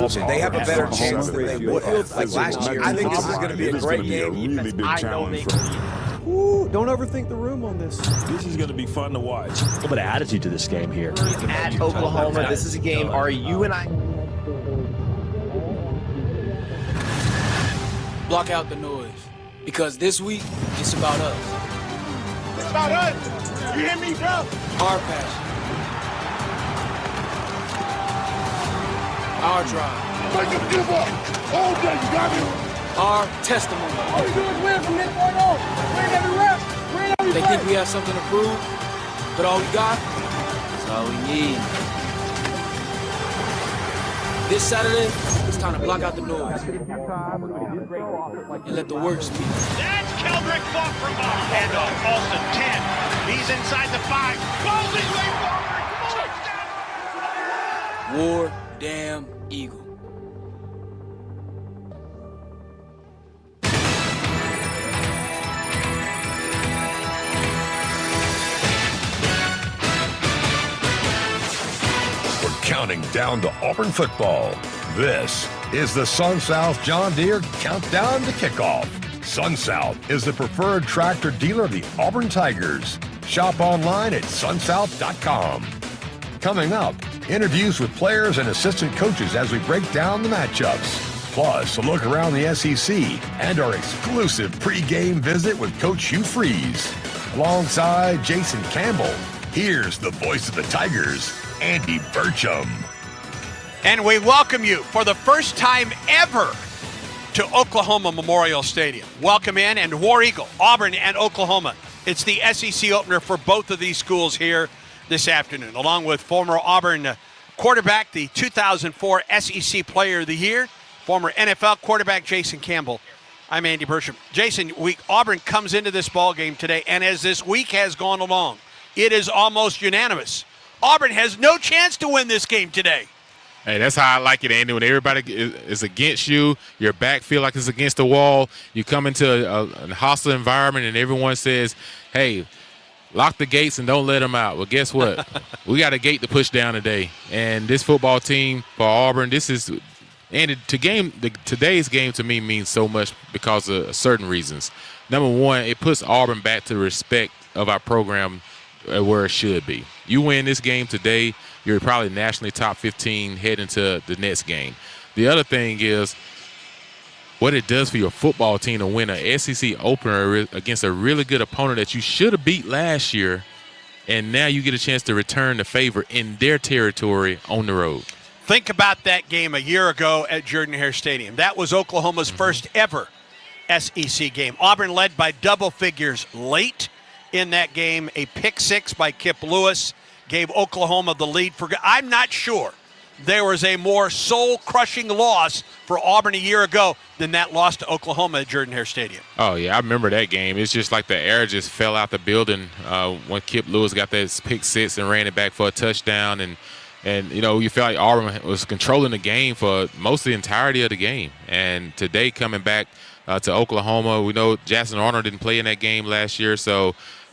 Listen, they have a better chance than they would have. Like last year, I think this is going to be a great game. Really big challenge. Ooh, don't overthink the room on this. This is going to be fun to watch. A little bit of attitude to this game here. At Oklahoma, this is a game. Are you and I? Block out the noise, because this week it's about us. It's about us. You hear me, bro? Our passion, our drive, Make them give up. All day, you got me. our testimony. All you do is win from this point on. Win every rep. Win every They think we have something to prove, but all we got is all we need. This Saturday, it's time to block out the noise and let the work speak. That's Keldrick Falk from behind. Handoff, Alston, 10. He's inside the 5. Closing way forward. War Damn Eagle. Counting down to Auburn football. This is the SunSouth John Deere Countdown to Kickoff. SunSouth is the preferred tractor dealer of the Auburn Tigers. Shop online at sunsouth.com. Coming up, interviews with players and assistant coaches as we break down the matchups. Plus, a look around the SEC and our exclusive pregame visit with Coach Hugh Freeze. Alongside Jason Campbell, here's the voice of the Tigers, Andy Burcham. And we welcome you for the first time ever to Oklahoma Memorial Stadium. Welcome in, and War Eagle, Auburn and Oklahoma. It's the SEC opener for both of these schools here this afternoon, along with former Auburn quarterback, the 2004 SEC Player of the Year, former NFL quarterback Jason Campbell. I'm Andy Burcham. Jason, Auburn comes into this ball game today, and as this week has gone along, it is almost unanimous. Auburn has no chance to win this game today. Hey, that's how I like it, Andy. When everybody is against you, your back feel like it's against the wall, you come into a hostile environment and everyone says, hey, lock the gates and don't let them out. Well, guess what? We got a gate to push down today. And this football team for Auburn, today's game to me means so much because of certain reasons. Number one, it puts Auburn back to the respect of our program where it should be. You win this game today, you're probably nationally top 15 heading to the next game. The other thing is what it does for your football team to win an SEC opener against a really good opponent that you should have beat last year, and now you get a chance to return the favor in their territory on the road. Think about that game a year ago at Jordan-Hare Stadium. That was Oklahoma's first ever SEC game. Auburn led by double figures late in that game. A pick six by Kip Lewis gave Oklahoma the lead. I'm not sure there was a more soul-crushing loss for Auburn a year ago than that loss to Oklahoma at Jordan-Hare Stadium. Oh, yeah, I remember that game. It's just like the air just fell out the building when Kip Lewis got that pick six and ran it back for a touchdown. And you know, you felt like Auburn was controlling the game for most of the entirety of the game. And today coming back to Oklahoma, we know Jackson Arnold didn't play in that game last year,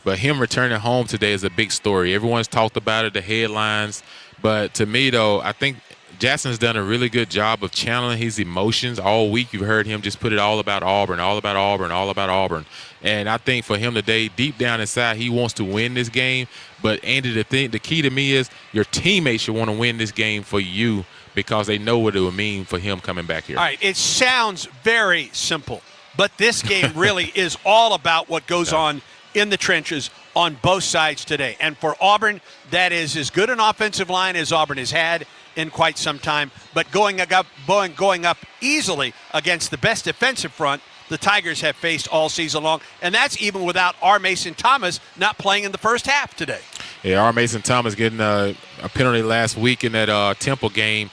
but him returning home today is a big story. Everyone's talked about it, the headlines. But to me, though, I think Jackson's done a really good job of channeling his emotions. All week you've heard him just put it all about Auburn, all about Auburn, all about Auburn. And I think for him today, deep down inside, he wants to win this game. But, Andy, the key to me is your teammates should want to win this game for you because they know what it would mean for him coming back here. All right, it sounds very simple, but this game really is all about what goes on in the trenches on both sides today. And for Auburn, that is as good an offensive line as Auburn has had in quite some time, but going up easily against the best defensive front the Tigers have faced all season long, and that's even without R. Mason Thomas not playing in the first half today. Yeah, R. Mason Thomas getting a penalty last week in that Temple game.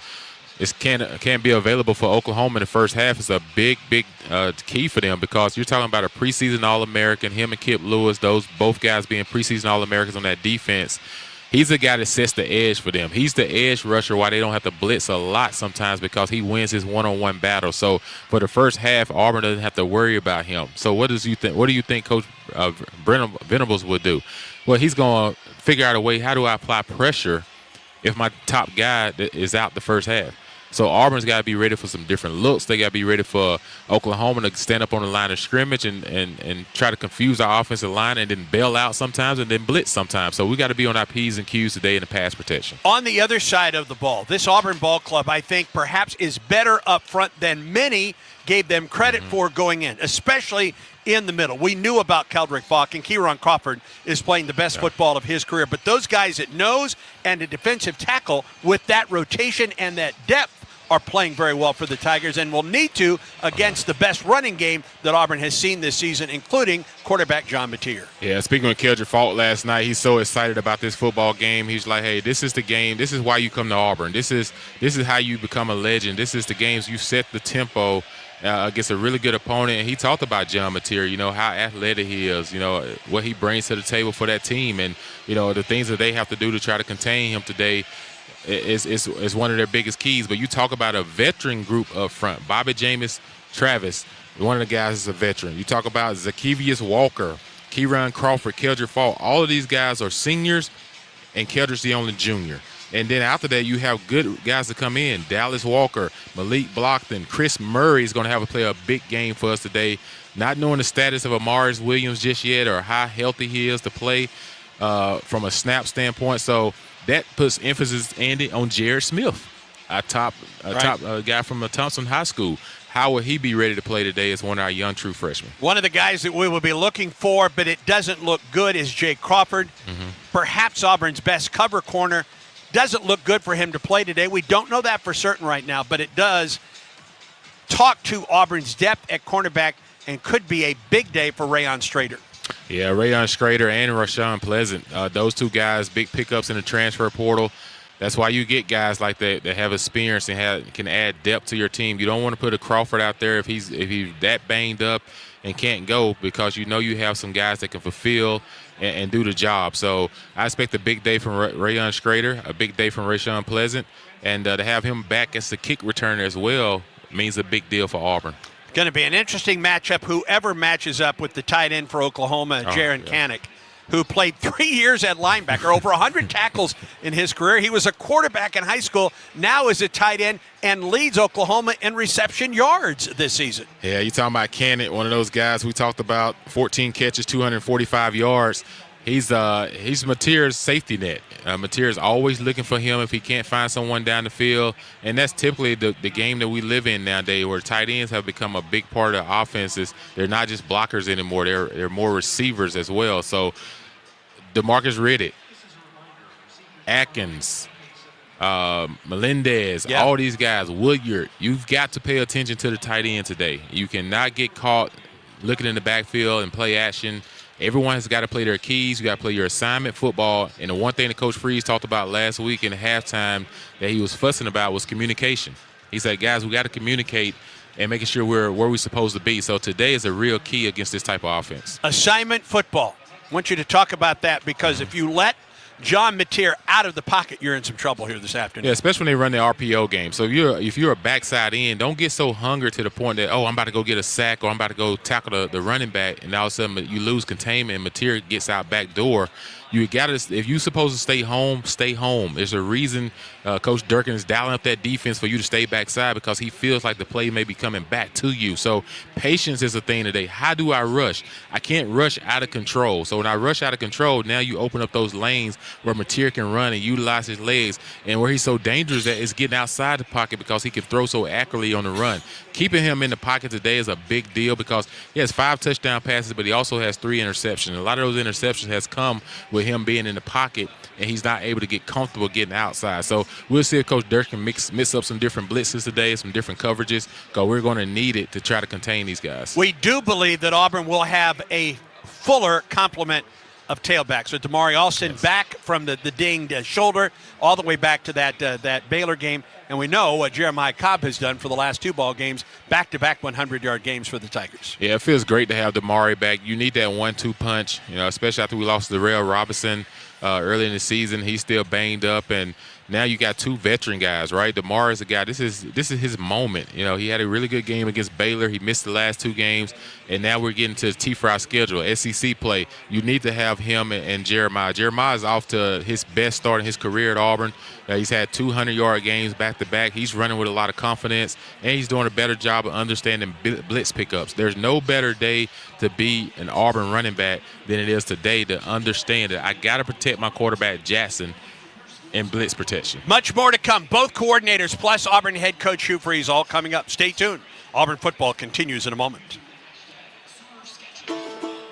It can't be available for Oklahoma in the first half. It's a big key for them because you're talking about a preseason All-American, him and Kip Lewis, both guys being preseason All-Americans on that defense. He's the guy that sets the edge for them. He's the edge rusher why they don't have to blitz a lot sometimes because he wins his one-on-one battle. So for the first half, Auburn doesn't have to worry about him. So what do you think Coach Venables would do? Well, he's going to figure out a way, how do I apply pressure if my top guy is out the first half? So Auburn's got to be ready for some different looks. They got to be ready for Oklahoma to stand up on the line of scrimmage and try to confuse our offensive line and then bail out sometimes and then blitz sometimes. So we got to be on our P's and Q's today in the pass protection. On the other side of the ball, this Auburn ball club, I think, perhaps is better up front than many gave them credit for going in, especially in the middle. We knew about Keldrick Falk, and Kieran Crawford is playing the best football of his career. But those guys at nose and a defensive tackle with that rotation and that depth are playing very well for the Tigers and will need to against the best running game that Auburn has seen this season, including quarterback John Mateer. Yeah, speaking of Keldrick Falk last night, he's so excited about this football game. He's like, hey, this is the game. This is why you come to Auburn. This is how you become a legend. This is the games you set the tempo against a really good opponent. And he talked about John Mateer, how athletic he is, what he brings to the table for that team. And, the things that they have to do to try to contain him today is one of their biggest keys. But you talk about a veteran group up front. Bobby James Travis, one of the guys is a veteran. You talk about Zacchaeus Walker, Kieran Crawford, Keldrick Falk. All of these guys are seniors, and Keldrick's the only junior. And then after that, you have good guys to come in. Dallas Walker, Malik Blockton, Chris Murray is going to have to play a big game for us today. Not knowing the status of Amaris Williams just yet or how healthy he is to play from a snap standpoint. So that puts emphasis, Andy, on Jared Smith, a top guy from Thompson High School. How will he be ready to play today as one of our young true freshmen? One of the guys that we will be looking for, but it doesn't look good, is Jay Crawford. Perhaps Auburn's best cover corner. Doesn't look good for him to play today. We don't know that for certain right now, but it does talk to Auburn's depth at cornerback and could be a big day for Rayon Strader. Yeah, Rayon Strader and Rashawn Pleasant. Those two guys, big pickups in the transfer portal. That's why you get guys like that have experience and can add depth to your team. You don't want to put a Crawford out there if he's that banged up and can't go, because you have some guys that can fulfill and do the job. So I expect a big day from Rayon Strader, a big day from Rashawn Pleasant, and to have him back as the kick returner as well means a big deal for Auburn. Going to be an interesting matchup, whoever matches up with the tight end for Oklahoma, Jaron Kanik, who played 3 years at linebacker, over 100 tackles in his career. He was a quarterback in high school, now is a tight end, and leads Oklahoma in reception yards this season. Yeah, you're talking about Kanik, one of those guys we talked about, 14 catches, 245 yards. He's Mateer's safety net. Mateer is always looking for him if he can't find someone down the field, and that's typically the game that we live in nowadays, where tight ends have become a big part of offenses. They're not just blockers anymore; they're more receivers as well. So, DeMarcus Riddick, Atkins, Melendez, all these guys, Woodyard, you've got to pay attention to the tight end today. You cannot get caught looking in the backfield and play action. Everyone has got to play their keys. You got to play your assignment football. And the one thing that Coach Freeze talked about last week in halftime that he was fussing about was communication. He said, guys, we got to communicate and making sure we're where we're supposed to be. So today is a real key against this type of offense. Assignment football. I want you to talk about that, because if you let John Mateer out of the pocket, you're in some trouble here this afternoon. Yeah, especially when they run the RPO game. So if you're a backside end, don't get so hungry to the point that, I'm about to go get a sack or I'm about to go tackle the running back, and all of a sudden you lose containment and Mateer gets out back door. You got to, if you're supposed to stay home, stay home. There's a reason Coach Durkin is dialing up that defense for you to stay backside, because he feels like the play may be coming back to you. So patience is a thing today. How do I rush? I can't rush out of control. So when I rush out of control, now you open up those lanes where Mateer can run and utilize his legs, and where he's so dangerous that is getting outside the pocket because he can throw so accurately on the run. Keeping him in the pocket today is a big deal, because he has 5 touchdown passes, but he also has 3 interceptions. A lot of those interceptions has come with him being in the pocket, and he's not able to get comfortable getting outside. So we'll see if Coach Durkin can mix up some different blitzes today, some different coverages, because we're going to need it to try to contain these guys. We do believe that Auburn will have a fuller complement of tailbacks. So Damari Alston back from the dinged shoulder all the way back to that Baylor game. And we know what Jeremiah Cobb has done for the last 2 ball games, back-to-back 100-yard games for the Tigers. Yeah, it feels great to have Damari back. You need that 1-2 punch, especially after we lost Darrell Robinson. early in the season. He's still banged up, and now you got 2 veteran guys, right? DeMar is a guy. This is his moment. You know, he had a really good game against Baylor. He missed the last 2 games, and now we're getting to the T-Fry schedule, SEC play. You need to have him and Jeremiah. Jeremiah is off to his best start in his career at Auburn. He's had 200-yard games back-to-back. He's running with a lot of confidence, and he's doing a better job of understanding blitz pickups. There's no better day to be an Auburn running back than it is today to understand that I got to protect my quarterback, Jackson, in blitz protection. Much more to come. Both coordinators plus Auburn head coach Hugh Freeze all coming up. Stay tuned. Auburn football continues in a moment.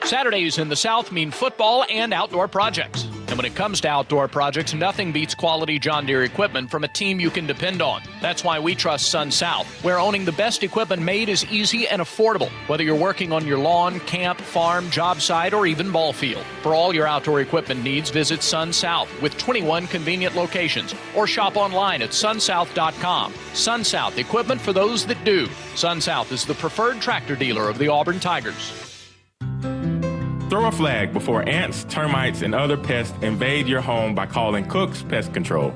Saturdays in the South mean football and outdoor projects. And when it comes to outdoor projects, nothing beats quality John Deere equipment from a team you can depend on. That's why we trust Sun South, where owning the best equipment made is easy and affordable, whether you're working on your lawn, camp, farm, job site, or even ball field. For all your outdoor equipment needs, visit Sun South with 21 convenient locations or shop online at sunsouth.com. Sun South, equipment for those that do. Sun South is the preferred tractor dealer of the Auburn Tigers. Throw a flag before ants, termites, and other pests invade your home by calling Cook's Pest Control.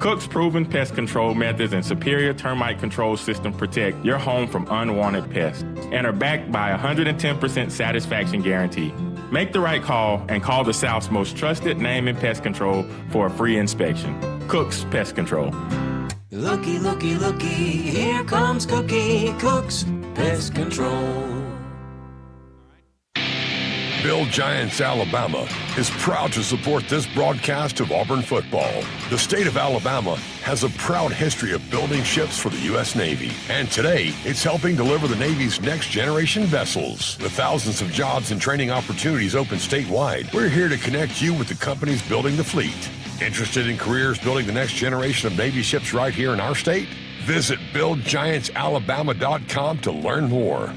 Cook's proven pest control methods and superior termite control system protect your home from unwanted pests and are backed by a 110% satisfaction guarantee. Make the right call and call the South's most trusted name in pest control for a free inspection. Cook's Pest Control. Looky, looky, looky, here comes Cookie, Cook's Pest Control. Build Giants, Alabama is proud to support this broadcast of Auburn football. The state of Alabama has a proud history of building ships for the U.S. Navy, and today it's helping deliver the Navy's next generation vessels. With thousands of jobs and training opportunities open statewide, we're here to connect you with the companies building the fleet. Interested in careers building the next generation of Navy ships right here in our state? Visit BuildGiantsAlabama.com to learn more.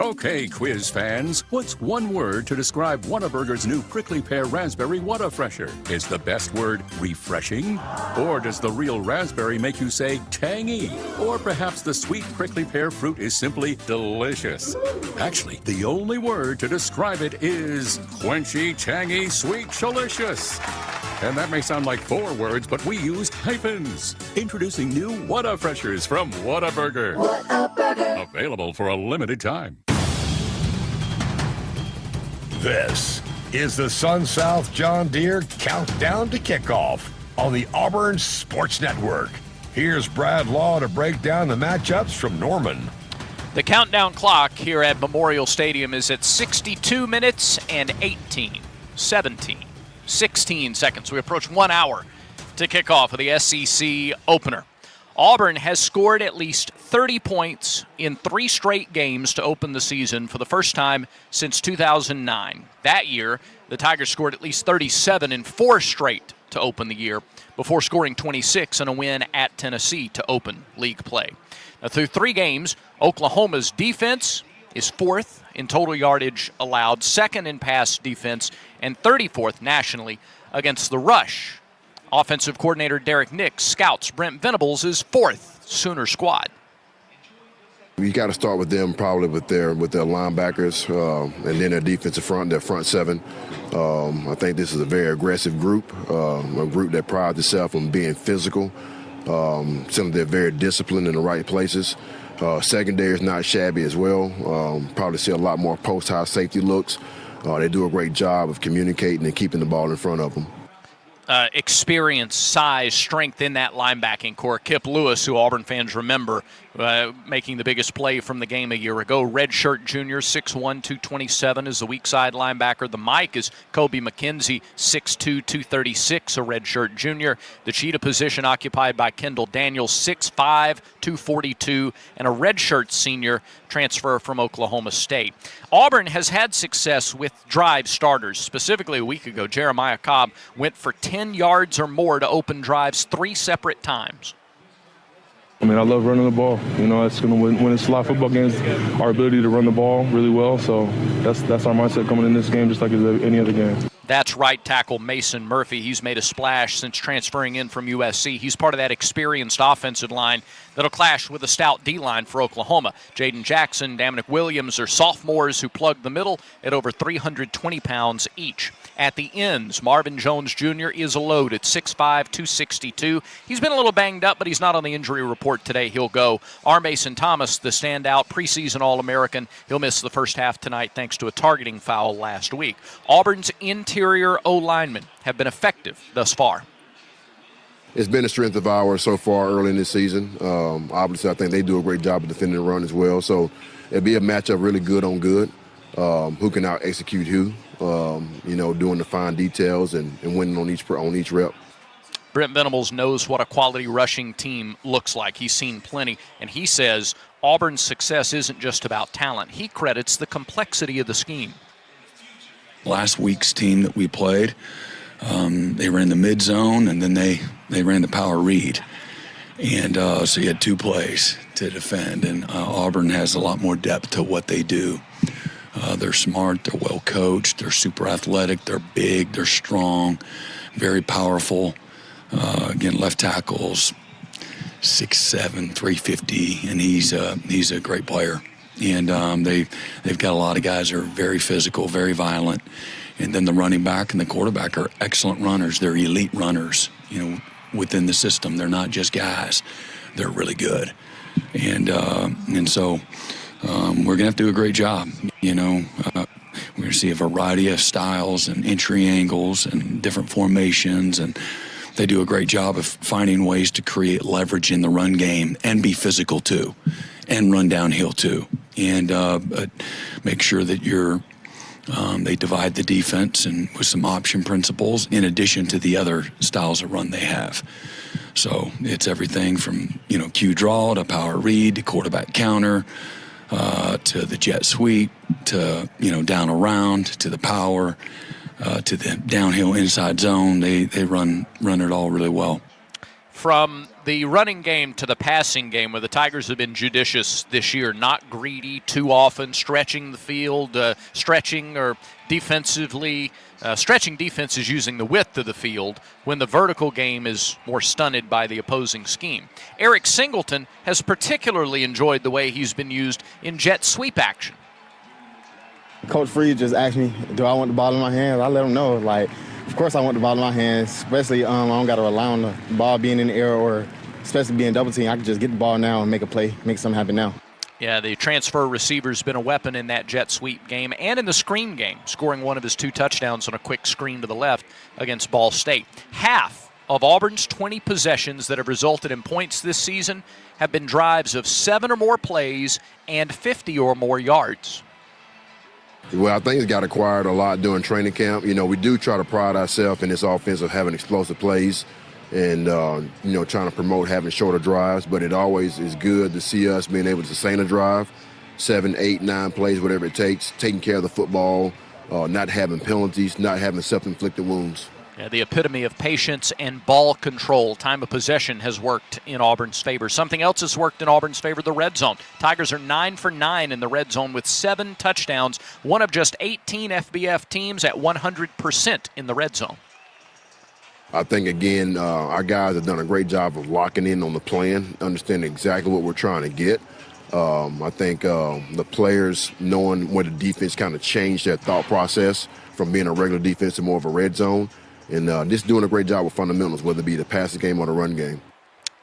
Okay, quiz fans, what's one word to describe Whataburger's new Prickly Pear Raspberry Whata Fresher? Is the best word refreshing? Or does the real raspberry make you say tangy? Or perhaps the sweet prickly pear fruit is simply delicious? Actually, the only word to describe it is quenchy, tangy, sweet, shalicious. And that may sound like 4 words, but we used hyphens. Introducing new Whata Freshers from Whataburger. Whataburger. Available for a limited time. This is the Sun South John Deere Countdown to Kickoff on the Auburn Sports Network. Here's Brad Law to break down the matchups from Norman. The countdown clock here at Memorial Stadium is at 62 minutes and 16 seconds. We approach 1 hour to kick off of the SEC opener. Auburn has scored at least 30 points in 3 straight games to open the season for the first time since 2009. That year, the Tigers scored at least 37 in 4 straight to open the year before scoring 26 in a win at Tennessee to open league play. Now, through 3 games, Oklahoma's defense is 4th in total yardage allowed, 2nd in pass defense, and 34th nationally against the rush. Offensive coordinator Derek Nix scouts Brent Venables' 4th Sooner squad. You got to start with them, probably with their linebackers, and then their defensive front, their front 7. I think this is a very aggressive group, a group that prides itself on being physical. Some of them very disciplined in the right places. Secondary is not shabby as well. Probably see a lot more post-high safety looks. They do a great job of communicating and keeping the ball in front of them. Experience, size, strength in that linebacking core. Kip Lewis, who Auburn fans remember, making the biggest play from the game a year ago. Redshirt junior, 6'1", 227 is the weak side linebacker. The Mike is Kobe McKenzie, 6'2", 236, a redshirt junior. The cheetah position occupied by Kendall Daniels, 6'5", 242, and a redshirt senior transfer from Oklahoma State. Auburn has had success with drive starters. Specifically a week ago, Jeremiah Cobb went for 10 yards or more to open drives 3 separate times. I mean, I love running the ball. You know, it's going to win us a lot of football games, our ability to run the ball really well. So that's our mindset coming in this game, just like any other game. That's right tackle Mason Murphy. He's made a splash since transferring in from USC. He's part of that experienced offensive line that'll clash with a stout D-line for Oklahoma. Jaden Jackson, Dominic Williams are sophomores who plug the middle at over 320 pounds each. At the ends, Marvin Jones Jr. is a load at 6'5", 262. He's been a little banged up, but he's not on the injury report today. He'll go. Mason Thomas, the standout preseason All-American. He'll miss the first half tonight thanks to a targeting foul last week. Auburn's interior O-linemen have been effective thus far. It's been a strength of ours so far early in this season. Obviously, I think they do a great job of defending the run as well. So it'll be a matchup really good on good. Who can out-execute who, doing the fine details and winning on each rep. Brent Venables knows what a quality rushing team looks like. He's seen plenty, and he says Auburn's success isn't just about talent. He credits the complexity of the scheme. Last week's team that we played, they ran the mid zone, and then they ran the power read. And so you had two plays to defend, and Auburn has a lot more depth to what they do. They're smart, they're well coached, they're super athletic, they're big, they're strong, very powerful. Again, left tackles, 6'7", 350, and he's a great player. And they've got a lot of guys who are very physical, very violent. And then the running back and the quarterback are excellent runners. They're elite runners, within the system. They're not just guys. They're really good. And so we're going to have to do a great job. We're going to see a variety of styles and entry angles and different formations. And they do a great job of finding ways to create leverage in the run game and be physical too, and run downhill too. And but make sure that they divide the defense and with some option principles in addition to the other styles of run they have. So it's everything from, Q draw to power read to quarterback counter to the jet sweep to, down around to the power to the downhill inside zone. They run it all really well. From the running game to the passing game, where the Tigers have been judicious this year, not greedy too often, stretching the field, stretching defenses using the width of the field when the vertical game is more stunted by the opposing scheme. Eric Singleton has particularly enjoyed the way he's been used in jet sweep action. Coach Freed just asked me, do I want the ball in my hands? I let him know, of course I want the ball in my hands, especially I don't got to rely on the ball being in the air or especially being double team. I can just get the ball now and make a play, make something happen now. Yeah, the transfer receiver's been a weapon in that jet sweep game and in the screen game, scoring one of his 2 touchdowns on a quick screen to the left against Ball State. Half of Auburn's 20 possessions that have resulted in points this season have been drives of 7 or more plays and 50 or more yards. Well, I think it's got acquired a lot during training camp. We do try to pride ourselves in this offense of having explosive plays and, trying to promote having shorter drives. But it always is good to see us being able to sustain a drive, 7, 8, 9 plays, whatever it takes, taking care of the football, not having penalties, not having self-inflicted wounds. Yeah, the epitome of patience and ball control. Time of possession has worked in Auburn's favor. Something else has worked in Auburn's favor, the red zone. Tigers are 9 for 9 in the red zone with 7 touchdowns, one of just 18 FBF teams at 100% in the red zone. I think, again, our guys have done a great job of locking in on the plan, understanding exactly what we're trying to get. I think the players knowing where the defense kind of changed their thought process from being a regular defense to more of a red zone. And just doing a great job with fundamentals, whether it be the passing game or the run game.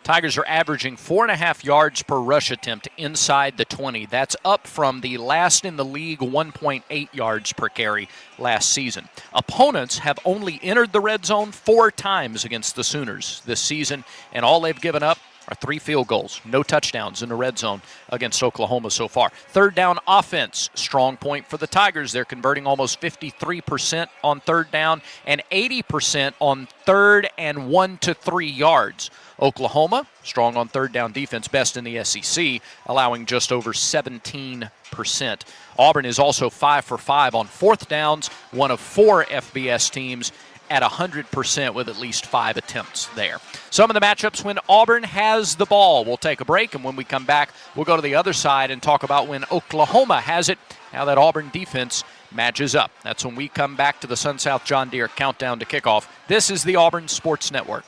Tigers are averaging 4.5 yards per rush attempt inside the 20. That's up from the last in the league 1.8 yards per carry last season. Opponents have only entered the red zone 4 times against the Sooners this season, and all they've given up are 3 field goals, no touchdowns in the red zone against Oklahoma so far. Third down offense, strong point for the Tigers. They're converting almost 53% on third down and 80% on 3rd and 1 to 3 yards. Oklahoma, strong on third down defense, best in the SEC, allowing just over 17%. Auburn is also 5 for 5 on 4th downs, one of 4 FBS teams at 100% with at least 5 attempts there. Some of the matchups when Auburn has the ball. We'll take a break, and when we come back, we'll go to the other side and talk about when Oklahoma has it, how that Auburn defense matches up. That's when we come back to the Sun South John Deere Countdown to Kickoff. This is the Auburn Sports Network.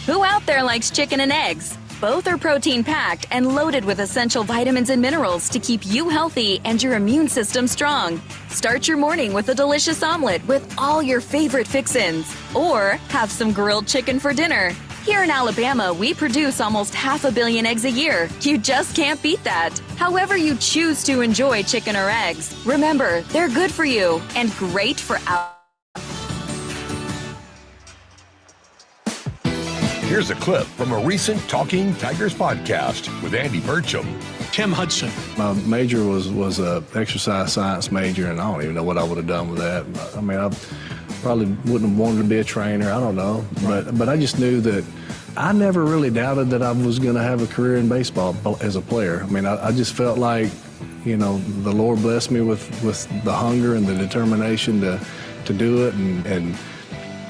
Who out there likes chicken and eggs? Both are protein-packed and loaded with essential vitamins and minerals to keep you healthy and your immune system strong. Start your morning with a delicious omelet with all your favorite fix-ins. Or have some grilled chicken for dinner. Here in Alabama, we produce almost 500 million eggs a year. You just can't beat that. However you choose to enjoy chicken or eggs, remember, they're good for you and great for Here's a clip from a recent Talking Tigers podcast with Andy Burcham. Tim Hudson. My major was a exercise science major, and I don't even know what I would have done with that. I mean, I probably wouldn't have wanted to be a trainer. I don't know. But I just knew that I never really doubted that I was going to have a career in baseball as a player. I mean, I just felt like, you know, the Lord blessed me with the hunger and the determination to do it. And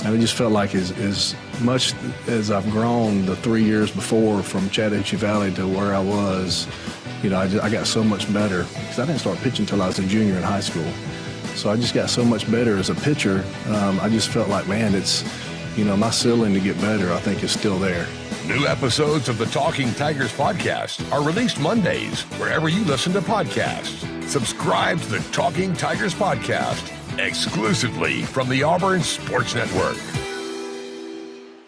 I just felt like as much as I've grown the 3 years before from Chattahoochee Valley to where I was, you know, I got so much better because I didn't start pitching until I was a junior in high school. So I just got so much better as a pitcher. I just felt like, man, it's, you know, my ceiling to get better, I think, is still there. New episodes of the Talking Tigers podcast are released Mondays wherever you listen to podcasts. Subscribe to the Talking Tigers podcast exclusively from the Auburn Sports Network.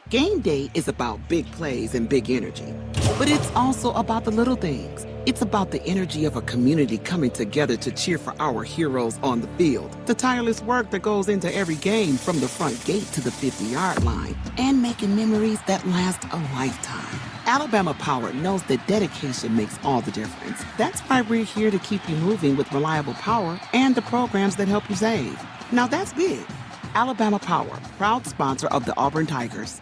Game day is about big plays and big energy, but it's also about the little things. It's about the energy of a community coming together to cheer for our heroes on the field, the tireless work that goes into every game from the front gate to the 50-yard line, and making memories that last a lifetime. Alabama Power knows that dedication makes all the difference. That's why we're here to keep you moving with reliable power and the programs that help you save. Now that's big. Alabama Power, proud sponsor of the Auburn Tigers.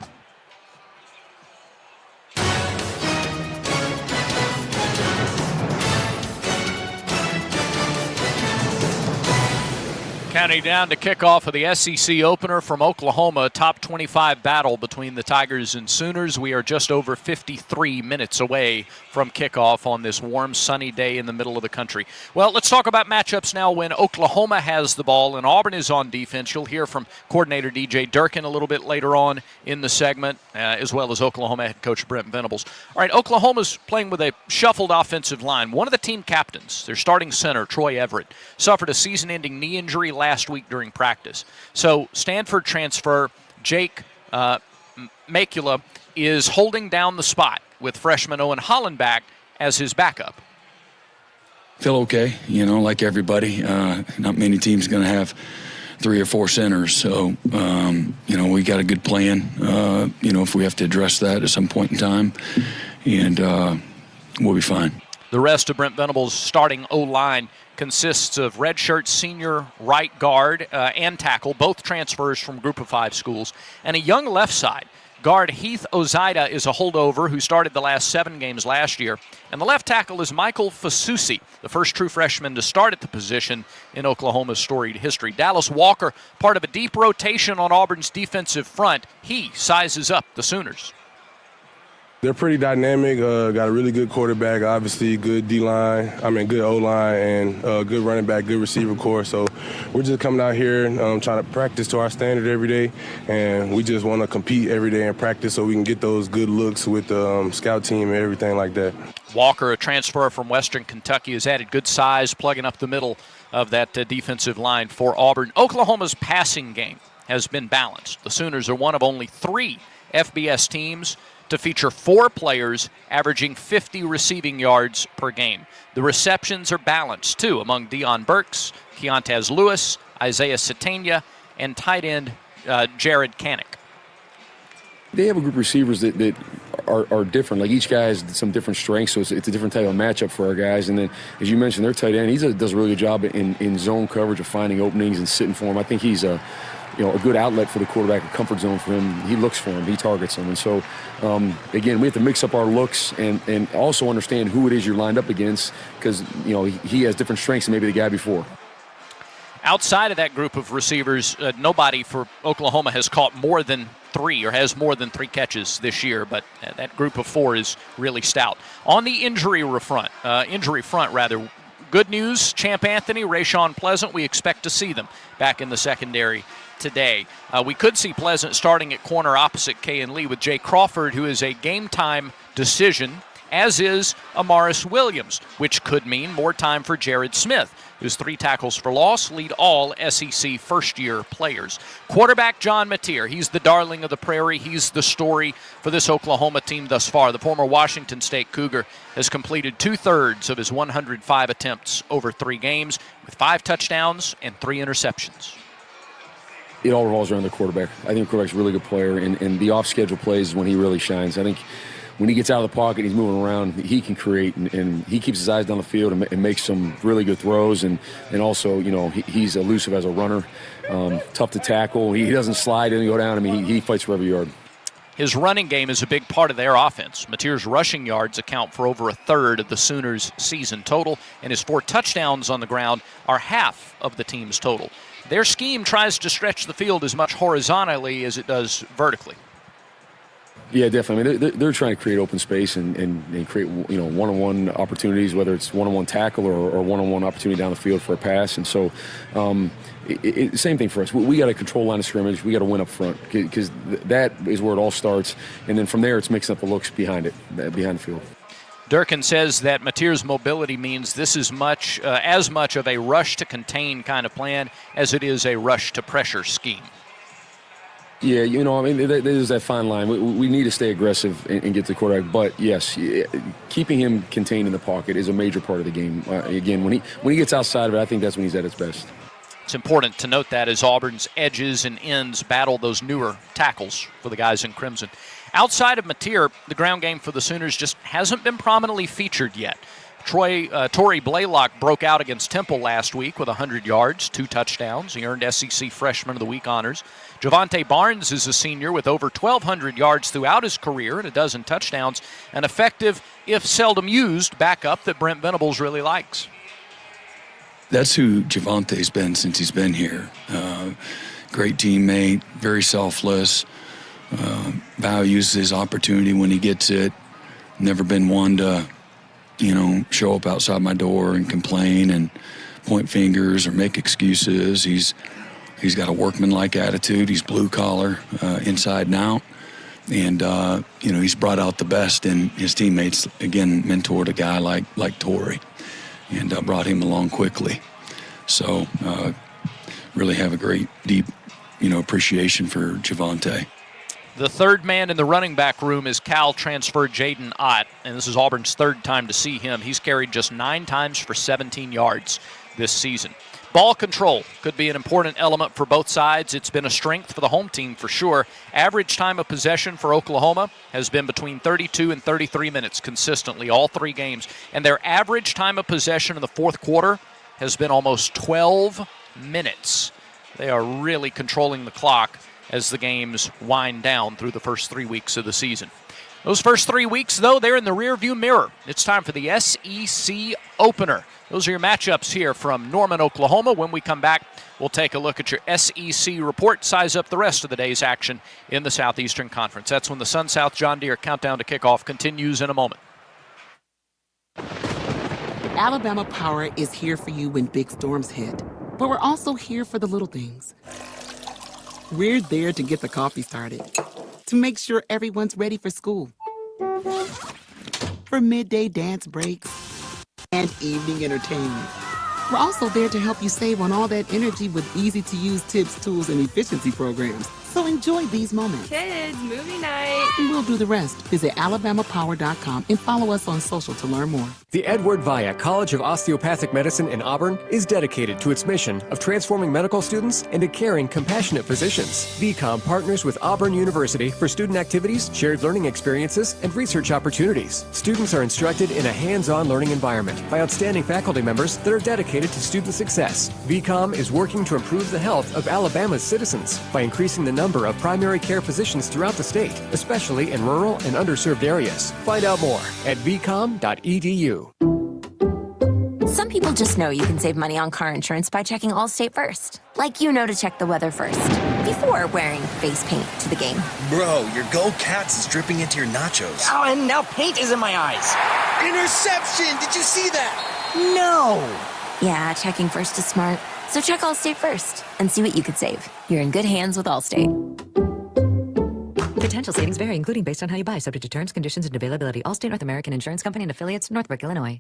Counting down to kickoff of the SEC opener from Oklahoma, a top 25 battle between the Tigers and Sooners. We are just over 53 minutes away from kickoff on this warm, sunny day in the middle of the country. Well, let's talk about matchups now when Oklahoma has the ball and Auburn is on defense. You'll hear from coordinator DJ Durkin a little bit later on in the segment, as well as Oklahoma head coach Brent Venables. All right, Oklahoma's playing with a shuffled offensive line. One of the team captains, their starting center, Troy Everett, suffered a season-ending knee injury last week during practice. So Stanford transfer Jake Makula is holding down the spot with freshman Owen Hollenbach as his backup. Feel okay, you know, like everybody. Not many teams going to have 3 or 4 centers. So, you know, we got a good plan, you know, if we have to address that at some point in time. And we'll be fine. The rest of Brent Venables' starting O-line consists of redshirt senior right guard and tackle, both transfers from Group of 5 schools, and a young left side. Guard Heath Ozaida is a holdover who started the last 7 games last year. And the left tackle is Michael Fasusi, the first true freshman to start at the position in Oklahoma's storied history. Dallas Walker, part of a deep rotation on Auburn's defensive front. He sizes up the Sooners. They're pretty dynamic, got a really good quarterback, obviously good D-line, good O-line, and good running back, good receiver core. So we're just coming out here trying to practice to our standard every day, and we just want to compete every day and practice so we can get those good looks with the scout team and everything like that. Walker, a transfer from Western Kentucky, has added good size, plugging up the middle of that defensive line for Auburn. Oklahoma's passing game has been balanced. The Sooners are one of only 3 FBS teams to feature 4 players averaging 50 receiving yards per game. The receptions are balanced, too, among Deion Burks, Keontez Lewis, Isaiah Satania, and tight end Jared Kanik. They have a group of receivers that are different. Like, each guy has some different strengths, so it's a different type of matchup for our guys. And then, as you mentioned, their tight end, does a really good job in zone coverage of finding openings and sitting for him. I think he's a good outlet for the quarterback, a comfort zone for him. He looks for him. He targets him. And so, again, we have to mix up our looks and also understand who it is you're lined up against because, he has different strengths than maybe the guy before. Outside of that group of receivers, nobody for Oklahoma has caught more than 3 or has more than 3 catches this year, but that group of 4 is really stout. On the injury front, good news, Champ Anthony, Rayshon Pleasant, we expect to see them back in the secondary today. We could see Pleasant starting at corner opposite Kay Lee with Jay Crawford, who is a game-time decision, as is Amaris Williams, which could mean more time for Jared Smith, whose 3 tackles for loss lead all SEC first-year players. Quarterback John Mateer, he's the darling of the Prairie. He's the story for this Oklahoma team thus far. The former Washington State Cougar has completed 2/3 of his 105 attempts over 3 games with 5 touchdowns and 3 interceptions. It all revolves around the quarterback. I think the quarterback's a really good player, and the off-schedule plays is when he really shines. I think when he gets out of the pocket, he's moving around, he can create, and he keeps his eyes down the field and makes some really good throws, and also, he's elusive as a runner, tough to tackle. He doesn't slide, doesn't go down. I mean, he fights for every yard. His running game is a big part of their offense. Mateer's rushing yards account for over 1/3 of the Sooners' season total, and his 4 touchdowns on the ground are half of the team's total. Their scheme tries to stretch the field as much horizontally as it does vertically. Yeah, definitely. I mean, they're trying to create open space and create one-on-one opportunities, whether it's one-on-one tackle or one-on-one opportunity down the field for a pass. And so, same thing for us. We got to control line of scrimmage. We got to win up front because that is where it all starts. And then from there, it's mixing up the looks behind the field. Durkin says that Mateer's mobility means this is as much of a rush to contain kind of plan as it is a rush to pressure scheme. Yeah, there's that fine line. We need to stay aggressive and get the quarterback. But, yes, keeping him contained in the pocket is a major part of the game. Again, when he gets outside of it, I think that's when he's at his best. It's important to note that as Auburn's edges and ends battle those newer tackles for the guys in crimson. Outside of Mateer, the ground game for the Sooners just hasn't been prominently featured yet. Torrey Blaylock broke out against Temple last week with 100 yards, 2 touchdowns. He earned SEC Freshman of the Week honors. Javante Barnes is a senior with over 1,200 yards throughout his career and a dozen touchdowns. An effective, if seldom used, backup that Brent Venables really likes. That's who Javante's been since he's been here. Great teammate, very selfless, values his opportunity when he gets it. Never been one to show up outside my door and complain and point fingers or make excuses. He's got a workmanlike attitude. He's blue collar, inside and out. And, he's brought out the best in his teammates. Again, mentored a guy like Torrey and brought him along quickly. So really have a great, deep, appreciation for Javante. The third man in the running back room is Cal transfer Jaden Ott, and this is Auburn's 3rd time to see him. He's carried just 9 times for 17 yards this season. Ball control could be an important element for both sides. It's been a strength for the home team for sure. Average time of possession for Oklahoma has been between 32 and 33 minutes consistently all 3 games, and their average time of possession in the 4th quarter has been almost 12 minutes. They are really controlling the clock as the games wind down through the first 3 weeks of the season. Those first 3 weeks, though, they're in the rearview mirror. It's time for the SEC opener. Those are your matchups here from Norman, Oklahoma. When we come back, we'll take a look at your SEC report, size up the rest of the day's action in the Southeastern Conference. That's when the Sun South John Deere Countdown to Kickoff continues in a moment. Alabama Power is here for you when big storms hit, but we're also here for the little things. We're there to get the coffee started, to make sure everyone's ready for school, for midday dance breaks, and evening entertainment. We're also there to help you save on all that energy with easy-to-use tips, tools, and efficiency programs. So enjoy these moments. Kids, movie night. And we'll do the rest. Visit alabamapower.com and follow us on social to learn more. The Edward Via College of Osteopathic Medicine in Auburn is dedicated to its mission of transforming medical students into caring, compassionate physicians. VCOM partners with Auburn University for student activities, shared learning experiences, and research opportunities. Students are instructed in a hands-on learning environment by outstanding faculty members that are dedicated to student success. VCOM is working to improve the health of Alabama's citizens by increasing the number of primary care physicians throughout the state, especially in rural and underserved areas. Find out more at vcom.edu. Some people just know you can save money on car insurance by checking Allstate first. Like to check the weather first, before wearing face paint to the game. Bro, your Go Cats is dripping into your nachos. Oh, and now paint is in my eyes. Interception! Did you see that? No! Yeah, checking first is smart. So check Allstate first and see what you could save. You're in good hands with Allstate. Potential savings vary, including based on how you buy, subject to terms, conditions, and availability. Allstate North American Insurance Company and affiliates, Northbrook, Illinois.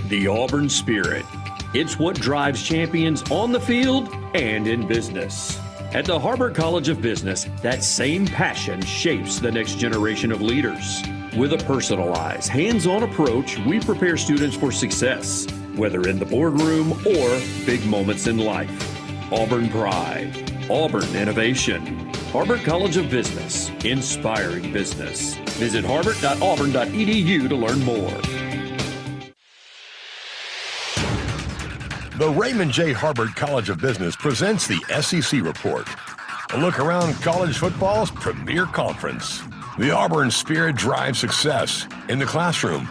The Auburn Spirit. It's what drives champions on the field and in business. At the Harbert College of Business, that same passion shapes the next generation of leaders. With a personalized, hands-on approach, we prepare students for success, whether in the boardroom or big moments in life. Auburn Pride, Auburn Innovation, Harbert College of Business, inspiring business. Visit harbert.auburn.edu to learn more. The Raymond J. Harbert College of Business presents the SEC Report, a look around college football's premier conference. The Auburn Spirit drives success in the classroom,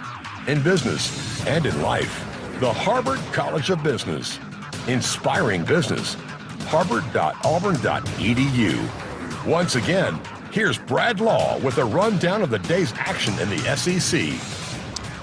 in business, and in life. The Harbert College of Business, inspiring business. harbert.auburn.edu. Once again, here's Brad Law with a rundown of the day's action in the SEC.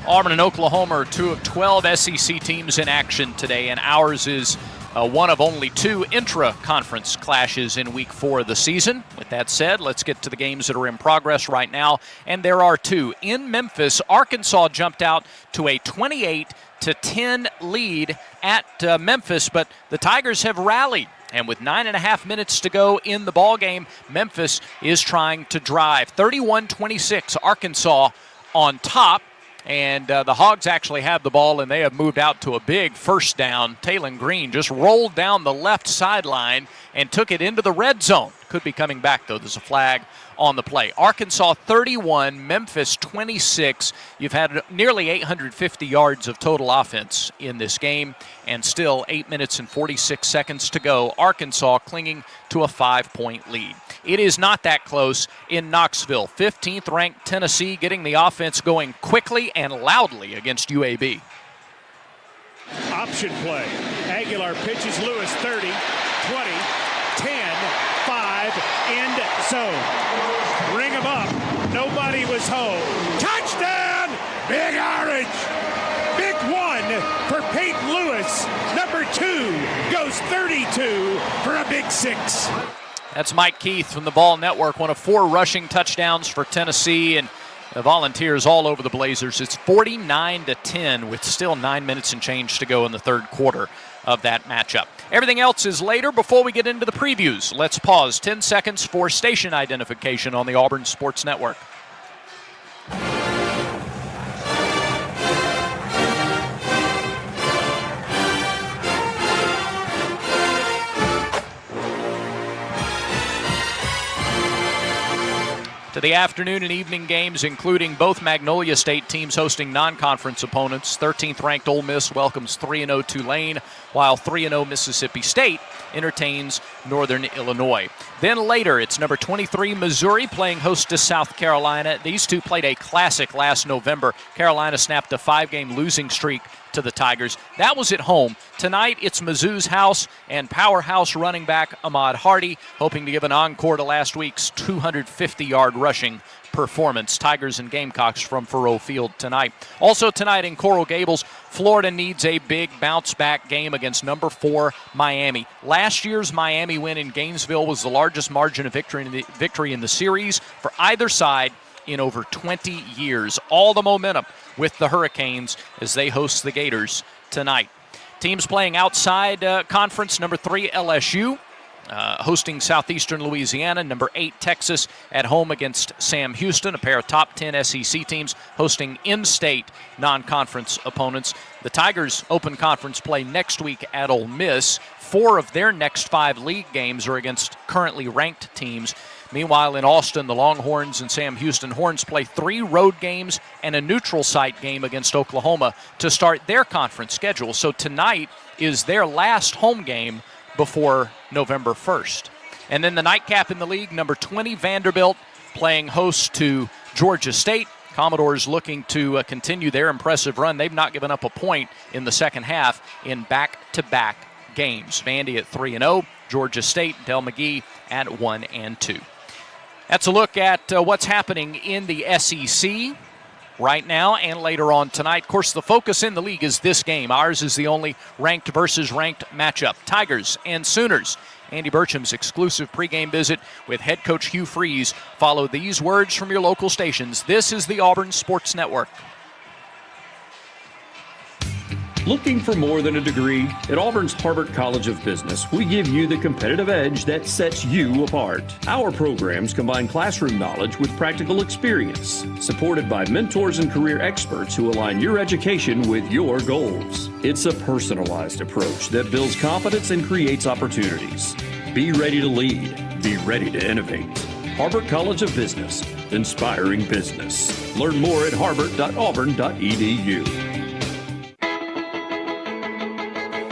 Auburn and Oklahoma are 2 of 12 SEC teams in action today, and ours is one of only 2 intra-conference clashes in Week 4 of the season. With that said, let's get to the games that are in progress right now, and there are 2. In Memphis, Arkansas jumped out to a 28-10 lead at Memphis, but the Tigers have rallied. And with 9.5 minutes to go in the ballgame, Memphis is trying to drive. 31-26, Arkansas on top. And the Hogs actually have the ball, and they have moved out to a big first down. Taylon Green just rolled down the left sideline and took it into the red zone. Could be coming back, though. There's a flag on the play. Arkansas 31, Memphis 26. You've had nearly 850 yards of total offense in this game, and still 8 minutes and 46 seconds to go. Arkansas clinging to a 5-point lead. It is not that close in Knoxville. 15th ranked Tennessee getting the offense going quickly and loudly against UAB. Option play. Aguilar pitches Lewis 30, 20, 10, 5, end zone. Ring him up. Nobody was home. Touchdown! Big Orange! Big one for Peyton Lewis. Number 2 goes 32 for a big 6. That's Mike Keith from the Ball Network, one of 4 rushing touchdowns for Tennessee, and the Volunteers all over the Blazers. It's 49-10 with still 9 minutes and change to go in the third quarter of that matchup. Everything else is later. Before we get into the previews, let's pause 10 seconds for station identification on the Auburn Sports Network. To the afternoon and evening games, including both Magnolia State teams hosting non-conference opponents. 13th-ranked Ole Miss welcomes 3-0 Tulane, while 3-0 Mississippi State entertains Northern Illinois. Then later, it's number 23 Missouri playing host to South Carolina. These two played a classic last November. Carolina snapped a 5-game losing streak to the Tigers. That was at home. Tonight, it's Mizzou's house and powerhouse running back Ahmad Hardy, hoping to give an encore to last week's 250-yard rushing performance. Tigers and Gamecocks from Faurot Field tonight. Also tonight in Coral Gables, Florida needs a big bounce-back game against number 4 Miami. Last year's Miami win in Gainesville was the largest margin of victory in the series for either side in over 20 years. All the momentum with the Hurricanes as they host the Gators tonight. Teams playing outside conference, number 3 LSU hosting Southeastern Louisiana, number 8 Texas at home against Sam Houston, a pair of top 10 SEC teams hosting in-state non-conference opponents. The Tigers open conference play next week at Ole Miss. 4 of their next 5 league games are against currently ranked teams. Meanwhile, in Austin, the Longhorns and Sam Houston Horns play 3 road games and a neutral site game against Oklahoma to start their conference schedule. So tonight is their last home game before November 1st. And then the nightcap in the league, number 20 Vanderbilt playing host to Georgia State. Commodores looking to continue their impressive run. They've not given up a point in the second half in back-to-back games. Vandy at 3-0, Georgia State, Del McGee at 1-2. That's a look at what's happening in the SEC. right now and later on tonight. Of course, the focus in the league is this game. Ours is the only ranked versus ranked matchup. Tigers and Sooners. Andy Burcham's exclusive pregame visit with head coach Hugh Freeze. Follow these words from your local stations. This is the Auburn Sports Network. Looking for more than a degree? At Auburn's Harbert College of Business, we give you the competitive edge that sets you apart. Our programs combine classroom knowledge with practical experience, supported by mentors and career experts who align your education with your goals. It's a personalized approach that builds confidence and creates opportunities. Be ready to lead. Be ready to innovate. Harbert College of Business, inspiring business. Learn more at harbert.auburn.edu.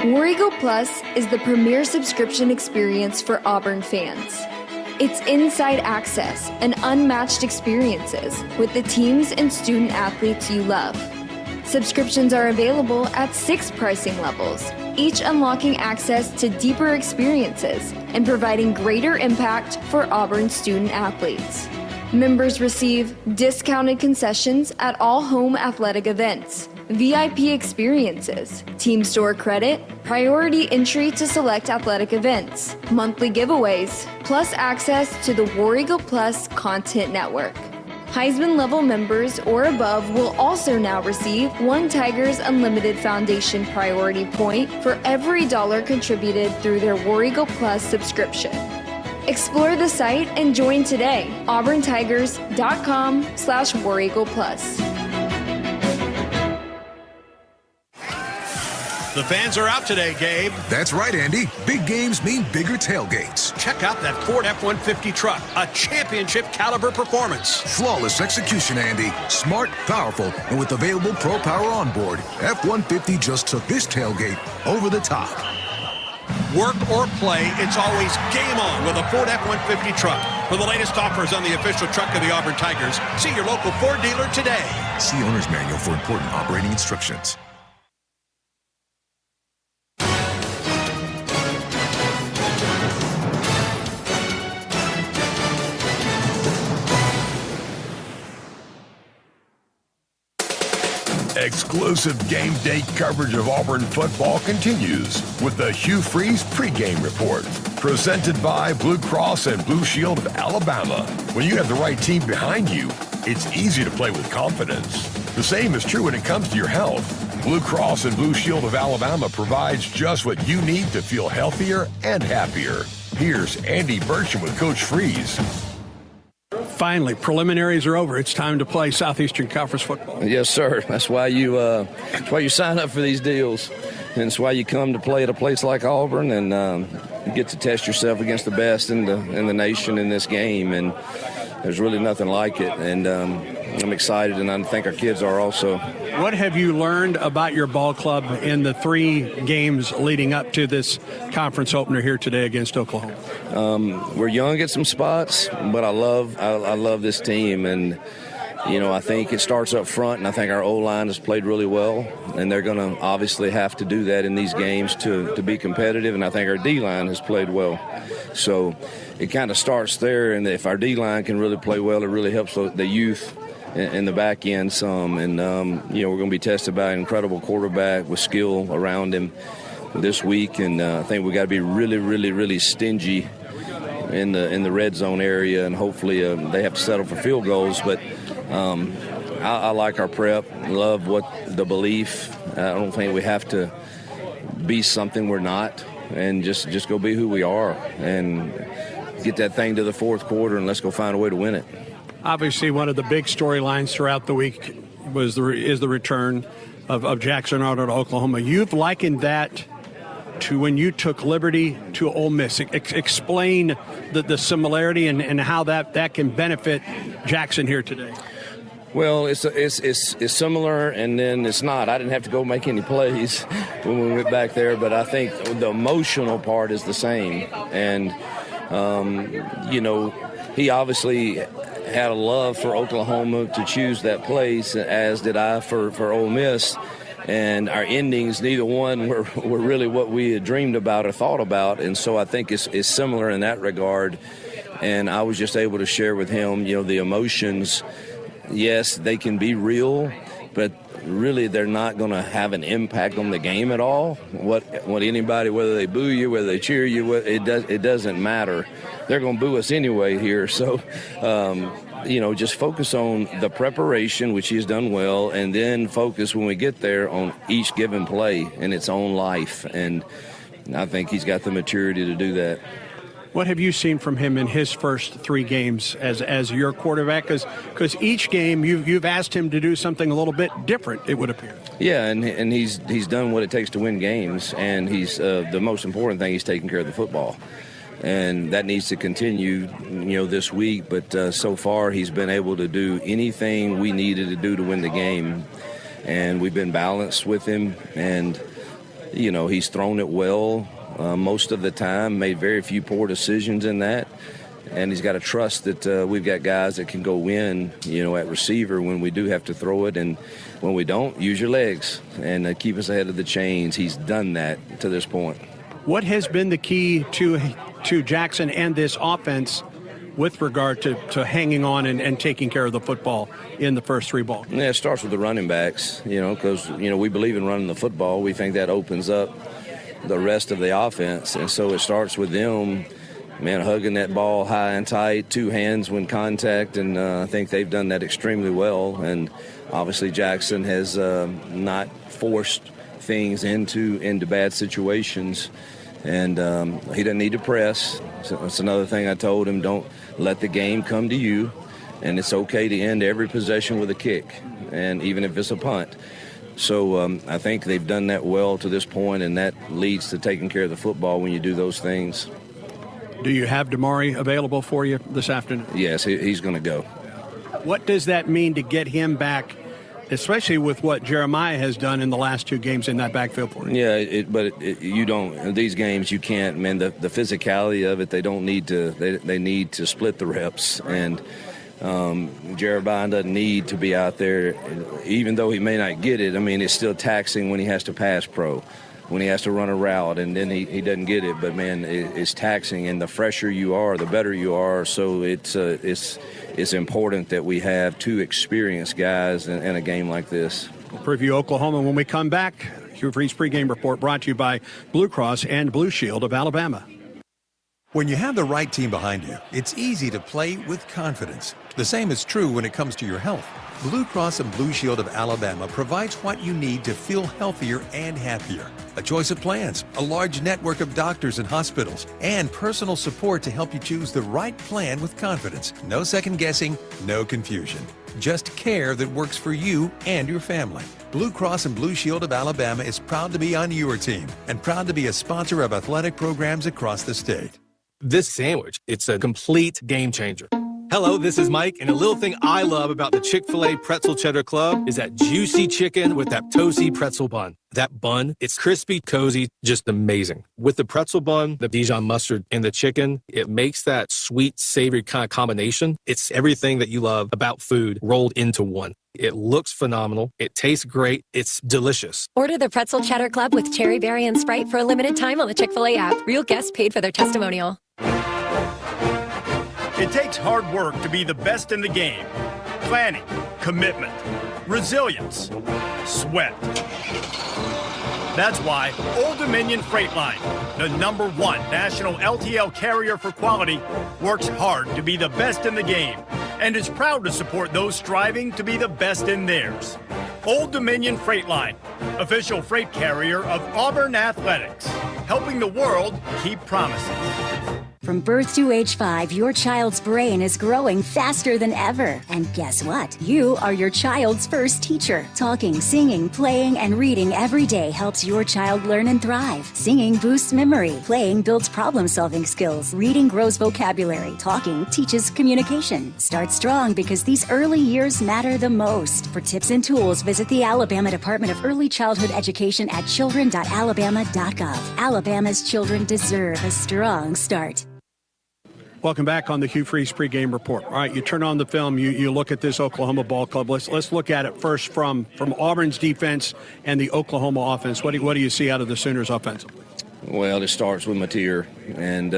War Eagle Plus is the premier subscription experience for Auburn fans. It's inside access and unmatched experiences with the teams and student athletes you love. Subscriptions are available at 6 pricing levels, each unlocking access to deeper experiences and providing greater impact for Auburn student athletes. Members receive discounted concessions at all home athletic events, VIP experiences, team store credit, priority entry to select athletic events, monthly giveaways, plus access to the War Eagle Plus content network. Heisman level members or above will also now receive 1 Tigers Unlimited Foundation priority point for every $1 contributed through their War Eagle Plus subscription. Explore the site and join today. auburntigers.com/War Eagle Plus. The fans are out today, Gabe. That's right, Andy. Big games mean bigger tailgates. Check out that Ford F-150 truck, a championship caliber performance. Flawless execution, Andy. Smart, powerful, and with available Pro Power on board, F-150 just took this tailgate over the top. Work or play, it's always game on with a Ford F-150 truck. For the latest offers on the official truck of the Auburn Tigers, see your local Ford dealer today. See owner's manual for important operating instructions. Exclusive game day coverage of Auburn football continues with the Hugh Freeze pregame report. Presented by Blue Cross and Blue Shield of Alabama. When you have the right team behind you, it's easy to play with confidence. The same is true when it comes to your health. Blue Cross and Blue Shield of Alabama provides just what you need to feel healthier and happier. Here's Andy Burcham with Coach Freeze. Finally, preliminaries are over. It's time to play Southeastern Conference football. Yes, sir. That's why you sign up for these deals. And it's why you come to play at a place like Auburn and you get to test yourself against the best in the nation in this game. And there's really nothing like it. And I'm excited, and I think our kids are also. What have you learned about your ball club in the 3 games leading up to this conference opener here today against Oklahoma? We're young at some spots, but I love this team, and I think it starts up front, and I think our O-line has played really well, and they're going to obviously have to do that in these games to be competitive, and I think our D-line has played well. So it kind of starts there, and if our D-line can really play well, it really helps the youth in the back end some. And, we're going to be tested by an incredible quarterback with skill around him this week, and I think we got to be really, really, really stingy in the red zone area, and hopefully they have to settle for field goals. But I like our prep, love the belief. I don't think we have to be something we're not, and just go be who we are and get that thing to the fourth quarter, and let's go find a way to win it. Obviously, one of the big storylines throughout the week is the return of Jackson Arnold to Oklahoma. You've likened that to when you took Liberty to Ole Miss. Explain the similarity and how that can benefit Jackson here today. Well, it's similar, and then it's not. I didn't have to go make any plays when we went back there, but I think the emotional part is the same. And, he obviously had a love for Oklahoma to choose that place, as did I for Ole Miss. And our endings, neither one were really what we had dreamed about or thought about. And so I think it's similar in that regard. And I was just able to share with him, the emotions yes, they can be real, but really they're not going to have an impact on the game at all. What anybody, whether they boo you, whether they cheer you, it doesn't matter. They're going to boo us anyway here. So, just focus on the preparation, which he's done well, and then focus when we get there on each given play in its own life. And I think he's got the maturity to do that. What have you seen from him in his first 3 games as your quarterback? Because each game you've asked him to do something a little bit different, it would appear. Yeah, and he's done what it takes to win games, and he's the most important thing, he's taking care of the football. And that needs to continue, this week. But so far, he's been able to do anything we needed to do to win the game. And we've been balanced with him. And, he's thrown it well most of the time, made very few poor decisions in that. And he's got to trust that we've got guys that can go win, at receiver when we do have to throw it. And when we don't, use your legs and keep us ahead of the chains. He's done that to this point. What has been the key to Jackson and this offense with regard to hanging on and taking care of the football in the first 3 balls? Yeah, it starts with the running backs, because, we believe in running the football. We think that opens up the rest of the offense. And so it starts with them, hugging that ball high and tight, 2 hands when contact. And I think they've done that extremely well. And obviously Jackson has not forced things into bad situations. And he doesn't need to press. So that's another thing I told him. Don't let the game come to you. And it's okay to end every possession with a kick, and even if it's a punt. So I think they've done that well to this point, and that leads to taking care of the football when you do those things. Do you have Damari available for you this afternoon? Yes, he's going to go. What does that mean to get him back, especially with what Jeremiah has done in the last 2 games in that backfield for him? Yeah, you don't. In these games, you can't. Man, the physicality of it, they don't need to. They need to split the reps, and Jeremiah doesn't need to be out there, even though he may not get it. I mean, it's still taxing when he has to pass pro, when he has to run a route, and then he doesn't get it. But man, it's taxing, and the fresher you are, the better you are. So it's important that we have 2 experienced guys in a game like this. We'll preview Oklahoma when we come back. Hugh Freeze pregame report brought to you by Blue Cross and Blue Shield of Alabama. When you have the right team behind you, it's easy to play with confidence. The same is true when it comes to your health. Blue Cross and Blue Shield of Alabama provides what you need to feel healthier and happier. A choice of plans, a large network of doctors and hospitals, and personal support to help you choose the right plan with confidence. No second guessing, no confusion. Just care that works for you and your family. Blue Cross and Blue Shield of Alabama is proud to be on your team and proud to be a sponsor of athletic programs across the state. This sandwich, it's a complete game changer. Hello, this is Mike, and a little thing I love about the Chick-fil-A Pretzel Cheddar Club is that juicy chicken with that toasty pretzel bun. That bun, it's crispy, cozy, just amazing. With the pretzel bun, the Dijon mustard, and the chicken, it makes that sweet, savory kind of combination. It's everything that you love about food rolled into one. It looks phenomenal. It tastes great. It's delicious. Order the Pretzel Cheddar Club with Cherry Berry and Sprite for a limited time on the Chick-fil-A app. Real guests paid for their testimonial. It takes hard work to be the best in the game. Planning, commitment, resilience, sweat. That's why Old Dominion Freight Line, the #1 national LTL carrier for quality, works hard to be the best in the game and is proud to support those striving to be the best in theirs. Old Dominion Freight Line, official freight carrier of Auburn Athletics, helping the world keep promises. From birth to age 5, your child's brain is growing faster than ever. And guess what? You are your child's first teacher. Talking, singing, playing, and reading every day helps your child learn and thrive. Singing boosts memory. Playing builds problem-solving skills. Reading grows vocabulary. Talking teaches communication. Start strong because these early years matter the most. For tips and tools, visit the Alabama Department of Early Childhood Education at children.alabama.gov. Alabama's children deserve a strong start. Welcome back on the Hugh Freeze pregame report. All right, you turn on the film, you look at this Oklahoma ball club. Let's look at it first from Auburn's defense and the Oklahoma offense. What do you see out of the Sooners offensively? Well, it starts with Mateer, and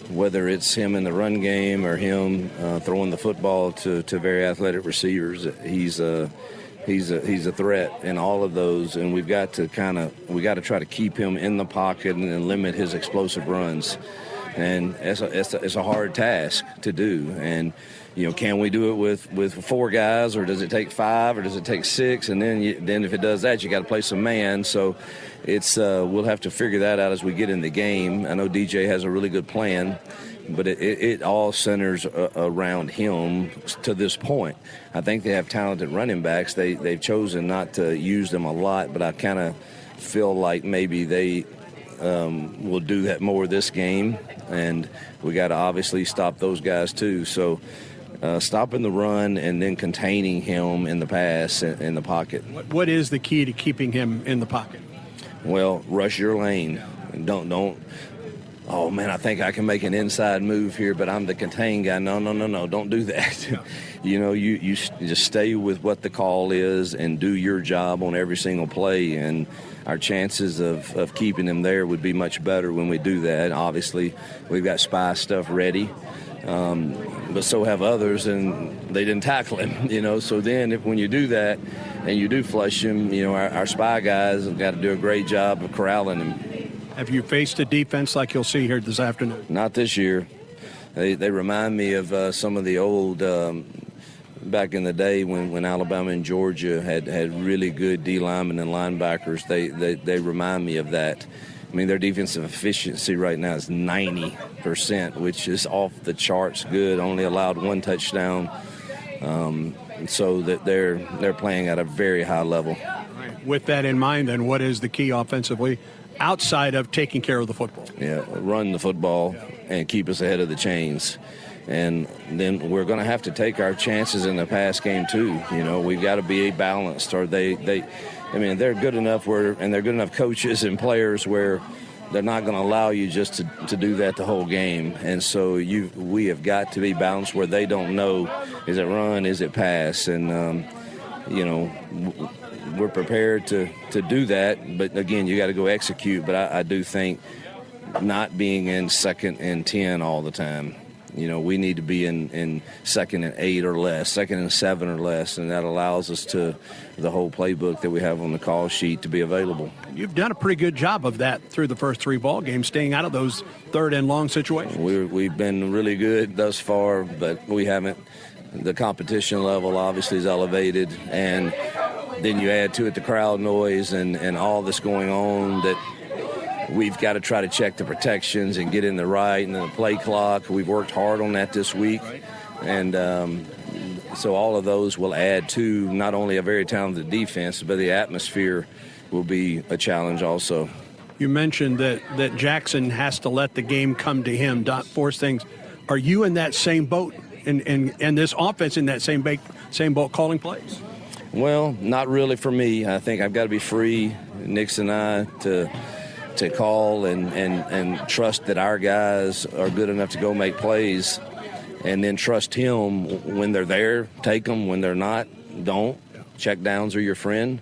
whether it's him in the run game or him throwing the football to very athletic receivers. He's a threat in all of those, and we've got to try to keep him in the pocket and limit his explosive runs. And it's a hard task to do. And can we do it with 4 guys, or does it take 5, or does it take 6? And then if it does that, you got to play some man. So it's we'll have to figure that out as we get in the game. I know DJ has a really good plan, but it all centers around him to this point. I think they have talented running backs. They've chosen not to use them a lot, but I kind of feel like maybe they will do that more this game, and we got to obviously stop those guys too. So stopping the run and then containing him in the pass in the pocket. What is the key to keeping him in the pocket? Well, rush your lane. Don't. Oh man, I think I can make an inside move here, but I'm the contain guy. No, don't do that. You just stay with what the call is and do your job on every single play, and our chances of keeping him there would be much better when we do that. Obviously, we've got spy stuff ready, but so have others, and they didn't tackle him. So then when you do that and you do flush him, our spy guys have got to do a great job of corralling him. Have you faced a defense like you'll see here this afternoon? Not this year. They remind me of some of the old back in the day when Alabama and Georgia had really good D linemen and linebackers. They remind me of that. I mean, their defensive efficiency right now is 90%, which is off the charts good. Only allowed 1 touchdown, so that they're playing at a very high level. With that in mind, then, what is the key offensively outside of taking care of the football? Yeah, run the football and keep us ahead of the chains. And then we're going to have to take our chances in the pass game too. We've got to be balanced. Or they're good enough and they're good enough coaches and players where they're not going to allow you just to do that the whole game. And so we have got to be balanced where they don't know, is it run, is it pass? And we're prepared to do that, but again, you got to go execute. But I do think not being in 2nd and 10 all the time. We need to be in 2nd and 8 or less, 2nd and 7 or less, and that allows us to the whole playbook that we have on the call sheet to be available. You've done a pretty good job of that through the first 3 ball games, staying out of those 3rd and long situations. We've been really good thus far, but we haven't. The competition level obviously is elevated, and then you add to it the crowd noise and all this going on that we've got to try to check the protections and get in the right and the play clock. We've worked hard on that this week. And so all of those will add to not only a very talented defense, but the atmosphere will be a challenge also. You mentioned that Jackson has to let the game come to him, not force things. Are you in that same boat and this offense in that same boat calling plays? Well, not really for me. I think I've got to be free, Nix and I, to call and trust that our guys are good enough to go make plays, and then trust him when they're there. Take them. When they're not, don't. Check downs are your friend.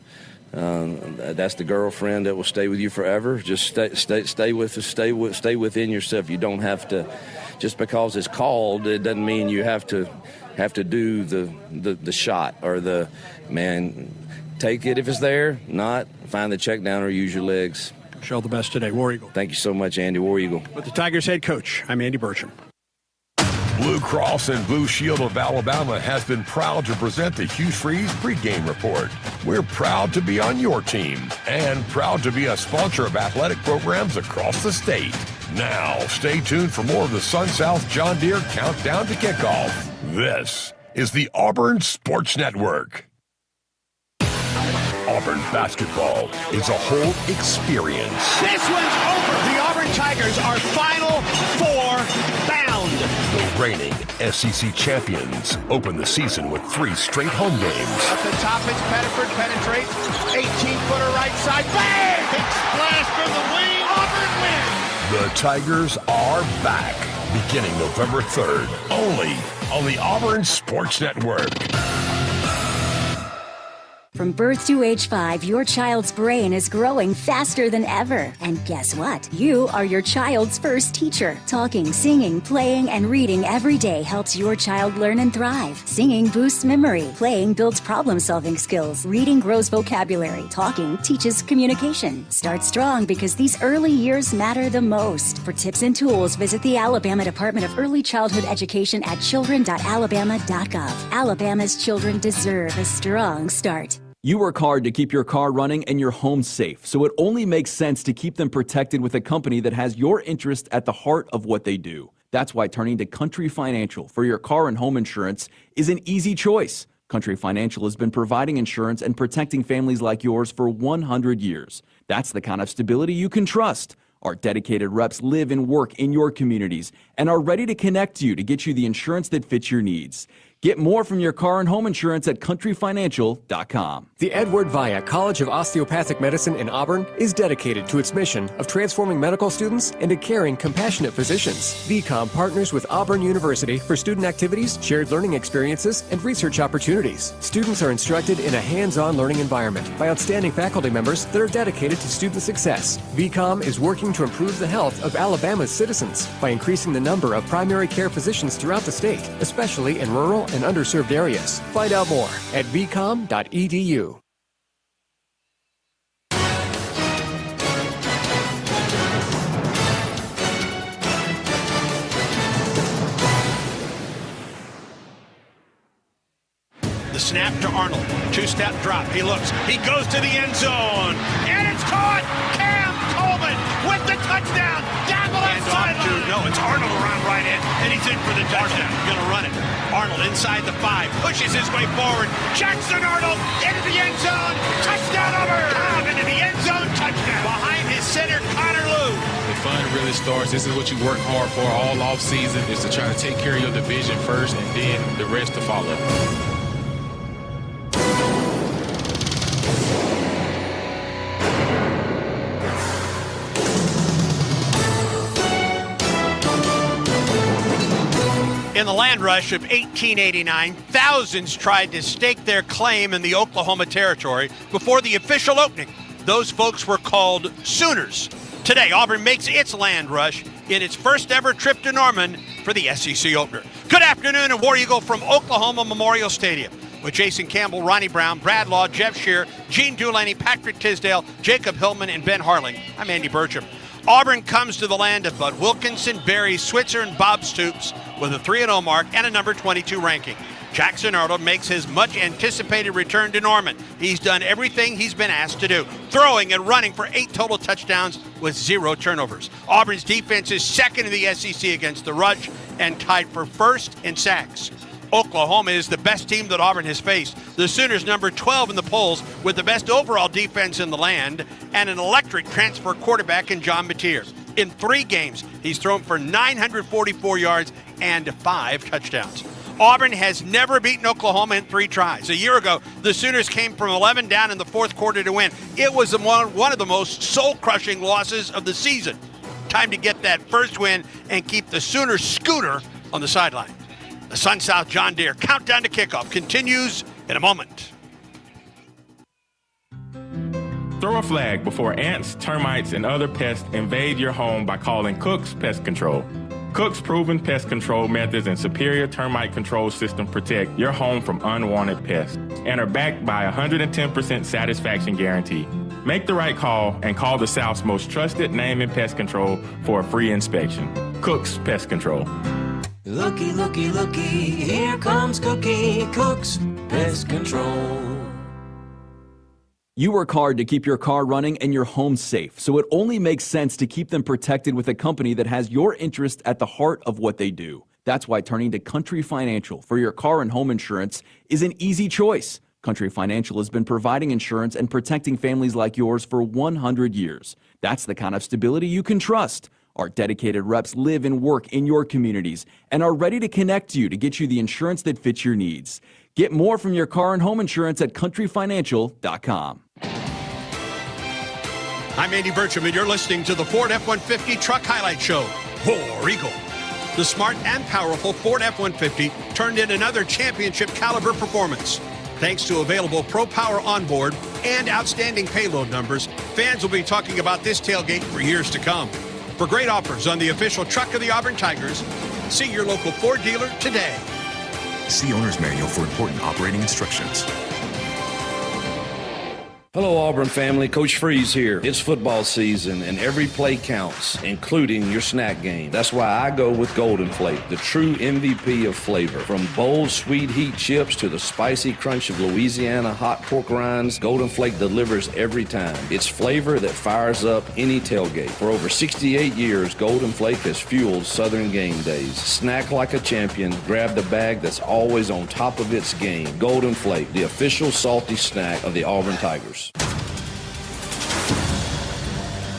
That's the girlfriend that will stay with you forever. Just stay within yourself. You don't have to, just because it's called, it doesn't mean you have to do the shot or the man. Take it if it's there. Not, find the check down or use your legs. Show the best today, War Eagle. Thank you so much, Andy. War Eagle. With the Tigers head coach, I'm Andy Burcham. Blue Cross and Blue Shield of Alabama has been proud to present the Hugh Freeze pregame report. We're proud to be on your team and proud to be a sponsor of athletic programs across the state. Now, stay tuned for more of the Sun South John Deere Countdown to Kickoff. This is the Auburn Sports Network. Auburn basketball is a whole experience. This one's over. The Auburn Tigers are Final Four bound. The reigning SEC champions open the season with 3 straight home games. At the top, it's Pettiford penetrates. 18-footer right side. Bang! Big splash from the wing. Auburn wins. The Tigers are back beginning November 3rd, only on the Auburn Sports Network. From birth to age 5, your child's brain is growing faster than ever. And guess what? You are your child's first teacher. Talking, singing, playing, and reading every day helps your child learn and thrive. Singing boosts memory. Playing builds problem-solving skills. Reading grows vocabulary. Talking teaches communication. Start strong because these early years matter the most. For tips and tools, visit the Alabama Department of Early Childhood Education at children.alabama.gov. Alabama's children deserve a strong start. You work hard to keep your car running and your home safe, so it only makes sense to keep them protected with a company that has your interest at the heart of what they do. That's why turning to Country Financial for your car and home insurance is an easy choice. Country Financial has been providing insurance and protecting families like yours for 100 years. That's the kind of stability you can trust. Our dedicated reps live and work in your communities and are ready to connect you to get you the insurance that fits your needs. Get more from your car and home insurance at countryfinancial.com. The Edward Via College of Osteopathic Medicine in Auburn is dedicated to its mission of transforming medical students into caring, compassionate physicians. VCOM partners with Auburn University for student activities, shared learning experiences, and research opportunities. Students are instructed in a hands-on learning environment by outstanding faculty members that are dedicated to student success. VCOM is working to improve the health of Alabama's citizens by increasing the number of primary care physicians throughout the state, especially in rural and underserved areas. Find out more at vcom.edu. The snap to Arnold. Two-step drop. He looks. He goes to the end zone. And it's caught! Cam Coleman with the touchdown! Down the left sideline! No, it's Arnold around right in, and he's in for the touchdown. Going to run it. Arnold inside the 5. Pushes his way forward. Jackson Arnold into the end zone. Touchdown Auburn! Cobb into the end zone. Touchdown. Behind his center, Connor Lew. The fun really starts. This is what you work hard for all off season, is to try to take care of your division first and then the rest to follow. In the land rush of 1889, thousands tried to stake their claim in the Oklahoma Territory before the official opening. Those folks were called Sooners. Today, Auburn makes its land rush in its first ever trip to Norman for the SEC opener. Good afternoon, and War Eagle from Oklahoma Memorial Stadium with Jason Campbell, Ronnie Brown, Brad Law, Jeff Shear, Gene Dulaney, Patrick Tisdale, Jacob Hillman, and Ben Harling. I'm Andy Burcham. Auburn comes to the land of Bud Wilkinson, Barry Switzer, and Bob Stoops with a 3-0 mark and a number 22 ranking. Jackson Arnold makes his much-anticipated return to Norman. He's done everything he's been asked to do, throwing and running for 8 total touchdowns with 0 turnovers. Auburn's defense is second in the SEC against the rush and tied for first in sacks. Oklahoma is the best team that Auburn has faced. The Sooners number 12 in the polls with the best overall defense in the land and an electric transfer quarterback in John Mateer. In 3 games, he's thrown for 944 yards and 5 touchdowns. Auburn has never beaten Oklahoma in 3 tries. A year ago, the Sooners came from 11 down in the 4th quarter to win. It was one of the most soul-crushing losses of the season. Time to get that first win and keep the Sooners scooter on the sideline. The Sun South John Deere countdown to kickoff continues in a moment. Throw a flag before ants, termites, and other pests invade your home by calling Cook's Pest Control. Cook's proven pest control methods and superior termite control system protect your home from unwanted pests and are backed by a 110% satisfaction guarantee. Make the right call and call the South's most trusted name in pest control for a free inspection. Cook's Pest Control. Looky, looky, looky, here comes Cookie, Cook's Pest Control. You work hard to keep your car running and your home safe, so it only makes sense to keep them protected with a company that has your interest at the heart of what they do. That's why turning to Country Financial for your car and home insurance is an easy choice. Country Financial has been providing insurance and protecting families like yours for 100 years. That's the kind of stability you can trust. Our dedicated reps live and work in your communities and are ready to connect you to get you the insurance that fits your needs. Get more from your car and home insurance at countryfinancial.com. I'm Andy Burcham, and you're listening to the Ford F-150 Truck Highlight Show. War Eagle. The smart and powerful Ford F-150 turned in another championship caliber performance. Thanks to available Pro Power onboard and outstanding payload numbers, fans will be talking about this tailgate for years to come. For great offers on the official truck of the Auburn Tigers, see your local Ford dealer today. See owner's manual for important operating instructions. Hello, Auburn family. Coach Freeze here. It's football season, and every play counts, including your snack game. That's why I go with Golden Flake, the true MVP of flavor. From bold, sweet heat chips to the spicy crunch of Louisiana hot pork rinds, Golden Flake delivers every time. It's flavor that fires up any tailgate. For over 68 years, Golden Flake has fueled Southern game days. Snack like a champion. Grab the bag that's always on top of its game. Golden Flake, the official salty snack of the Auburn Tigers.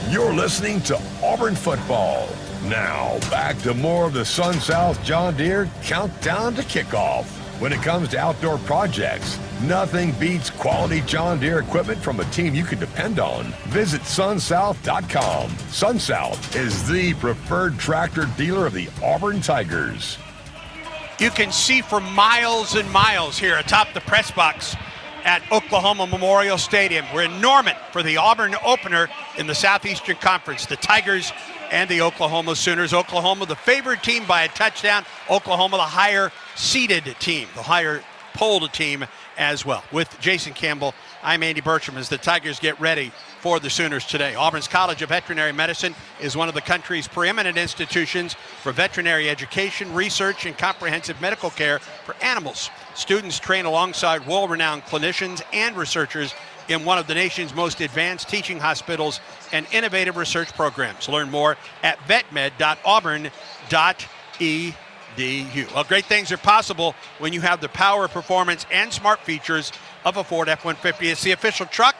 You're listening to Auburn football. Now, back to more of the Sun South John Deere Countdown to Kickoff. When it comes to outdoor projects, nothing beats quality John Deere equipment from a team you can depend on. Visit sunsouth.com. SunSouth is the preferred tractor dealer of the Auburn Tigers. You can see for miles and miles here atop the press box at Oklahoma Memorial Stadium. We're in Norman for the Auburn opener in the Southeastern Conference. The Tigers and the Oklahoma Sooners. Oklahoma, the favored team by a touchdown. Oklahoma, the higher seeded team, the higher polled team as well. With Jason Campbell, I'm Andy Bertram as the Tigers get ready for the Sooners today. Auburn's College of Veterinary Medicine is one of the country's preeminent institutions for veterinary education, research, and comprehensive medical care for animals. Students train alongside world-renowned clinicians and researchers in one of the nation's most advanced teaching hospitals and innovative research programs. Learn more at vetmed.auburn.edu. Well, great things are possible when you have the power, performance, and smart features of a Ford F-150. It's the official truck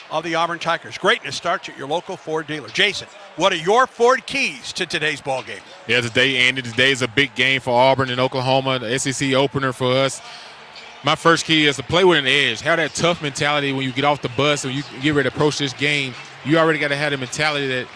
of the Auburn Tigers. Greatness starts at your local Ford dealer. Jason, what are your Ford keys to today's ball game? Yeah, today is a big game for Auburn and Oklahoma, the SEC opener for us. My first key is to play with an edge. Have that tough mentality when you get off the bus and you get ready to approach this game. You already got to have the mentality that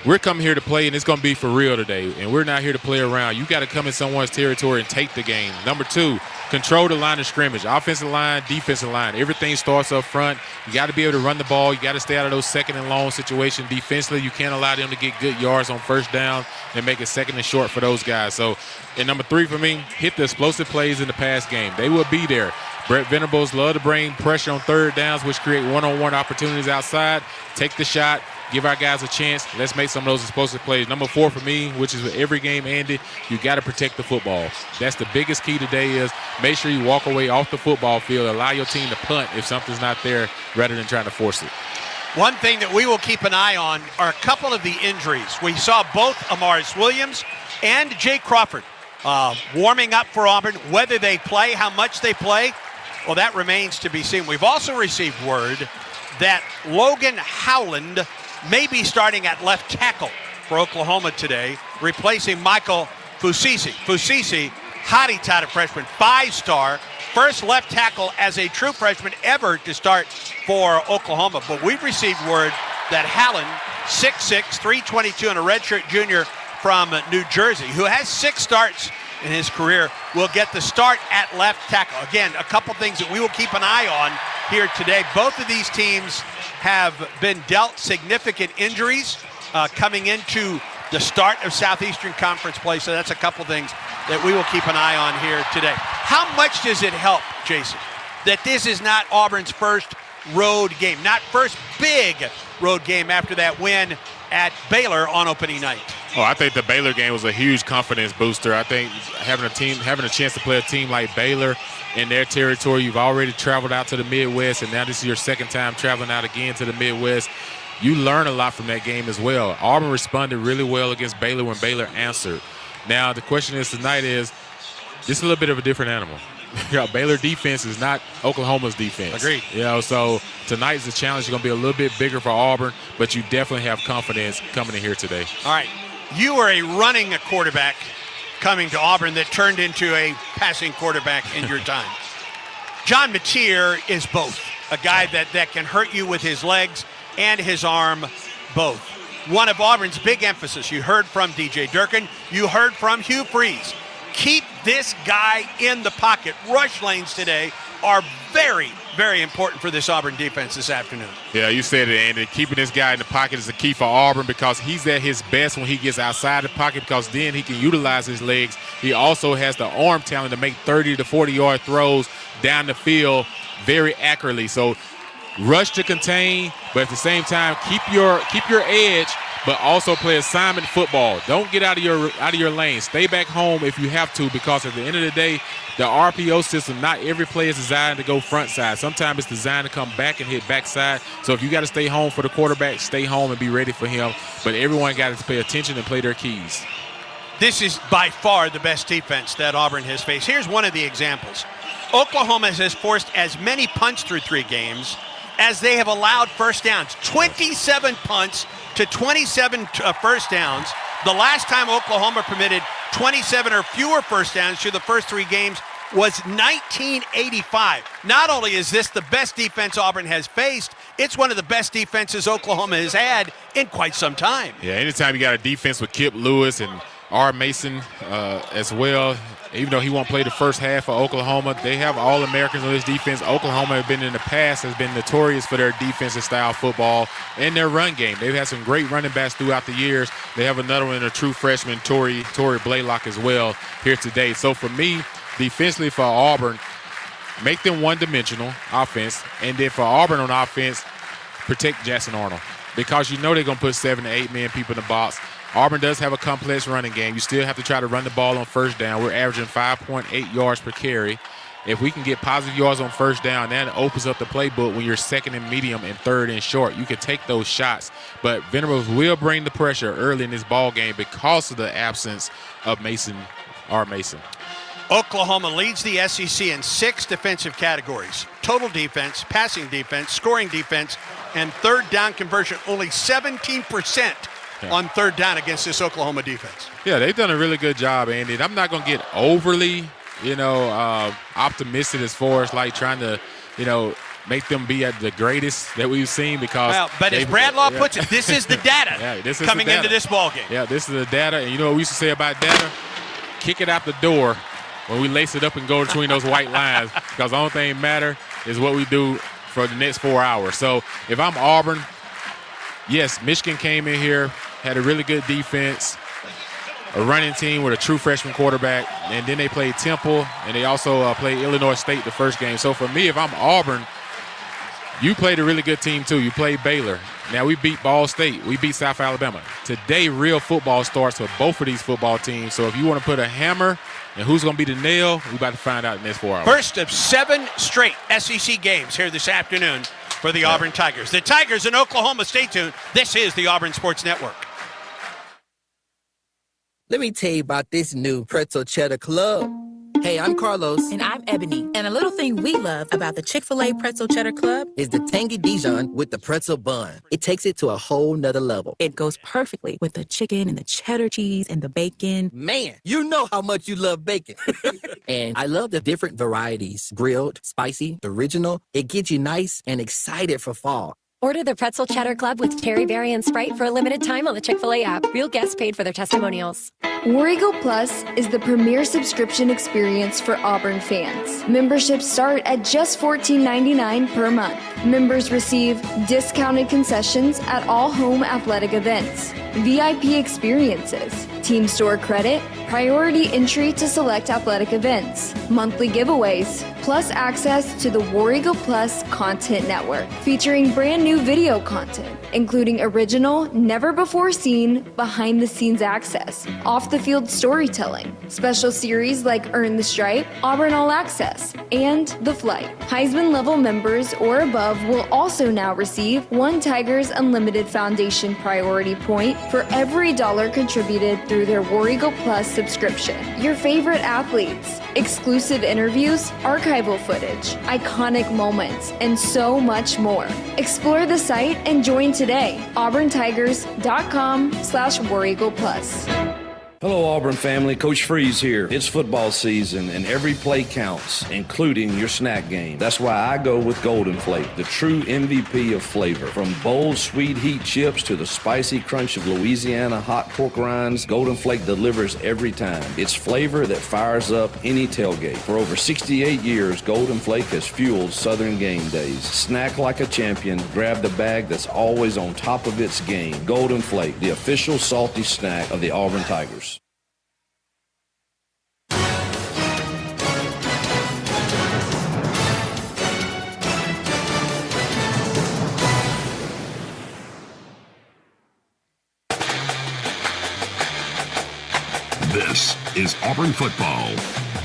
we're coming here to play and it's going to be for real today, and we're not here to play around. You got to come in someone's territory and take the game. Number two, control the line of scrimmage. Offensive line, defensive line. Everything starts up front. You got to be able to run the ball. You got to stay out of those second and long situations. Defensively, you can't allow them to get good yards on first down and make it second and short for those guys. So, and number three for me, hit the explosive plays in the pass game. They will be there. Brett Venables love to bring pressure on third downs, which create one-on-one opportunities outside. Take the shot. Give our guys a chance. Let's make some of those explosive plays. Number four for me, which is with every game, Andy, you got to protect the football. That's the biggest key today is make sure you walk away off the football field, allow your team to punt if something's not there rather than trying to force it. One thing that we will keep an eye on are a couple of the injuries. We saw both Amaris Williams and Jay Crawford warming up for Auburn. Whether they play, how much they play, well, that remains to be seen. We've also received word that Logan Howland may be starting at left tackle for Oklahoma today, replacing Michael Fusisi. Fusisi, hotty-toddy freshman, 5-star, first left tackle as a true freshman ever to start for Oklahoma. But we've received word that Howland, 6'6", 322, and a redshirt junior from New Jersey, who has 6 starts in his career, will get the start at left tackle. Again, a couple things that we will keep an eye on here today. Both of these teams have been dealt significant injuries coming into the start of Southeastern Conference play, so that's a couple things that we will keep an eye on here today. How much does it help, Jason, that this is not Auburn's first road game, not first big road game after that win at Baylor on opening night? Oh, I think the Baylor game was a huge confidence booster. I think having a chance to play a team like Baylor in their territory, you've already traveled out to the Midwest, and now this is your second time traveling out again to the Midwest. You learn a lot from that game as well. Auburn responded really well against Baylor when Baylor answered. Now, the question is tonight is, this is a little bit of a different animal. Baylor defense is not Oklahoma's defense. Agreed. So tonight's the challenge is going to be a little bit bigger for Auburn, but you definitely have confidence coming in here today. All right. You were a running quarterback coming to Auburn that turned into a passing quarterback in your time. John Mateer is both. A guy that can hurt you with his legs and his arm both. One of Auburn's big emphasis, you heard from DJ Durkin, you heard from Hugh Freeze. Keep this guy in the pocket. Rush lanes today are very, very important for this Auburn defense this afternoon. Yeah, you said it, Andy. Keeping this guy in the pocket is the key for Auburn because he's at his best when he gets outside the pocket because then he can utilize his legs. He also has the arm talent to make 30 to 40-yard throws down the field very accurately. So rush to contain, but at the same time, keep your edge, but also play assignment football. Don't get out of your lane. Stay back home if you have to, because at the end of the day, the RPO system, not every play is designed to go front side. Sometimes it's designed to come back and hit backside. So if you got to stay home for the quarterback, stay home and be ready for him. But everyone got to pay attention and play their keys. This is by far the best defense that Auburn has faced. Here's one of the examples. Oklahoma has forced as many punts through 3 games as they have allowed first downs. 27 punts to 27 first downs. The last time Oklahoma permitted 27 or fewer first downs through the first 3 games was 1985. Not only is this the best defense Auburn has faced, it's one of the best defenses Oklahoma has had in quite some time. Yeah, anytime you got a defense with Kip Lewis and R. Mason as well, even though he won't play the first half for Oklahoma, they have All-Americans on this defense. Oklahoma has been in the past, has been notorious for their defensive style football and their run game. They've had some great running backs throughout the years. They have another one, a true freshman, Tory Blaylock as well here today. So for me, defensively for Auburn, make them one-dimensional offense, and then for Auburn on offense, protect Jackson Arnold because you know they're going to put 7 to 8 men people in the box. Auburn does have a complex running game. You still have to try to run the ball on first down. We're averaging 5.8 yards per carry. If we can get positive yards on first down, that opens up the playbook when you're second and medium and third and short. You can take those shots. But Venables will bring the pressure early in this ball game because of the absence of R. Mason. Oklahoma leads the SEC in 6 defensive categories: total defense, passing defense, scoring defense, and third down conversion. Only 17% on third down against this Oklahoma defense. Yeah, they've done a really good job, Andy. I'm not going to get overly, optimistic as far as like trying to, make them be at the greatest that we've seen because. But as Bradlaugh puts it, this is the data this is coming the data. into this ball game. Yeah, this is the data. And you know what we used to say about data? Kick it out the door when we lace it up and go between those white lines because the only thing that matters is what we do for the next 4 hours. So if I'm Auburn, yes, Michigan came in here, had a really good defense, a running team with a true freshman quarterback, and then they played Temple, and they also played Illinois State the first game. So for me, if I'm Auburn, you played a really good team too. You played Baylor. Now we beat Ball State. We beat South Alabama. Today, real football starts for both of these football teams. So if you want to put a hammer and who's going to be the nail, we're about to find out in the next 4 hours. First of 7 straight SEC games here this afternoon for the Auburn Tigers. The Tigers in Oklahoma. Stay tuned. This is the Auburn Sports Network. Let me tell you about this new Pretzel Cheddar Club. Hey, I'm Carlos. And I'm Ebony. And a little thing we love about the Chick-fil-A Pretzel Cheddar Club is the tangy Dijon with the pretzel bun. It takes it to a whole nother level. It goes perfectly with the chicken and the cheddar cheese and the bacon. Man, you know how much you love bacon. And I love the different varieties. Grilled, spicy, original. It gets you nice and excited for fall. Order the Pretzel Cheddar Club with Terry, Barry, and Sprite for a limited time on the Chick-fil-A app. Real guests paid for their testimonials. War Eagle Plus is the premier subscription experience for Auburn fans. Memberships start at just $14.99 per month. Members receive discounted concessions at all home athletic events, VIP experiences, team store credit, priority entry to select athletic events, monthly giveaways, plus access to the War Eagle Plus content network, featuring brand new video content, including original, never-before-seen, behind-the-scenes access, off-the-field storytelling, special series like Earn the Stripe, Auburn All Access, and The Flight. Heisman-level members or above will also now receive 1 Tigers Unlimited Foundation priority point for every $1 contributed through their War Eagle Plus subscription. Your favorite athletes, exclusive interviews, archival footage, iconic moments, and so much more. Explore the site and join today. auburntigers.com/WarEaglePlus. Hello, Auburn family. Coach Freeze here. It's football season, and every play counts, including your snack game. That's why I go with Golden Flake, the true MVP of flavor. From bold, sweet heat chips to the spicy crunch of Louisiana hot pork rinds, Golden Flake delivers every time. It's flavor that fires up any tailgate. For over 68 years, Golden Flake has fueled Southern game days. Snack like a champion. Grab the bag that's always on top of its game. Golden Flake, the official salty snack of the Auburn Tigers. This is Auburn football,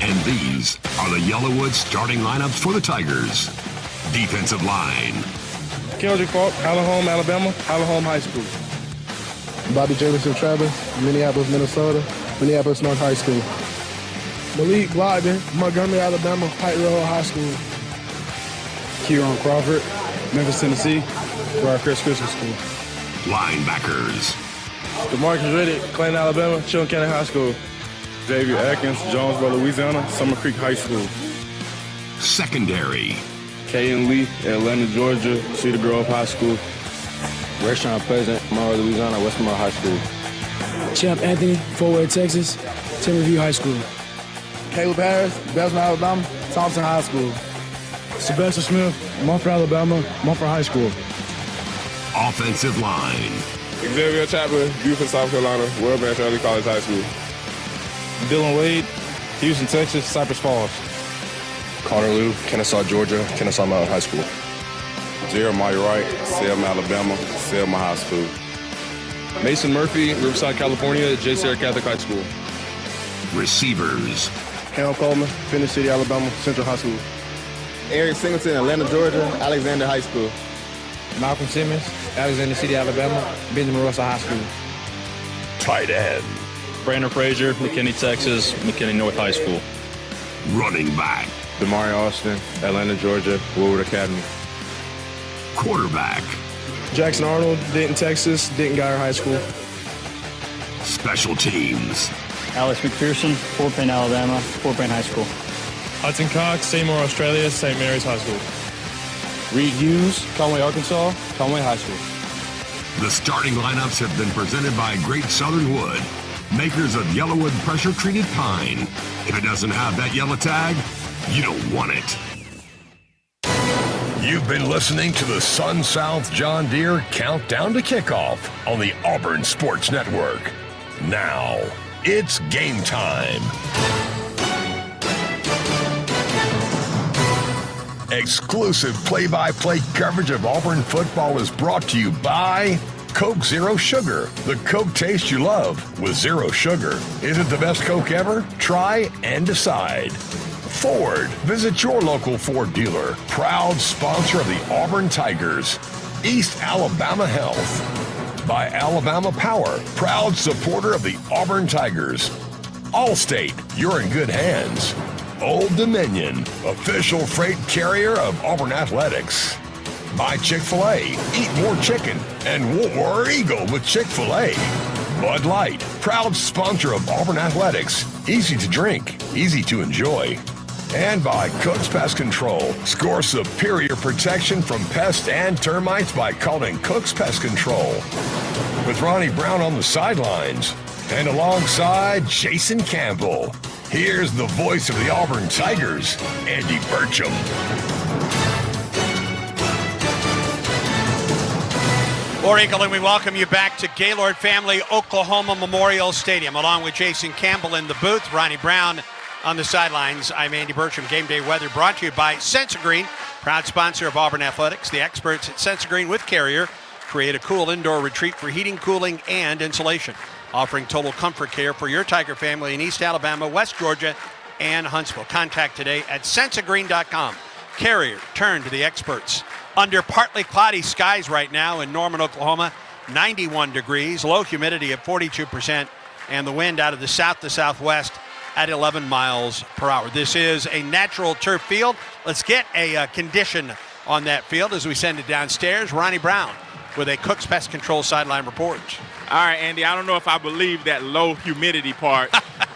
and these are the Yellowwood starting lineups for the Tigers. Defensive line. Keldrick Falk, Allerholm, Alabama, Allerholm High School. Bobby Jamison Travis, Minneapolis, Minnesota, Minneapolis North High School. Malik Gladden, Montgomery, Alabama, Pike Road High School. Kieron Crawford, Memphis, Tennessee, Briarcrest Christian School. Linebackers. DeMarcus Riddick, Clayton, Alabama, Chilton County High School. Xavier Atkins, Jonesboro, Louisiana, Summer Creek High School. Secondary. Kaden Lee, Atlanta, Georgia, Cedar Grove High School. Rashawn Pleasant, Monroe, Louisiana, Westmore High School. Champ Anthony, Fort Worth, Texas, Timberview High School. Caleb Harris, Bessemer, Alabama, Thompson High School. Sylvester Smith, Mumford, Alabama, Mumford High School. Offensive line. Xavier Chapman, Buford, South Carolina, World Bench Early College High School. Dylan Wade, Houston, Texas, Cypress Falls. Connor Liu, Kennesaw, Georgia, Kennesaw Mountain High School. Jeremiah Wright, Selma, Alabama, Selma High School. Mason Murphy, Riverside, California, J. Sarah Catholic High School. Receivers. Cam Coleman, Phoenix City, Alabama, Central High School. Eric Singleton, Atlanta, Georgia, Alexander High School. Malcolm Simmons, Alexander City, Alabama, Benjamin Russell High School. Tight end. Brandon Frazier, McKinney, Texas, McKinney North High School. Running back. Damari Austin, Atlanta, Georgia, Woodward Academy. Quarterback. Jackson Arnold, Denton, Texas, Denton Geyer High School. Special teams. Alex McPherson, Fort Payne, Alabama, Fort Payne High School. Hudson Cox, Seymour, Australia, St. Mary's High School. Reed Hughes, Conway, Arkansas, Conway High School. The starting lineups have been presented by Great Southern Wood, makers of Yellowwood pressure-treated pine. If it doesn't have that yellow tag, you don't want it. You've been listening to the Sun South John Deere Countdown to Kickoff on the Auburn Sports Network. Now, it's game time. Exclusive play-by-play coverage of Auburn football is brought to you by Coke Zero Sugar, the Coke taste you love with zero sugar. Is it the best Coke ever? Try and decide. Ford. Visit your local Ford dealer. Proud sponsor of the Auburn Tigers. East Alabama Health. By Alabama Power. Proud supporter of the Auburn Tigers. Allstate. You're in good hands. Old Dominion. Official freight carrier of Auburn Athletics. By Chick-fil-A. Eat more chicken and War Eagle with Chick-fil-A. Bud Light. Proud sponsor of Auburn Athletics. Easy to drink. Easy to enjoy. And by Cook's Pest Control. Score superior protection from pests and termites by calling Cook's Pest Control. With Ronnie Brown on the sidelines and alongside Jason Campbell, here's the voice of the Auburn Tigers, Andy Burcham. War Eagle, and we welcome you back to Gaylord Family Oklahoma Memorial Stadium. Along with Jason Campbell in the booth, Ronnie Brown on the sidelines. I'm Andy Burcham. Game day weather brought to you by Sensagreen, proud sponsor of Auburn Athletics. The experts at Sensagreen with Carrier create a cool indoor retreat for heating, cooling, and insulation, offering total comfort care for your Tiger family in East Alabama, West Georgia, and Huntsville. Contact today at sensagreen.com. Carrier, turn to the experts. Under partly cloudy skies right now in Norman, Oklahoma, 91 degrees, low humidity at 42%, and the wind out of the south to southwest at 11 miles per hour. This is a natural turf field. Let's get a condition on that field as we send it downstairs. Ronnie Brown with a Cook's Pest Control sideline report. All right, Andy, I don't know if I believe that low humidity part.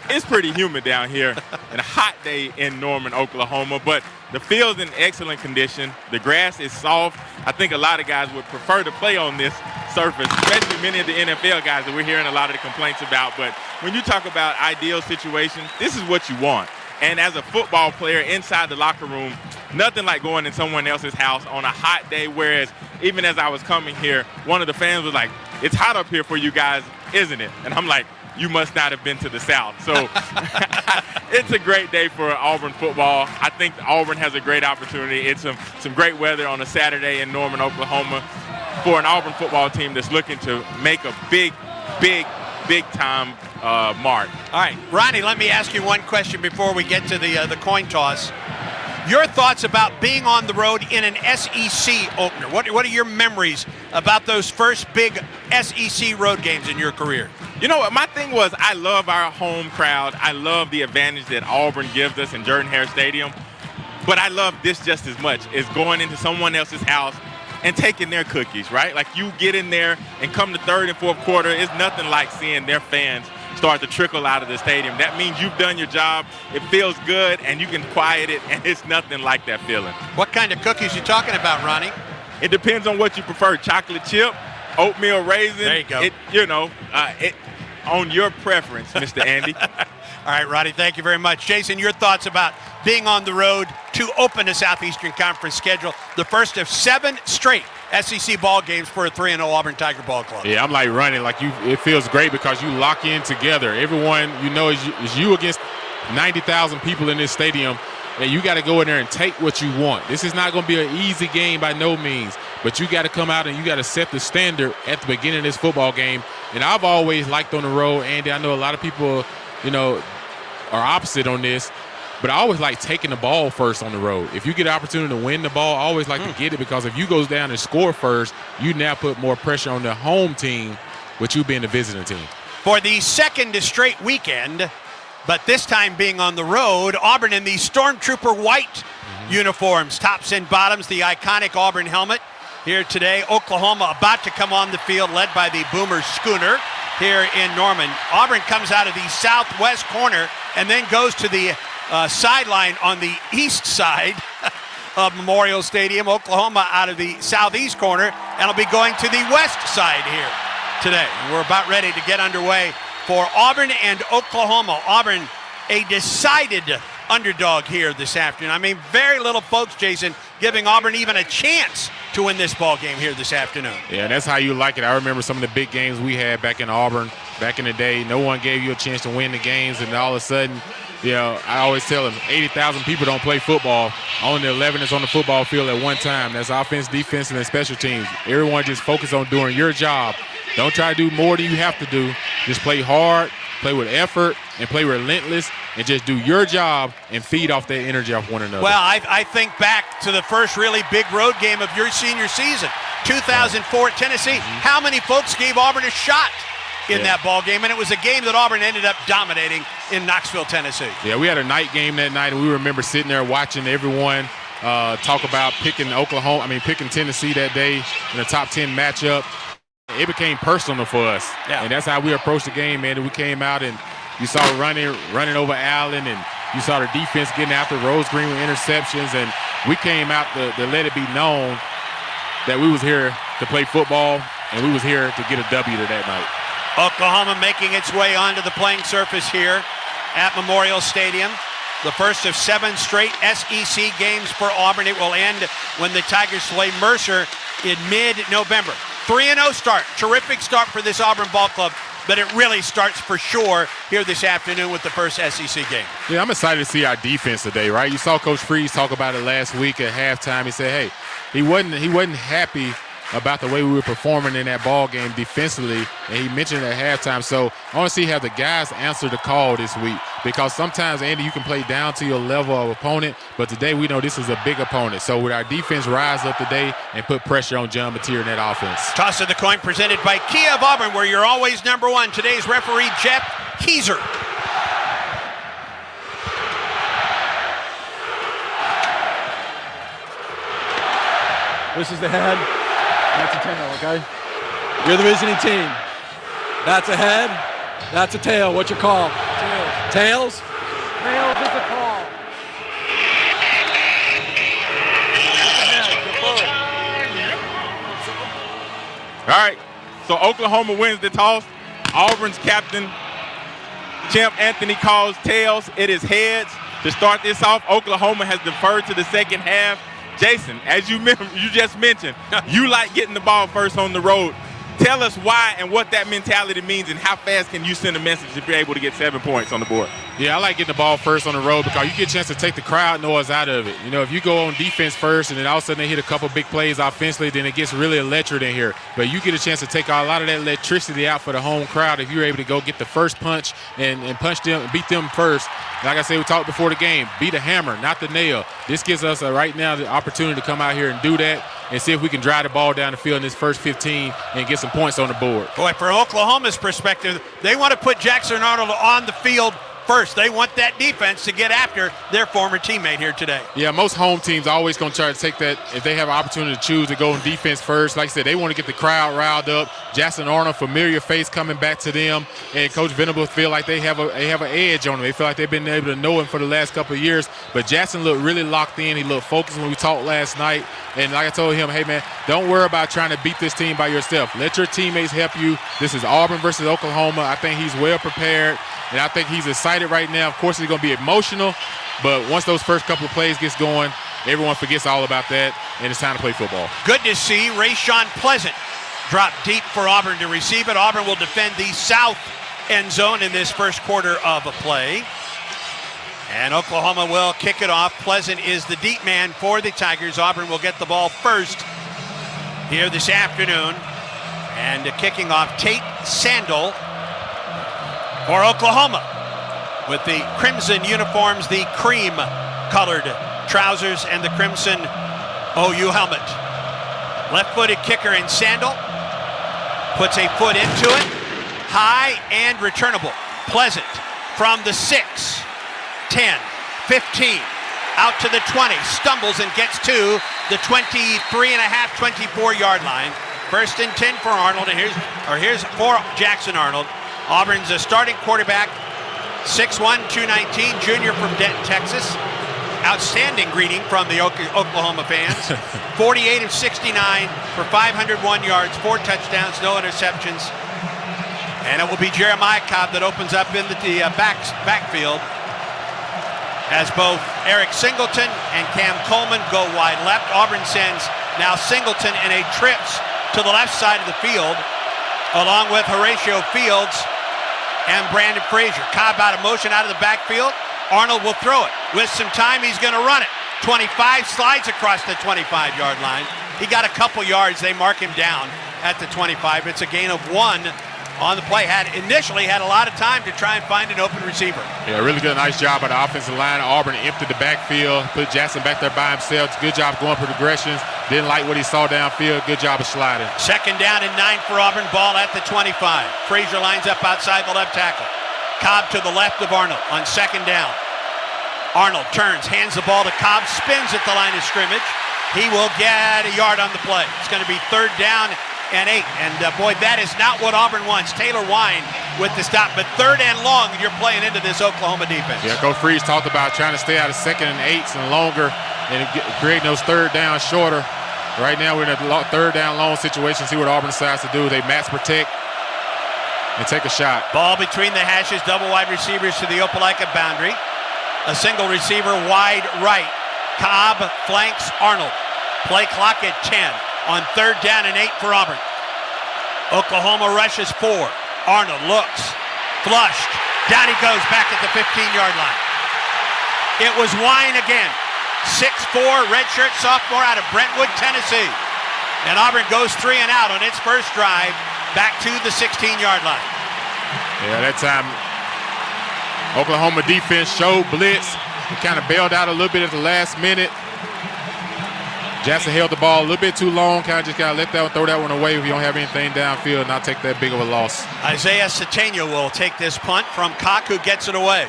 It's pretty humid down here and a hot day in Norman, Oklahoma, but the field's in excellent condition. The grass is soft. I think a lot of guys would prefer to play on this surface, especially many of the NFL guys that we're hearing a lot of the complaints about. But when you talk about ideal situations, this is what you want. And as a football player inside the locker room, nothing like going in someone else's house on a hot day, whereas even as I was coming here, one of the fans was like, "It's hot up here for you guys, isn't it?" And I'm like, "You must not have been to the South." So it's a great day for Auburn football. I think Auburn has a great opportunity. It's some great weather on a Saturday in Norman, Oklahoma for an Auburn football team that's looking to make a big time mark. All right, Ronnie, let me ask you one question before we get to the coin toss. Your thoughts about being on the road in an SEC opener. What are your memories about those first big SEC road games in your career? You know what, my thing was I love our home crowd. I love the advantage that Auburn gives us in Jordan-Hare Stadium. But I love this just as much, is going into someone else's house and taking their cookies, right? Like, you get in there and come to third and fourth quarter, it's nothing like seeing their fans start to trickle out of the stadium. That means you've done your job. It feels good, and you can quiet it, and it's nothing like that feeling. What kind of cookies you talking about, Ronnie? It depends on what you prefer. Chocolate chip, oatmeal raisin. There you go. It on your preference, Mr. Andy. All right, Ronnie, thank you very much. Jason, your thoughts about being on the road to open a Southeastern Conference schedule, the first of 7 straight SEC ball games for a 3-0 Auburn Tiger Ball Club. Yeah, I'm like running. It feels great because you lock in together. Everyone, is you against 90,000 people in this stadium, and you got to go in there and take what you want. This is not going to be an easy game by no means, but you got to come out and you got to set the standard at the beginning of this football game. And I've always liked on the road, Andy. I know a lot of people, are opposite on this, but I always like taking the ball first on the road. If you get an opportunity to win the ball, I always like to get it, because if you go down and score first, you now put more pressure on the home team with you being the visiting team. For the second straight weekend, but this time being on the road, Auburn in the Stormtrooper white uniforms, tops and bottoms, the iconic Auburn helmet. Here today, Oklahoma about to come on the field, led by the Boomer Schooner here in Norman. Auburn comes out of the southwest corner and then goes to the sideline on the east side of Memorial Stadium. Oklahoma out of the southeast corner, and will be going to the west side here today. We're about ready to get underway for Auburn and Oklahoma. Auburn, a decided underdog here this afternoon. I mean, very little folks, Jason, giving Auburn even a chance to win this ball game here this afternoon. Yeah, that's how you like it. I remember some of the big games we had back in Auburn back in the day. No one gave you a chance to win the games, and all of a sudden, I always tell them 80,000 people don't play football. Only 11 is on the football field at one time. That's offense, defense, and special teams. Everyone just focus on doing your job. Don't try to do more than you have to do. Just play hard, play with effort, and play relentless, and just do your job and feed off that energy off one another. Well, I think back to the first really big road game of your senior season, 2004 at Tennessee. How many folks gave Auburn a shot in that ball game? And it was a game that Auburn ended up dominating in Knoxville, Tennessee. Yeah, we had a night game that night, and we remember sitting there watching everyone talk about picking Tennessee that day in the top 10 matchup. It became personal for us, and that's how we approached the game, man. We came out, and you saw running over Allen, and you saw the defense getting after Rose Green with interceptions, and we came out to let it be known that we was here to play football, and we was here to get a W that night. Oklahoma making its way onto the playing surface here at Memorial Stadium. The first of 7 straight SEC games for Auburn. It will end when the Tigers play Mercer in mid-November. 3-0 start. Terrific start for this Auburn ball club, but it really starts for sure here this afternoon with the first SEC game. Yeah, I'm excited to see our defense today, right? You saw Coach Freeze talk about it last week at halftime. He said, hey, he wasn't happy about the way we were performing in that ball game defensively, and he mentioned it at halftime. So I want to see how the guys answer the call this week, because sometimes, Andy, you can play down to your level of opponent, but today we know this is a big opponent. So with our defense rise up today and put pressure on John Mateer in that offense. Toss of the coin presented by Kia of Auburn, where you're always number one. Today's referee, Jeff Keyser. This is the head. That's a 10-0, okay? You're the visiting team. That's a head. That's a tail. What's your call? Tails? Tails is a call. All right, so Oklahoma wins the toss. Auburn's captain, Champ Anthony, calls tails. It is heads. To start this off, Oklahoma has deferred to the second half. Jason, as you just mentioned, you like getting the ball first on the road. Tell us why and what that mentality means and how fast can you send a message if you're able to get 7 points on the board? Yeah, I like getting the ball first on the road because you get a chance to take the crowd noise out of it. You know, if you go on defense first and then all of a sudden they hit a couple big plays offensively, then it gets really electric in here. But you get a chance to take a lot of that electricity out for the home crowd if you're able to go get the first punch and punch them and beat them first. Like I said, we talked before the game, be the hammer, not the nail. This gives us right now the opportunity to come out here and do that and see if we can drive the ball down the field in this first 15 and get some points on the board. Boy, from Oklahoma's perspective, they want to put Jackson Arnold on the field first. They want that defense to get after their former teammate here today. Yeah, most home teams are always going to try to take that if they have an opportunity to choose to go on defense first. Like I said, they want to get the crowd riled up. Jackson Arnold, familiar face coming back to them, and Coach Venable feel like they have an edge on them. They feel like they've been able to know him for the last couple of years. But Jackson looked really locked in. He looked focused when we talked last night. And like I told him, hey, man, don't worry about trying to beat this team by yourself. Let your teammates help you. This is Auburn versus Oklahoma. I think he's well prepared, and I think he's excited right now. Of course, he's going to be emotional, but once those first couple of plays gets going, everyone forgets all about that, and it's time to play football. Good to see Rayshawn Pleasant drop deep for Auburn to receive it. Auburn will defend the south end zone in this first quarter of a play. And Oklahoma will kick it off. Pleasant is the deep man for the Tigers. Auburn will get the ball first here this afternoon. And kicking off, Tate Sandel for Oklahoma with the crimson uniforms, the cream-colored trousers, and the crimson OU helmet. Left-footed kicker in Sandel. Puts a foot into it. High and returnable. Pleasant from the 6. 10, 15, out to the 20, stumbles and gets to the 23.5, 24-yard line. First and 10 for Arnold, and here's for Jackson Arnold. Auburn's starting quarterback, 6'1", 219, junior from Denton, Texas. Outstanding greeting from the Oklahoma fans. 48 of 69 for 501 yards, 4 touchdowns, no interceptions. And it will be Jeremiah Cobb that opens up in the backfield, as both Eric Singleton and Cam Coleman go wide left. Auburn sends now Singleton in a trips to the left side of the field, along with Horatio Fields and Brandon Frazier. Cobb out of motion out of the backfield. Arnold will throw it. With some time, he's going to run it. 25, slides across the 25-yard line. He got a couple yards. They mark him down at the 25. It's a gain of 1 on the play. Initially had a lot of time to try and find an open receiver. Yeah, really good, nice job by the offensive line. Auburn emptied the backfield, put Jackson back there by himself. Good job going for progressions. Didn't like what he saw downfield. Good job of sliding. Second down and 9 for Auburn. Ball at the 25. Frazier lines up outside the left tackle. Cobb to the left of Arnold on second down. Arnold turns, hands the ball to Cobb, spins at the line of scrimmage. He will get a yard on the play. It's going to be third down and 8. And boy, that is not what Auburn wants. Taylor Wine with the stop, but third and long, you're playing into this Oklahoma defense. Yeah, Coach Freeze talked about trying to stay out of second and 8s and longer and creating those third down shorter. Right now, we're in a third down long situation. See what Auburn decides to do. They max protect and take a shot. Ball between the hashes, double wide receivers to the Opelika boundary. A single receiver wide right. Cobb flanks Arnold. Play clock at 10 on third down and 8 for Auburn. Oklahoma rushes 4. Arnold looks, flushed. Down he goes back at the 15-yard line. It was Wine again. 6'4", redshirt sophomore out of Brentwood, Tennessee. And Auburn goes 3 and out on its first drive back to the 16-yard line. Yeah, that time Oklahoma defense showed blitz. They kind of bailed out a little bit at the last minute. Jackson held the ball a little bit too long, kind of let that one, throw that one away if you don't have anything downfield and not take that big of a loss. Isaiah Satania will take this punt from Cock, who gets it away.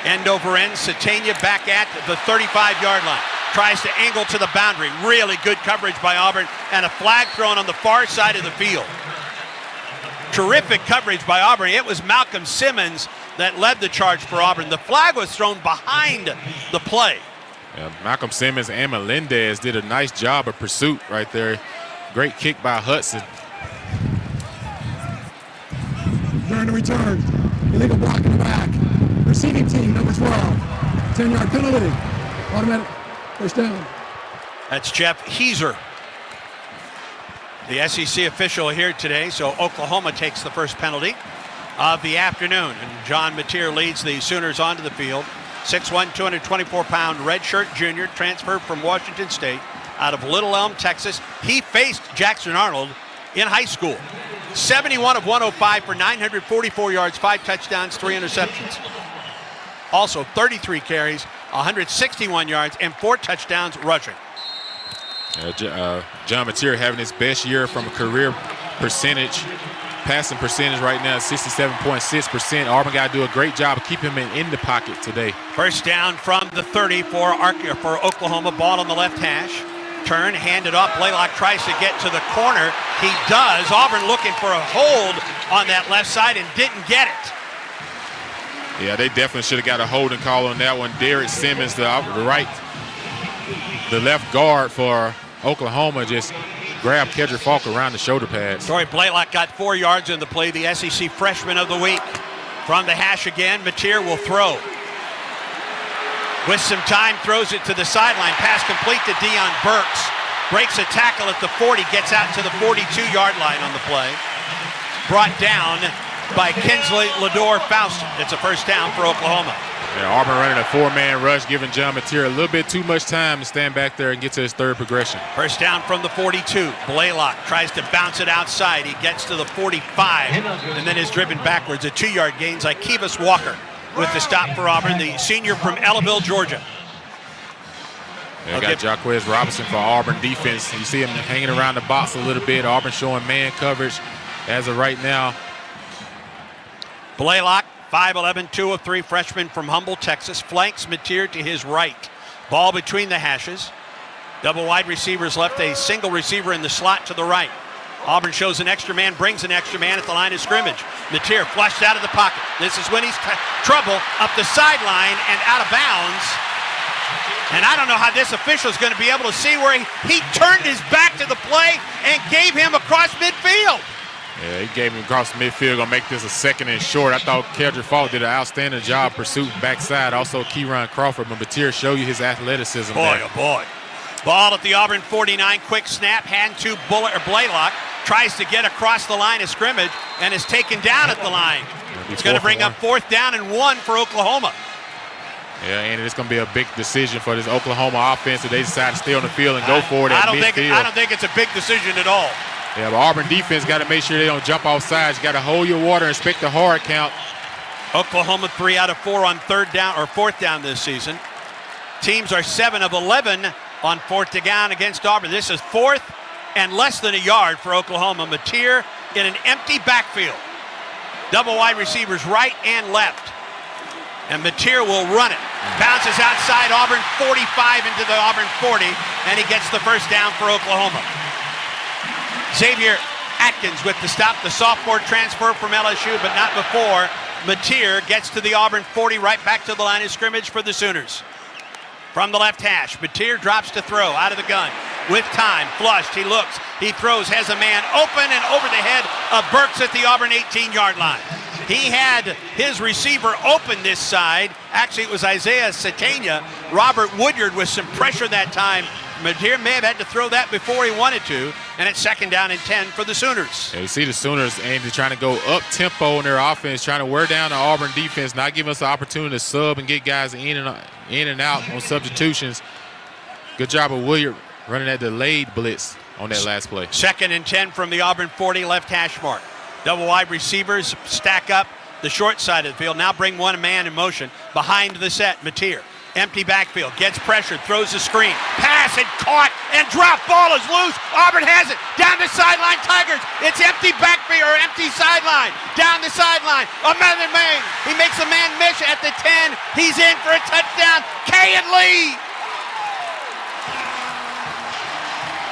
End over end, Satania back at the 35-yard line. Tries to angle to the boundary. Really good coverage by Auburn, and a flag thrown on the far side of the field. Terrific coverage by Auburn. It was Malcolm Simmons that led the charge for Auburn. The flag was thrown behind the play. Yeah, Malcolm Simmons and Melendez did a nice job of pursuit right there. Great kick by Hudson. During the return, illegal block in the back. Receiving team, number 12. 10-yard penalty. Automatic first down. That's Jeff Heiser, the SEC official here today. So Oklahoma takes the first penalty of the afternoon. And John Mateer leads the Sooners onto the field. 6'1", 224-pound redshirt junior, transferred from Washington State out of Little Elm, Texas. He faced Jackson Arnold in high school. 71 of 105 for 944 yards, 5 touchdowns, 3 interceptions. Also 33 carries, 161 yards, and 4 touchdowns rushing. John Mateer having his best year from a career percentage. Passing percentage right now is 67.6%. Auburn got to do a great job of keeping him in the pocket today. First down from the 30 for Oklahoma. Ball on the left hash. Turn, handed off. Blaylock tries to get to the corner. He does. Auburn looking for a hold on that left side and didn't get it. Yeah, they definitely should have got a holding call on that one. Derek Simmons, the left guard for Oklahoma, just grabbed Kedrick Falk around the shoulder pads. Torrey Blaylock got 4 yards in the play, the SEC freshman of the week. From the hash again, Mateer will throw. With some time, throws it to the sideline. Pass complete to Deion Burks. Breaks a tackle at the 40, gets out to the 42-yard line on the play. Brought down by Kinsley Lador-Faustin. It's a first down for Oklahoma. Yeah, Auburn running a 4-man rush, giving John Mateer a little bit too much time to stand back there and get to his third progression. First down from the 42. Blaylock tries to bounce it outside. He gets to the 45 and then is driven backwards. A 2-yard gain by Kivas Walker with the stop for Auburn, the senior from Ellaville, Georgia. They got Jaquez Robinson for Auburn defense. You see him hanging around the box a little bit. Auburn showing man coverage as of right now. Blaylock, 5'11", 203, freshman from Humble, Texas, flanks Mateer to his right. Ball between the hashes. Double wide receivers left, a single receiver in the slot to the right. Auburn shows an extra man, brings an extra man at the line of scrimmage. Mateer flushed out of the pocket. This is when he's trouble up the sideline and out of bounds. And I don't know how this official is going to be able to see where he turned his back to the play and gave him across midfield. Yeah, he gave him across midfield, going to make this a 2nd and short. I thought Kedrick Falk did an outstanding job pursuing backside. Also, Kieron Crawford, but Mateer show you his athleticism. Boy, there. Oh boy. Ball at the Auburn 49, quick snap, hand to Blaylock. Tries to get across the line of scrimmage and is taken down at the line. It's going to bring up 4th down and 1 for Oklahoma. Yeah, and it's going to be a big decision for this Oklahoma offense if they decide to stay on the field and go for it at midfield. I don't think it's a big decision at all. Yeah, but Auburn defense got to make sure they don't jump off sides. You got to hold your water and expect the hard count. Oklahoma 3 out of 4 on 4th down this season. Teams are 7 of 11 on 4th down against Auburn. This is 4th and less than a yard for Oklahoma. Mateer in an empty backfield. Double wide receivers right and left. And Mateer will run it. Bounces outside Auburn 45 into the Auburn 40, and he gets the first down for Oklahoma. Xavier Atkins with the stop, the sophomore transfer from LSU, but not before Mateer gets to the Auburn 40, right back to the line of scrimmage for the Sooners. From the left hash, Mateer drops to throw out of the gun. With time, flushed, he looks, he throws, has a man open and over the head of Burks at the Auburn 18-yard line. He had his receiver open this side. Actually, it was Isaiah Satania. Robert Woodyard with some pressure that time. Mateer may have had to throw that before he wanted to, and it's 2nd down and 10 for the Sooners. Yeah, you see the Sooners, Andy, trying to go up-tempo in their offense, trying to wear down the Auburn defense, not giving us the opportunity to sub and get guys in and out on substitutions. Good job of Woodyard running that delayed blitz on that last play. 2nd and 10 from the Auburn 40, left hash mark. Double wide receivers stack up the short side of the field. Now bring one man in motion behind the set. Mateer, empty backfield, gets pressured, throws the screen. Pass and caught and dropped. Ball is loose. Auburn has it. Down the sideline, Tigers. It's empty backfield or empty sideline. Down the sideline. Another man. He makes a man miss at the 10. He's in for a touchdown. Kayin Lee.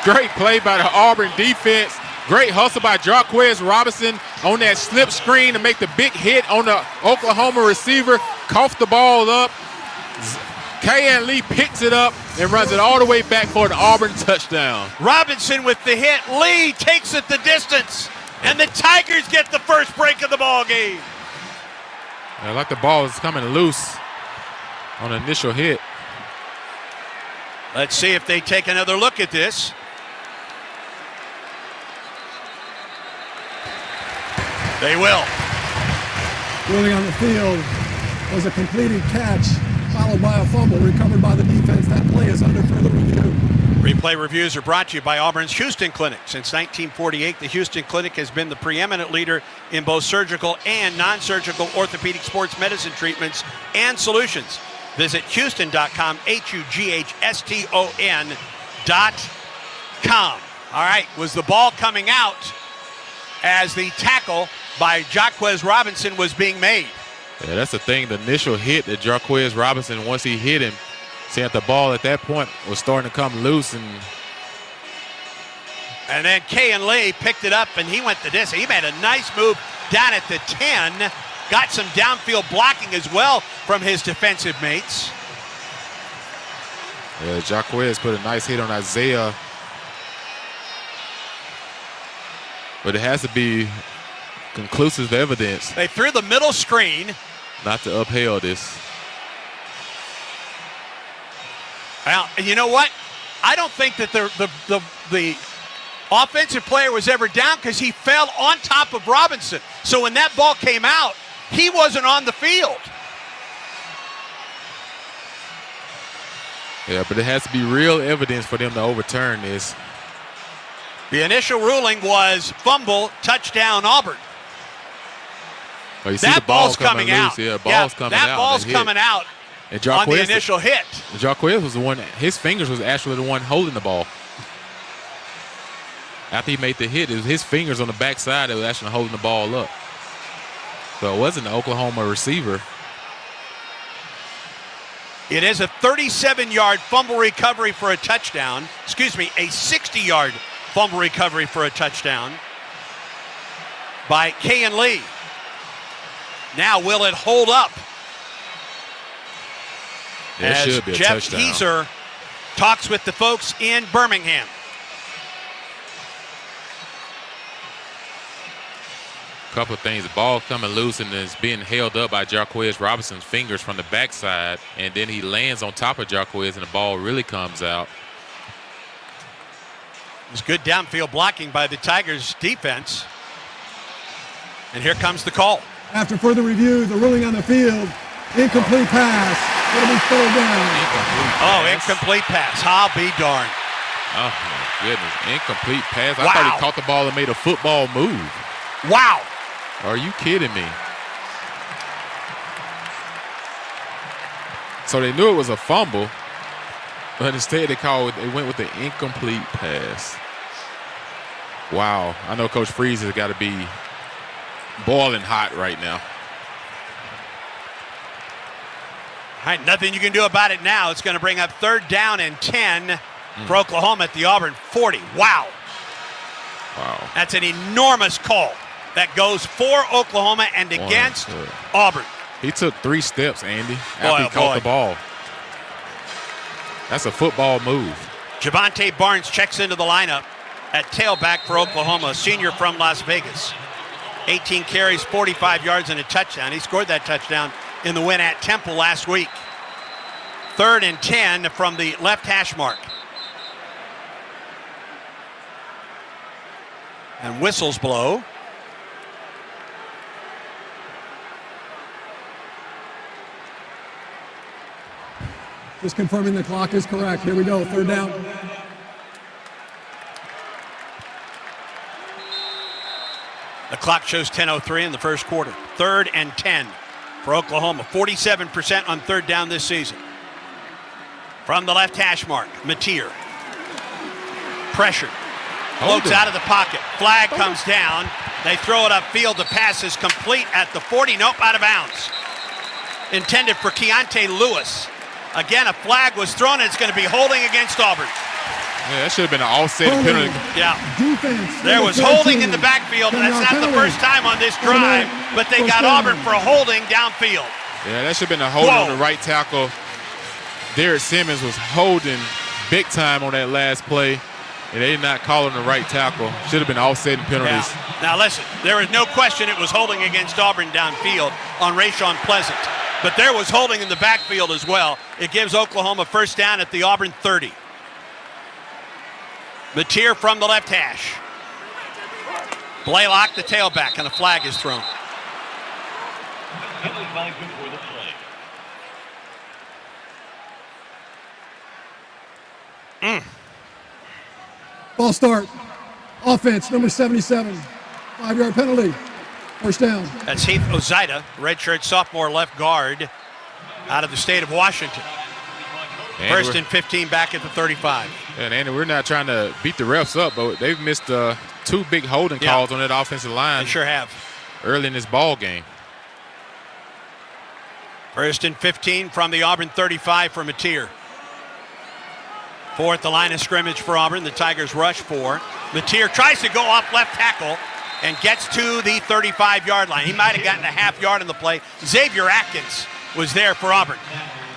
Great play by the Auburn defense. Great hustle by Jaquez Robinson. on that slip screen to make the big hit on the Oklahoma receiver, coughed the ball up. Kayan Lee picks it up and runs it all the way back for an Auburn touchdown. Robinson with the hit. Lee takes it the distance, and the Tigers get the first break of the ball game. I like the ball is coming loose on the initial hit. Let's see if they take another look at this. They will. Ruling on the field was a completed catch, followed by a fumble recovered by the defense. That play is under further review. Replay reviews are brought to you by Auburn's Houston Clinic. Since 1948, the Houston Clinic has been the preeminent leader in both surgical and non-surgical orthopedic sports medicine treatments and solutions. Visit Houston.com, HUGHSTON.com. All right, was the ball coming out as the tackle by Jaquez Robinson was being made? Yeah, that's the thing. The initial hit that Jaquez Robinson, once he hit him, see that the ball at that point was starting to come loose. And then Kayan Lee picked it up and he went the distance. He made a nice move down at the 10. Got some downfield blocking as well from his defensive mates. Yeah, Jaquez put a nice hit on Isaiah. But it has to be conclusive evidence. They threw the middle screen. Not to upheld this. Well, and you know what? I don't think that the offensive player was ever down because he fell on top of Robinson. So when that ball came out, he wasn't on the field. Yeah, but it has to be real evidence for them to overturn this. The initial ruling was fumble, touchdown, Auburn. Oh, you see the ball coming out. Yeah, ball's coming out. That ball's coming out and on the initial hit. Jaquez was the one, his fingers was actually the one holding the ball. After he made the hit, it was his fingers on the backside that was actually holding the ball up. So it wasn't the Oklahoma receiver. It is a 37-yard fumble recovery for a touchdown. Excuse me, a 60-yard fumble recovery for a touchdown by Kayan Lee. Now will it hold up? There should be a Jeff touchdown. Heeser talks with the folks in Birmingham. Couple of things. The ball coming loose and it's being held up by Jaquez Robinson's fingers from the backside, and then he lands on top of Jaquez and the ball really comes out. It's good downfield blocking by the Tigers defense. And here comes the call. After further review, the ruling on the field, incomplete pass. It'll be thrown down. Incomplete pass. I'll be darned. Oh, my goodness. Incomplete pass. I thought he caught the ball and made a football move. Wow. Are you kidding me? So they knew it was a fumble, but instead they went with the incomplete pass. Wow. I know Coach Freeze has got to be boiling hot right now. All right, nothing you can do about it now. It's going to bring up 3rd down and 10 for Oklahoma at the Auburn 40. Wow. That's an enormous call that goes for Oklahoma and against Auburn. He took 3 steps, Andy, after he caught the ball. That's a football move. Javante Barnes checks into the lineup at tailback for Oklahoma, a senior from Las Vegas. 18 carries, 45 yards, and a touchdown. He scored that touchdown in the win at Temple last week. 3rd and 10 from the left hash mark. And whistles blow. Just confirming the clock is correct. Here we go, 3rd down. The clock shows 10:03 in the first quarter. 3rd and 10 for Oklahoma. 47% on 3rd down this season. From the left hash mark, Mateer. Pressured. Floats out of the pocket. Flag comes down. They throw it upfield. The pass is complete at the 40. Nope, out of bounds. Intended for Keontae Lewis. Again, a flag was thrown, and it's going to be holding against Auburn. Yeah, that should have been an offsetting penalty. Yeah. Defense. There was holding in the backfield, and that's not the first time on this drive, but they got Auburn for holding downfield. Yeah, that should have been a hold on the right tackle. Derek Simmons was holding big time on that last play, and they did not call on the right tackle. Should have been offsetting penalties. Yeah. Now listen, there is no question it was holding against Auburn downfield on Rayshon Pleasant, but there was holding in the backfield as well. It gives Oklahoma first down at the Auburn 30. Mateer from the left hash. Blaylock, the tailback, and a flag is thrown. Ball start. Offense, number 77. 5-yard penalty. First down. That's Heath Ozaida, redshirt sophomore left guard out of the state of Washington. First and 15 back at the 35. And Andy, we're not trying to beat the refs up, but they've missed 2 big holding calls on that offensive line. They sure have. Early in this ball game. First and 15 from the Auburn 35 for Mateer. 4 at the line of scrimmage for Auburn. The Tigers rush 4. Mateer tries to go off left tackle and gets to the 35-yard line. He might have gotten a half yard on the play. Xavier Atkins was there for Auburn.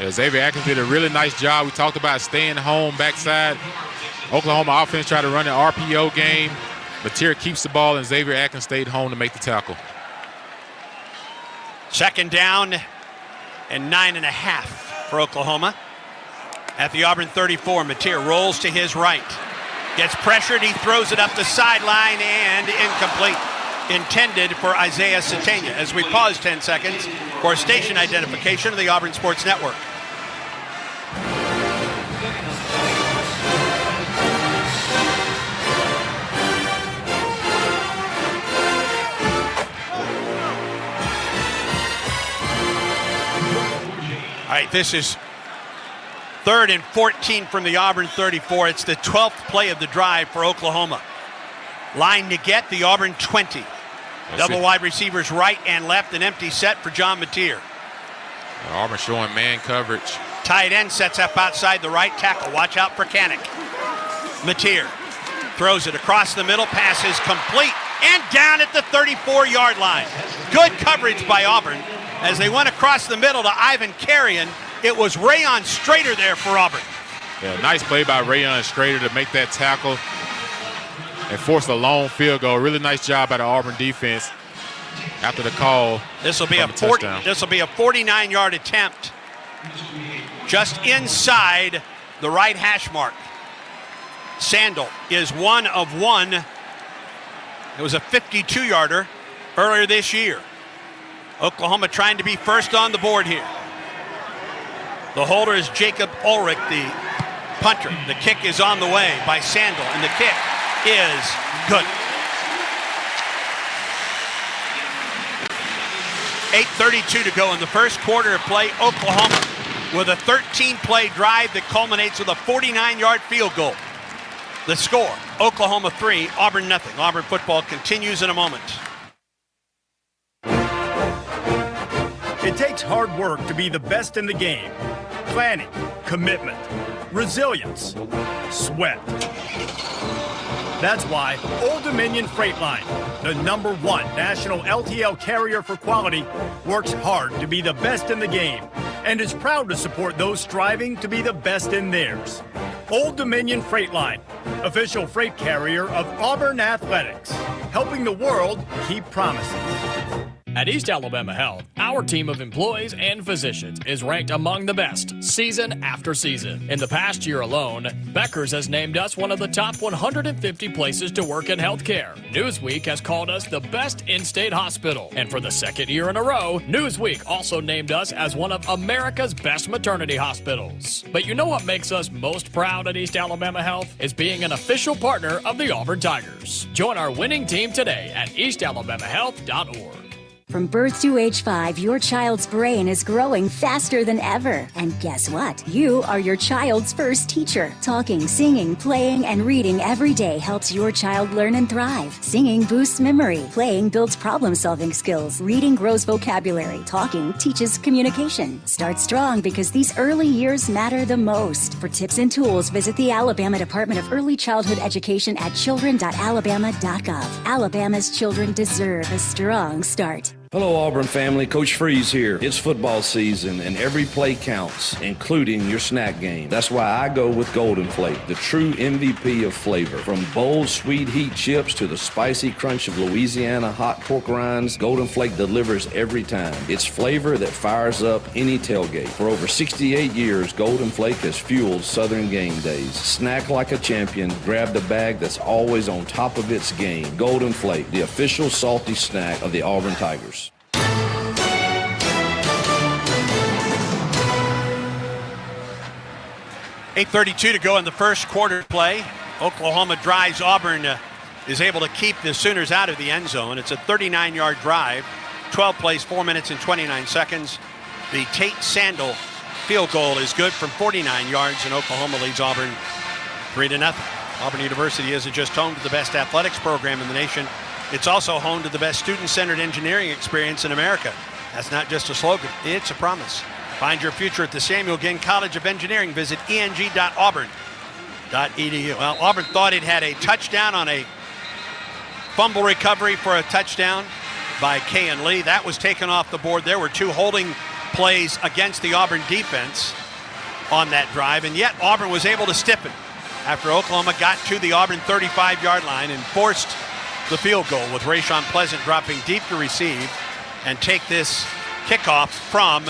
Yeah, Xavier Atkins did a really nice job. We talked about staying home backside. Oklahoma offense tried to run an RPO game. Mateer keeps the ball, and Xavier Atkins stayed home to make the tackle. Second down and 9.5 for Oklahoma. At the Auburn 34, Mateer rolls to his right. Gets pressured, he throws it up the sideline and incomplete. Intended for Isaiah Satania. As we pause 10 seconds for station identification of the Auburn Sports Network. All right, this is 3rd and 14 from the Auburn 34. It's the 12th play of the drive for Oklahoma. Line to get the Auburn 20. Double wide receivers right and left, an empty set for John Mateer. Auburn showing man coverage. Tight end sets up outside the right tackle. Watch out for Kanik. Mateer throws it across the middle. Pass is complete and down at the 34-yard line. Good coverage by Auburn as they went across the middle to Ivan Carrion. It was Rayon Strader there for Auburn. Yeah, nice play by Rayon Strader to make that tackle and force a long field goal. Really nice job by the Auburn defense after the call. This will be a 49-yard attempt just inside the right hash mark. Sandel is 1 of 1. It was a 52-yarder earlier this year. Oklahoma trying to be first on the board here. The holder is Jacob Ulrich, the punter. The kick is on the way by Sandel, and the kick is good. 8:32 to go in the first quarter of play. Oklahoma with a 13-play drive that culminates with a 49-yard field goal. The score, Oklahoma 3, Auburn nothing. Auburn football continues in a moment. It takes hard work to be the best in the game. Planning, commitment, resilience, sweat. That's why Old Dominion Freight Line, the #1 national LTL carrier for quality, works hard to be the best in the game and is proud to support those striving to be the best in theirs. Old Dominion Freight Line, official freight carrier of Auburn Athletics, helping the world keep promising. At East Alabama Health, our team of employees and physicians is ranked among the best season after season. In the past year alone, Becker's has named us one of the top 150 places to work in healthcare. Newsweek has called us the best in-state hospital. And for the second year in a row, Newsweek also named us as one of America's best maternity hospitals. But you know what makes us most proud at East Alabama Health? Is being an official partner of the Auburn Tigers. Join our winning team today at eastalabamahealth.org. From birth to age 5, your child's brain is growing faster than ever. And guess what? You are your child's first teacher. Talking, singing, playing, and reading every day helps your child learn and thrive. Singing boosts memory. Playing builds problem-solving skills. Reading grows vocabulary. Talking teaches communication. Start strong because these early years matter the most. For tips and tools, visit the Alabama Department of Early Childhood Education at children.alabama.gov. Alabama's children deserve a strong start. Hello, Auburn family. Coach Freeze here. It's football season, and every play counts, including your snack game. That's why I go with Golden Flake, the true MVP of flavor. From bold, sweet heat chips to the spicy crunch of Louisiana hot pork rinds, Golden Flake delivers every time. It's flavor that fires up any tailgate. For over 68 years, Golden Flake has fueled Southern game days. Snack like a champion. Grab the bag that's always on top of its game. Golden Flake, the official salty snack of the Auburn Tigers. 8:32 to go in the first quarter play. Oklahoma drives. Auburn is able to keep the Sooners out of the end zone. It's a 39-yard drive, 12 plays, 4 minutes and 29 seconds. The Tate Sandel field goal is good from 49 yards, and Oklahoma leads Auburn 3-0. Auburn University isn't just home to the best athletics program in the nation, it's also home to the best student-centered engineering experience in America. That's not just a slogan, it's a promise. Find your future at the Samuel Ginn College of Engineering. Visit eng.auburn.edu. Well, Auburn thought it had a touchdown on a fumble recovery for a touchdown by Kayan Lee. That was taken off the board. There were two holding plays against the Auburn defense on that drive, and yet Auburn was able to stiff it after Oklahoma got to the Auburn 35-yard line and forced the field goal, with Rayshon Pleasant dropping deep to receive and take this kickoff from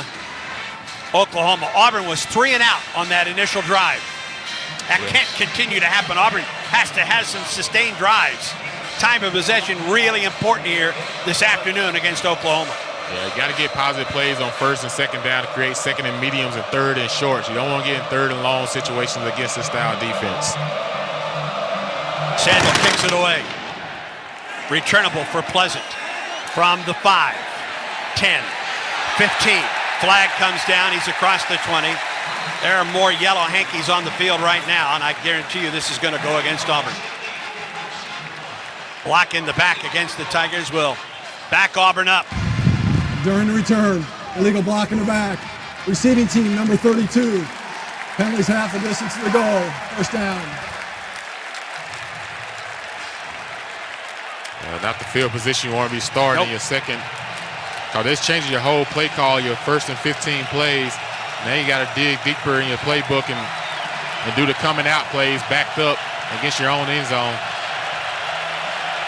Oklahoma. Auburn was 3 and out on that initial drive. That can't continue to happen. Auburn has to have some sustained drives. Time of possession really important here this afternoon against Oklahoma. Yeah, you got to get positive plays on first and second down to create second and mediums and third and shorts. You don't want to get in third and long situations against this style of defense. Sandel kicks it away. Returnable for Pleasant from the 5, 10, 15. Flag comes down. He's across the 20. There are more yellow hankies on the field right now, and I guarantee you this is going to go against Auburn. Block in the back against the Tigers will back Auburn up. During the return, illegal block in the back. Receiving team, number 32. Penalties half the distance to the goal. First down. Not the field position you want to be starting in your second. Because this changes your whole play call, your first and 15 plays. Now you got to dig deeper in your playbook and do the coming out plays backed up against your own end zone.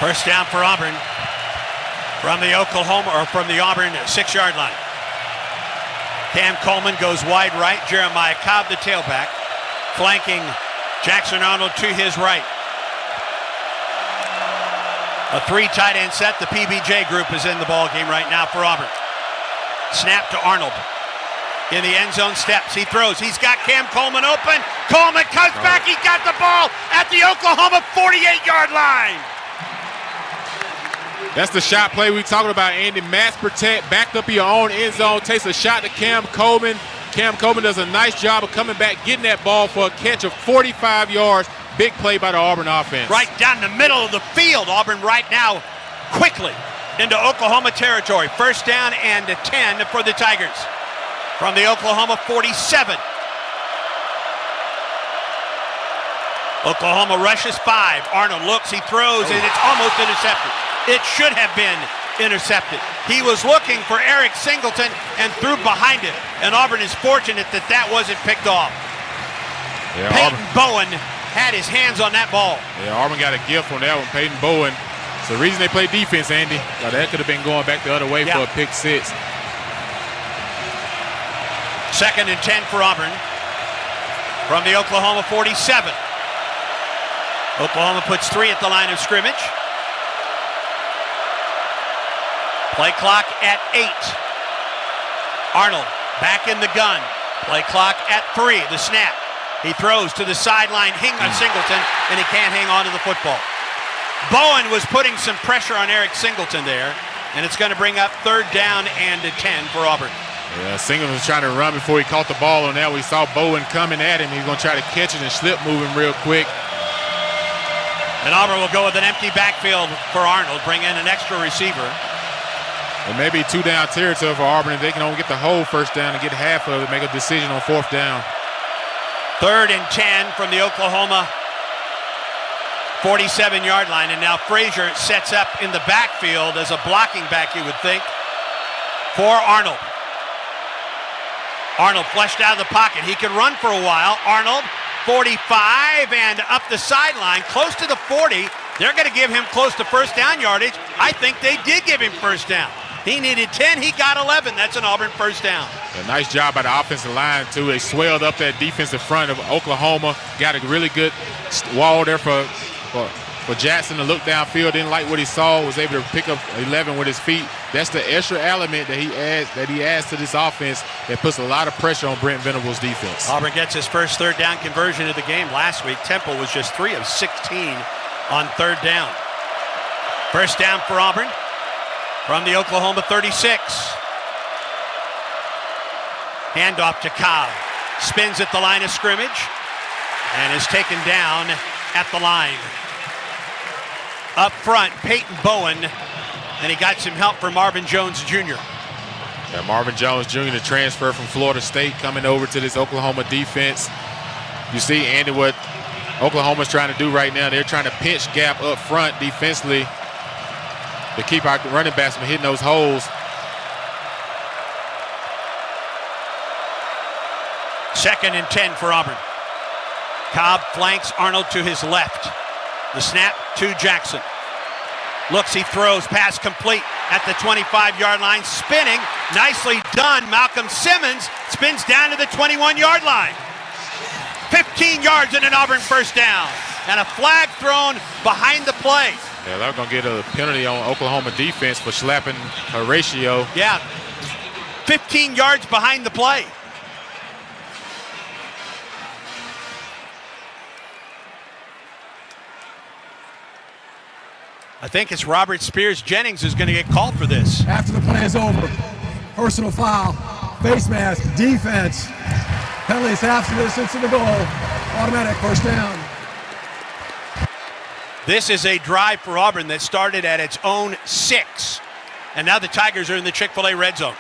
First down for Auburn from the Auburn 6-yard line. Cam Coleman goes wide right. Jeremiah Cobb, the tailback, flanking Jackson Arnold to his right. A 3 tight end set. The PBJ group is in the ball game right now for Auburn. Snap to Arnold. In the end zone steps. He throws. He's got Cam Coleman open. Coleman comes back. He got the ball at the Oklahoma 48-yard line. That's the shot play we talking about, Andy. Mass protect, backed up in your own end zone, takes a shot to Cam Coleman. Cam Coleman does a nice job of coming back, getting that ball for a catch of 45 yards. Big play by the Auburn offense. Right down the middle of the field. Auburn right now quickly into Oklahoma territory. First down and 10 for the Tigers from the Oklahoma 47. Oklahoma rushes 5. Arnold looks, he throws, and it's almost intercepted. It should have been intercepted. He was looking for Eric Singleton and threw behind it, and Auburn is fortunate that wasn't picked off. Yeah, Peyton Bowen had his hands on that ball. Yeah, Auburn got a gift on that one. Peyton Bowen. It's the reason they play defense, Andy. That could have been going back the other way for a pick 6. Second and 10 for Auburn from the Oklahoma 47. Oklahoma puts 3 at the line of scrimmage. Play clock at 8. Arnold back in the gun. Play clock at 3. The snap. He throws to the sideline, Singleton, and he can't hang on to the football. Bowen was putting some pressure on Eric Singleton there. and it's going to bring up 3rd down and 10 for Auburn. Yeah, Singleton was trying to run before he caught the ball on that. We saw Bowen coming at him. He's going to try to catch it and slip moving real quick. And Auburn will go with an empty backfield for Arnold, bring in an extra receiver. It may be 2-down territory for Auburn if they can only get the whole 1st down and get half of it, make a decision on 4th down. 3rd and 10 from the Oklahoma 47-yard line. And now Frazier sets up in the backfield as a blocking back, you would think, for Arnold. Arnold flushed out of the pocket. He could run for a while. Arnold, 45, and up the sideline, close to the 40. They're going to give him close to 1st down yardage. I think they did give him 1st down. He needed 10, he got 11. That's an Auburn 1st down. A nice job by the offensive line, too. They swelled up that defensive front of Oklahoma. Got a really good wall there for Jackson to look downfield. Didn't like what he saw. Was able to pick up 11 with his feet. That's the extra element that he adds to this offense that puts a lot of pressure on Brent Venables' defense. Auburn gets his first 3rd down conversion of the game last week. Temple was just 3 of 16 on 3rd down. 1st down for Auburn from the Oklahoma 36. Handoff to Cobb. Spins at the line of scrimmage and is taken down at the line. Up front, Peyton Bowen, and he got some help from Marvin Jones Jr. Yeah, Marvin Jones Jr., the transfer from Florida State, coming over to this Oklahoma defense. You see, Andy, what Oklahoma's trying to do right now, they're trying to pinch gap up front defensively to keep our running backs from hitting those holes. 2nd and 10 for Auburn. Cobb flanks Arnold to his left. The snap to Jackson. Looks, he throws, pass complete at the 25-yard line, spinning. Nicely done. Malcolm Simmons spins down to the 21-yard line. 15 yards and an Auburn 1st down. And a flag thrown behind the play. Yeah, they're going to get a penalty on Oklahoma defense for slapping Horatio. Yeah, 15 yards behind the play. I think it's Robert Spears Jennings who's going to get called for this. After the play is over, personal foul, face mask, defense. Penalties half the distance to the goal. Automatic 1st down. This is a drive for Auburn that started at its own 6. And now the Tigers are in the Chick-fil-A red zone.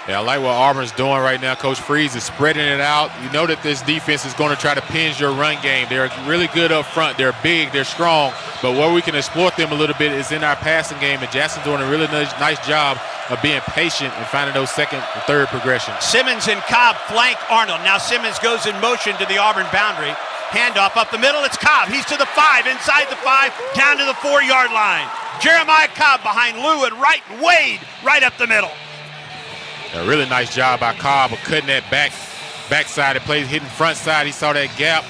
Yeah, I like what Auburn's doing right now. Coach Freeze is spreading it out. You know that this defense is going to try to pinch your run game. They're really good up front. They're big. They're strong. But where we can exploit them a little bit is in our passing game. And Jackson's doing a really nice job of being patient and finding those 2nd and 3rd progressions. Simmons and Cobb flank Arnold. Now Simmons goes in motion to the Auburn boundary. Handoff up the middle. It's Cobb. He's to the 5, inside the 5, down to the 4-yard line. Jeremiah Cobb behind Lou and Wade right up the middle. A really nice job by Cobb of cutting that backside. It plays hitting front side. He saw that gap.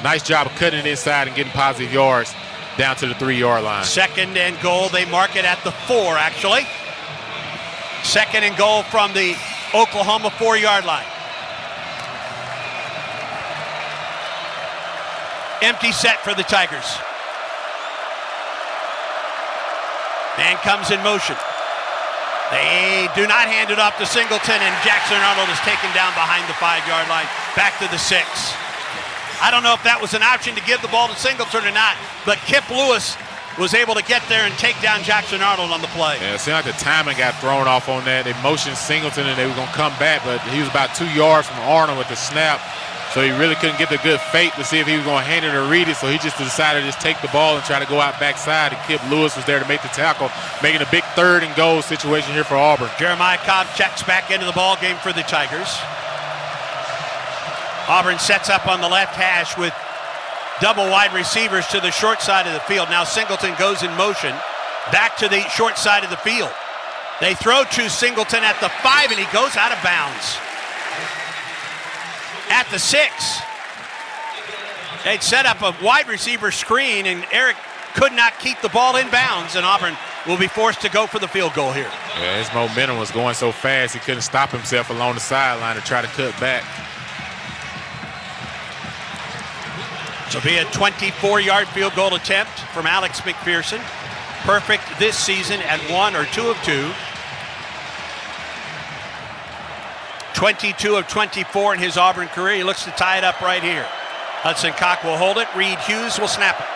Nice job of cutting it inside and getting positive yards down to the 3-yard line. 2nd and goal. They mark it at the 4, actually. 2nd and goal from the Oklahoma 4-yard line. Empty set for the Tigers. Man comes in motion. They do not hand it off to Singleton, and Jackson Arnold is taken down behind the 5-yard line, back to the 6. I don't know if that was an option to give the ball to Singleton or not, but Kip Lewis was able to get there and take down Jackson Arnold on the play. Yeah, it seemed like the timing got thrown off on that. They motioned Singleton, and they were going to come back, but he was about 2 yards from Arnold with the snap. So he really couldn't get the good fake to see if he was going to hand it or read it. So he just decided to just take the ball and try to go out backside. And Kip Lewis was there to make the tackle, making a big 3rd and goal situation here for Auburn. Jeremiah Cobb checks back into the ball game for the Tigers. Auburn sets up on the left hash with double wide receivers to the short side of the field. Now Singleton goes in motion back to the short side of the field. They throw to Singleton at the 5, and he goes out of bounds. At the 6. They'd set up a wide receiver screen, and Eric could not keep the ball in bounds, and Auburn will be forced to go for the field goal here. Yeah, his momentum was going so fast he couldn't stop himself along the sideline to try to cut back. So be a 24-yard field goal attempt from Alex McPherson. perfect this season at 1 or 2 of 2. 22 of 24 in his Auburn career. He looks to tie it up right here. Hudson Cock will hold it. Reed Hughes will snap it.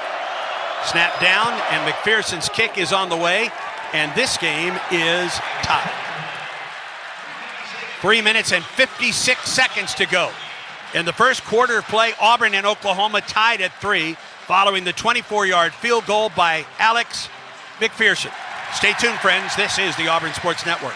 Snap down, and McPherson's kick is on the way, and this game is tied. 3 minutes and 56 seconds to go. In the first quarter of play, Auburn and Oklahoma tied at 3, following the 24-yard field goal by Alex McPherson. Stay tuned, friends. This is the Auburn Sports Network.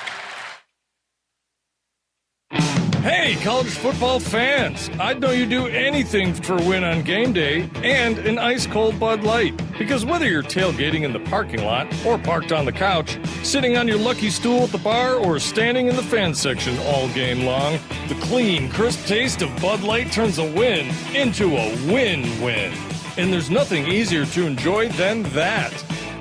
Hey, college football fans! I'd know you'd do anything for a win on game day and an ice-cold Bud Light. Because whether you're tailgating in the parking lot or parked on the couch, sitting on your lucky stool at the bar, or standing in the fan section all game long, the clean, crisp taste of Bud Light turns a win into a win-win. And there's nothing easier to enjoy than that.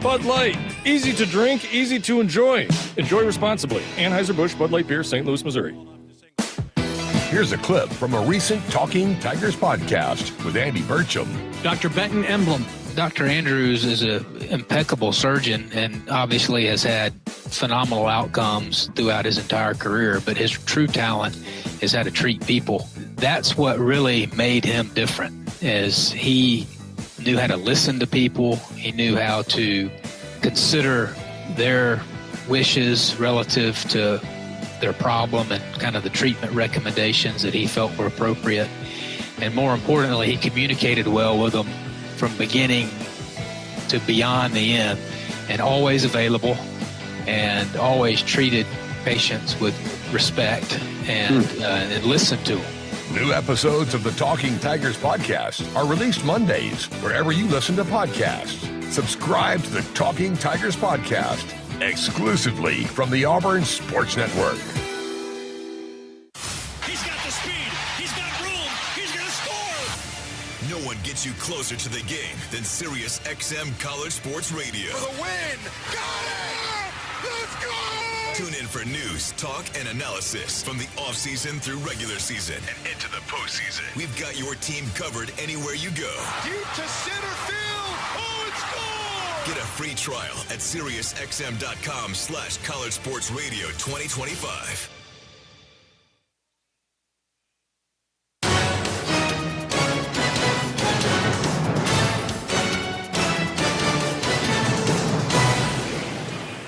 Bud Light. Easy to drink, easy to enjoy. Enjoy responsibly. Anheuser-Busch Bud Light Beer, St. Louis, Missouri. Here's a clip from a recent Talking Tigers podcast with Andy Burcham. Dr. Benton Emblem. Dr. Andrews is an impeccable surgeon and obviously has had phenomenal outcomes throughout his entire career, but his true talent is how to treat people. That's what really made him different, is he knew how to listen to people. He knew how to consider their wishes relative to their problem and kind of the treatment recommendations that he felt were appropriate. And more importantly, he communicated well with them from beginning to beyond the end, and always available and always treated patients with respect and listened to them. New episodes of the Talking Tigers podcast are released Mondays wherever you listen to podcasts. Subscribe to the Talking Tigers podcast exclusively from the Auburn Sports Network. He's got the speed. He's got room. He's going to score. No one gets you closer to the game than Sirius XM College Sports Radio. For the win. Got it. Let's go. Tune in for news, talk, and analysis from the offseason through regular season and into the postseason. We've got your team covered anywhere you go. Deep to center field. Oh, it's gone. Get a free trial at SiriusXM.com/College Sports Radio 2025.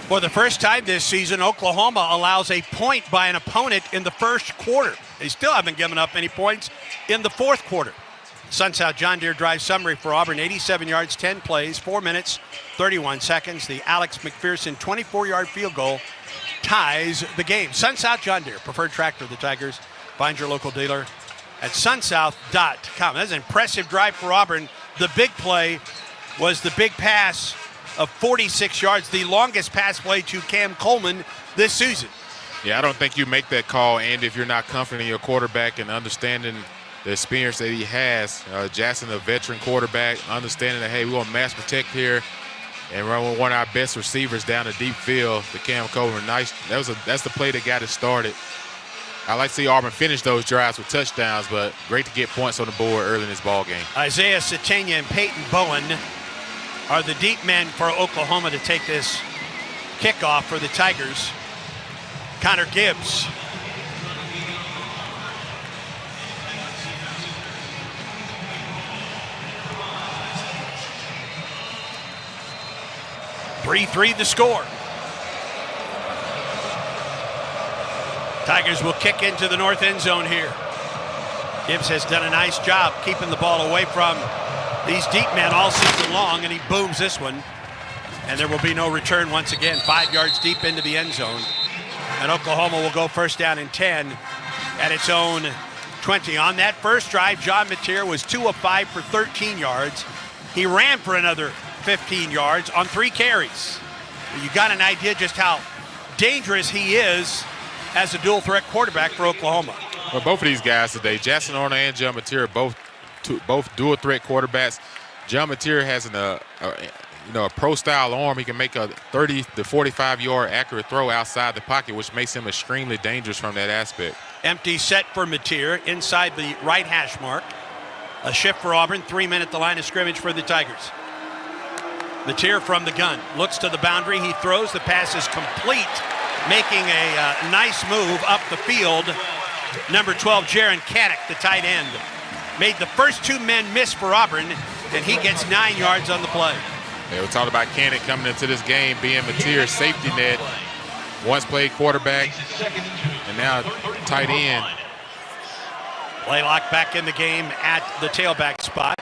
For the first time this season, Oklahoma allows a point by an opponent in the first quarter. They still haven't given up any points in the fourth quarter. SunSouth John Deere drive summary for Auburn: 87 yards, 10 plays, 4 minutes, 31 seconds. The Alex McPherson 24-yard field goal ties the game. SunSouth John Deere, preferred tractor of the Tigers. Find your local dealer at sunsouth.com. That's an impressive drive for Auburn. The big play was the big pass of 46 yards, the longest pass play to Cam Coleman this season. Yeah, I don't think you make that call, Andy, if you're not confident in your quarterback and understanding the experience that he has. Jackson, a veteran quarterback, understanding that, hey, we're going to mass protect here and run with one of our best receivers down the deep field, the Cam Coleman. Nice. That's the play that got it started. I like to see Auburn finish those drives with touchdowns, but great to get points on the board early in this ball game. Isaiah Satania and Peyton Bowen are the deep men for Oklahoma to take this kickoff for the Tigers. Connor Gibbs. (3-3) the score. Tigers will kick into the north end zone here. Gibbs has done a nice job keeping the ball away from these deep men all season long, and he booms this one. And there will be no return once again. 5 yards deep into the end zone. And Oklahoma will go first down and 10 at its own 20. On that first drive, John Mateer was 2 of 5 for 13 yards. He ran for another 15 yards on 3 carries. You got an idea just how dangerous he is as a dual threat quarterback for Oklahoma. Well, both of these guys today, Jackson Arnold and John Mateer, both dual threat quarterbacks. John Mateer has a pro-style arm. He can make a 30 to 45-yard accurate throw outside the pocket, which makes him extremely dangerous from that aspect. Empty set for Mateer inside the right hash mark. A shift for Auburn. 3 men at the line of scrimmage for the Tigers. Mateer from the gun, looks to the boundary, he throws, the pass is complete, making a nice move up the field. Number 12, Jaron Caddick, the tight end, made the first 2 men miss for Auburn, and he gets 9 yards on the play. Yeah, we talked about Caddick coming into this game being Mateer's safety net. Once played quarterback, and now tight end. Blaylock back in the game at the tailback spot.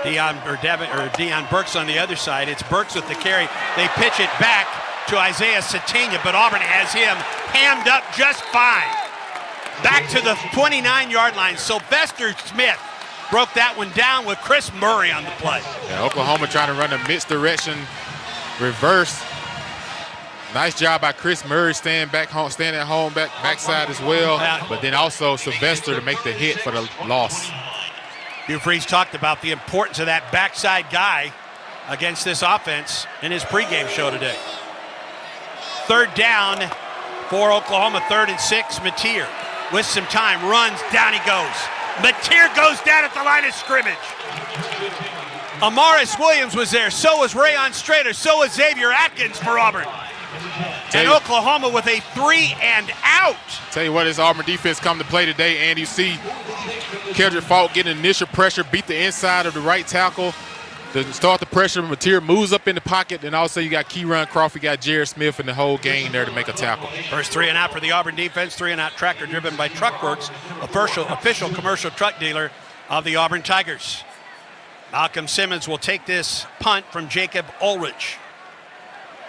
Deion Burks on the other side. It's Burks with the carry. They pitch it back to Isaiah Sategna, but Auburn has him hammed up just fine. Back to the 29-yard line. Sylvester Smith broke that one down with Chris Murray on the play. Yeah, Oklahoma trying to run a misdirection reverse. Nice job by Chris Murray staying at home, backside as well. But then also Sylvester to make the hit for the loss. Hugh Freeze talked about the importance of that backside guy against this offense in his pregame show today. 3rd down for Oklahoma, 3rd and 6. Mateer with some time, runs, down he goes. Mateer goes down at the line of scrimmage. Amaris Williams was there, so was Rayon Strader, so was Xavier Atkins for Auburn. And Oklahoma with a 3 and out. Tell you what, this Auburn defense come to play today, and you see Keldrick Faulk getting initial pressure, beat the inside of the right tackle. To start the pressure, Mateer moves up in the pocket, and also you got Keyron Crawford, you got Jared Smith in the whole game there to make a tackle. First 3 and out for the Auburn defense, 3 and out tractor driven by Truckworks, official commercial truck dealer of the Auburn Tigers. Malcolm Simmons will take this punt from Jacob Ulrich.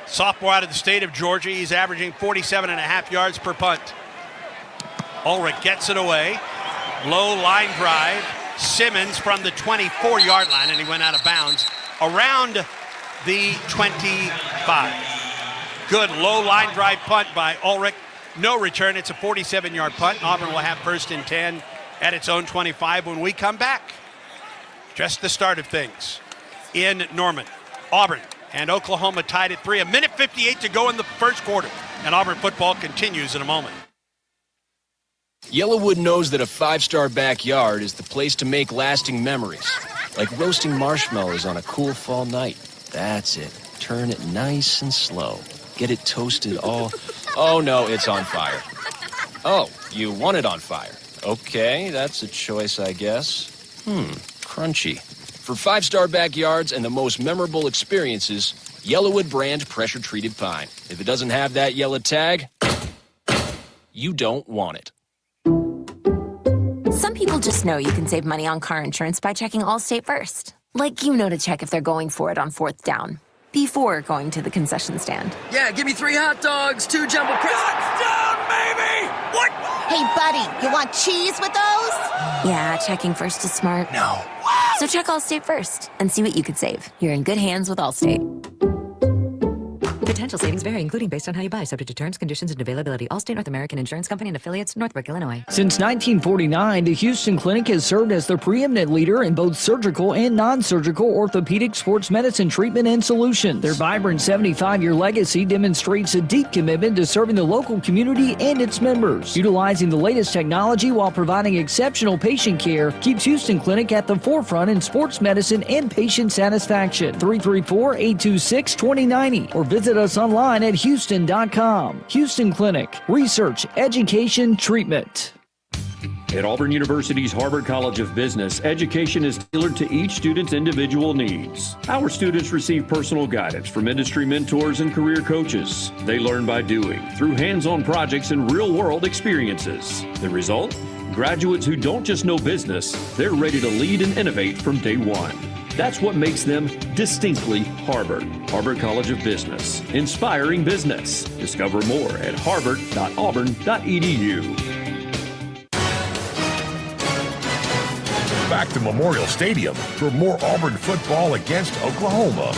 Sophomore out of the state of Georgia. He's averaging 47.5 yards per punt. Ulrich gets it away. Low line drive. Simmons from the 24-yard line, and he went out of bounds around the 25. Good low line drive punt by Ulrich. No return. It's a 47-yard punt. Auburn will have 1st and 10 at its own 25 when we come back. Just the start of things in Norman. Auburn and Oklahoma tied at 3. 1:58 to go in the first quarter. And Auburn football continues in a moment. Yellowwood knows that a 5-star backyard is the place to make lasting memories. Like roasting marshmallows on a cool fall night. That's it. Turn it nice and slow. Get it toasted all... Oh, no, it's on fire. Oh, you want it on fire. Okay, that's a choice, I guess. Crunchy. For 5-star backyards and the most memorable experiences, Yellowwood brand pressure-treated pine. If it doesn't have that yellow tag, you don't want it. Some people just know you can save money on car insurance by checking Allstate first. Like you know to check if they're going for it on 4th down, before going to the concession stand. Yeah, give me 3 hot dogs, 2 jumbo Touchdown, baby! What? Hey, buddy, you want cheese with those? Yeah, checking first is smart. No. So check Allstate first and see what you could save. You're in good hands with Allstate. Potential savings vary, including based on how you buy, subject to terms, conditions, and availability. Allstate North American Insurance Company and affiliates, Northbrook, Illinois. Since 1949, the Houston Clinic has served as the preeminent leader in both surgical and non-surgical orthopedic sports medicine treatment and solutions. Their vibrant 75-year legacy demonstrates a deep commitment to serving the local community and its members. Utilizing the latest technology while providing exceptional patient care keeps Houston Clinic at the forefront in sports medicine and patient satisfaction. 334-826-2090 or visit us online at houston.com. Houston Clinic. Research, education, treatment. At Auburn University's Harvard College of Business, education is tailored to each student's individual needs. Our students receive personal guidance from industry mentors and career coaches. They learn by doing, through hands-on projects and real-world experiences. The result? Graduates who don't just know business, they're ready to lead and innovate from day one. That's what makes them distinctly Harvard. Harvard College of Business. Inspiring business. Discover more at harvard.auburn.edu. Back to Memorial Stadium for more Auburn football against Oklahoma.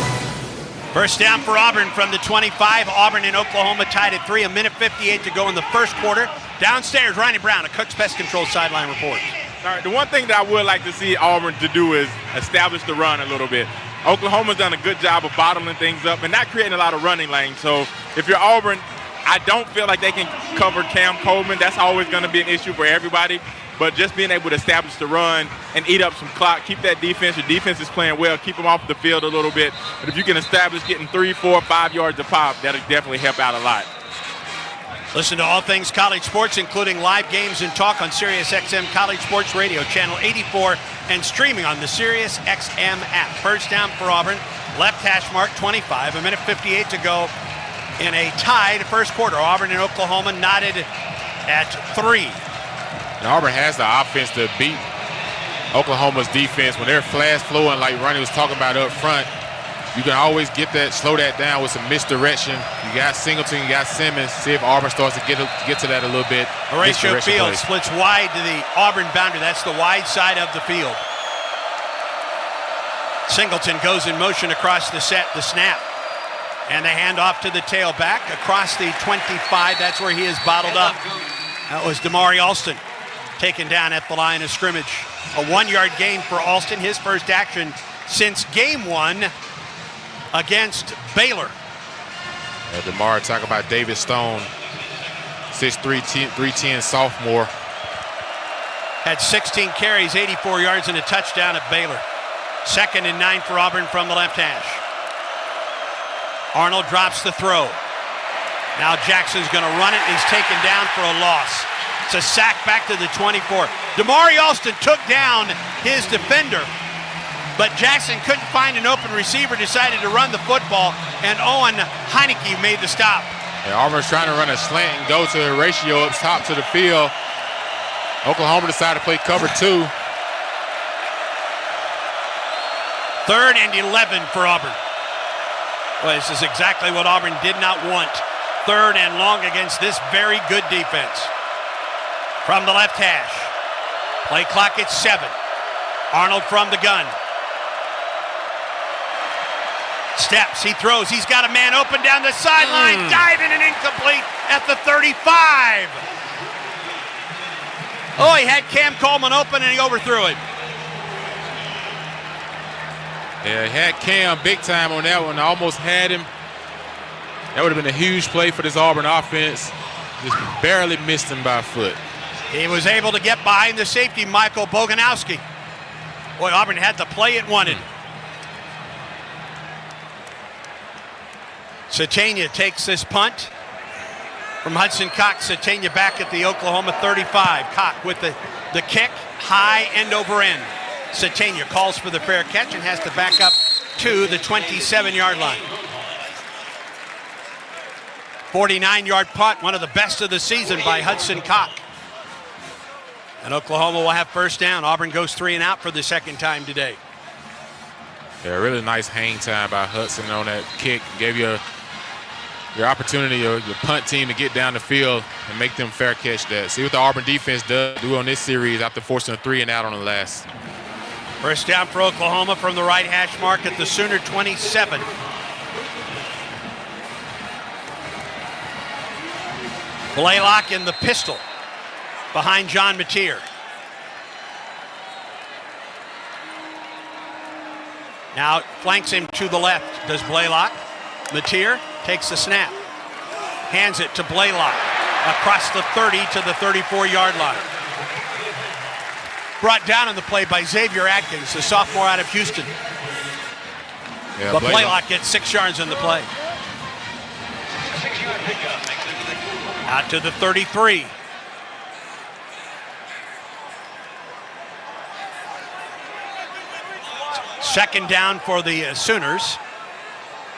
First down for Auburn from the 25. Auburn and Oklahoma tied at 3. 1:58 to go in the first quarter. Downstairs, Ronnie Brown, a Cook's Pest Control sideline report. All right, the one thing that I would like to see Auburn to do is establish the run a little bit. Oklahoma's done a good job of bottling things up and not creating a lot of running lanes. So if you're Auburn, I don't feel like they can cover Cam Coleman. That's always going to be an issue for everybody. but just being able to establish the run and eat up some clock, keep that defense. Your defense is playing well, keep them off the field a little bit. But if you can establish getting 3, 4, 5 yards a pop, that'll definitely help out a lot. Listen to all things college sports, including live games and talk on SiriusXM College Sports Radio, channel 84, and streaming on the SiriusXM app. First down for Auburn, left hash mark 25, 1:58 to go in a tied first quarter. Auburn and Oklahoma knotted at 3. And Auburn has the offense to beat Oklahoma's defense. When they're flash flowing like Ronnie was talking about up front, you can always slow that down with some misdirection. You got Singleton, you got Simmons. See if Auburn starts to get to that a little bit. Horatio Field splits wide to the Auburn boundary. That's the wide side of the field. Singleton goes in motion across the snap. And the handoff to the tailback across the 25. That's where he is bottled up. That was Damari Alston taken down at the line of scrimmage. A 1-yard gain for Alston, his first action since game 1 against Baylor. DeMar, talk about David Stone, 6'3", 310 sophomore. Had 16 carries, 84 yards, and a touchdown at Baylor. 2nd and 9 for Auburn from the left hash. Arnold drops the throw. Now Jackson's going to run it. He's taken down for a loss. It's a sack back to the 24. Damari Alston took down his defender, but Jackson couldn't find an open receiver, decided to run the football, and Owen Heineke made the stop. Yeah, Auburn's trying to run a slant and go to the ratio up top to the field. Oklahoma decided to play cover 2. 3rd and 11 for Auburn. Well, this is exactly what Auburn did not want. 3rd and long against this very good defense. From the left hash. Play clock at 7. Arnold from the gun. Steps, he throws, he's got a man open down the sideline, diving and incomplete at the 35. Oh, he had Cam Coleman open and he overthrew it. Yeah, he had Cam big time on that one, almost had him. That would have been a huge play for this Auburn offense. Just barely missed him by a foot. He was able to get behind the safety, Michael Boganowski. Boy, Auburn had the play it wanted. Satania takes this punt from Hudson Cox. Satania back at the Oklahoma 35. Cox with the kick, high end over end. Satania calls for the fair catch and has to back up to the 27-yard line. 49-yard punt, one of the best of the season by Hudson Cox. And Oklahoma will have first down. Auburn goes 3 and out for the second time today. Yeah, really nice hang time by Hudson on that kick. Gave you your opportunity, your punt team to get down the field and make them fair catch that. See what the Auburn defense does do on this series after forcing a 3 and out on the last. First down for Oklahoma from the right hash mark at the Sooner 27. Blaylock in the pistol behind John Mateer. Now flanks him to the left. Does Blaylock? Mateer takes the snap. Hands it to Blaylock across the 30 to the 34-yard line. Brought down on the play by Xavier Atkins, the sophomore out of Houston. Yeah, but Blaylock gets 6 yards on the play. Out to the 33. Second down for the Sooners.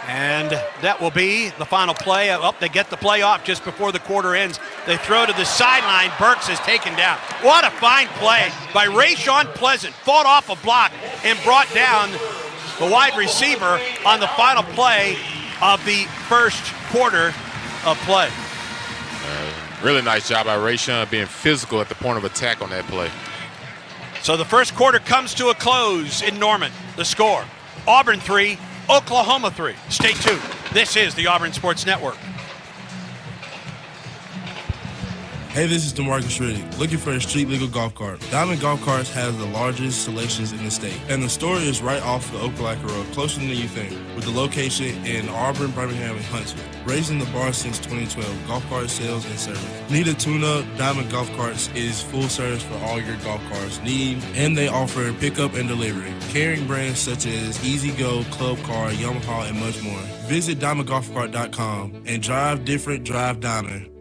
And that will be the final play. Oh, they get the play off just before the quarter ends. They throw to the sideline. Burks is taken down. What a fine play by Rayshawn Pleasant. Fought off a block and brought down the wide receiver on the final play of the first quarter of play. Really nice job by Rayshawn being physical at the point of attack on that play. So the first quarter comes to a close in Norman. The score, Auburn 3, Oklahoma 3. Stay tuned. This is the Auburn Sports Network. Hey, this is DeMarcus Riddick, looking for a street legal golf cart. Diamond Golf Carts has the largest selections in the state, and the store is right off the Opelika Road, closer than you think, with the location in Auburn, Birmingham, and Huntsville. Raising the bar since 2012, golf cart sales and service. Need a tune-up? Diamond Golf Carts is full service for all your golf carts need, and they offer pickup and delivery. Carrying brands such as Easy Go, Club Car, Yamaha, and much more. Visit DiamondGolfCart.com and drive different, drive Diamond.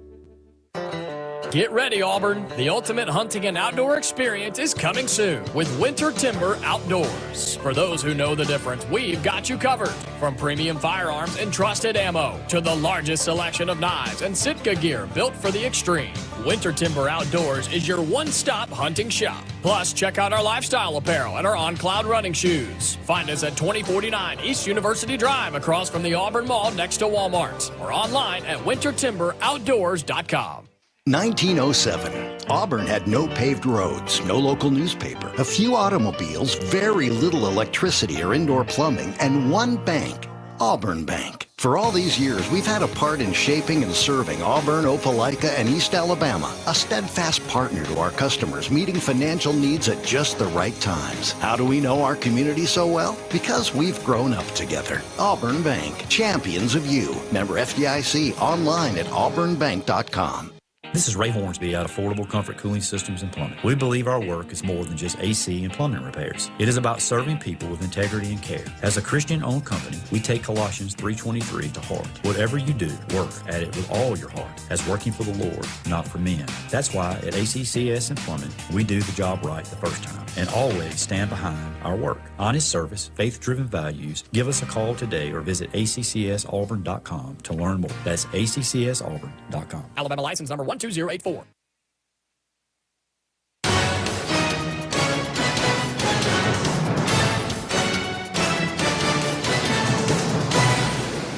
Get ready, Auburn. The ultimate hunting and outdoor experience is coming soon with Winter Timber Outdoors. For those who know the difference, we've got you covered. From premium firearms and trusted ammo to the largest selection of knives and Sitka gear built for the extreme. Winter Timber Outdoors is your one-stop hunting shop. Plus, check out our lifestyle apparel and our On Cloud running shoes. Find us at 2049 East University Drive across from the Auburn Mall next to Walmart or online at wintertimberoutdoors.com. 1907. Auburn had no paved roads, no local newspaper, a few automobiles, very little electricity or indoor plumbing, and one bank, Auburn Bank. For all these years, we've had a part in shaping and serving Auburn, Opelika, and East Alabama, a steadfast partner to our customers, meeting financial needs at just the right times. How do we know our community so well? Because we've grown up together. Auburn Bank, champions of you. Member FDIC, online at auburnbank.com. This is Ray Hornsby at Affordable Comfort Cooling Systems and Plumbing. We believe our work is more than just AC and plumbing repairs. It is about serving people with integrity and care. As a Christian-owned company, we take Colossians 3:23 to heart. Whatever you do, work at it with all your heart, as working for the Lord, not for men. That's why at ACCS and Plumbing, we do the job right the first time and always stand behind our work. Honest service, faith-driven values. Give us a call today or visit accsauburn.com to learn more. That's accsauburn.com. Alabama license number 12084.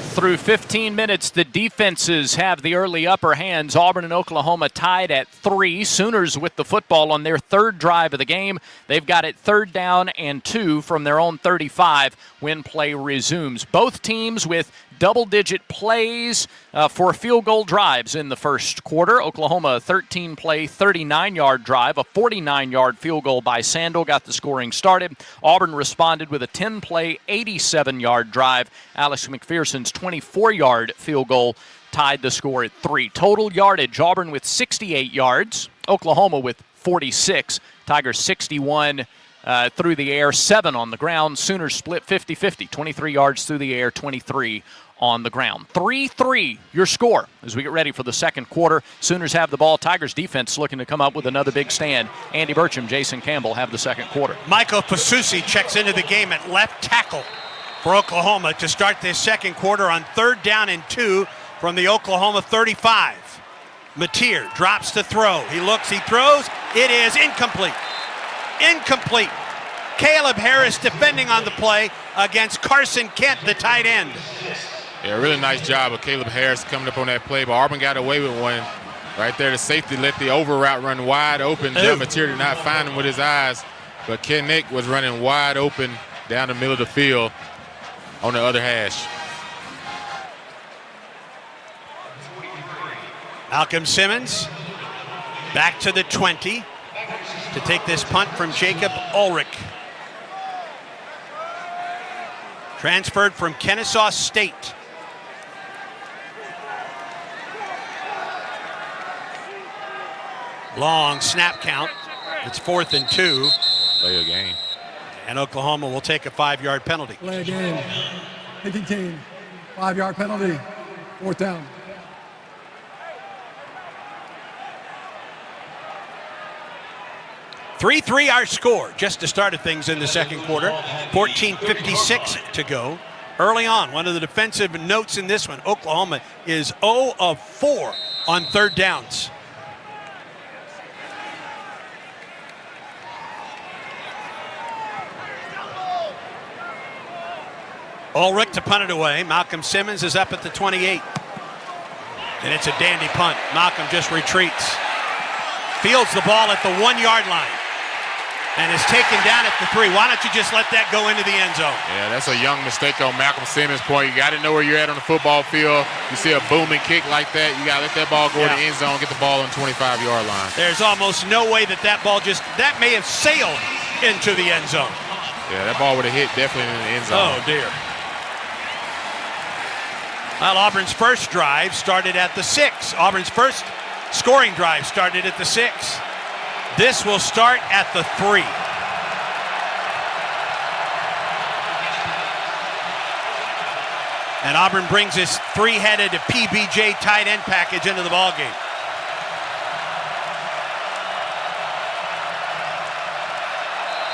Through 15 minutes, the defenses have the early upper hands. Auburn and Oklahoma tied at 3. Sooners with the football on their third drive of the game. They've got it 3rd down and 2 from their own 35 when play resumes. Both teams with double-digit plays for field goal drives in the first quarter. Oklahoma, a 13-play, 39-yard drive. A 49-yard field goal by Sandel got the scoring started. Auburn responded with a 10-play, 87-yard drive. Alex McPherson's 24-yard field goal tied the score at 3. Total yardage, Auburn with 68 yards. Oklahoma with 46. Tigers 61 through the air, 7 on the ground. Sooners split 50-50, 23 yards through the air, 23 on the ground. 3-3 your score as we get ready for the second quarter. Sooners have the ball. Tigers defense looking to come up with another big stand. Andy Burcham, Jason Campbell have the second quarter. Michael Pasusi checks into the game at left tackle for Oklahoma to start this second quarter on 3rd down and 2 from the Oklahoma 35. Mateer drops to throw. He looks, he throws. It is incomplete. Incomplete. Caleb Harris defending on the play against Carson Kent, the tight end. Yeah, really nice job of Caleb Harris coming up on that play, but Auburn got away with one. Right there, the safety let the over route run wide open. John Mateer did not find him with his eyes, but Ken Nick was running wide open down the middle of the field on the other hash. Malcolm Simmons back to the 20 to take this punt from Jacob Ulrich. Transferred from Kennesaw State. Long snap count. It's 4th and 2. Play a game. And Oklahoma will take a 5-yard penalty. Play a game. Kicking team. 5-yard penalty. 4th down. (3-3) our score just to start things in the second quarter. 14:56 to go. Early on, one of the defensive notes in this one, Oklahoma is 0 of 4 on 3rd downs. Ulrich to punt it away. Malcolm Simmons is up at the 28. And it's a dandy punt. Malcolm just retreats. Fields the ball at the 1-yard line. And is taken down at the 3. Why don't you just let that go into the end zone? Yeah, that's a young mistake on Malcolm Simmons' point. You got to know where you're at on the football field. You see a booming kick like that, you got to let that ball go in the end zone, get the ball on the 25-yard line. There's almost no way that ball that may have sailed into the end zone. Yeah, that ball would have hit definitely in the end zone. Oh, dear. Well, Auburn's first drive started at the 6. Auburn's first scoring drive started at the 6. This will start at the 3. And Auburn brings his 3-headed PBJ tight end package into the ballgame.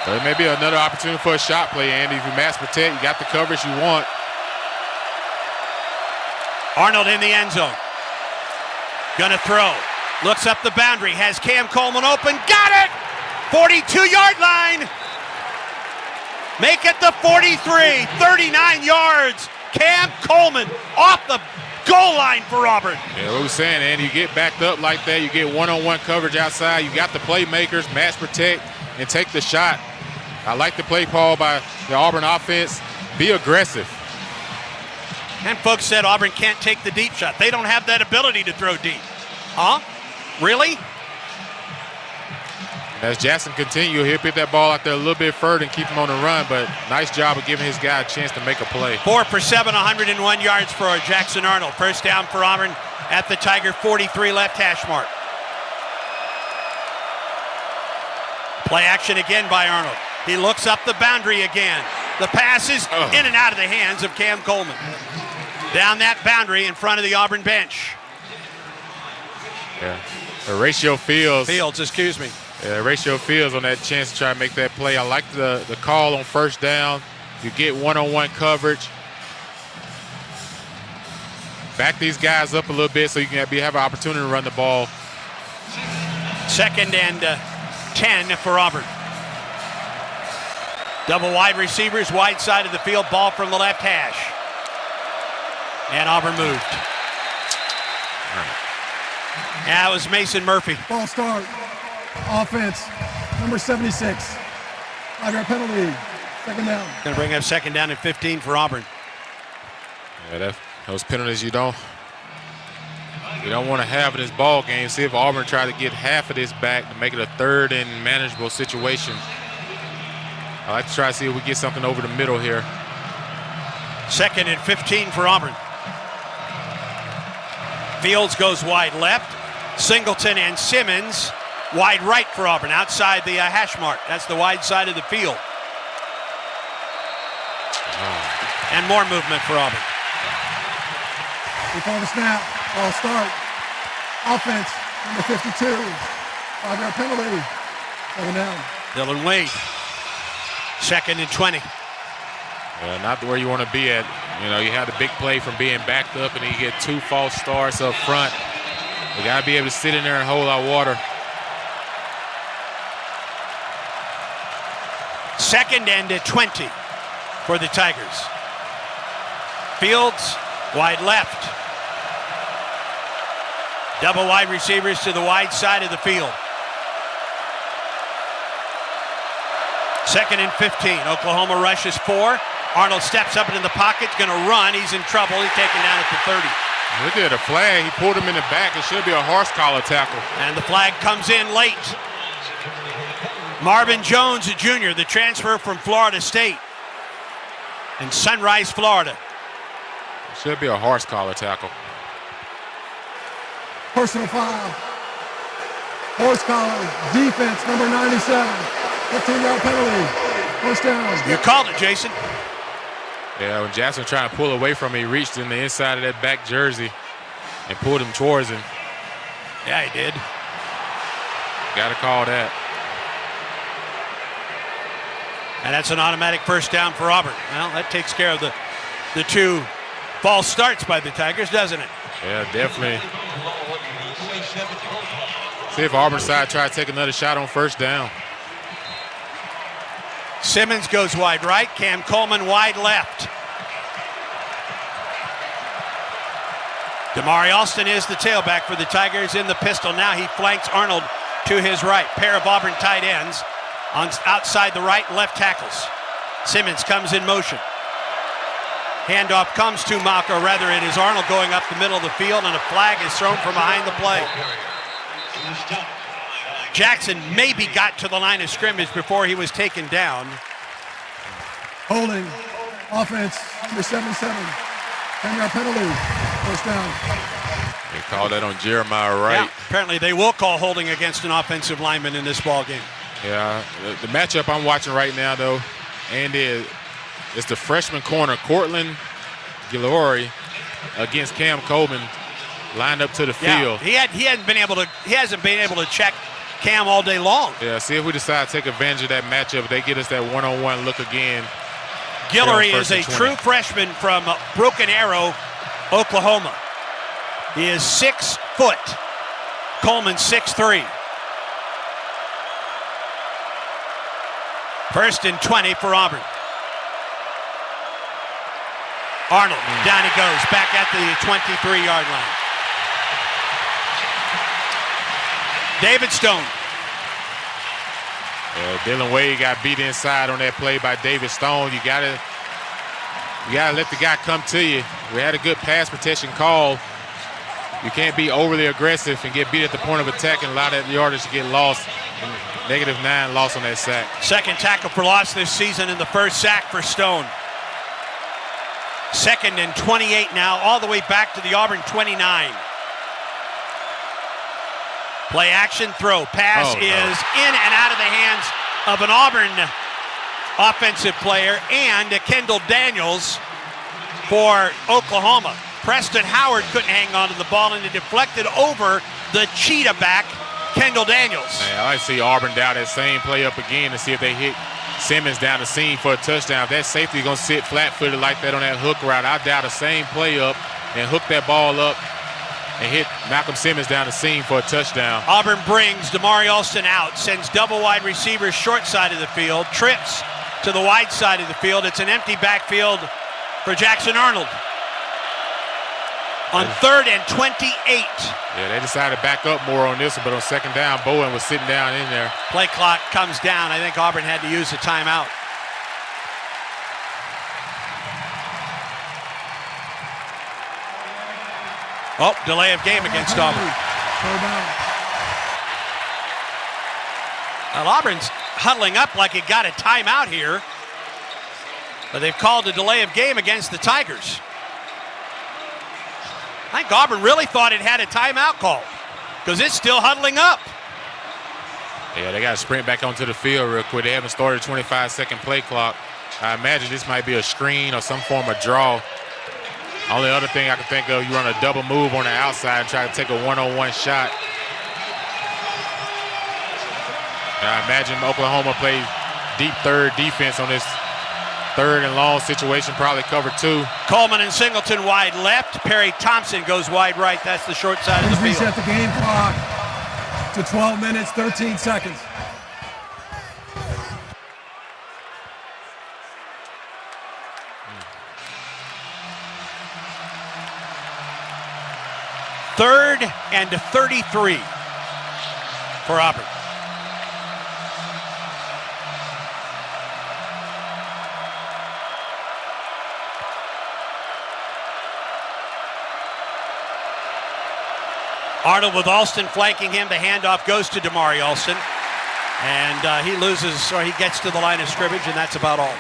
So it may be another opportunity for a shot play, Andy. If you mass protect, you got the coverage you want. Arnold in the end zone. Gonna throw. Looks up the boundary, has Cam Coleman open, got it! 42-yard line. Make it the 43, 39 yards. Cam Coleman off the goal line for Auburn. Yeah, what we're saying, Andy, you get backed up like that, you get one-on-one coverage outside, you got the playmakers, mass protect, and take the shot. I like the play call by the Auburn offense. Be aggressive. And folks said Auburn can't take the deep shot. They don't have that ability to throw deep. Huh? Really? As Jackson continues, he'll put that ball out there a little bit further and keep him on the run, but nice job of giving his guy a chance to make a play. 4 for 7, 101 yards for Jackson Arnold. First down for Auburn at the Tiger 43 left hash mark. Play action again by Arnold. He looks up the boundary again. The pass is in and out of the hands of Cam Coleman. Down that boundary in front of the Auburn bench. Yeah, Horatio Fields. Excuse me. Yeah, Horatio Fields on that chance to try to make that play. I like the call on first down. You get one-on-one coverage. Back these guys up a little bit so you can have an opportunity to run the ball. 2nd and 10 for Auburn. Double wide receivers, wide side of the field, ball from the left hash. And Auburn moved. That was Mason Murphy. Ball start. Offense, number 76. 5-yard penalty. 2nd down. Going to bring up 2nd down and 15 for Auburn. Yeah, those penalties you don't want to have in this ball game. See if Auburn try to get half of this back to make it a 3rd and manageable situation. I like to try to see if we get something over the middle here. 2nd and 15 for Auburn. Fields goes wide left. Singleton and Simmons wide right for Auburn, outside the hash mark. That's the wide side of the field. And more movement for Auburn. We call the snap. Ball start. Offense, number 52. 5-yard penalty. 7 down. Dylan Wade. 2nd and 20. Not where you want to be at. You know, you have the big play from being backed up, and then you get 2 false starts up front. You got to be able to sit in there and hold our water. 2nd and 20 for the Tigers. Fields, wide left. Double wide receivers to the wide side of the field. 2nd and 15. Oklahoma rushes 4. Arnold steps up into the pocket, going to run. He's in trouble. He's taken down at the 30. Look at the flag. He pulled him in the back. It should be a horse collar tackle. And the flag comes in late. Marvin Jones, Jr., the transfer from Florida State in Sunrise, Florida. It should be a horse collar tackle. Personal foul. Horse collar. Defense, number 97. 15-yard penalty. First down. You called it, Jason. Yeah, when Jackson trying to pull away from him, he reached in the inside of that back jersey and pulled him towards him. Yeah, he did. Got to call that. And that's an automatic first down for Auburn. Well, that takes care of the 2 false starts by the Tigers, doesn't it? Yeah, definitely. See if Auburn side try to take another shot on first down. Simmons goes wide right. Cam Coleman wide left. Damari Alston is the tailback for the Tigers in the pistol. Now he flanks Arnold to his right. Pair of Auburn tight ends. outside the right and left tackles. Simmons comes in motion. Handoff comes to Maka, or rather it is Arnold going up the middle of the field, and a flag is thrown from behind the play. Jackson maybe got to the line of scrimmage before he was taken down. Holding, offense, number 77. 10-yard penalty, first down. They call that on Jeremiah Wright. Yeah, apparently they will call holding against an offensive lineman in this ball game. Yeah, the matchup I'm watching right now, though, Andy, it's the freshman corner, Cortland Gillory, against Cam Coleman, lined up to the field. He hasn't been able to check Cam all day long. Yeah, see if we decide to take advantage of that matchup. They get us that one-on-one look again. Guillory is a true freshman from Broken Arrow, Oklahoma. He is 6 foot. Coleman 6'3". First and 20 for Auburn. Arnold, down he goes, back at the 23-yard line. David Stone. Dylan Wade got beat inside on that play by David Stone. You gotta let the guy come to you. We had a good pass protection call. You can't be overly aggressive and get beat at the point of attack and allow that yardage to get lost. -9 loss on that sack. Second tackle for loss this season and the first sack for Stone. Second and 28 now, all the way back to the Auburn 29. Play action throw. Pass is in and out of the hands of an Auburn offensive player and Kendall Daniels for Oklahoma. Preston Howard couldn't hang on to the ball and it deflected over the cheetah back, Kendall Daniels. Man, I like to see Auburn down that same play up again to see if they hit Simmons down the seam for a touchdown. If that safety is going to sit flat-footed like that on that hook route, I doubt the same play up and hook that ball up and hit Malcolm Simmons down the seam for a touchdown. Auburn brings Damari Alston out, sends double wide receivers short side of the field, trips to the wide side of the field. It's an empty backfield for Jackson Arnold. On 3rd and 28. Yeah, they decided to back up more on this one, but on second down, Bowen was sitting down in there. Play clock comes down. I think Auburn had to use a timeout. Oh, delay of game against Auburn. Well, Auburn's huddling up like it got a timeout here, but they've called a delay of game against the Tigers. I think Auburn really thought it had a timeout call because it's still huddling up. Yeah, they got to sprint back onto the field real quick. They haven't started a 25-second play clock. I imagine this might be a screen or some form of draw. Only other thing I can think of, you run a double move on the outside and try to take a one-on-one shot. And I imagine Oklahoma plays deep third defense on this third and long situation, probably cover 2. Coleman and Singleton wide left. Perry Thompson goes wide right. That's the short side of the field. Reset the game clock to 12 minutes, 13 seconds. Third and 33 for Auburn. Arnold with Alston flanking him. The handoff goes to Damari Alston. And he loses, or he gets to the line of scrimmage, and that's about all.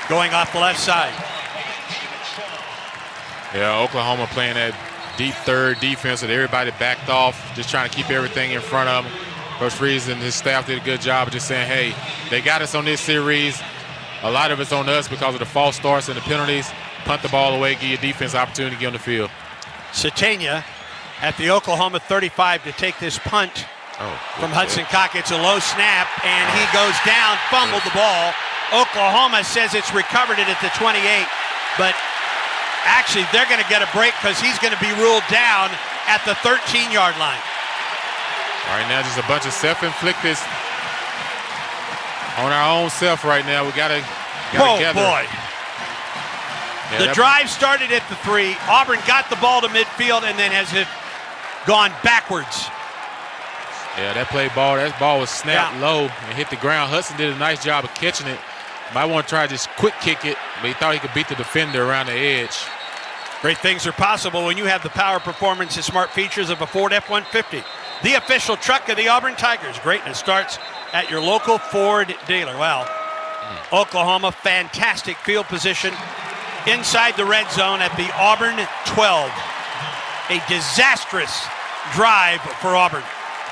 Going off the left side. Yeah, Oklahoma playing that deep third defense with everybody backed off, just trying to keep everything in front of them. Coach Freeze and his staff did a good job of just saying, hey, they got us on this series. A lot of it's on us because of the false starts and the penalties. Punt the ball away, give your defense opportunity to get on the field. Satania at the Oklahoma 35 to take this punt from Hudson Cock. It's a low snap, and he goes down, fumbled the ball. Oklahoma says it's recovered it at the 28, but actually they're going to get a break because he's going to be ruled down at the 13-yard line. Right now, just a bunch of self-inflicted on our own self right now. We got to gather. Boy. Yeah, the drive started at the 3. Auburn got the ball to midfield and then has gone backwards. Yeah, that ball was snapped low and hit the ground. Hudson did a nice job of catching it. Might want to try to just quick kick it, but he thought he could beat the defender around the edge. Great things are possible when you have the power, performance, and smart features of a Ford F-150. The official truck of the Auburn Tigers. Greatness starts at your local Ford dealer. Well, Oklahoma, fantastic field position inside the red zone at the Auburn 12. A disastrous drive for Auburn.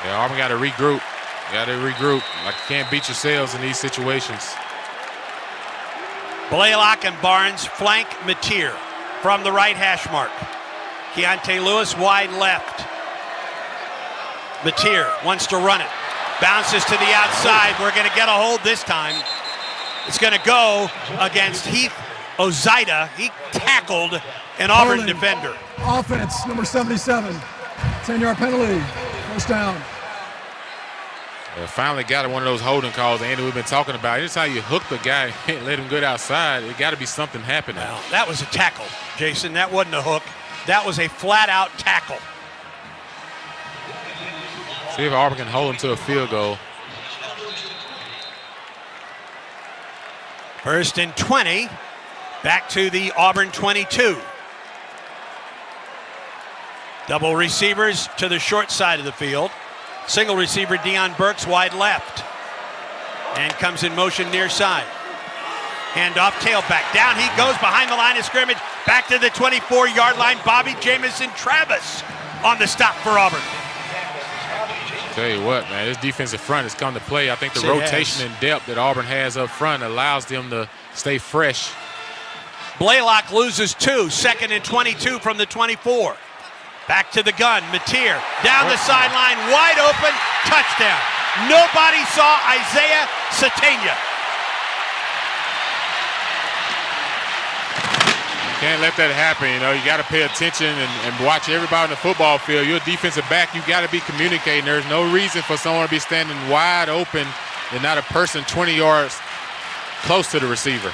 Yeah, Auburn got to regroup. Like, you can't beat yourselves in these situations. Blaylock and Barnes flank Mateer from the right hash mark. Keontae Lewis wide left. Mateer wants to run it. Bounces to the outside. We're going to get a hold this time. It's going to go against Heath Ozaida. He tackled an Auburn defender. Offense, number 77. 10-yard penalty. First down. Finally got one of those holding calls, Andy, we've been talking about. Anytime you hook the guy and let him get outside, it got to be something happening. Well, that was a tackle, Jason. That wasn't a hook. That was a flat-out tackle. See if Auburn can hold him to a field goal. 1st and 20. Back to the Auburn 22. Double receivers to the short side of the field. Single receiver, Deion Burks, wide left. And comes in motion near side. Handoff, tailback. Down he goes behind the line of scrimmage. Back to the 24-yard line. Bobby Jamison Travis on the stop for Auburn. Tell you what, man, this defensive front has come to play. I think the rotation and depth that Auburn has up front allows them to stay fresh. Blaylock loses 2. 2nd and 22 from the 24. Back to the gun. Mateer down the sideline, wide open, touchdown. Nobody saw Isaiah Satania. Can't let that happen. You know, you got to pay attention and watch everybody on the football field. You're a defensive back. You got to be communicating. There's no reason for someone to be standing wide open and not a person 20 yards close to the receiver.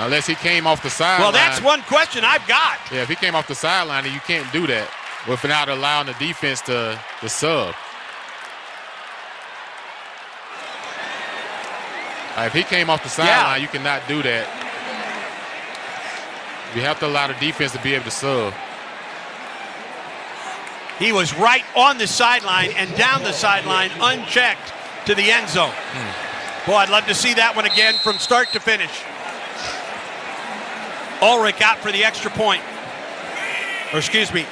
Unless he came off the sideline. Well, that's one question I've got. Yeah, if he came off the sideline, you can't do that without allowing the defense to sub. If he came off the sideline, you cannot do that. You have to allow the defense to be able to sub. He was right on the sideline and down the sideline unchecked to the end zone. Boy, I'd love to see that one again from start to finish. Ulrich out for the extra point. Or excuse me,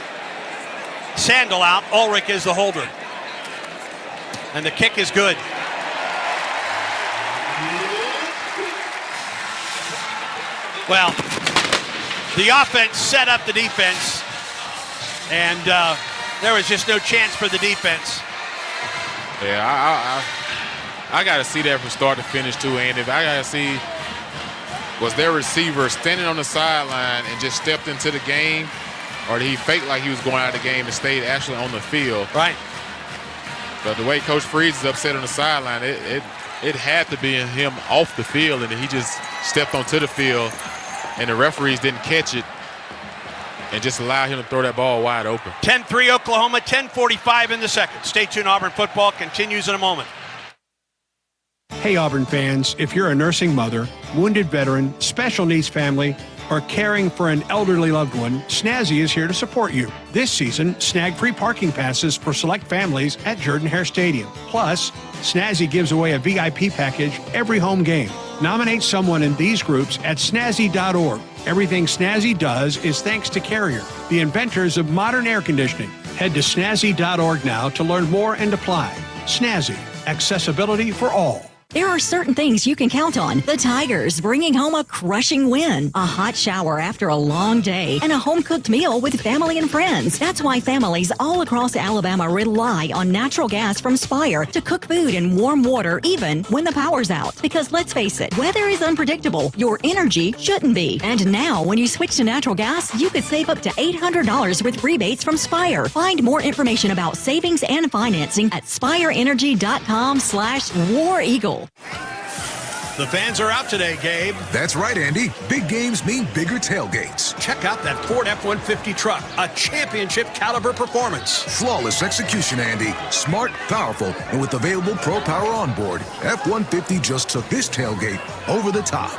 Sandel out. Ulrich is the holder. And the kick is good. Well, the offense set up the defense, and there was just no chance for the defense. Yeah, I got to see that from start to finish too, Andy. I got to see, was their receiver standing on the sideline and just stepped into the game, or did he fake like he was going out of the game and stayed actually on the field? Right. But the way Coach Freeze is upset on the sideline, it had to be him off the field, and he just stepped onto the field, and the referees didn't catch it and just allowed him to throw that ball wide open. 10-3 Oklahoma, 10:45 in the second. Stay tuned, Auburn football continues in a moment. Hey Auburn fans, if you're a nursing mother, wounded veteran, special needs family, or caring for an elderly loved one, Snazzy is here to support you. This season, snag free parking passes for select families at Jordan-Hare Stadium. Plus, Snazzy gives away a VIP package every home game. Nominate someone in these groups at snazzy.org. Everything Snazzy does is thanks to Carrier, the inventors of modern air conditioning. Head to snazzy.org now to learn more and apply. Snazzy, accessibility for all. There are certain things you can count on. The Tigers bringing home a crushing win, a hot shower after a long day, and a home-cooked meal with family and friends. That's why families all across Alabama rely on natural gas from Spire to cook food in warm water even when the power's out. Because let's face it, weather is unpredictable. Your energy shouldn't be. And now, when you switch to natural gas, you could save up to $800 with rebates from Spire. Find more information about savings and financing at spireenergy.com/War Eagle. The fans are out today, Gabe. That's right, Andy. Big games mean bigger tailgates. Check out that Ford F-150 truck, a championship caliber performance. Flawless execution, Andy. Smart, powerful, and with available Pro Power on board, F-150 just took this tailgate over the top.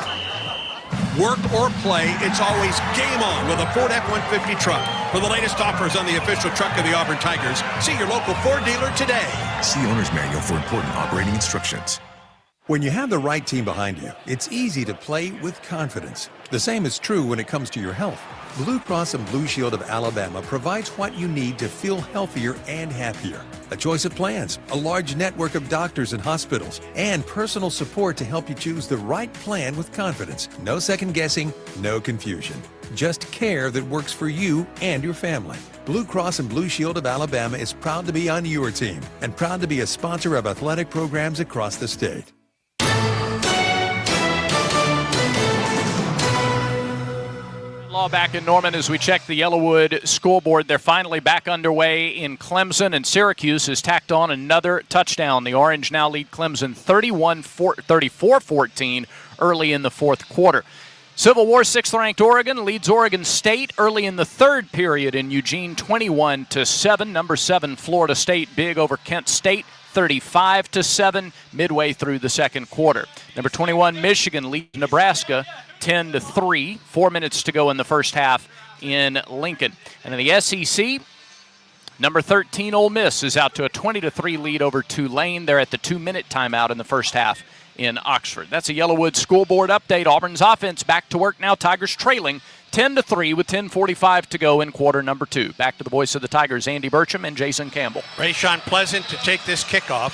Work or play, it's always game on with a Ford F-150 truck. For the latest offers on the official truck of the Auburn Tigers, see your local Ford dealer today. See owner's manual for important operating instructions. When you have the right team behind you, it's easy to play with confidence. The same is true when it comes to your health. Blue Cross and Blue Shield of Alabama provides what you need to feel healthier and happier. A choice of plans, a large network of doctors and hospitals, and personal support to help you choose the right plan with confidence. No second guessing, no confusion. Just care that works for you and your family. Blue Cross and Blue Shield of Alabama is proud to be on your team and proud to be a sponsor of athletic programs across the state. Law back in Norman as we check the Yellowwood scoreboard. They're finally back underway in Clemson, and Syracuse has tacked on another touchdown. The Orange now lead Clemson 34-14 early in the fourth quarter. Civil War 6th-ranked Oregon leads Oregon State early in the third period in Eugene 21-7. Number 7 Florida State big over Kent State 35-7 midway through the second quarter. Number 21 Michigan leads Nebraska 10-3. 4 minutes to go in the first half in Lincoln. And in the SEC, number 13 Ole Miss is out to a 20-3 lead over Tulane. They're at the 2-minute timeout in the first half in Oxford. That's a Yellowwood scoreboard update. Auburn's offense back to work now. Tigers trailing 10-3 with 10:45 to go in quarter number 2. Back to the voice of the Tigers, Andy Burcham and Jason Campbell. Rayshawn Pleasant to take this kickoff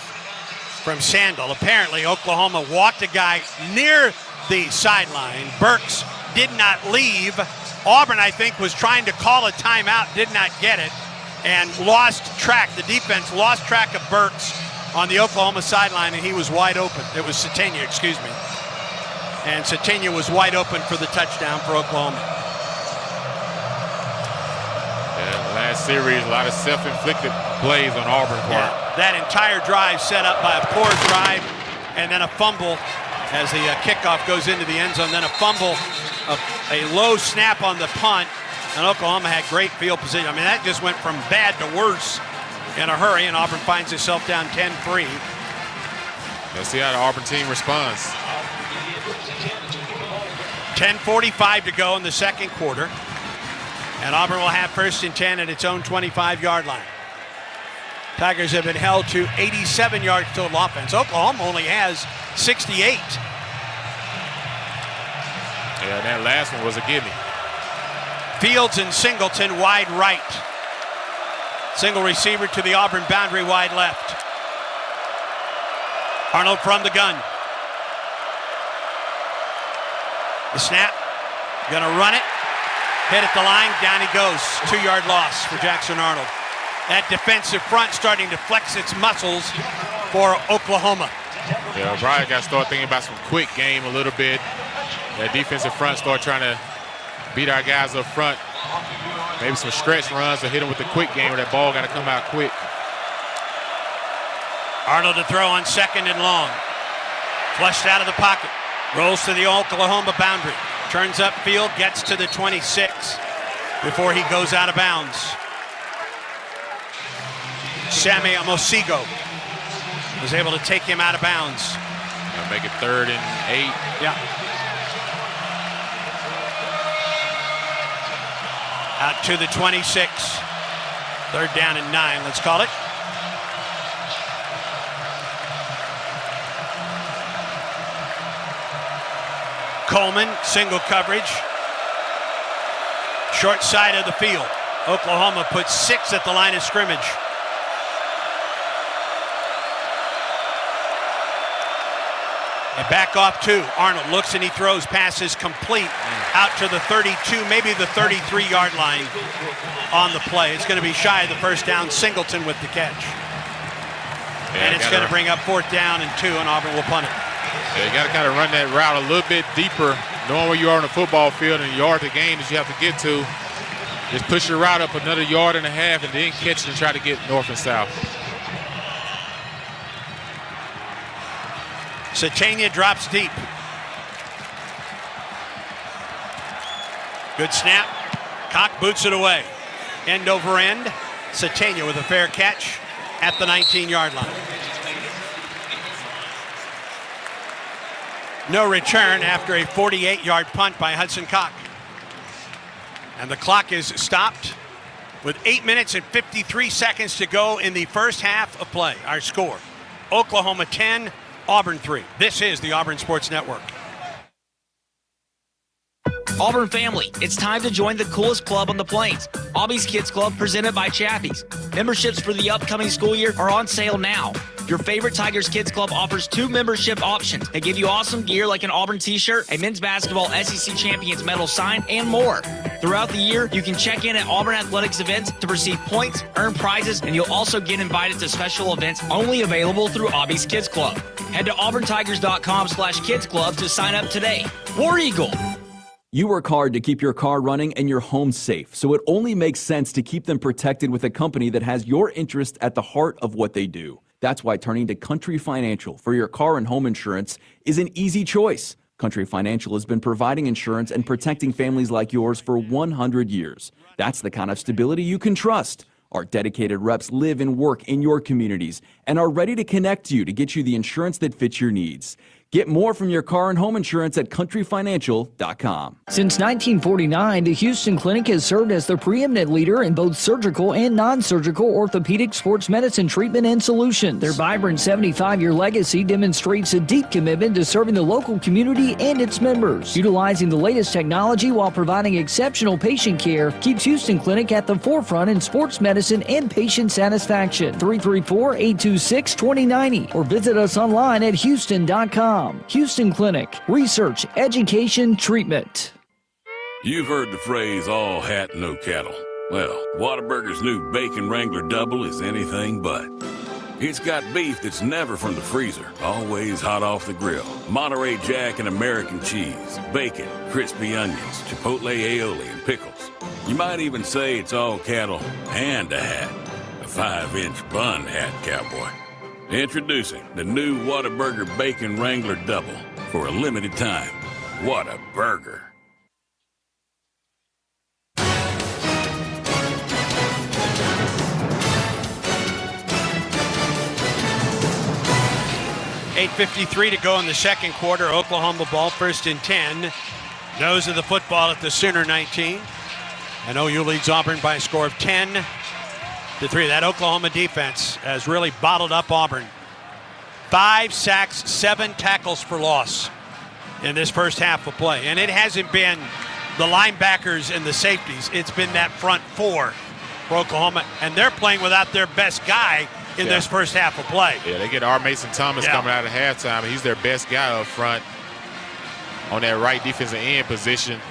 from Sandal. Apparently, Oklahoma walked a guy near the sideline. Burks did not leave. Auburn, I think, was trying to call a timeout, did not get it, and lost track. The defense lost track of Burks on the Oklahoma sideline, and he was wide open. It was Satania, excuse me. And Satania was wide open for the touchdown for Oklahoma. Yeah, last series, a lot of self-inflicted plays on Auburn part. Yeah, that entire drive set up by a poor drive and then a fumble as the kickoff goes into the end zone, then a fumble, a low snap on the punt, and Oklahoma had great field position. I mean, that just went from bad to worse in a hurry, and Auburn finds itself down 10-3. Let's see how the Auburn team responds. 10:45 to go in the second quarter, and Auburn will have 1st and 10 at its own 25-yard line. Tigers have been held to 87 yards total offense. Oklahoma only has 68. Yeah, that last one was a gimme. Fields and Singleton wide right. Single receiver to the Auburn boundary wide left. Arnold from the gun. The snap, gonna run it. Hit at the line, down he goes. 2-yard loss for Jackson Arnold. That defensive front starting to flex its muscles for Oklahoma. Yeah, Brian got to start thinking about some quick game a little bit. That defensive front start trying to beat our guys up front. Maybe some stretch runs to hit them with the quick game where that ball got to come out quick. Arnold to throw on 2nd and long. Flushed out of the pocket. Rolls to the Oklahoma boundary. Turns upfield, gets to the 26 before he goes out of bounds. Sammy Amosigo was able to take him out of bounds. Gonna make it 3rd and 8. Yeah. Out to the 26. 3rd down and 9, let's call it. Coleman, single coverage. Short side of the field. Oklahoma puts 6 at the line of scrimmage. They back off 2. Arnold looks and he throws. Passes complete out to the 32, maybe the 33-yard line on the play. It's going to be shy of the 1st down. Singleton with the catch. Yeah, and it's going to bring up 4th down and 2, and Auburn will punt it. Yeah, you got to kind of run that route a little bit deeper, knowing where you are on the football field and the yard the game that you have to get to. Just push your route up another 1.5 yards and then catch it and try to get north and south. Satania drops deep. Good snap. Cock boots it away. End over end. Satania with a fair catch at the 19-yard line. No return after a 48-yard punt by Hudson Cock. And the clock is stopped with 8 minutes and 53 seconds to go in the first half of play. Our score, Oklahoma 10, Auburn 3. This is the Auburn Sports Network. Auburn family, it's time to join the coolest club on the plains, Aubie's Kids Club, presented by Chaffee's. Memberships for the upcoming school year are on sale now. Your favorite Tigers Kids Club offers 2 membership options. They give you awesome gear like an Auburn t-shirt, a men's basketball SEC Champions medal sign, and more. Throughout the year, you can check in at Auburn Athletics events to receive points, earn prizes, and you'll also get invited to special events only available through Aubie's Kids Club. Head to auburntigers.com/kids club to sign up today. War Eagle. You work hard to keep your car running and your home safe, so it only makes sense to keep them protected with a company that has your interest at the heart of what they do. That's why turning to Country Financial for your car and home insurance is an easy choice. Country Financial has been providing insurance and protecting families like yours for 100 years. That's the kind of stability you can trust. Our dedicated reps live and work in your communities and are ready to connect you to get you the insurance that fits your needs. Get more from your car and home insurance at countryfinancial.com. Since 1949, the Houston Clinic has served as the preeminent leader in both surgical and non-surgical orthopedic sports medicine treatment and solutions. Their vibrant 75-year legacy demonstrates a deep commitment to serving the local community and its members. Utilizing the latest technology while providing exceptional patient care keeps Houston Clinic at the forefront in sports medicine and patient satisfaction. 334-826-2090 or visit us online at houston.com. Houston Clinic. Research, education, treatment. You've heard the phrase, all hat, no cattle. Well, Whataburger's new Bacon Wrangler Double is anything but. It's got beef that's never from the freezer, always hot off the grill. Monterey Jack and American cheese, bacon, crispy onions, chipotle aioli, and pickles. You might even say it's all cattle and a hat. A 5-inch bun hat, cowboy. Introducing the new Whataburger Bacon Wrangler Double. For a limited time. What a burger. $8:53 to go in the second quarter. Oklahoma ball, 1st and 10. Nose of the football at the Sooner 19. And OU leads Auburn by a score of 10-3. That Oklahoma defense has really bottled up Auburn. 5 sacks, 7 tackles for loss in this first half of play. And it hasn't been the linebackers and the safeties. It's been that front four for Oklahoma. And they're playing without their best guy in this first half of play. Yeah, they get R. Mason Thomas coming out of halftime. He's their best guy up front on that right defensive end position.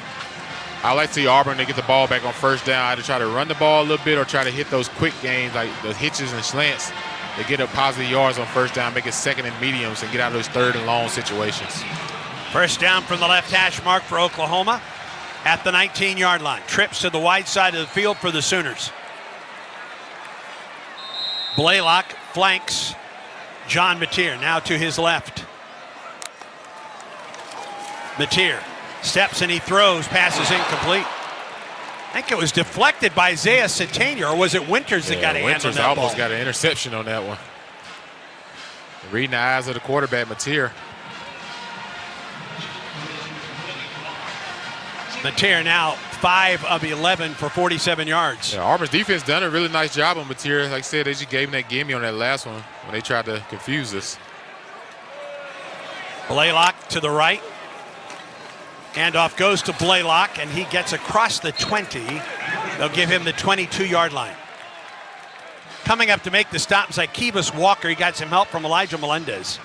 I like to see Auburn, they get the ball back on first down, either try to run the ball a little bit or try to hit those quick games like the hitches and slants. They get up positive yards on first down, make it 2nd and mediums, and get out of those 3rd and long situations. First down from the left hash mark for Oklahoma at the 19-yard line. Trips to the wide side of the field for the Sooners. Blaylock flanks John Mateer, now to his left. Mateer steps and he throws, passes incomplete. I think it was deflected by Isaiah Satania, or was it Winters that got a hand on that ball? Winters almost got an interception on that one. Reading the eyes of the quarterback, Mateer. Mateer now 5 of 11 for 47 yards. Yeah, Auburn's defense done a really nice job on Mateer. Like I said, they just gave him that gimme on that last one when they tried to confuse us. Blaylock to the right. Handoff goes to Blaylock, and he gets across the 20. They'll give him the 22-yard line. Coming up to make the stop is Kivas Walker. He got some help from Elijah Melendez.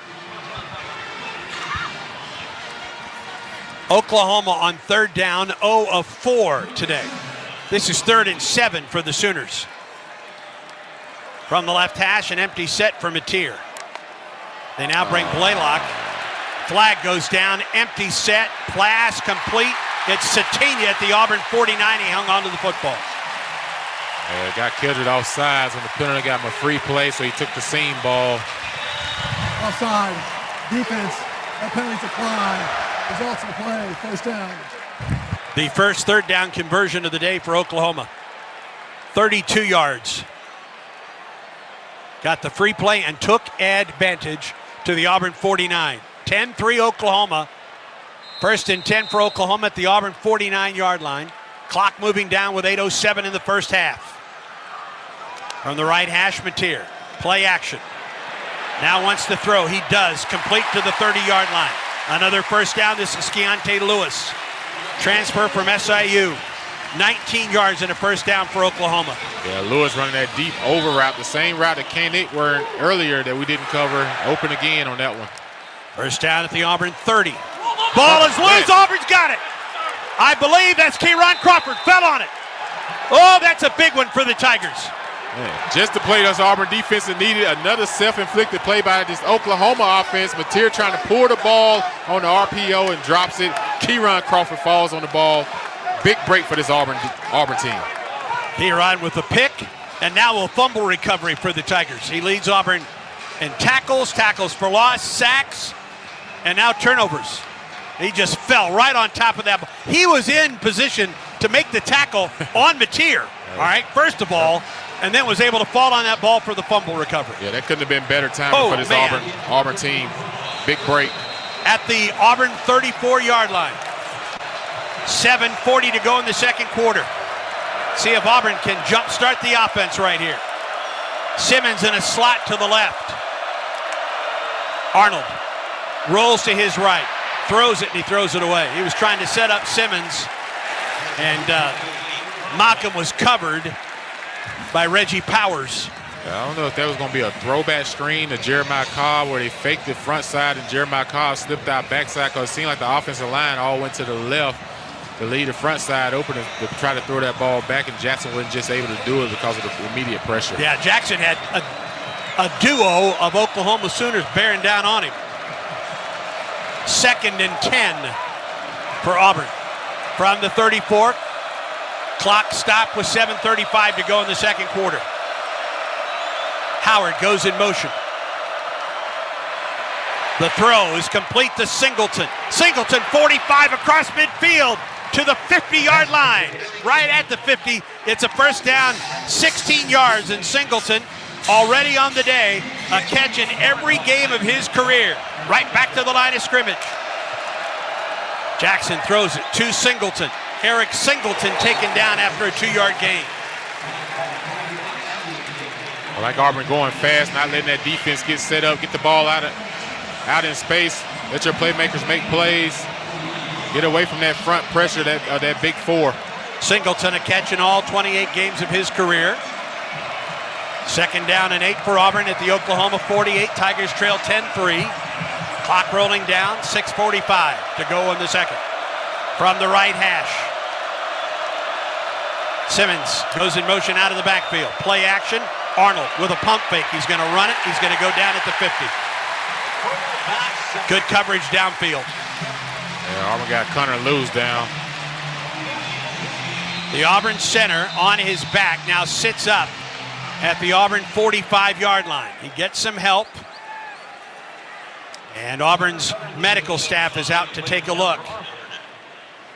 Oklahoma on 3rd down, 0 of 4 today. This is 3rd and 7 for the Sooners. From the left hash, an empty set for Mateer. They now bring Blaylock. Flag goes down, empty set, pass complete. It's Satania at the Auburn 49. He hung on to the football. Yeah, got Kildred off sides when the penalty got him a free play, so he took the seam ball. Offside, defense, that penalty decline. Results of the play, first down. The first third down conversion of the day for Oklahoma. 32 yards. Got the free play and took advantage to the Auburn 49. 10-3 Oklahoma. First and 10 for Oklahoma at the Auburn 49-yard line. Clock moving down with 8:07 in the first half. From the right hash, Mateer. Play action. Now wants to throw. He does. Complete to the 30-yard line. Another first down. This is Keontae Lewis. Transfer from SIU. 19 yards and a first down for Oklahoma. Yeah, Lewis running that deep over route, the same route that Kenneth were earlier that we didn't cover. Open again on that one. First down at the Auburn 30. Ball is loose. Auburn's got it. I believe that's Kieron Crawford. Fell on it. Oh, that's a big one for the Tigers. Man, just the play this Auburn defense needed. Another self-inflicted play by this Oklahoma offense. Mateer trying to pull the ball on the RPO and drops it. Kieron Crawford falls on the ball. Big break for this Auburn team. Kieron with the pick, and now a fumble recovery for the Tigers. He leads Auburn in tackles for loss, sacks, and now turnovers. He just fell right on top of that. He was in position to make the tackle on Mateer, all right, first of all, and then was able to fall on that ball for the fumble recovery. Yeah, that couldn't have been better timing for this Auburn team. Big break. At the Auburn 34-yard line. 7:40 to go in the second quarter. See if Auburn can jumpstart the offense right here. Simmons in a slot to the left. Arnold rolls to his right. Throws it, and he throws it away. He was trying to set up Simmons, and Malcolm was covered by Reggie Powers. I don't know if that was going to be a throwback screen to Jeremiah Cobb where they faked the front side and Jeremiah Cobb slipped out backside, because it seemed like the offensive line all went to the left to leave the front side open to try to throw that ball back, and Jackson wasn't just able to do it because of the immediate pressure. Yeah, Jackson had a duo of Oklahoma Sooners bearing down on him. 2nd and 10 for Auburn. From the 34, clock stopped with 7:35 to go in the second quarter. Howard goes in motion. The throw is complete to Singleton. Singleton 45 across midfield to the 50-yard line. Right at the 50, it's a first down, 16 yards, and Singleton already on the day, a catch in every game of his career. Right back to the line of scrimmage. Jackson throws it to Singleton. Eric Singleton taken down after a 2-yard gain. I like Auburn going fast, not letting that defense get set up, get the ball out in space, let your playmakers make plays, get away from that front pressure, that big four. Singleton a catch in all 28 games of his career. 2nd down and 8 for Auburn at the Oklahoma 48. Tigers trail 10-3. Clock rolling down, 6:45 to go in the second. From the right hash, Simmons goes in motion out of the backfield. Play action. Arnold with a pump fake. He's going to run it. He's going to go down at the 50. Good coverage downfield. Yeah, Auburn got Connor Lewis down. The Auburn center on his back now sits up at the Auburn 45-yard line. He gets some help. And Auburn's medical staff is out to take a look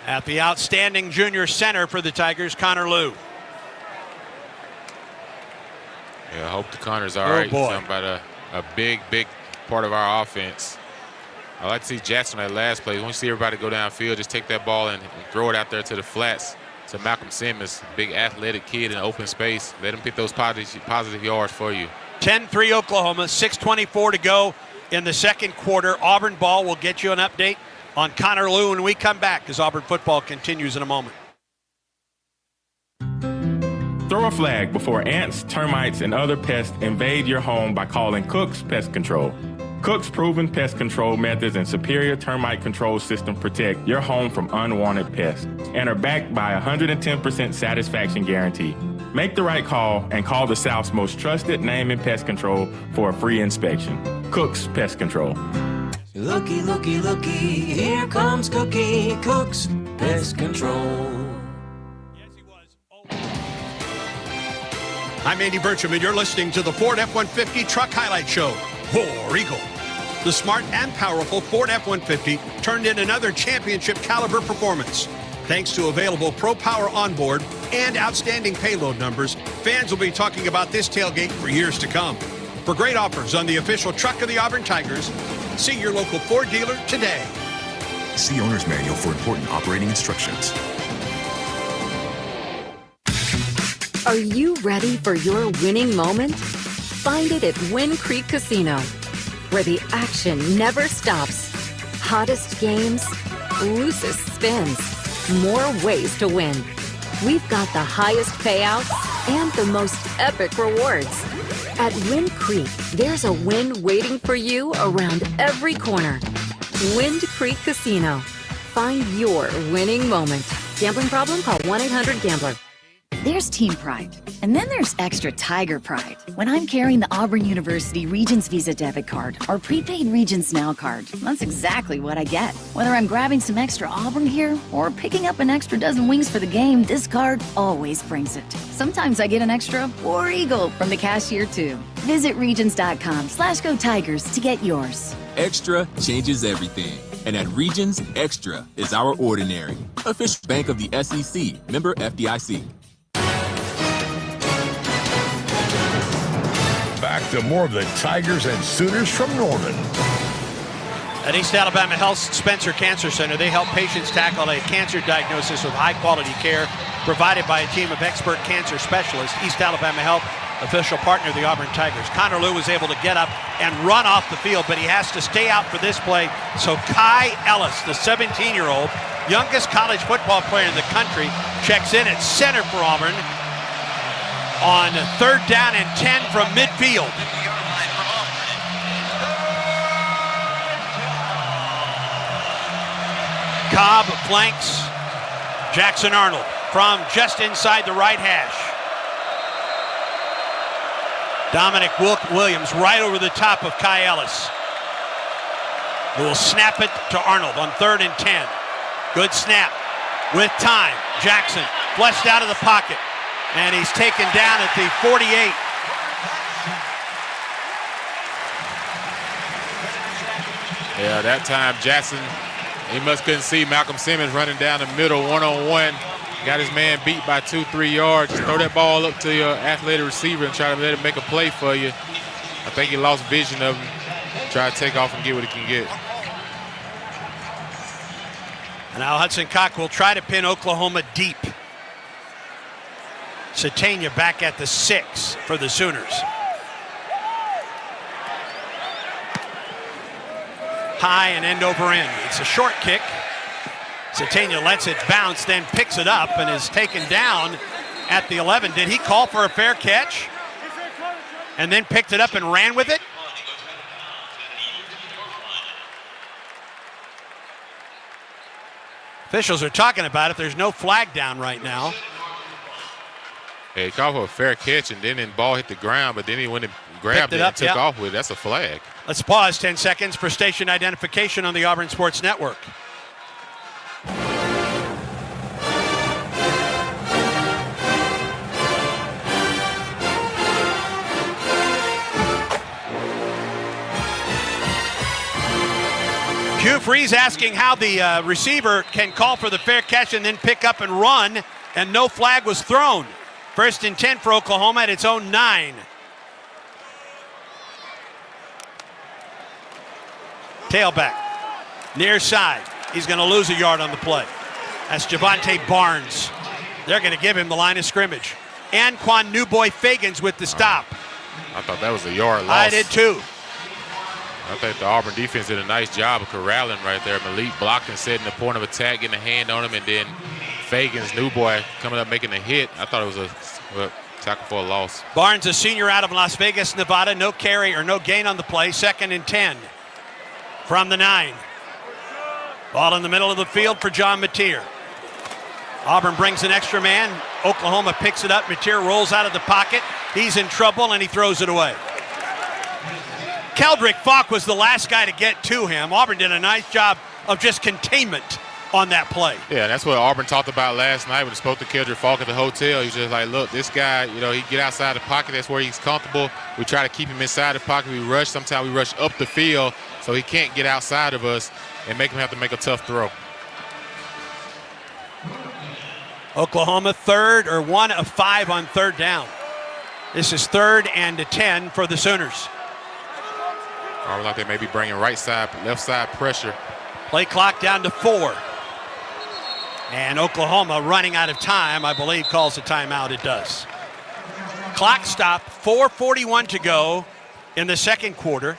at the outstanding junior center for the Tigers, Connor Lew. Yeah, I hope the Connor's all right. He's talking about a big part of our offense. I like to see Jackson that last play. When you see everybody go downfield, just take that ball and throw it out there to the flats to Malcolm Simmons, big athletic kid in open space. Let him pick those positive yards for you. 10-3 Oklahoma, 6:24 to go in the second quarter. Auburn ball. Will get you an update on Connor Lew when we come back as Auburn football continues in a moment. Throw a flag before ants, termites, and other pests invade your home by calling Cook's Pest Control. Cook's proven pest control methods and superior termite control system protect your home from unwanted pests and are backed by a 110% satisfaction guarantee. Make the right call and call the South's most trusted name in pest control for a free inspection. Cook's Pest Control. Looky, looky, looky, here comes Cookie, Cook's Pest Control. I'm Andy Burcham, and you're listening to the Ford F-150 Truck Highlight Show. War Eagle. The smart and powerful Ford F-150 turned in another championship caliber performance. Thanks to available Pro Power onboard and outstanding payload numbers, fans will be talking about this tailgate for years to come. For great offers on the official truck of the Auburn Tigers, see your local Ford dealer today. See owner's manual for important operating instructions. Are you ready for your winning moment? Find it at Wind Creek Casino, where the action never stops. Hottest games, loosest spins, more ways to win. We've got the highest payouts and the most epic rewards. At Wind Creek, there's a win waiting for you around every corner. Wind Creek Casino. Find your winning moment. Gambling problem? Call 1-800-GAMBLER. There's team pride, and then there's extra Tiger pride. When I'm carrying the Auburn University Regents Visa debit card or prepaid Regents Now card, that's exactly what I get. Whether I'm grabbing some extra Auburn gear or picking up an extra dozen wings for the game, this card always brings it. Sometimes I get an extra War Eagle from the cashier too. Visit Regions.com/Go Tigers to get yours. Extra changes everything. And at Regions, Extra is our ordinary. Official bank of the SEC, member FDIC. Back to more of the Tigers and Sooners from Norman. At East Alabama Health Spencer Cancer Center, they help patients tackle a cancer diagnosis with high-quality care provided by a team of expert cancer specialists. East Alabama Health, official partner of the Auburn Tigers. Connor Lew was able to get up and run off the field, but he has to stay out for this play. So Kai Ellis, the 17-year-old, youngest college football player in the country, checks in at center for Auburn on 3rd down and 10 from midfield. Cobb flanks Jackson Arnold from just inside the right hash. Dominic Williams right over the top of Kai Ellis, who will snap it to Arnold on 3rd and 10. Good snap with time. Jackson flushed out of the pocket, and he's taken down at the 48. Yeah, that time Jackson, he must couldn't see Malcolm Simmons running down the middle one-on-one. Got his man beat by 2-3 yards. Just throw that ball up to your athletic receiver and try to let him make a play for you. I think he lost vision of him. Try to take off and get what he can get. And now Hudson Cock will try to pin Oklahoma deep. Satania back at the 6 for the Sooners. High and end over end. It's a short kick. Satania lets it bounce, then picks it up and is taken down at the 11. Did he call for a fair catch? And then picked it up and ran with it? Officials are talking about it. There's no flag down right now. He called for a fair catch, and then the ball hit the ground, but then he went and grabbed it and took off with it. That's a flag. Let's pause 10 seconds for station identification on the Auburn Sports Network. Hugh Freeze asking how the receiver can call for the fair catch and then pick up and run, and no flag was thrown. 1st and 10 for Oklahoma at its own 9. Tailback, near side. He's going to lose a yard on the play. That's Javante Barnes. They're going to give him the line of scrimmage. Anquan Newboy Fagans with the stop. I thought that was a yard loss. I did too. I think the Auburn defense did a nice job of corralling right there. Malik blocking, setting the point of attack, getting a hand on him, and then Fagans, Newboy, coming up making a hit. I thought it was a tackle for a loss. Barnes, a senior out of Las Vegas, Nevada. No carry or no gain on the play. 2nd and 10 from the 9. Ball in the middle of the field for John Mateer. Auburn brings an extra man. Oklahoma picks it up. Mateer rolls out of the pocket. He's in trouble, and he throws it away. Keldrick Falk was the last guy to get to him. Auburn did a nice job of just containment on that play. Yeah, that's what Auburn talked about last night when he spoke to Keldrick Falk at the hotel. He was just like, look, this guy, he get outside the pocket. That's where he's comfortable. We try to keep him inside the pocket. We rush. Sometimes we rush up the field so he can't get outside of us and make him have to make a tough throw. Oklahoma 1 of 5 on third down. This is 3rd and 10 for the Sooners. Auburn like they may be bringing right side, left side pressure. Play clock down to 4. And Oklahoma, running out of time, I believe, calls a timeout. It does. Clock stop, 4:41 to go in the second quarter.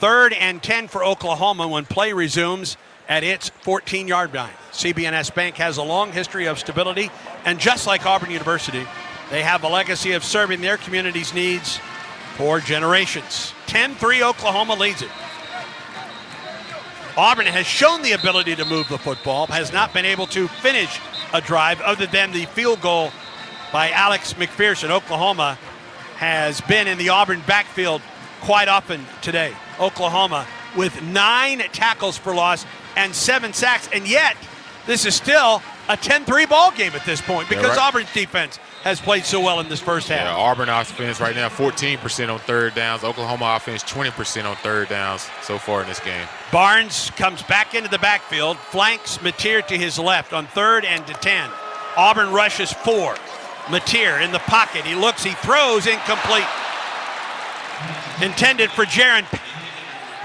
3rd and 10 for Oklahoma when play resumes at its 14-yard line. CB&S Bank has a long history of stability, and just like Auburn University, they have a legacy of serving their community's needs for generations. 10-3 Oklahoma leads it. Auburn has shown the ability to move the football, has not been able to finish a drive other than the field goal by Alex McPherson. Oklahoma has been in the Auburn backfield quite often today. Oklahoma with 9 tackles for loss and 7 sacks, and yet this is still a 10-3 ball game at this point because Auburn's defense has played so well in this first half. Yeah, Auburn offense right now 14% on third downs. Oklahoma offense 20% on third downs so far in this game. Barnes comes back into the backfield, flanks Mateer to his left on 3rd and 10. Auburn rushes 4. Mateer in the pocket. He looks, he throws, incomplete. Intended for Jaron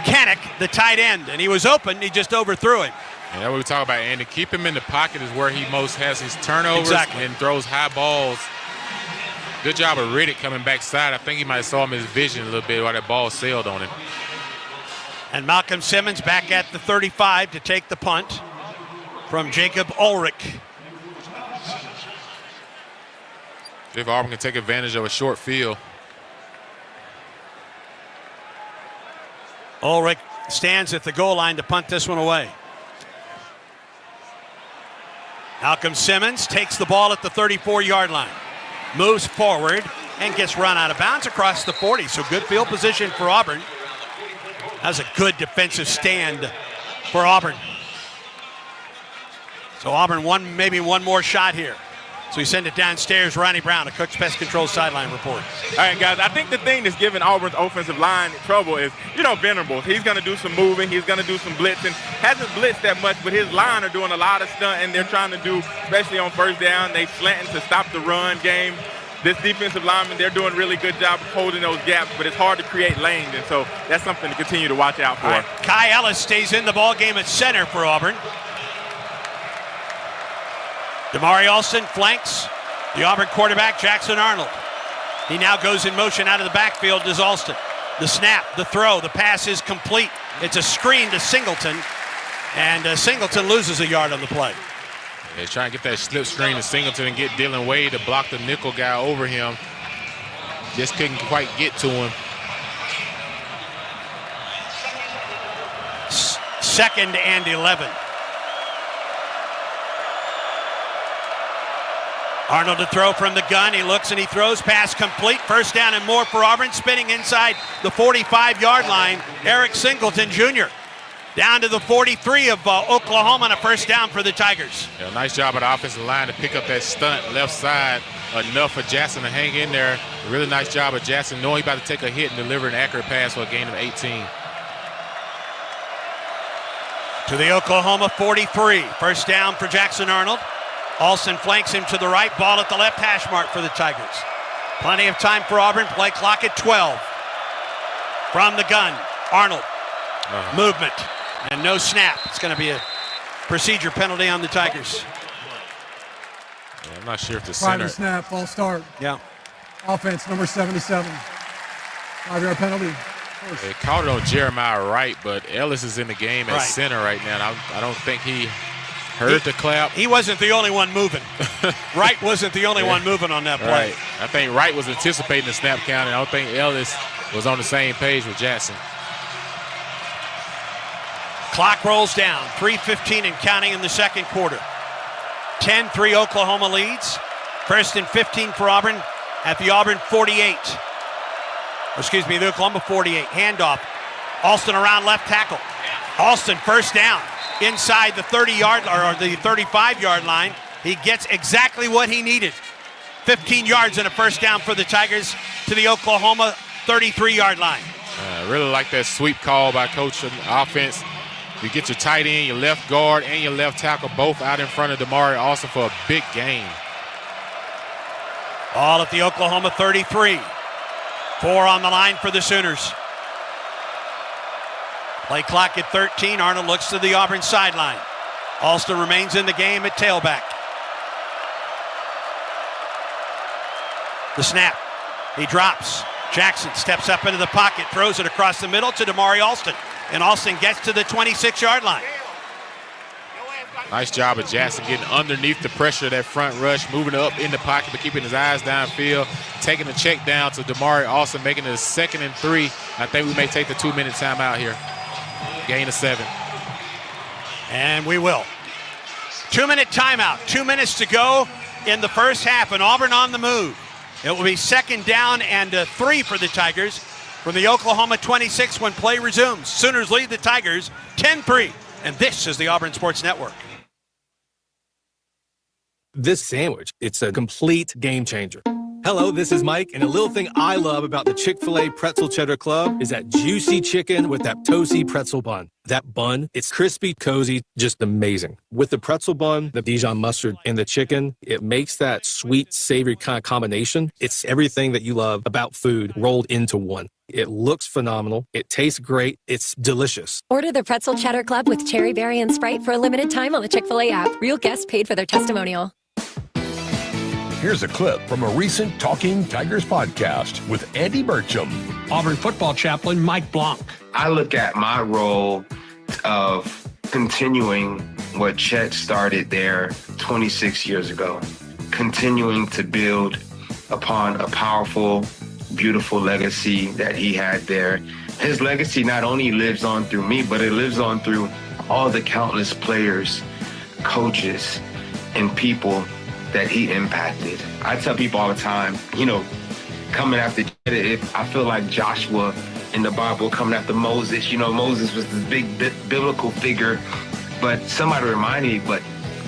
Kanak, the tight end, and he was open, he just overthrew it. And that's what we talk about, Andy. Keep him in the pocket is where he most has his turnovers and throws high balls. Good job of Riddick coming backside. I think he might have saw him in his vision a little bit while that ball sailed on him. And Malcolm Simmons back at the 35 to take the punt from Jacob Ulrich. If Auburn can take advantage of a short field. Ulrich stands at the goal line to punt this one away. Malcolm Simmons takes the ball at the 34-yard line, moves forward, and gets run out of bounds across the 40. So good field position for Auburn. That was a good defensive stand for Auburn. So Auburn maybe one more shot here. So we send it downstairs. Ronnie Brown, a Cook's Pest Control sideline report. All right, guys, I think the thing that's giving Auburn's offensive line trouble is, Venables. He's going to do some moving. He's going to do some blitzing. Hasn't blitzed that much, but his line are doing a lot of stunt, and they're trying to do, especially on first down, they slanting to stop the run game. This defensive lineman, they're doing a really good job of holding those gaps, but it's hard to create lanes, and so that's something to continue to watch out for. Right. Kai Ellis stays in the ball game at center for Auburn. Damari Alston flanks the Auburn quarterback, Jackson Arnold. He now goes in motion out of the backfield, does Alston. The snap, the throw, the pass is complete. It's a screen to Singleton, and Singleton loses a yard on the play. They're trying to get that slip screen to Singleton and get Dylan Wade to block the nickel guy over him. Just couldn't quite get to him. 2nd and 11. Arnold to throw from the gun. He looks and he throws. Pass complete. First down and more for Auburn. Spinning inside the 45-yard line. Eric Singleton Jr. down to the 43 of Oklahoma, and a first down for the Tigers. Yeah, nice job of the offensive line to pick up that stunt left side enough for Jackson to hang in there. A really nice job of Jackson knowing he's about to take a hit and deliver an accurate pass for a gain of 18. To the Oklahoma 43. First down for Jackson Arnold. Alston flanks him to the right. Ball at the left hash mark for the Tigers. Plenty of time for Auburn. Play clock at 12. From the gun, Arnold. Movement and no snap. It's going to be a procedure penalty on the Tigers. Yeah, I'm not sure if the Private center. snap, false start. Yeah. Offense, number 77. 5-yard penalty. They caught it on Jeremiah Wright, but Ellis is in the game at center right now. And I don't think he heard the clap. He wasn't the only one moving. Wright wasn't the only one moving on that play. Right. I think Wright was anticipating the snap count, and I don't think Ellis was on the same page with Jackson. Clock rolls down. 3:15 and counting in the second quarter. 10-3 Oklahoma leads. 1st and 15 for Auburn at the Auburn 48. Excuse me, the Oklahoma 48. Handoff. Alston around left tackle. Alston first down. Inside the 30-yard or the 35-yard line. He gets exactly what he needed. 15 yards and a first down for the Tigers to the Oklahoma 33-yard line. I really like that sweep call by coach on offense. You get your tight end, your left guard, and your left tackle both out in front of Damari Alston for a big gain. Ball at the Oklahoma 33. 4 on the line for the Sooners. Play clock at 13. Arnold looks to the Auburn sideline. Alston remains in the game at tailback. The snap. He drops. Jackson steps up into the pocket, throws it across the middle to Damari Alston. And Alston gets to the 26-yard line. Nice job of Jackson getting underneath the pressure of that front rush, moving up in the pocket but keeping his eyes downfield, taking the check down to Damari Alston, making it a 2nd and 3. I think we may take the 2-minute timeout here. Gain of 7. And we will. 2-minute timeout. 2 minutes to go in the first half, and Auburn on the move. It will be 2nd down and 3 for the Tigers from the Oklahoma 26 when play resumes. Sooners lead the Tigers 10-3, and this is the Auburn Sports Network. This sandwich, it's a complete game changer. Hello, this is Mike, and a little thing I love about the Chick-fil-A Pretzel Cheddar Club is that juicy chicken with that toasty pretzel bun. That bun, it's crispy, cozy, just amazing. With the pretzel bun, the Dijon mustard, and the chicken, it makes that sweet, savory kind of combination. It's everything that you love about food rolled into one. It looks phenomenal. It tastes great. It's delicious. Order the Pretzel Cheddar Club with Cherry Berry and Sprite for a limited time on the Chick-fil-A app. Real guests paid for their testimonial. Here's a clip from a recent Talking Tigers podcast with Andy Burcham. Auburn football chaplain Mike Blanc. I look at my role of continuing what Chet started there 26 years ago, continuing to build upon a powerful, beautiful legacy that he had there. His legacy not only lives on through me, but it lives on through all the countless players, coaches, and people that he impacted. I tell people all the time, coming after Chet, I feel like Joshua in the Bible coming after Moses. Moses was this big biblical figure, but somebody reminded me, but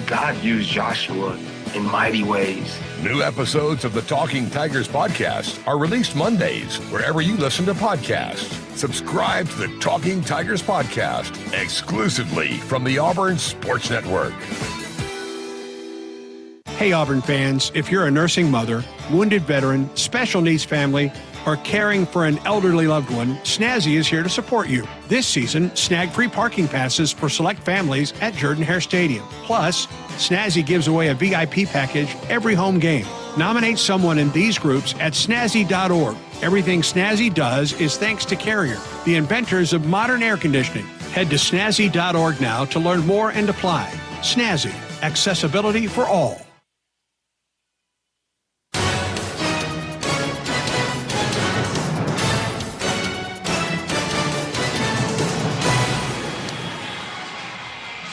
God used Joshua in mighty ways. New episodes of the Talking Tigers podcast are released Mondays wherever you listen to podcasts. Subscribe to the Talking Tigers podcast exclusively from the Auburn Sports Network. Hey, Auburn fans, if you're a nursing mother, wounded veteran, special needs family, or caring for an elderly loved one, Snazzy is here to support you. This season, snag free parking passes for select families at Jordan-Hare Stadium. Plus, Snazzy gives away a VIP package every home game. Nominate someone in these groups at snazzy.org. Everything Snazzy does is thanks to Carrier, the inventors of modern air conditioning. Head to snazzy.org now to learn more and apply. Snazzy, accessibility for all.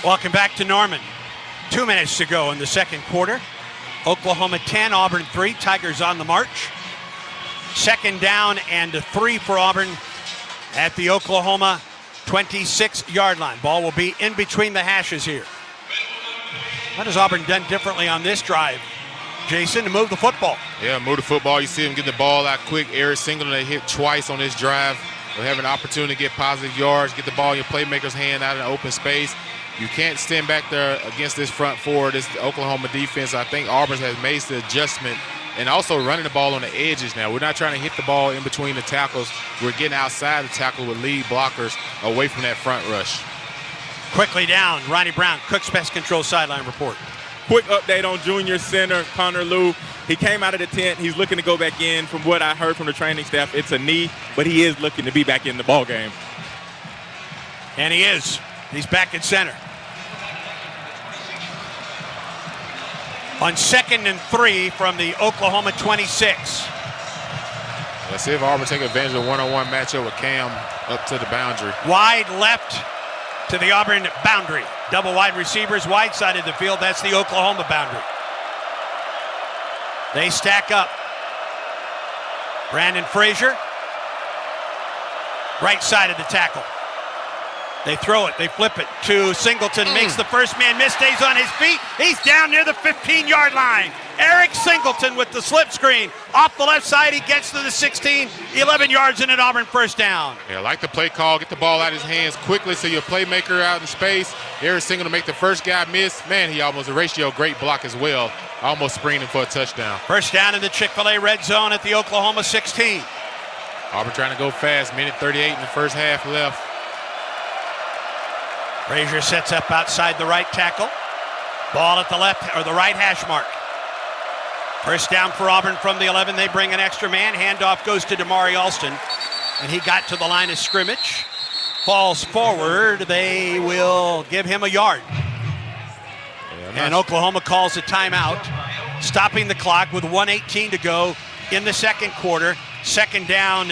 Welcome back to Norman. 2 minutes to go in the second quarter. Oklahoma 10, Auburn 3. Tigers on the march. 2nd down and 3 for Auburn at the Oklahoma 26-yard line. Ball will be in between the hashes here. What has Auburn done differently on this drive, Jason, to move the football? Yeah, move the football. You see them get the ball out quick. Eric Singleton, they hit twice on this drive. They'll have an opportunity to get positive yards, get the ball in your playmaker's hand out in open space. You can't stand back there against this front four, this Oklahoma defense. I think Auburn has made the adjustment and also running the ball on the edges now. We're not trying to hit the ball in between the tackles. We're getting outside the tackle with lead blockers away from that front rush. Quickly down, Ronnie Brown, Cook's Pest Control sideline report. Quick update on junior center Connor Lew. He came out of the tent. He's looking to go back in. From what I heard from the training staff, it's a knee, but he is looking to be back in the ball game. And he is. He's back at center. On 2nd and 3 from the Oklahoma 26. Let's see if Auburn take advantage of a one-on-one matchup with Cam up to the boundary. Wide left to the Auburn boundary. Double wide receivers, wide side of the field. That's the Oklahoma boundary. They stack up. Brandon Frazier, right side of the tackle. They throw it, they flip it to Singleton, makes the first man miss, stays on his feet. He's down near the 15-yard line. Eric Singleton with the slip screen. Off the left side, he gets to the 16, 11 yards in an Auburn first down. Yeah, I like the play call. Get the ball out of his hands quickly so your playmaker out in space. Eric Singleton make the first guy miss. Man, he almost a ratio great block as well. Almost springing him for a touchdown. First down in the Chick-fil-A red zone at the Oklahoma 16. Auburn trying to go fast. Minute 38 in the first half left. Frazier sets up outside the right tackle. Ball at the left or the right hash mark. First down for Auburn from the 11. They bring an extra man. Handoff goes to Damari Alston. And he got to the line of scrimmage. Falls forward. They will give him a yard. And Oklahoma calls a timeout, stopping the clock with 1:18 to go in the second quarter. Second down.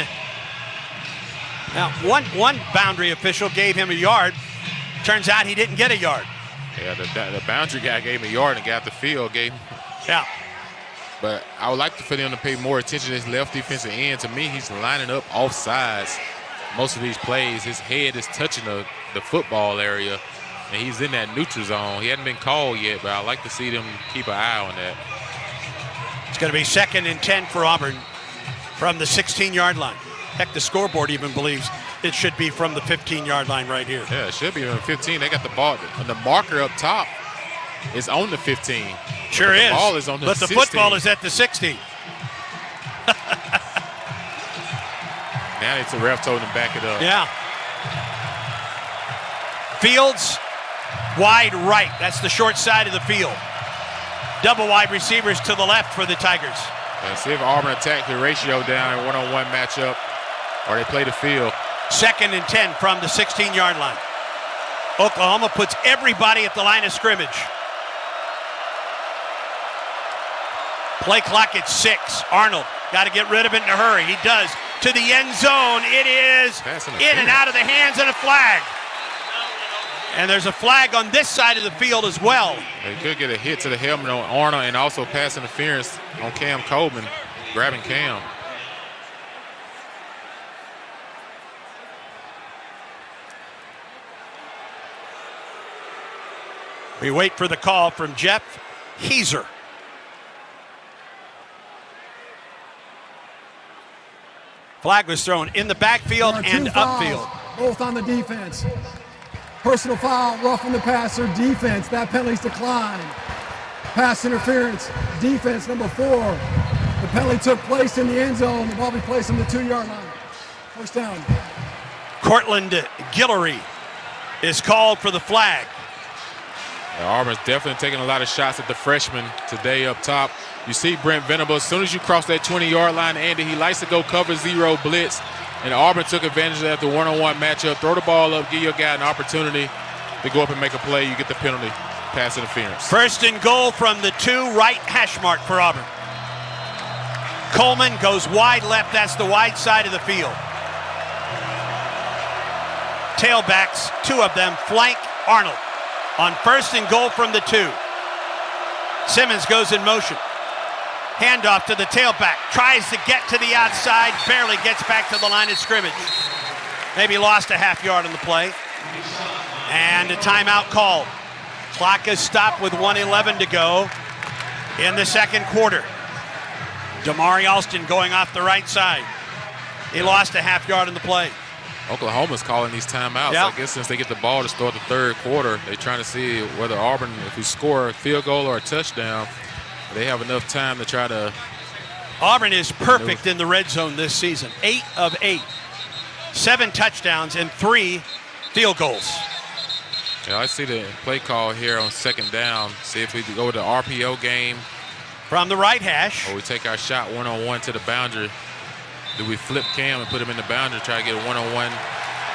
Now, one boundary official gave him a yard. Turns out he didn't get a yard. Yeah, the boundary guy gave him a yard and got the field. Yeah. But I would like for them to pay more attention to his left defensive end. To me, he's lining up off sides most of these plays. His head is touching the football area, and he's in that neutral zone. He hadn't been called yet, but I'd like to see them keep an eye on that. It's going to be 2nd and 10 for Auburn from the 16-yard line. Heck, the scoreboard even believes it should be from the 15-yard line right here. Yeah, it should be from 15. They got the ball. And the marker up top is on the 15. Sure is. The ball is on the 16. But the football is at the 60. Now it's a ref told him to back it up. Yeah. Fields wide right. That's the short side of the field. Double wide receivers to the left for the Tigers. See if Auburn attack the ratio down in one-on-one matchup, or they play the field. 2nd and 10 from the 16-yard line. Oklahoma puts everybody at the line of scrimmage. Play clock at 6. Arnold got to get rid of it in a hurry. He does. To the end zone. It is in and out of the hands, and a flag. And there's a flag on this side of the field as well. They could get a hit to the helmet on Arnold and also pass interference on Cam Coleman, grabbing Cam. We wait for the call from Jeff Heiser. Flag was thrown in the backfield and upfield. Both on the defense. Personal foul, roughing the passer, defense. That penalty's declined. Pass interference, defense number 4. The penalty took place in the end zone. The ball be placed on the 2-yard line. First down. Cortland Guillory is called for the flag. Auburn's definitely taking a lot of shots at the freshman today up top. You see Brent Venable, as soon as you cross that 20-yard line, Andy, he likes to go cover zero blitz. And Auburn took advantage of that, the one-on-one matchup. Throw the ball up, give your guy an opportunity to go up and make a play. You get the penalty, pass interference. First and goal from the 2 right hash mark for Auburn. Coleman goes wide left. That's the wide side of the field. Tailbacks, 2 of them, flank Arnold. On first and goal from the 2. Simmons goes in motion. Handoff to the tailback. Tries to get to the outside. Barely gets back to the line of scrimmage. Maybe lost a half yard on the play. And a timeout called. Clock is stopped with 1:11 to go in the second quarter. Damari Alston going off the right side. He lost a half yard on the play. Oklahoma's calling these timeouts. Yep. I guess since they get the ball to start the third quarter, they're trying to see whether Auburn, if we score a field goal or a touchdown, they have enough time to try to. Auburn is perfect in the red zone this season. 8 of 8. 7 touchdowns and 3 field goals. Yeah, I see the play call here on second down. See if we can go with the RPO game. From the right hash. Or we take our shot one-on-one to the boundary. Do we flip Cam and put him in the boundary, try to get a one-on-one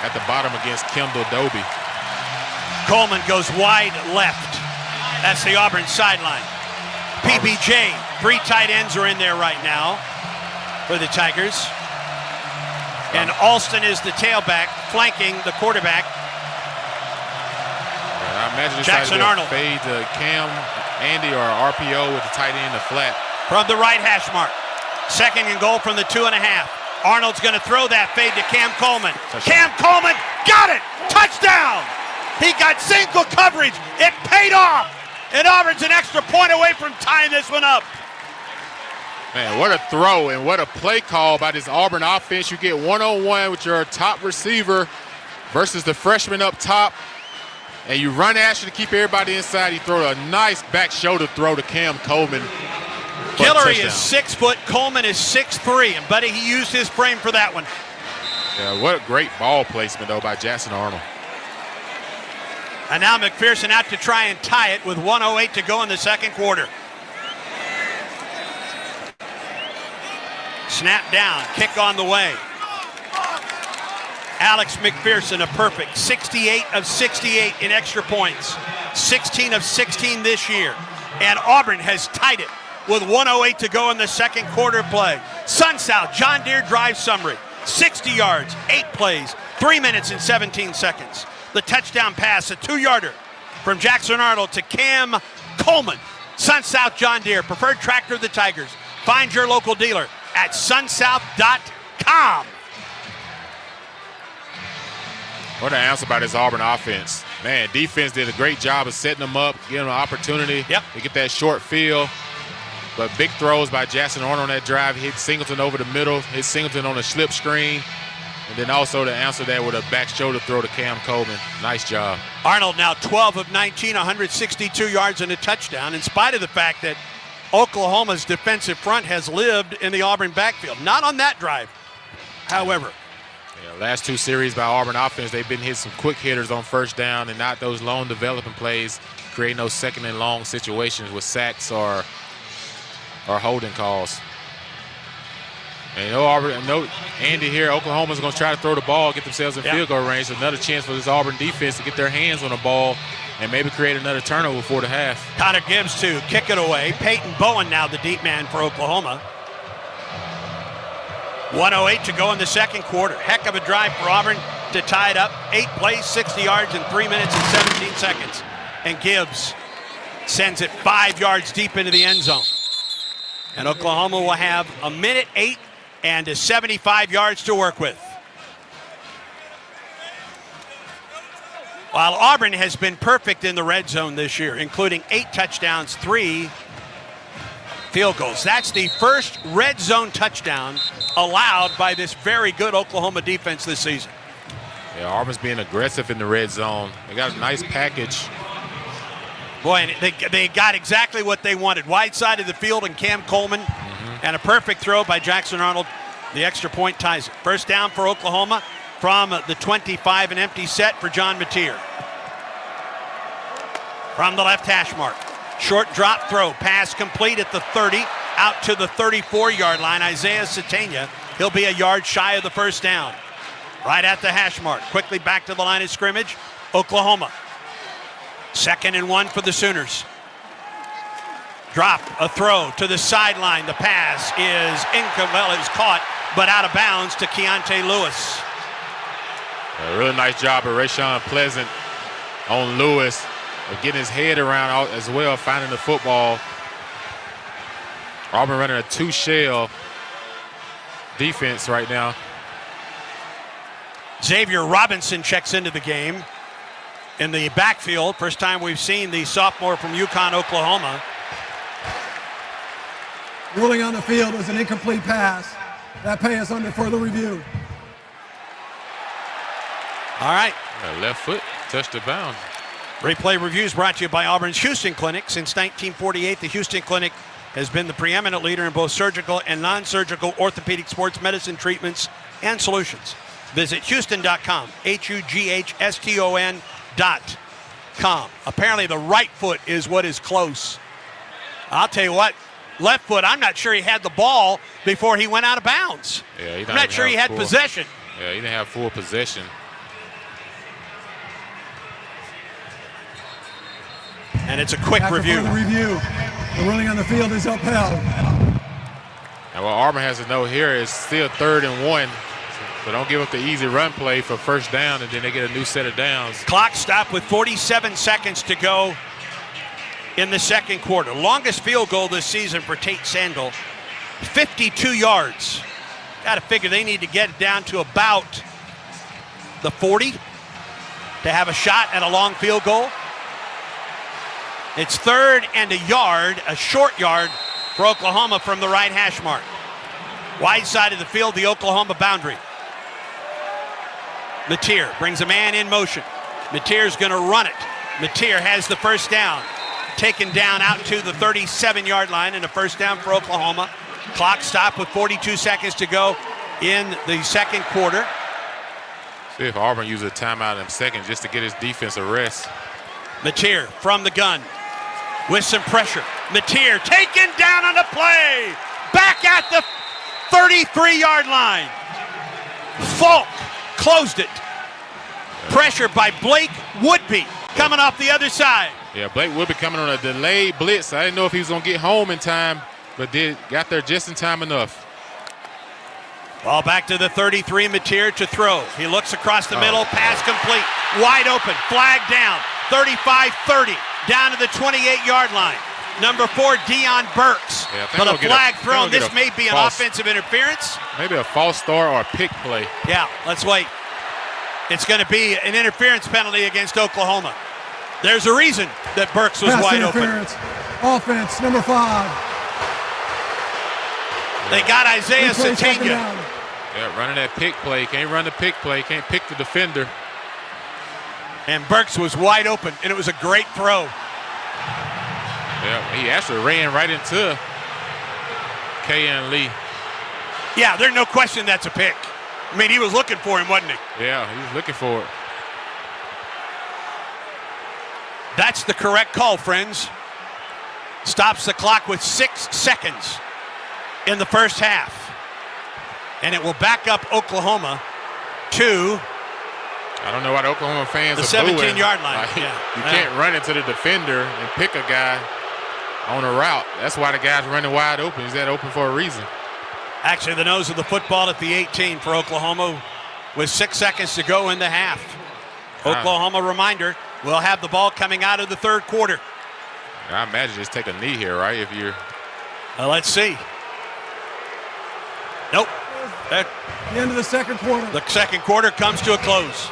at the bottom against Kendall Dobie? Coleman goes wide left. That's the Auburn sideline. PBJ, 3 tight ends are in there right now for the Tigers. And Alston is the tailback, flanking the quarterback. I imagine it's Jackson Arnold. Fade to Cam, Andy, or RPO with the tight end in the flat. From the right hash mark. Second and goal from the 2.5. Arnold's going to throw that fade to Cam Coleman. Cam Coleman got it! Touchdown! He got single coverage. It paid off. And Auburn's an extra point away from tying this one up. Man, what a throw and what a play call by this Auburn offense. You get one-on-one with your top receiver versus the freshman up top, and you run Asher to keep everybody inside. He throws a nice back shoulder throw to Cam Coleman. Guillory is 6 foot, Coleman is 6'3", and buddy, he used his frame for that one. Yeah, what a great ball placement, though, by Jackson Arnold. And now McPherson out to try and tie it with 1:08 to go in the second quarter. Snap down, kick on the way. Alex McPherson, a perfect 68 of 68 in extra points. 16 of 16 this year. And Auburn has tied it with 1:08 to go in the second quarter play. Sun South, John Deere drive summary. 60 yards, 8 plays, 3 minutes and 17 seconds. The touchdown pass, a 2-yarder from Jackson Arnold to Cam Coleman. Sun South John Deere, preferred tractor of the Tigers. Find your local dealer at sunsouth.com. What an answer by this Auburn offense. Man, defense did a great job of setting them up, giving them an opportunity to get that short field. But big throws by Jackson Arnold on that drive. Hit Singleton over the middle, hit Singleton on a slip screen, and then also to answer that with a back shoulder throw to Cam Coleman. Nice job. Arnold now 12 of 19, 162 yards and a touchdown, in spite of the fact that Oklahoma's defensive front has lived in the Auburn backfield. Not on that drive, however. Yeah, last 2 series by Auburn offense, they've been hitting some quick hitters on first down and not those long developing plays, creating those second and long situations with sacks or holding calls. And Andy here, Oklahoma's going to try to throw the ball, get themselves in field goal range. Another chance for this Auburn defense to get their hands on the ball and maybe create another turnover before the half. Connor Gibbs to kick it away. Peyton Bowen now the deep man for Oklahoma. 1:08 to go in the second quarter. Heck of a drive for Auburn to tie it up. 8 plays, 60 yards in 3 minutes and 17 seconds. And Gibbs sends it 5 yards deep into the end zone. And Oklahoma will have 1:08 and 75 yards to work with. While Auburn has been perfect in the red zone this year, including 8 touchdowns, 3 field goals. That's the first red zone touchdown allowed by this very good Oklahoma defense this season. Yeah, Auburn's being aggressive in the red zone. They got a nice package. Boy, and they got exactly what they wanted. Wide side of the field and Cam Coleman, and a perfect throw by Jackson Arnold. The extra point ties it. First down for Oklahoma from the 25, an empty set for John Mateer. From the left hash mark. Short drop throw, pass complete at the 30, out to the 34-yard line. Isaiah Satania, he'll be a yard shy of the first down. Right at the hash mark, quickly back to the line of scrimmage. Oklahoma. 2nd and 1 for the Sooners. Drop, a throw to the sideline. The pass is is caught, but out of bounds to Keontae Lewis. A really nice job of Rashawn Pleasant on Lewis, of getting his head around as well, finding the football. Auburn running a 2-shell defense right now. Xavier Robinson checks into the game in the backfield. First time we've seen the sophomore from UConn, Oklahoma. Ruling on the field was an incomplete pass. That play is under further review. All right. Left foot touched the bound. Replay reviews brought to you by Auburn's Houston Clinic. Since 1948, the Houston Clinic has been the preeminent leader in both surgical and non-surgical orthopedic sports medicine treatments and solutions. Visit Houston.com, HUGHSTON.com. Apparently the right foot is what is close. I'll tell you what, left foot, I'm not sure he had the ball before he went out of bounds. Yeah, I'm not sure he had possession. Yeah, he didn't have full possession. And it's a quick review. The ruling on the field is upheld. And what Auburn has to know here is still 3rd and 1. So don't give up the easy run play for first down, and then they get a new set of downs. Clock stopped with 47 seconds to go in the second quarter. Longest field goal this season for Tate Sandal, 52 yards. Got to figure they need to get it down to about the 40 to have a shot at a long field goal. It's 3rd and a yard, a short yard for Oklahoma from the right hash mark. Wide side of the field, the Oklahoma boundary. Mateer brings a man in motion. Mateer's going to run it. Mateer has the first down. Taken down out to the 37-yard line, and a first down for Oklahoma. Clock stopped with 42 seconds to go in the second quarter. See if Auburn uses a timeout in seconds just to get his defense a rest. Mateer from the gun with some pressure. Mateer taken down on the play. Back at the 33-yard line. Falk closed it. Pressure by Blake Woodby coming off the other side. Yeah, Blake Woodby coming on a delayed blitz. I didn't know if he was going to get home in time, but got there just in time enough. Ball back to the 33, Mateer to throw. He looks across the middle, pass complete. Wide open, flag down. 35-30, down to the 28-yard line. Number 4, Deion Burks. Yeah, but a flag thrown. This may be an offensive interference. Maybe a false start or a pick play. Yeah, let's wait. It's going to be an interference penalty against Oklahoma. There's a reason that Burks was wide open. Offense, number 5. They got Isaiah Sategna. Yeah, running that pick play. Can't run the pick play. Can't pick the defender. And Burks was wide open, and it was a great throw. Yeah, he actually ran right into K.N. Lee. Yeah, there's no question that's a pick. I mean, he was looking for him, wasn't he? Yeah, he was looking for it. That's the correct call, friends. Stops the clock with 6 seconds in the first half. And it will back up Oklahoma to I don't know why the Oklahoma fans the are booing. 17-yard line. Like, you can't run into the defender and pick a guy on a route. That's why the guy's running wide open. He's that open for a reason. Actually, the nose of the football at the 18 for Oklahoma with 6 seconds to go in the half. Oklahoma, reminder, will have the ball coming out of the third quarter. I imagine just take a knee here, right? If you're. Let's see. Nope. The end of the second quarter. The second quarter comes to a close.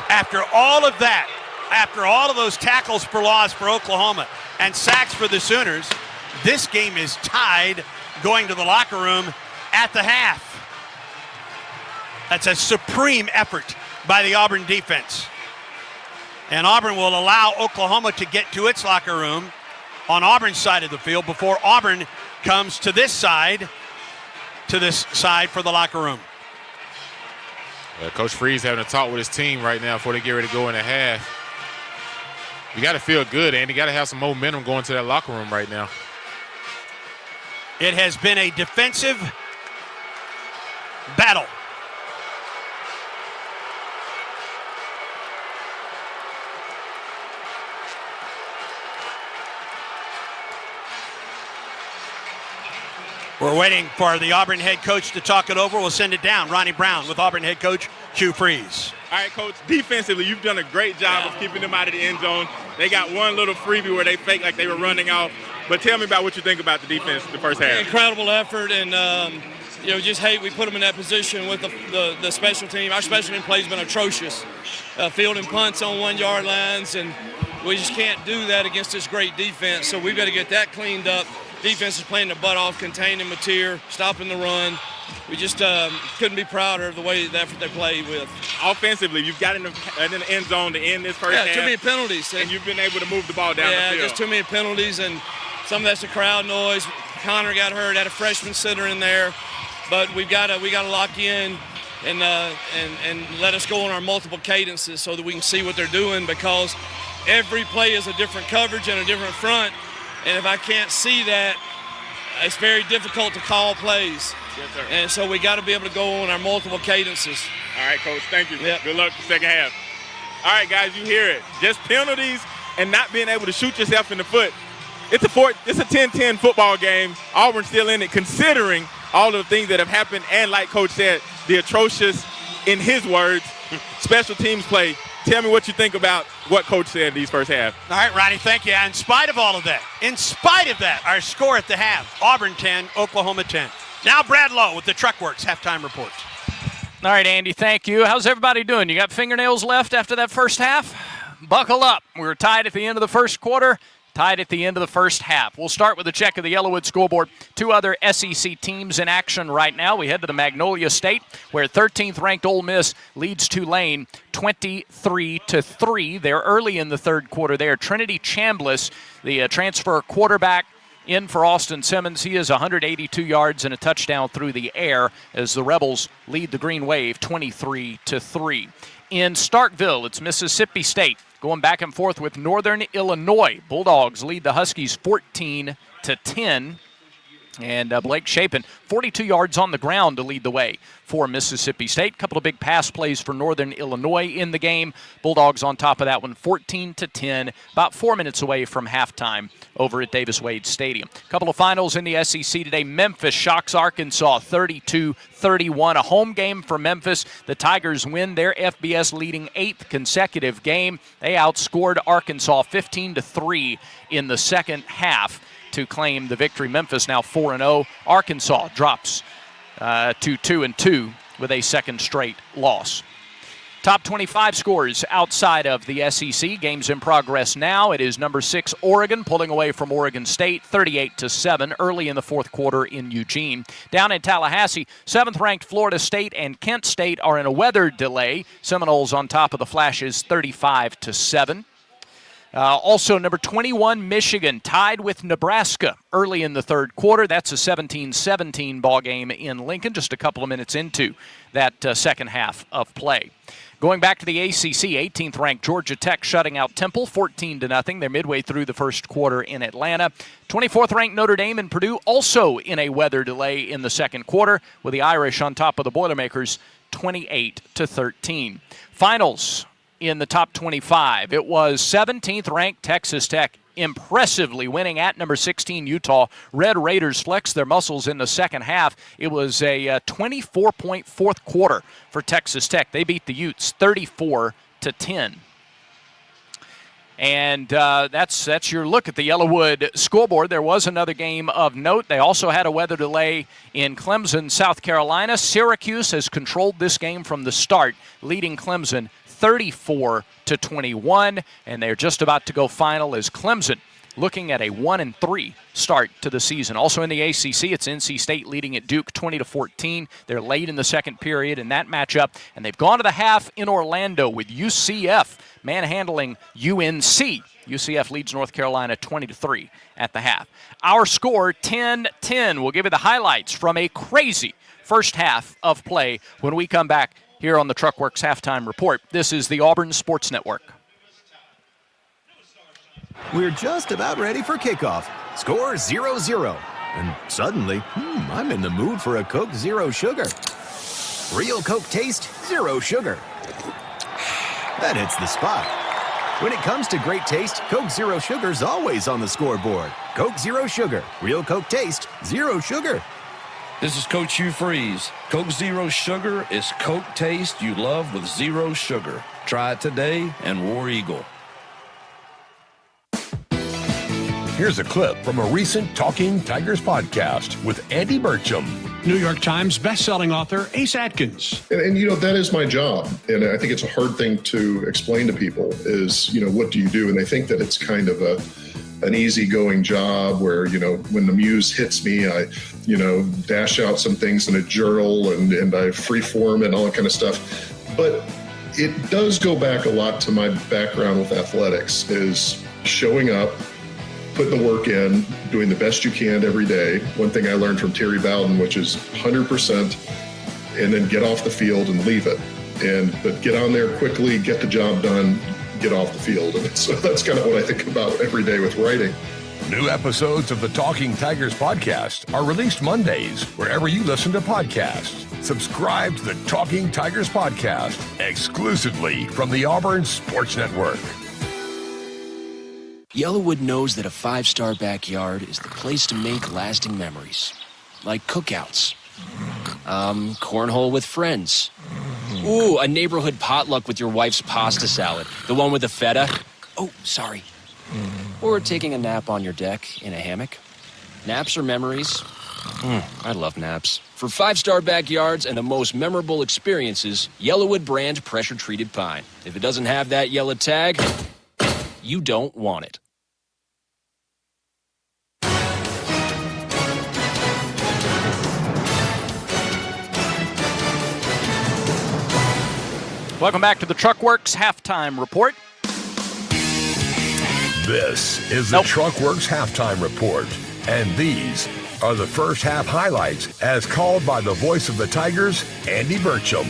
After all of that, after all of those tackles for loss for Oklahoma and sacks for the Sooners, this game is tied going to the locker room at the half. That's a supreme effort by the Auburn defense. And Auburn will allow Oklahoma to get to its locker room on Auburn's side of the field before Auburn comes to this side for the locker room. Coach Freeze having a talk with his team right now before they get ready to go in the half. You got to feel good, Andy. You got to have some momentum going to that locker room right now. It has been a defensive battle. We're waiting for the Auburn head coach to talk it over. We'll send it down. Ronnie Brown with Auburn head coach Hugh Freeze. All right, Coach, defensively, you've done a great job of keeping them out of the end zone. They got one little freebie where they faked like they were running off. But tell me about what you think about the defense the first half. Incredible effort, and just hate we put them in that position with the special team. Our special team play has been atrocious. Fielding punts on 1-yard lines, and we just can't do that against this great defense. So we've got to get that cleaned up. Defense is playing the butt off, containing Mateer, stopping the run. We just couldn't be prouder of the effort they played with. Offensively, you've got in the end zone to end this first half. Yeah, too many penalties. And you've been able to move the ball down the field. Yeah, just too many penalties, and some of that's the crowd noise. Connor got hurt, had a freshman sitter in there. But we got to lock in and let us go on our multiple cadences so that we can see what they're doing, because every play is a different coverage and a different front. And if I can't see that, it's very difficult to call plays. Yes, sir. And so we got to be able to go on our multiple cadences. All right, Coach, thank you. Yep. Good luck the second half. All right, guys, you hear it. Just penalties and not being able to shoot yourself in the foot. It's a 10-10 football game. Auburn's still in it, considering all of the things that have happened, and like Coach said, the atrocious, in his words, special teams play. Tell me what you think about what Coach said these first half. All right, Ronnie, thank you. In spite of all of that, our score at the half, Auburn 10, Oklahoma 10. Now Brad Lowe with the Truckworks halftime report. All right, Andy, thank you. How's everybody doing? You got fingernails left after that first half? buckle up. We're tied at the end of the first quarter, tied at the end of the first half. We'll start with a check of the Yellowwood scoreboard. Two other SEC teams in action right now. We head to the Magnolia State, where 13th-ranked Ole Miss leads Tulane 23-3. They're early in the third quarter there. Trinity Chambliss, the transfer quarterback, in for Austin Simmons. He is 182 yards and a touchdown through the air as the Rebels lead the Green Wave 23-3. In Starkville, it's Mississippi State going back and forth with Northern Illinois. Bulldogs lead the Huskies 14-10. And Blake Shapen, 42 yards on the ground to lead the way for Mississippi State. A couple of big pass plays for Northern Illinois in the game. Bulldogs on top of that one, 14-10, about 4 minutes away from halftime over at Davis-Wade Stadium. A couple of finals in the SEC today. Memphis shocks Arkansas 32-31. A home game for Memphis. The Tigers win their FBS leading 8th consecutive game. They outscored Arkansas 15-3 in the second half to claim the victory. Memphis now 4-0. Arkansas drops to 2-2 with a second straight loss. Top 25 scores outside of the SEC. Games in progress now. It is number 6 Oregon pulling away from Oregon State 38-7 early in the fourth quarter in Eugene. Down in Tallahassee, 7th-ranked Florida State and Kent State are in a weather delay. Seminoles on top of the Flashes 35-7. Also, number 21, Michigan, tied with Nebraska early in the third quarter. That's a 17-17 ball game in Lincoln, just a couple of minutes into that second half of play. Going back to the ACC, 18th-ranked Georgia Tech shutting out Temple 14-0. They're midway through the first quarter in Atlanta. 24th-ranked Notre Dame and Purdue also in a weather delay in the second quarter, with the Irish on top of the Boilermakers 28-13. Finals in the top 25. It was 17th-ranked Texas Tech impressively winning at number 16 Utah. Red Raiders flexed their muscles in the second half. It was a 24-point fourth quarter for Texas Tech. They beat the Utes 34-10. And that's your look at the Yellowwood scoreboard. There was another game of note. They also had a weather delay in Clemson, South Carolina. Syracuse has controlled this game from the start, leading Clemson 34-21, and they're just about to go final as Clemson looking at a 1-3 start to the season. Also in the ACC, it's NC State leading at Duke 20-14. They're late in the second period in that matchup, and they've gone to the half in Orlando with UCF manhandling UNC. UCF leads North Carolina 20-3 at the half. Our score 10-10. We'll give you the highlights from a crazy first half of play when we come back here on the Truckworks Halftime Report. This is the Auburn Sports Network. We're just about ready for kickoff. Score 0-0. And suddenly, I'm in the mood for a Coke Zero Sugar. Real Coke taste, zero sugar. That hits the spot. When it comes to great taste, Coke Zero Sugar's always on the scoreboard. Coke Zero Sugar. Real Coke taste, zero sugar. This is Coach Hugh Freeze. Coke Zero Sugar is Coke taste you love with zero sugar. Try it today and War Eagle. Here's a clip from a recent Talking Tigers podcast with Andy Burcham. New York Times bestselling author Ace Atkins. And you know, that is my job. And I think it's a hard thing to explain to people is, you know, what do you do? And they think that it's kind of an easygoing job where, you know, when the muse hits me, I, you know, dash out some things in a journal and I freeform and all that kind of stuff. But it does go back a lot to my background with athletics, is showing up, putting the work in, doing the best you can every day. One thing I learned from Terry Bowden, which is 100%, and then get off the field and leave it. But get on there quickly, get the job done, get off the field. And so that's kind of what I think about every day with writing. New episodes of the Talking Tigers podcast are released Mondays wherever you listen to podcasts. Subscribe to the Talking Tigers podcast exclusively from the Auburn Sports Network. Yellowwood knows that a five-star backyard is the place to make lasting memories. Like cookouts, cornhole with friends. Ooh, a neighborhood potluck with your wife's pasta salad. The one with the feta. Oh, sorry. Or taking a nap on your deck in a hammock. Naps are memories. I love naps. For five-star backyards and the most memorable experiences, Yellowwood brand pressure-treated pine. If it doesn't have that yellow tag, you don't want it. Welcome back to the Truckworks Halftime Report. This is the Truckworks Halftime Report, and these are the first half highlights as called by the voice of the Tigers, Andy Burcham.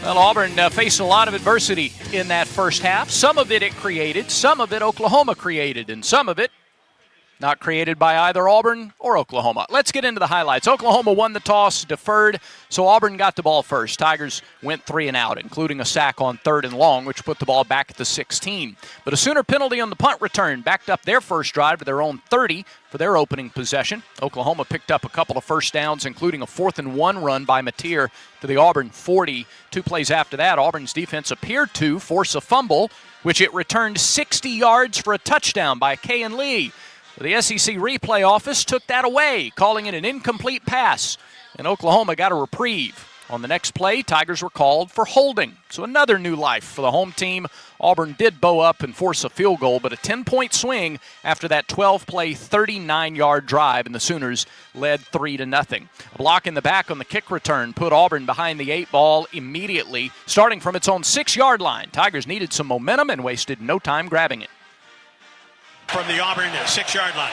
Well, Auburn faced a lot of adversity in that first half. Some of it created, some of it Oklahoma created, and some of it not created by either Auburn or Oklahoma. Let's get into the highlights. Oklahoma won the toss, deferred, so Auburn got the ball first. Tigers went 3 and out, including a sack on 3rd and long, which put the ball back at the 16. But a Sooner penalty on the punt return backed up their first drive to their own 30 for their opening possession. Oklahoma picked up a couple of first downs, including a 4th and 1 run by Mateer to the Auburn 40. 2 plays after that, Auburn's defense appeared to force a fumble, which it returned 60 yards for a touchdown by Kayan Lee. The SEC replay office took that away, calling it an incomplete pass, and Oklahoma got a reprieve. On the next play, Tigers were called for holding, so another new life for the home team. Auburn did bow up and force a field goal, but a 10-point swing after that 12-play, 39-yard drive, and the Sooners led 3-0. A block in the back on the kick return put Auburn behind the 8 ball immediately, starting from its own 6-yard line. Tigers needed some momentum and wasted no time grabbing it. From the Auburn 6-yard line.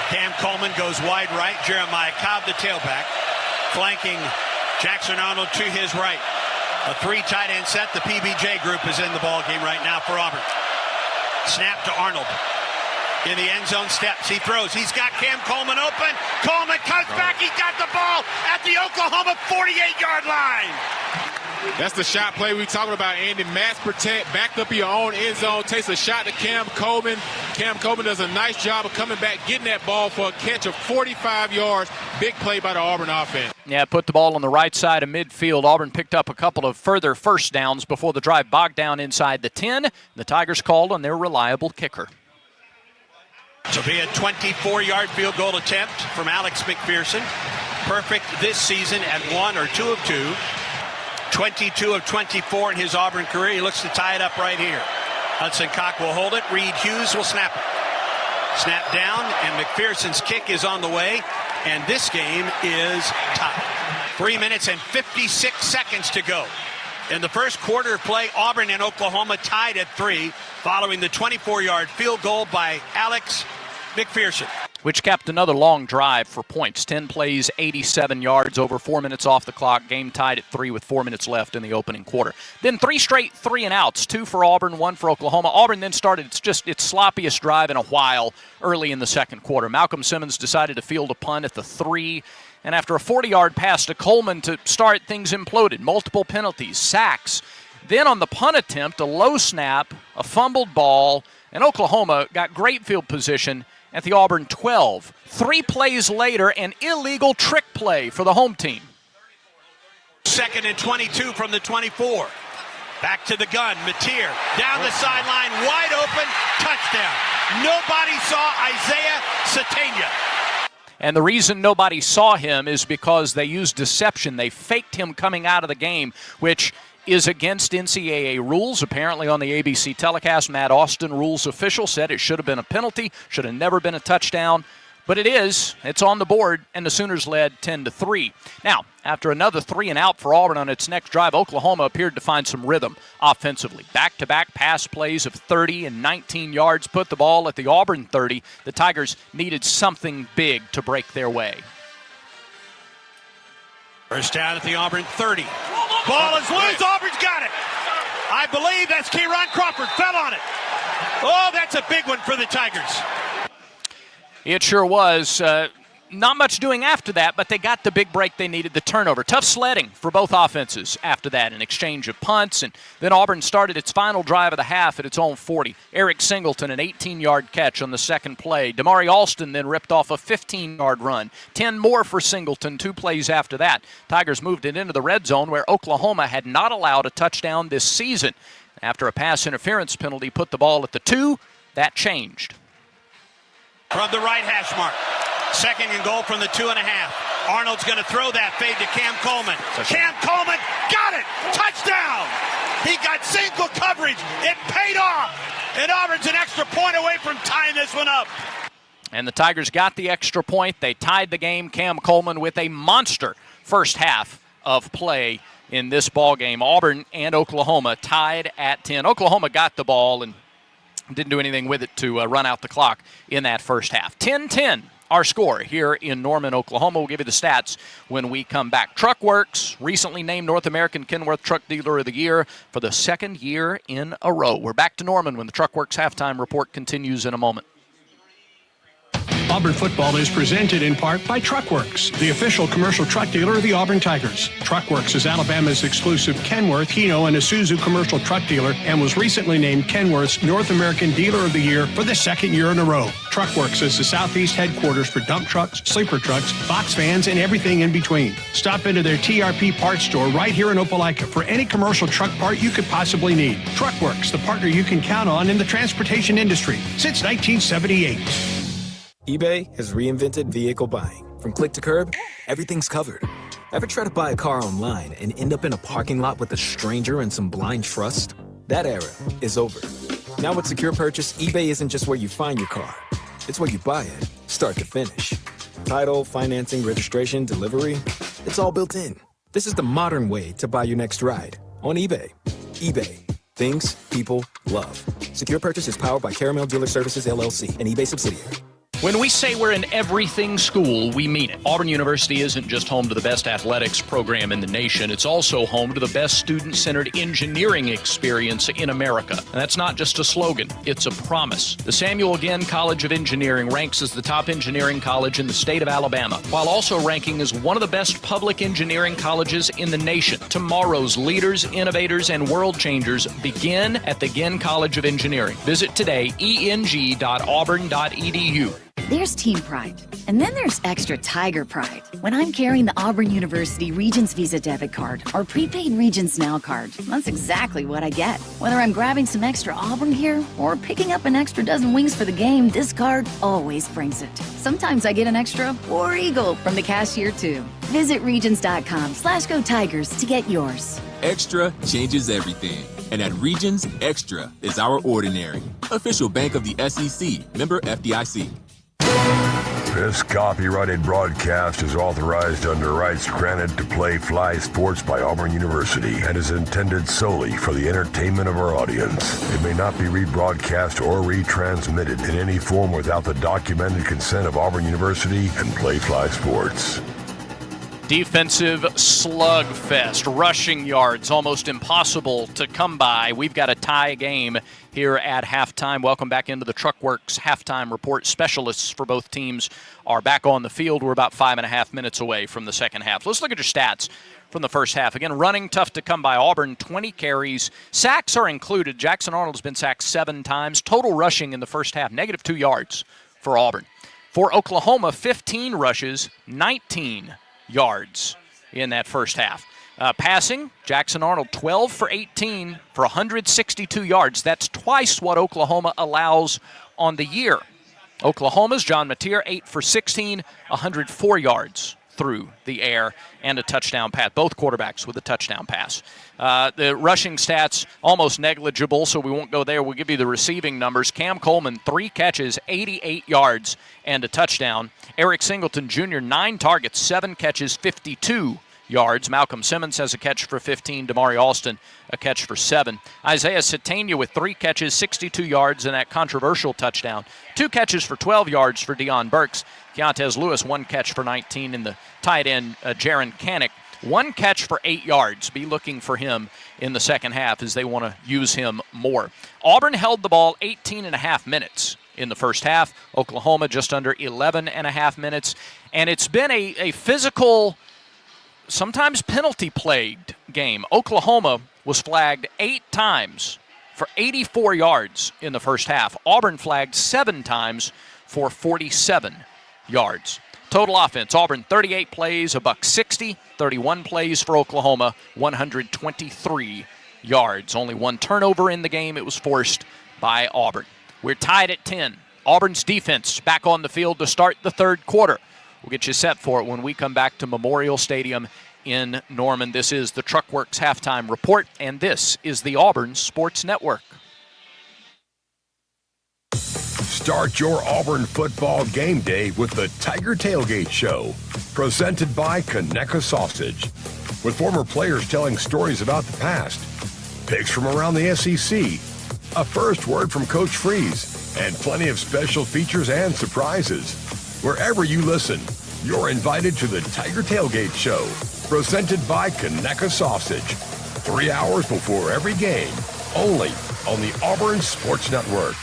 Cam Coleman goes wide right. Jeremiah Cobb, the tailback, flanking Jackson Arnold to his right. A 3 tight end set. The PBJ group is in the ball game right now for Auburn. Snap to Arnold. In the end zone steps. He throws. He's got Cam Coleman open. Coleman comes back. He got the ball at the Oklahoma 48-yard line. That's the shot play we talking about, Andy. Mass protect, backed up in your own end zone, takes a shot to Cam Coleman. Cam Coleman does a nice job of coming back, getting that ball for a catch of 45 yards. Big play by the Auburn offense. Yeah, put the ball on the right side of midfield. Auburn picked up a couple of further first downs before the drive bogged down inside the 10. The Tigers called on their reliable kicker. To be a 24-yard field goal attempt from Alex McPherson. Perfect this season at 1 or 2 of 2. 22 of 24 in his Auburn career. He looks to tie it up right here. Hudson Cock will hold it. Reed Hughes will snap it. Snap down, and McPherson's kick is on the way, and this game is tied. 3 minutes and 56 seconds to go. In the first quarter of play, Auburn and Oklahoma tied at 3, following the 24-yard field goal by Alex McPherson, which capped another long drive for points. 10 plays, 87 yards, over 4 minutes off the clock. Game tied at 3 with 4 minutes left in the opening quarter. Then 3 straight 3-and-outs, 2 for Auburn, 1 for Oklahoma. Auburn then started its sloppiest drive in a while early in the second quarter. Malcolm Simmons decided to field a punt at the 3, and after a 40-yard pass to Coleman to start, things imploded. Multiple penalties, sacks. Then on the punt attempt, a low snap, a fumbled ball, and Oklahoma got great field position at the Auburn 12. 3 plays later, an illegal trick play for the home team. 2nd and 22 from the 24. Back to the gun. Mateer down the sideline, wide open, touchdown. Nobody saw Isaiah Sategna. And the reason nobody saw him is because they used deception. They faked him coming out of the game, which is against NCAA rules. Apparently on the ABC telecast, Matt Austin, rules official, said it should have been a penalty, should have never been a touchdown. But it is. It's on the board, and the Sooners led 10-3. Now, after another 3-and-out for Auburn on its next drive, Oklahoma appeared to find some rhythm offensively. Back-to-back pass plays of 30 and 19 yards put the ball at the Auburn 30. The Tigers needed something big to break their way. First down at the Auburn 30. Ball is loose. Auburn's got it. I believe that's Kieron Crawford. Fell on it. Oh, that's a big one for the Tigers. It sure was. Not much doing after that, but they got the big break they needed, the turnover. Tough sledding for both offenses after that, an exchange of punts, and then Auburn started its final drive of the half at its own 40. Eric Singleton, an 18-yard catch on the second play. Damari Alston then ripped off a 15-yard run. 10 more for Singleton, 2 plays after that. Tigers moved it into the red zone where Oklahoma had not allowed a touchdown this season. After a pass interference penalty put the ball at the 2, that changed. From the right hash mark. 2nd and goal from the 2.5. Arnold's going to throw that fade to Cam Coleman. Cam Coleman got it! Touchdown! He got single coverage. It paid off. And Auburn's an extra point away from tying this one up. And the Tigers got the extra point. They tied the game. Cam Coleman with a monster first half of play in this ball game. Auburn and Oklahoma tied at 10. Oklahoma got the ball and didn't do anything with it to run out the clock in that first half. 10-10 our score here in Norman, Oklahoma. We'll give you the stats when we come back. Truckworks recently named North American Kenworth Truck Dealer of the Year for the second year in a row. We're back to Norman when the Truckworks halftime report continues in a moment. Auburn football is presented in part by Truckworks, the official commercial truck dealer of the Auburn Tigers. Truckworks is Alabama's exclusive Kenworth, Hino, and Isuzu commercial truck dealer and was recently named Kenworth's North American Dealer of the Year for the second year in a row. Truckworks is the Southeast headquarters for dump trucks, sleeper trucks, box vans, and everything in between. Stop into their TRP parts store right here in Opelika for any commercial truck part you could possibly need. Truckworks, the partner you can count on in the transportation industry since 1978. eBay has reinvented vehicle buying. From click to curb, everything's covered. Ever try to buy a car online and end up in a parking lot with a stranger and some blind trust? That era is over. Now with Secure Purchase, eBay isn't just where you find your car. It's where you buy it, start to finish. Title, financing, registration, delivery, it's all built in. This is the modern way to buy your next ride on eBay. eBay. Things people love. Secure Purchase is powered by Caramel Dealer Services, LLC, an eBay subsidiary. When we say we're an everything school, we mean it. Auburn University isn't just home to the best athletics program in the nation. It's also home to the best student-centered engineering experience in America. And that's not just a slogan, it's a promise. The Samuel Ginn College of Engineering ranks as the top engineering college in the state of Alabama, while also ranking as one of the best public engineering colleges in the nation. Tomorrow's leaders, innovators, and world changers begin at the Ginn College of Engineering. Visit today, eng.auburn.edu. There's team pride, and then there's extra Tiger pride. When I'm carrying the Auburn University Regents Visa debit card or prepaid Regents Now card, that's exactly what I get. Whether I'm grabbing some extra Auburn gear or picking up an extra dozen wings for the game, this card always brings it. Sometimes I get an extra War Eagle from the cashier too. Visit Regions.com/Go Tigers to get yours. Extra changes everything. And at Regions, Extra is our ordinary. Official bank of the SEC, member FDIC. This copyrighted broadcast is authorized under rights granted to Play Fly Sports by Auburn University and is intended solely for the entertainment of our audience. It may not be rebroadcast or retransmitted in any form without the documented consent of Auburn University and Play Fly Sports. Defensive slugfest, rushing yards, almost impossible to come by. We've got a tie game here at halftime. Welcome back into the Truckworks halftime report. Specialists for both teams are back on the field. We're about 5.5 minutes away from the second half. Let's look at your stats from the first half. Again, running tough to come by. Auburn, 20 carries. Sacks are included. Jackson Arnold's been sacked 7 times. Total rushing in the first half, -2 yards for Auburn. For Oklahoma, 15 rushes, 19 yards in that first half. Passing, Jackson Arnold 12 for 18 for 162 yards. That's twice what Oklahoma allows on the year. Oklahoma's John Mateer 8 for 16, 104 yards through the air and a touchdown pass. Both quarterbacks with a touchdown pass. The rushing stats almost negligible, so we won't go there. We'll give you the receiving numbers. Cam Coleman, 3 catches, 88 yards, and a touchdown. Eric Singleton Jr., 9 targets, 7 catches, 52 yards. Malcolm Simmons has a catch for 15. Damari Alston, a catch for 7. Isaiah Satania with 3 catches, 62 yards, and that controversial touchdown. 2 catches for 12 yards for Deion Burks. Keontez Lewis, 1 catch for 19. And the tight end, Jaron Kanik, 1 catch for 8 yards. Be looking for him in the second half as they want to use him more. Auburn held the ball 18.5 minutes in the first half. Oklahoma just under 11.5 minutes. And it's been a physical, sometimes penalty-plagued game. Oklahoma was flagged 8 times for 84 yards in the first half. Auburn flagged 7 times for 47 yards. Total offense, Auburn 38 plays, $160, 31 plays for Oklahoma, 123 yards. Only 1 turnover in the game. It was forced by Auburn. We're tied at 10. Auburn's defense back on the field to start the third quarter. We'll get you set for it when we come back to Memorial Stadium in Norman. This is the Truckworks Halftime Report, and this is the Auburn Sports Network. Start your Auburn football game day with the Tiger Tailgate Show, presented by Conecuh Sausage, with former players telling stories about the past, picks from around the SEC, a first word from Coach Freeze, and plenty of special features and surprises. Wherever you listen, you're invited to the Tiger Tailgate Show, presented by Conecuh Sausage, 3 hours before every game, only on the Auburn Sports Network.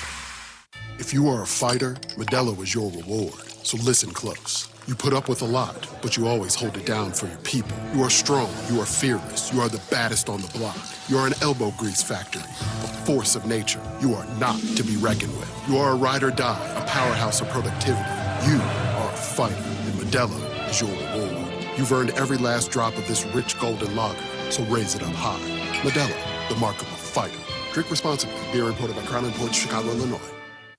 If you are a fighter, Modelo is your reward. So listen close. You put up with a lot, but you always hold it down for your people. You are strong, you are fearless, you are the baddest on the block. You are an elbow grease factory, a force of nature. You are not to be reckoned with. You are a ride or die, a powerhouse of productivity. You are a fighter, and Modelo is your reward. You've earned every last drop of this rich golden lager, so raise it up high. Modelo, the mark of a fighter. Drink responsibly. Beer imported by Crown Imports, Chicago, Illinois.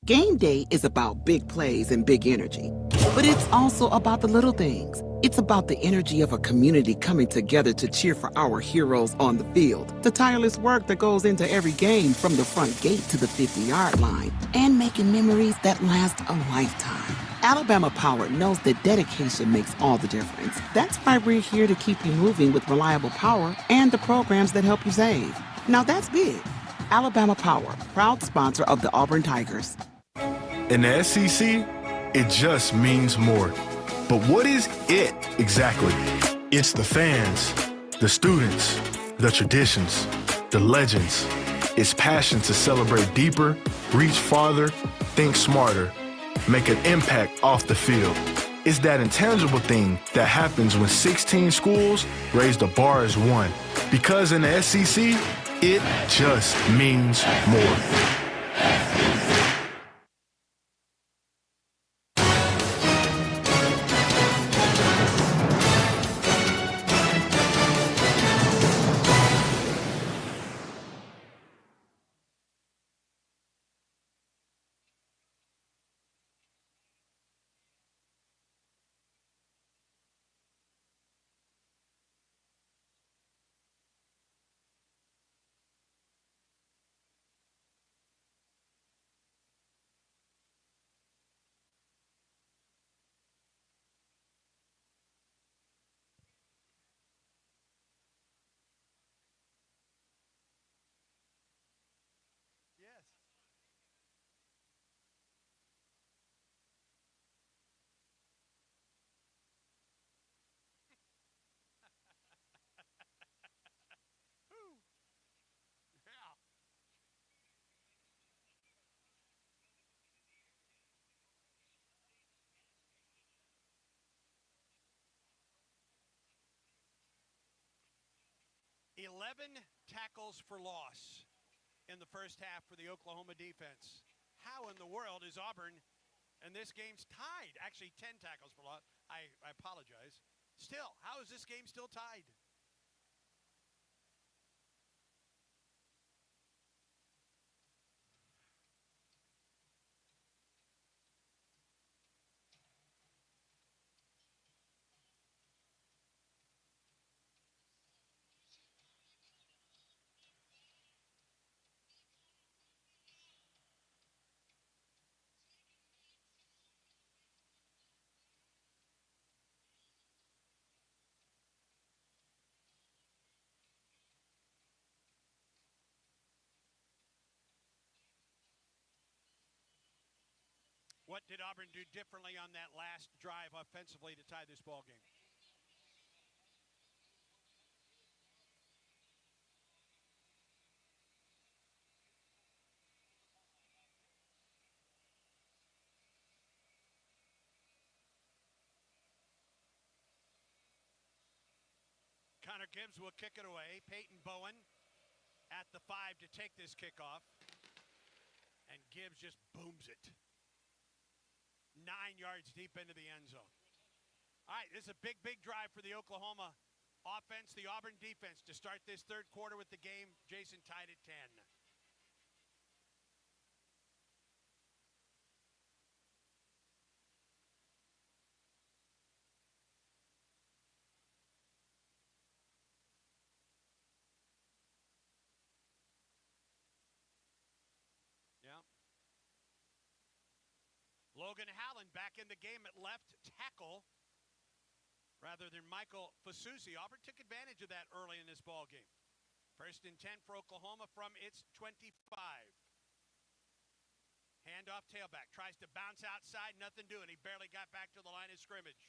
Game day is about big plays and big energy, but it's also about the little things. It's about the energy of a community coming together to cheer for our heroes on the field, the tireless work that goes into every game from the front gate to the 50-yard line, and making memories that last a lifetime. Alabama Power knows that dedication makes all the difference. That's why we're here to keep you moving with reliable power and the programs that help you save. Now that's big. Alabama Power, proud sponsor of the Auburn Tigers. In the SEC, it just means more. But what is it exactly? It's the fans, the students, the traditions, the legends. It's passion to celebrate deeper, reach farther, think smarter, make an impact off the field. It's that intangible thing that happens when 16 schools raise the bar as one. Because in the SEC, it just means more. Yeah. 11 tackles for loss in the first half for the Oklahoma defense. How in the world is Auburn, and this game's tied? Actually, 10 tackles for loss. I apologize. Still, how is this game still tied? What did Auburn do differently on that last drive offensively to tie this ball game? Connor Gibbs will kick it away. Peyton Bowen at the 5 to take this kickoff. And Gibbs just booms it 9 yards deep into the end zone. All right, this is a big, big drive for the Oklahoma offense, the Auburn defense to start this third quarter with the game. Jason tied at 10. Logan Howland back in the game at left tackle rather than Michael Fasusi. Auburn took advantage of that early in this ball game. 1st and 10 for Oklahoma from its 25. Handoff, tailback. Tries to bounce outside, nothing doing. He barely got back to the line of scrimmage.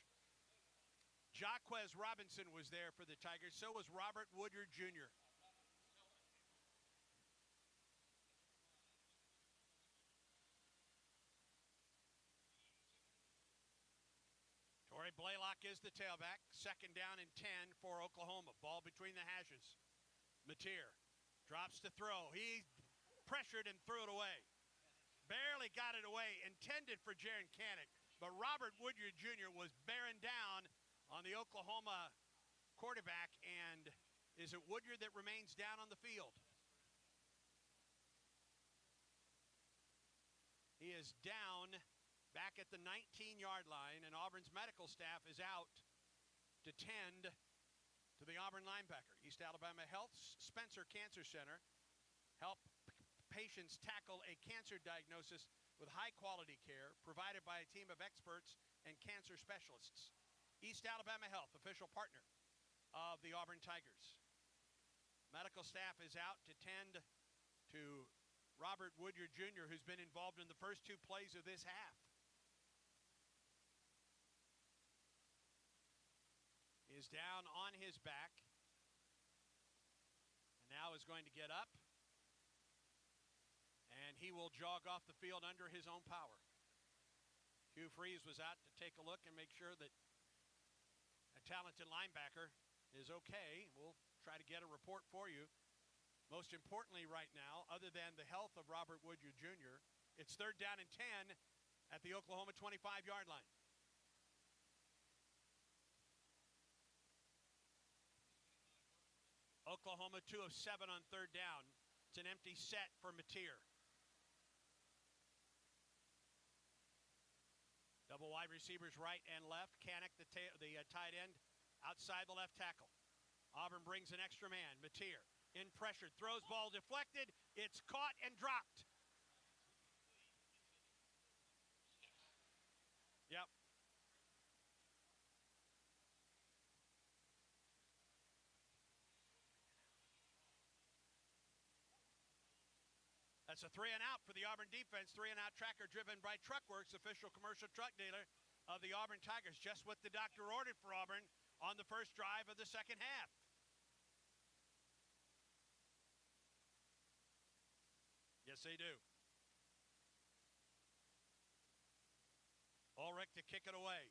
Jaquez Robinson was there for the Tigers. So was Robert Woodyard Jr. Torrey Blaylock is the tailback. 2nd down and 10 for Oklahoma. Ball between the hashes. Mateer drops to throw. He pressured and threw it away. Barely got it away. Intended for Jaron Kanak. But Robert Woodyard Jr. was bearing down on the Oklahoma quarterback. And is it Woodyard that remains down on the field? He is down back at the 19-yard line, and Auburn's medical staff is out to tend to the Auburn linebacker. East Alabama Health's Spencer Cancer Center help patients tackle a cancer diagnosis with high-quality care provided by a team of experts and cancer specialists. East Alabama Health, official partner of the Auburn Tigers. Medical staff is out to tend to Robert Woodyard Jr., who's been involved in the first 2 plays of this half. He is down on his back and now is going to get up, and he will jog off the field under his own power. Hugh Freeze was out to take a look and make sure that a talented linebacker is okay. We'll try to get a report for you. Most importantly right now, other than the health of Robert Woodyard Jr., it's 3rd down and 10 at the Oklahoma 25-yard line. Oklahoma 2 of 7 on 3rd down. It's an empty set for Mateer. Double wide receivers right and left. Kanak, the tight end, outside the left tackle. Auburn brings an extra man. Mateer in pressure, throws, ball deflected. It's caught and dropped. Yep. That's a 3-and-out for the Auburn defense. 3-and-out tracker driven by Truckworks, official commercial truck dealer of the Auburn Tigers. Just what the doctor ordered for Auburn on the first drive of the second half. Yes, they do. Ulrich to kick it away.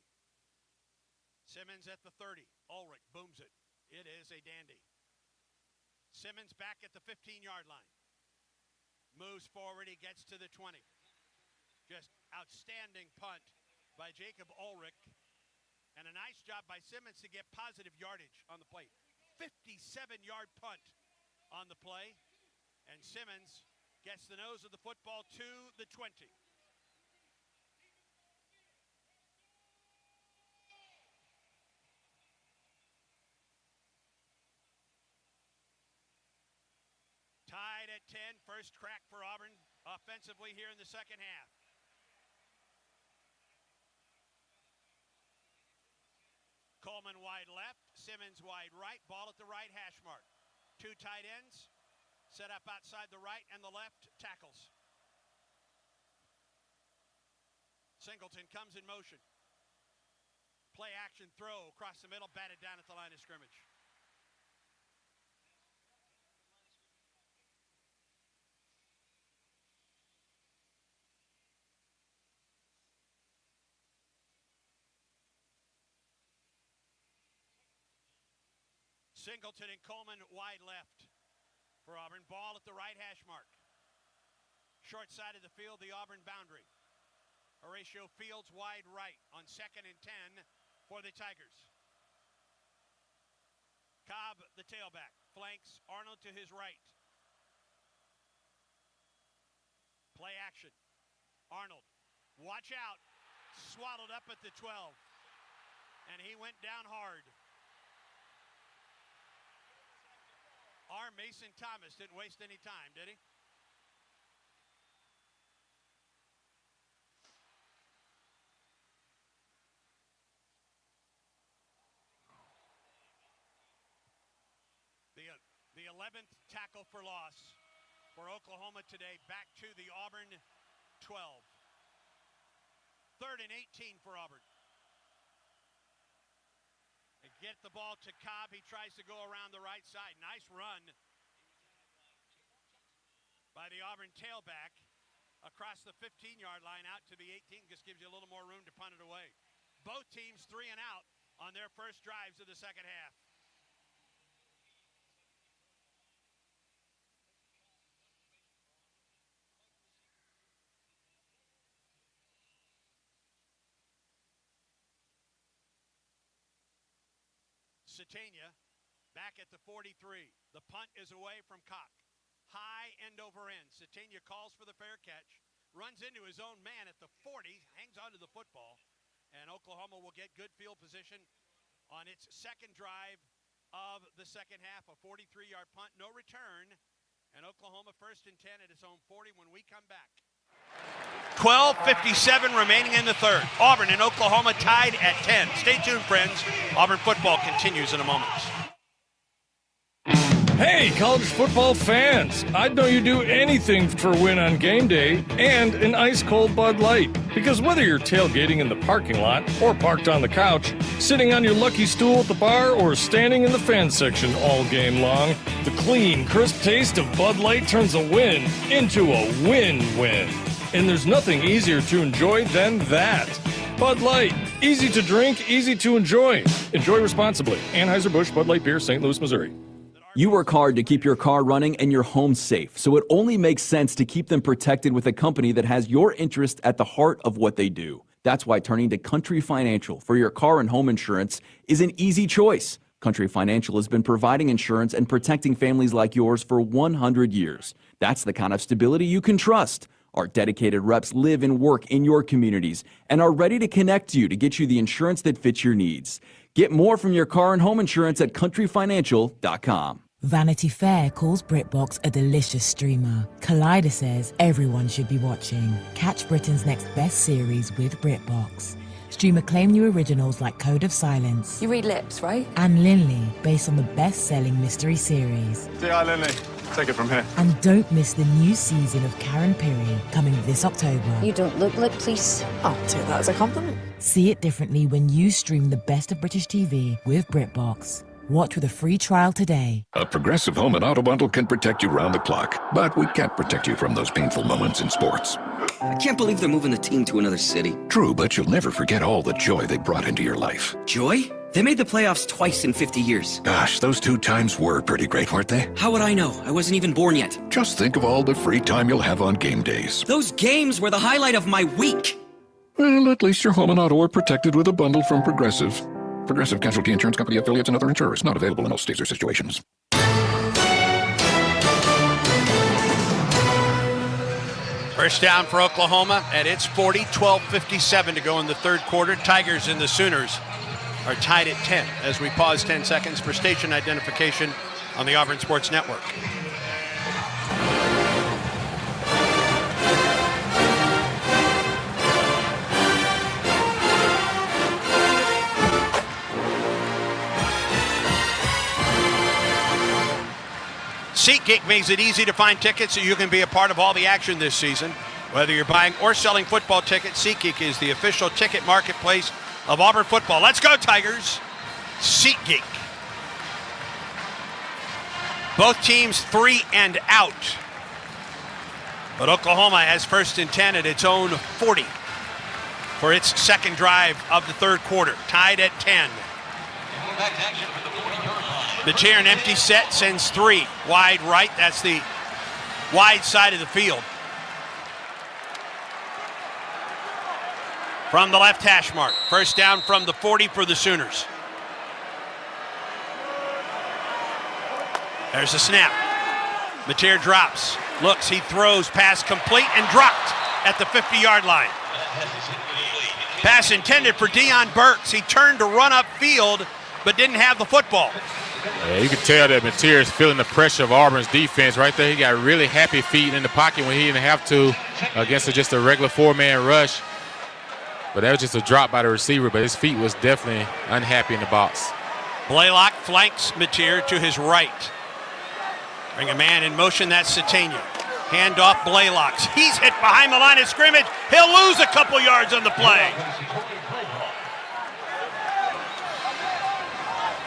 Simmons at the 30. Ulrich booms it. It is a dandy. Simmons back at the 15-yard line. Moves forward, he gets to the 20. Just outstanding punt by Jacob Ulrich. And a nice job by Simmons to get positive yardage on the play. 57-yard punt on the play. And Simmons gets the nose of the football to the 20. Tied at 10, first crack for Auburn offensively here in the second half. Coleman wide left, Simmons wide right, ball at the right hash mark. 2 tight ends set up outside the right and the left tackles. Singleton comes in motion. Play action throw across the middle, batted down at the line of scrimmage. Singleton and Coleman wide left for Auburn. Ball at the right hash mark. Short side of the field, the Auburn boundary. Horatio Fields wide right on 2nd and 10 for the Tigers. Cobb, the tailback, flanks Arnold to his right. Play action. Arnold, watch out. Swaddled up at the 12. And he went down hard. Our Mason Thomas didn't waste any time, did he? 11th tackle for loss for Oklahoma today, back to the Auburn 12. 3rd and 18 for Auburn. They get the ball to Cobb. He tries to go around the right side. Nice run by the Auburn tailback across the 15-yard line out to the 18. Just gives you a little more room to punt it away. Both teams 3 and out on their first drives of the second half. Satania back at the 43. The punt is away from Koch. High end over end. Satania calls for the fair catch. Runs into his own man at the 40. Hangs onto the football. And Oklahoma will get good field position on its second drive of the second half. A 43-yard punt. No return. And Oklahoma 1st and 10 at its own 40 when we come back. 12:57 remaining in the third. Auburn and Oklahoma tied at 10. Stay tuned, friends. Auburn football continues in a moment. Hey, college football fans! I'd know you'd do anything for a win on game day and an ice-cold Bud Light. Because whether you're tailgating in the parking lot or parked on the couch, sitting on your lucky stool at the bar, or standing in the fan section all game long, the clean, crisp taste of Bud Light turns a win into a win-win. And there's nothing easier to enjoy than that. Bud Light. Easy to drink, easy to enjoy. Enjoy responsibly. Anheuser-Busch Bud Light Beer, St. Louis, Missouri. You work hard to keep your car running and your home safe, so it only makes sense to keep them protected with a company that has your interest at the heart of what they do. That's why turning to Country Financial for your car and home insurance is an easy choice. Country Financial has been providing insurance and protecting families like yours for 100 years. That's the kind of stability you can trust. Our dedicated reps live and work in your communities and are ready to connect you to get you the insurance that fits your needs. Get more from your car and home insurance at countryfinancial.com. Vanity Fair calls BritBox a delicious streamer. Collider says everyone should be watching. Catch Britain's next best series with BritBox. Stream acclaimed new originals like Code of Silence. You read lips, right? And Linley, based on the best-selling mystery series. Say hi, Linley. Take it from here. And don't miss the new season of Karen Piri, coming this October. You don't look like police. I'll take that as a compliment. See it differently when you stream the best of British TV with BritBox. Watch with a free trial today. A Progressive Home and Auto Bundle can protect you round the clock, but we can't protect you from those painful moments in sports. I can't believe they're moving the team to another city. True, but you'll never forget all the joy they brought into your life. Joy? They made the playoffs twice in 50 years. Gosh, those 2 times were pretty great, weren't they? How would I know? I wasn't even born yet. Just think of all the free time you'll have on game days. Those games were the highlight of my week. Well, at least your home and auto are protected with a bundle from Progressive. Progressive Casualty Insurance Company affiliates and other insurers. Not available in all states or situations. First down for Oklahoma at its 40, 12:57 to go in the third quarter. Tigers and the Sooners are tied at 10 as we pause 10 seconds for station identification on the Auburn Sports Network. SeatGeek makes it easy to find tickets so you can be a part of all the action this season. Whether you're buying or selling football tickets, SeatGeek is the official ticket marketplace of Auburn football. Let's go, Tigers! SeatGeek. Both teams 3 and out. But Oklahoma has 1st and 10 at its own 40 for its second drive of the third quarter. Tied at 10. Matier, an empty set, sends 3 wide right. That's the wide side of the field. From the left hash mark. First down from the 40 for the Sooners. There's a snap. Matier drops, looks, he throws, pass complete and dropped at the 50-yard line. Pass intended for Deion Burks. He turned to run upfield, but didn't have the football. Yeah, you can tell that Matier is feeling the pressure of Auburn's defense right there. He got really happy feet in the pocket when he didn't have to against just a regular 4-man rush. But that was just a drop by the receiver, but his feet was definitely unhappy in the box. Blaylock flanks Matier to his right. Bring a man in motion, that's Satania. Hand off Blaylock. He's hit behind the line of scrimmage. He'll lose a couple yards on the play.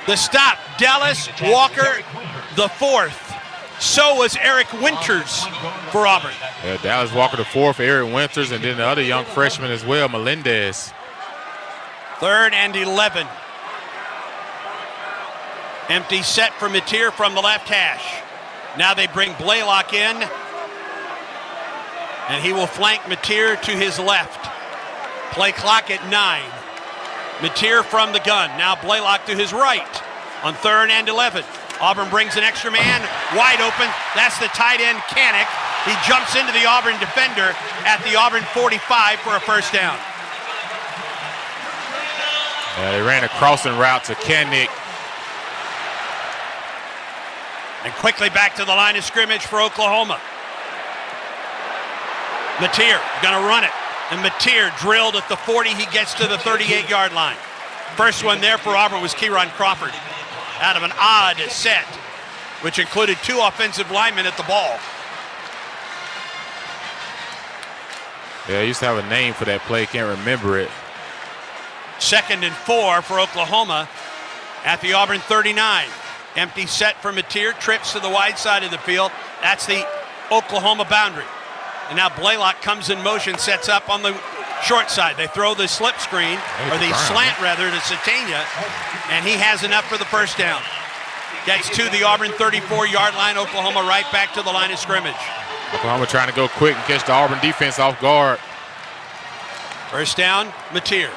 The stop, Dallas Walker the fourth. So was Eric Winters for Auburn. Yeah, Dallas Walker the fourth, Eric Winters, and then the other young freshman as well, Melendez. 3rd and 11. Empty set for Mateer from the left hash. Now they bring Blaylock in, and he will flank Mateer to his left. Play clock at 9. Mateer from the gun. Now Blaylock to his right on 3rd and 11. Auburn brings an extra man, wide open. That's the tight end, Kanik. He jumps into the Auburn defender at the Auburn 45 for a first down. They ran a crossing route to Kanik. And quickly back to the line of scrimmage for Oklahoma. Mateer gonna run it. And Mateer drilled at the 40. He gets to the 38-yard line. First one there for Auburn was Kieron Crawford out of an odd set, which included 2 offensive linemen at the ball. Yeah, I used to have a name for that play. Can't remember it. 2nd and 4 for Oklahoma at the Auburn 39. Empty set for Mateer. Trips to the wide side of the field. That's the Oklahoma boundary. And now Blaylock comes in motion, sets up on the short side. They throw the slip screen, or the slant rather, to Satania, and he has enough for the first down. Gets to the Auburn 34-yard line. Oklahoma right back to the line of scrimmage. Oklahoma trying to go quick and catch the Auburn defense off guard. First down, Mateer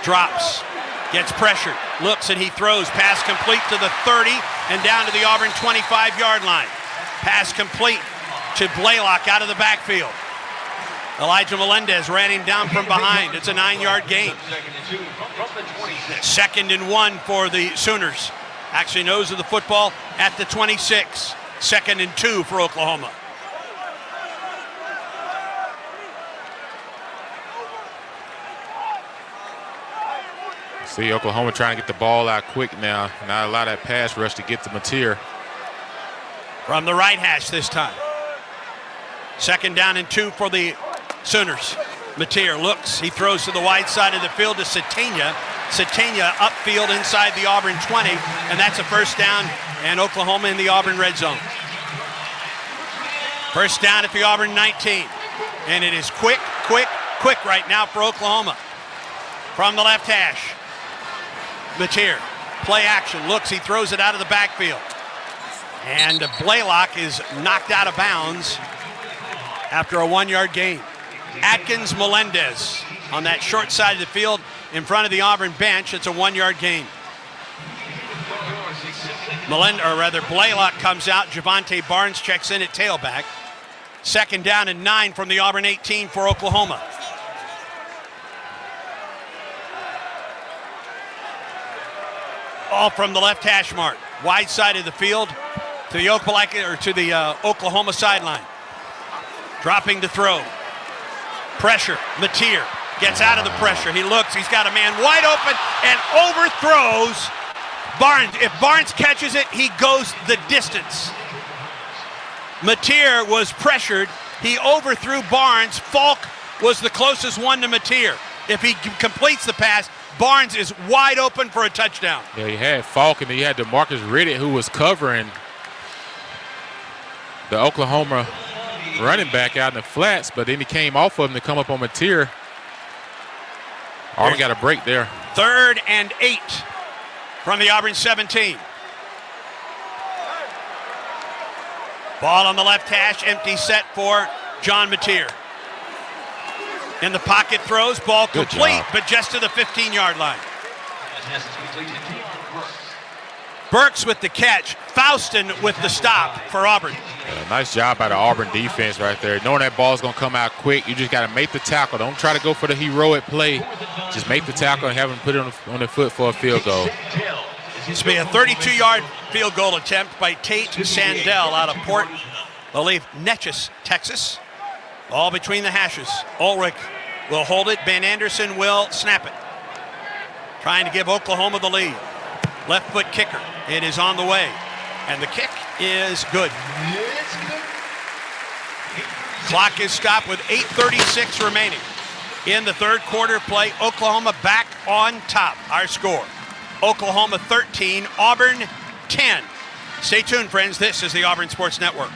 drops, gets pressured, looks, and he throws. Pass complete to the 30 and down to the Auburn 25-yard line. Pass complete to Blaylock out of the backfield. Elijah Melendez ran him down from behind. It's a 9-yard gain. 2nd and 1 for the Sooners. Actually nose of the football at the 26. 2nd and 2 for Oklahoma. See Oklahoma trying to get the ball out quick now. Not allow that pass rush to get to Mateer. From the right hash this time. 2nd down and 2 for the Sooners. Mateer looks, he throws to the wide side of the field to Satania. Satania upfield inside the Auburn 20, and that's a first down, and Oklahoma in the Auburn red zone. First down at the Auburn 19, and it is quick right now for Oklahoma. From the left hash, Mateer, play action, looks, he throws it out of the backfield. And Blaylock is knocked out of bounds after a 1-yard gain. Atkins Melendez on that short side of the field in front of the Auburn bench. It's a 1-yard gain. Blaylock comes out. Javante Barnes checks in at tailback. 2nd down and 9 from the Auburn 18 for Oklahoma. All from the left hash mark. Wide side of the field to the Oklahoma sideline. Dropping to throw. Pressure. Mateer gets out of the pressure. He looks. He's got a man wide open and overthrows Barnes. If Barnes catches it, he goes the distance. Mateer was pressured. He overthrew Barnes. Falk was the closest one to Mateer. If he completes the pass, Barnes is wide open for a touchdown. Yeah, he had Falk, and he had DeMarcus Riddick, who was covering the Oklahoma running back out in the flats, but then he came off of him to come up on Mateer. Auburn got a break there. 3rd and 8 from the Auburn 17. Ball on the left hash, empty set for John Mateer. In the pocket throws, ball complete, but just to the 15-yard line. Burks with the catch, Faustin with the stop for Auburn. Yeah, nice job by the Auburn defense right there. Knowing that ball's going to come out quick, you just got to make the tackle. Don't try to go for the heroic play. Just make the tackle and have him put it on the foot for a field goal. This will be a 32-yard field goal attempt by Tate Sandell out of Port, I believe, Neches, Texas. All between the hashes. Ulrich will hold it. Ben Anderson will snap it. Trying to give Oklahoma the lead. Left foot kicker. It is on the way. And the kick is good. Clock is stopped with 8:36 remaining. In the third quarter play, Oklahoma back on top. Our score, Oklahoma 13, Auburn 10. Stay tuned, friends. This is the Auburn Sports Network.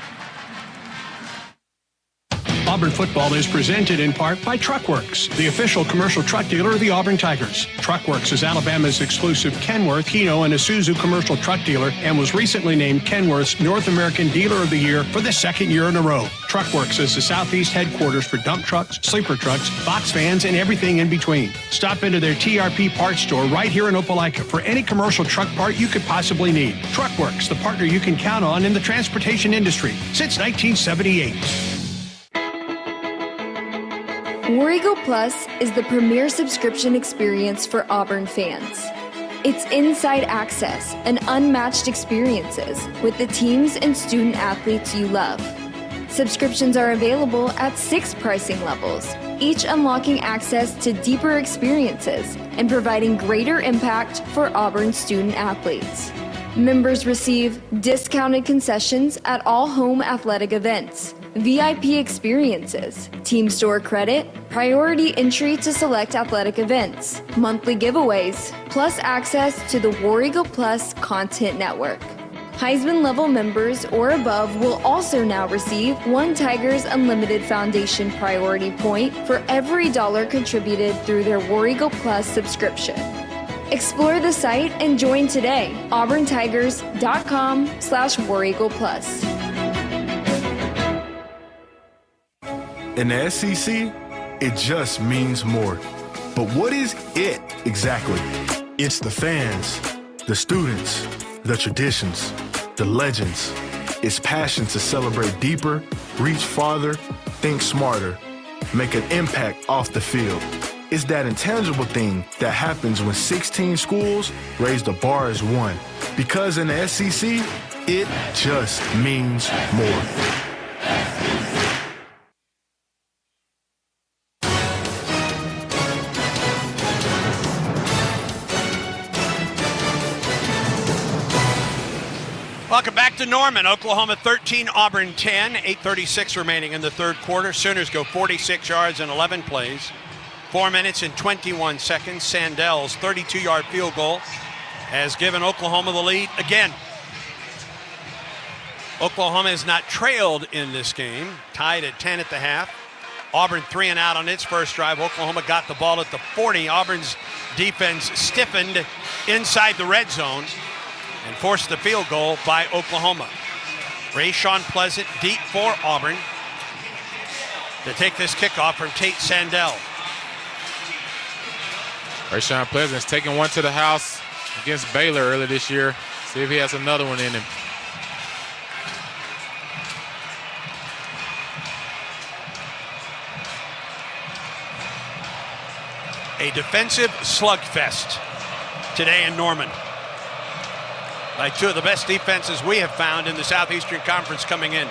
Auburn football is presented in part by Truckworks, the official commercial truck dealer of the Auburn Tigers. Truckworks is Alabama's exclusive Kenworth, Hino, and Isuzu commercial truck dealer and was recently named Kenworth's North American Dealer of the Year for the second year in a row. Truckworks is the Southeast headquarters for dump trucks, sleeper trucks, box vans, and everything in between. Stop into their TRP parts store right here in Opelika for any commercial truck part you could possibly need. Truckworks, the partner you can count on in the transportation industry since 1978. War Eagle Plus is the premier subscription experience for Auburn fans. It's inside access and unmatched experiences with the teams and student athletes you love. Subscriptions are available at 6 pricing levels, each unlocking access to deeper experiences and providing greater impact for Auburn student athletes. Members receive discounted concessions at all home athletic events, VIP experiences, team store credit, priority entry to select athletic events, monthly giveaways, plus access to the War Eagle Plus content network. Heisman level members or above will also now receive 1 Tigers Unlimited Foundation priority point for every dollar contributed through their War Eagle Plus subscription. Explore the site and join today. auburntigers.com/War Eagle Plus. In the SEC, it just means more. But what is it exactly? It's the fans, the students, the traditions, the legends. It's passion to celebrate deeper, reach farther, think smarter, make an impact off the field. It's that intangible thing that happens when 16 schools raise the bar as one. Because in the SEC, it just means more. Welcome back to Norman. Oklahoma 13, Auburn 10. 8:36 remaining in the third quarter. Sooners go 46 yards in 11 plays. 4 minutes and 21 seconds. Sandell's 32-yard field goal has given Oklahoma the lead again. Oklahoma has not trailed in this game. Tied at 10 at the half. Auburn 3 and out on its first drive. Oklahoma got the ball at the 40. Auburn's defense stiffened inside the red zone and forced the field goal by Oklahoma. Rayshawn Pleasant deep for Auburn to take this kickoff from Tate Sandell. Rayshawn Pleasant's taking one to the house against Baylor earlier this year. See if he has another one in him. A defensive slugfest today in Norman. Like 2 of the best defenses we have found in the Southeastern Conference coming in.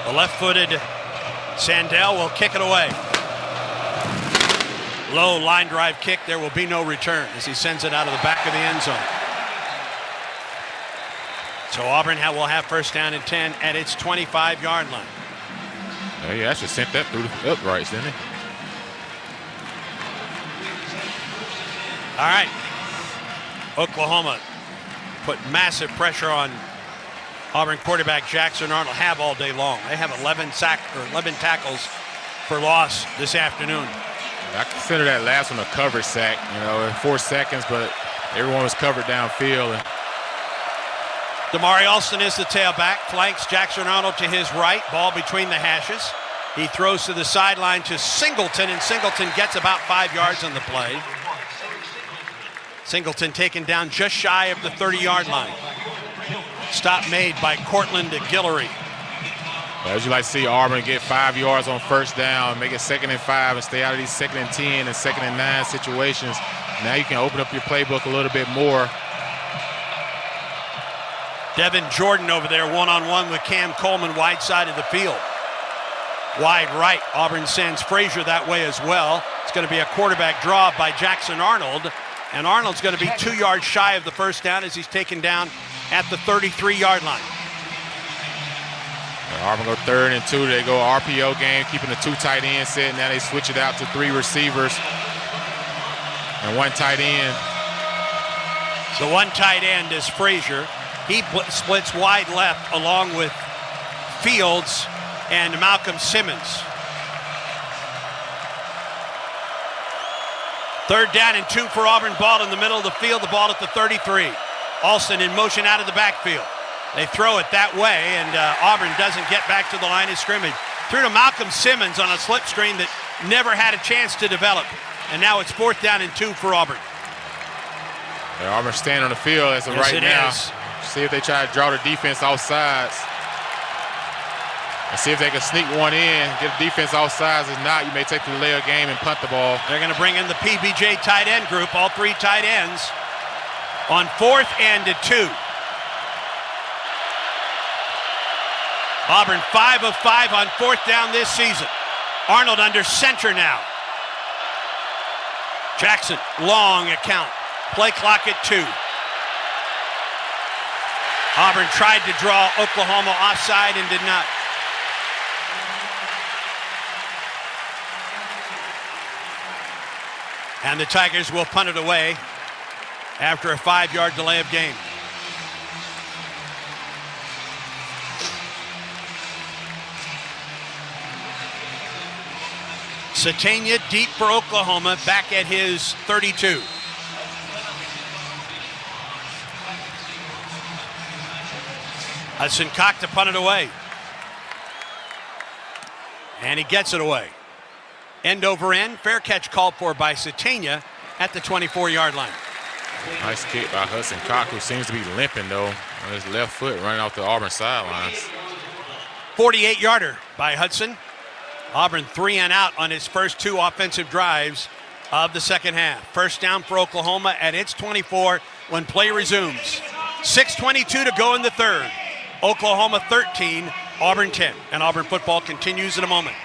The left-footed Sandell will kick it away. Low line drive kick. There will be no return as he sends it out of the back of the end zone. So Auburn will have first down and 10 at its 25-yard line. He actually sent that through the uprights, didn't he? All right. Oklahoma put massive pressure on Auburn quarterback Jackson Arnold. Have all day long. They have 11 tackles for loss this afternoon. I consider that last one a coverage sack, in 4 seconds, but everyone was covered downfield. Damari Alston is the tailback, flanks Jackson Arnold to his right, ball between the hashes. He throws to the sideline to Singleton, and Singleton gets about 5 yards on the play. Singleton taken down just shy of the 30-yard line. Stop made by Cortland Guillory. As you like to see Auburn get 5 yards on first down, make it 2nd and 5, and stay out of these 2nd and 10 and 2nd and 9 situations. Now you can open up your playbook a little bit more. Devin Jordan over there one-on-one with Cam Coleman, wide side of the field. Wide right, Auburn sends Frazier that way as well. It's going to be a quarterback draw by Jackson Arnold, And Arnold's going to be 2 yards shy of the first down as he's taken down at the 33-yard line. Auburn go 3rd and 2. They go RPO game, keeping the 2 tight ends set. Now they switch it out to 3 receivers and 1 tight end. The 1 tight end is Frazier. He splits wide left along with Fields and Malcolm Simmons. 3rd down and 2 for Auburn. Ball in the middle of the field. The ball at the 33. Alston in motion out of the backfield. They throw it that way, and Auburn doesn't get back to the line of scrimmage. Threw to Malcolm Simmons on a slip screen that never had a chance to develop. And now it's 4th down and 2 for Auburn. Yeah, Auburn staying on the field as of right now. See if they try to draw the defense off sides. And see if they can sneak one in, get the defense off sides. If not, you may take the delay of game and punt the ball. They're going to bring in the PBJ tight end group, all 3 tight ends, on 4th and 2. Auburn 5 of 5 on 4th down this season. Arnold under center now. Jackson, long account. Play clock at 2. Auburn tried to draw Oklahoma offside and did not. And the Tigers will punt it away after a 5-yard delay of game. Satania deep for Oklahoma, back at his 32. Hudson Cock to punt it away. And he gets it away. End over end, fair catch called for by Satania at the 24-yard line. Nice kick by Hudson Cock, who seems to be limping, though, on his left foot running off the Auburn sidelines. 48-yarder by Hudson. Auburn 3 and out on his first 2 offensive drives of the second half. First down for Oklahoma at its 24 when play resumes. 6:22 to go in the third. Oklahoma 13, Auburn 10. And Auburn football continues in a moment.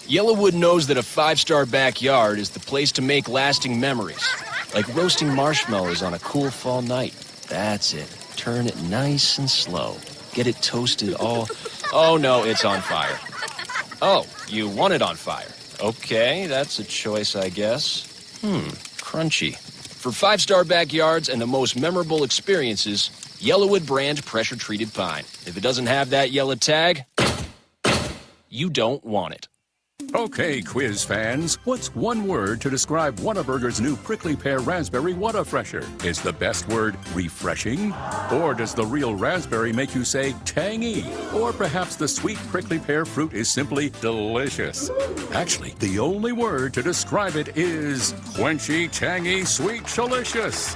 Yellowwood knows that a 5-star backyard is the place to make lasting memories. Like roasting marshmallows on a cool fall night. That's it. Turn it nice and slow. Get it toasted all... Oh, no, it's on fire. Oh, you want it on fire. Okay, that's a choice, I guess. Crunchy. For 5-star backyards and the most memorable experiences, Yellowwood brand pressure-treated pine. If it doesn't have that yellow tag, you don't want it. Okay, quiz fans, what's one word to describe Whataburger's new Prickly Pear Raspberry Whata-Fresher? Is the best word refreshing? Or does the real raspberry make you say tangy? Or perhaps the sweet prickly pear fruit is simply delicious? Actually, the only word to describe it is quenchy, tangy, sweet, shalicious.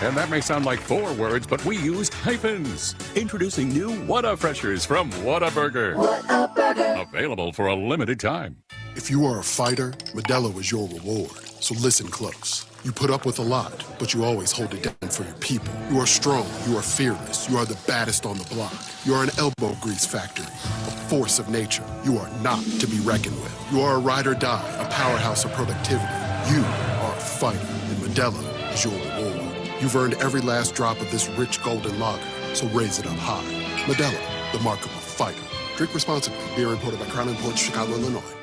And that may sound like 4 words, but we used hyphens. Introducing new Whata-Freshers from Whataburger. Whataburger. Available for a limited time. If you are a fighter, Modelo is your reward. So listen close. You put up with a lot, but you always hold it down for your people. You are strong, you are fearless, you are the baddest on the block. You are an elbow grease factory, a force of nature. You are not to be reckoned with. You are a ride or die, a powerhouse of productivity. You are a fighter, and Modelo is your reward. You've earned every last drop of this rich golden lager, so raise it up high. Modelo, the mark of a fighter. Drink responsibly. Beer imported by Crown Imports, Chicago, Illinois.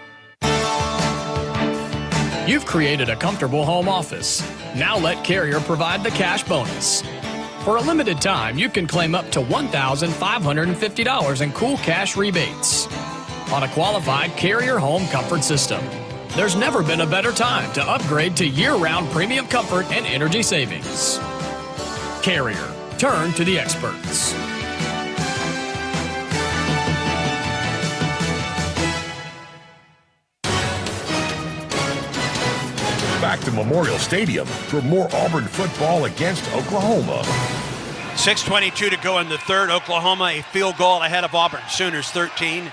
You've created a comfortable home office. Now let Carrier provide the cash bonus. For a limited time, you can claim up to $1,550 in cool cash rebates on a qualified Carrier home comfort system. There's never been a better time to upgrade to year-round premium comfort and energy savings. Carrier, turn to the experts. Back to Memorial Stadium for more Auburn football against Oklahoma. 6:22 to go in the third. Oklahoma a field goal ahead of Auburn. Sooners 13,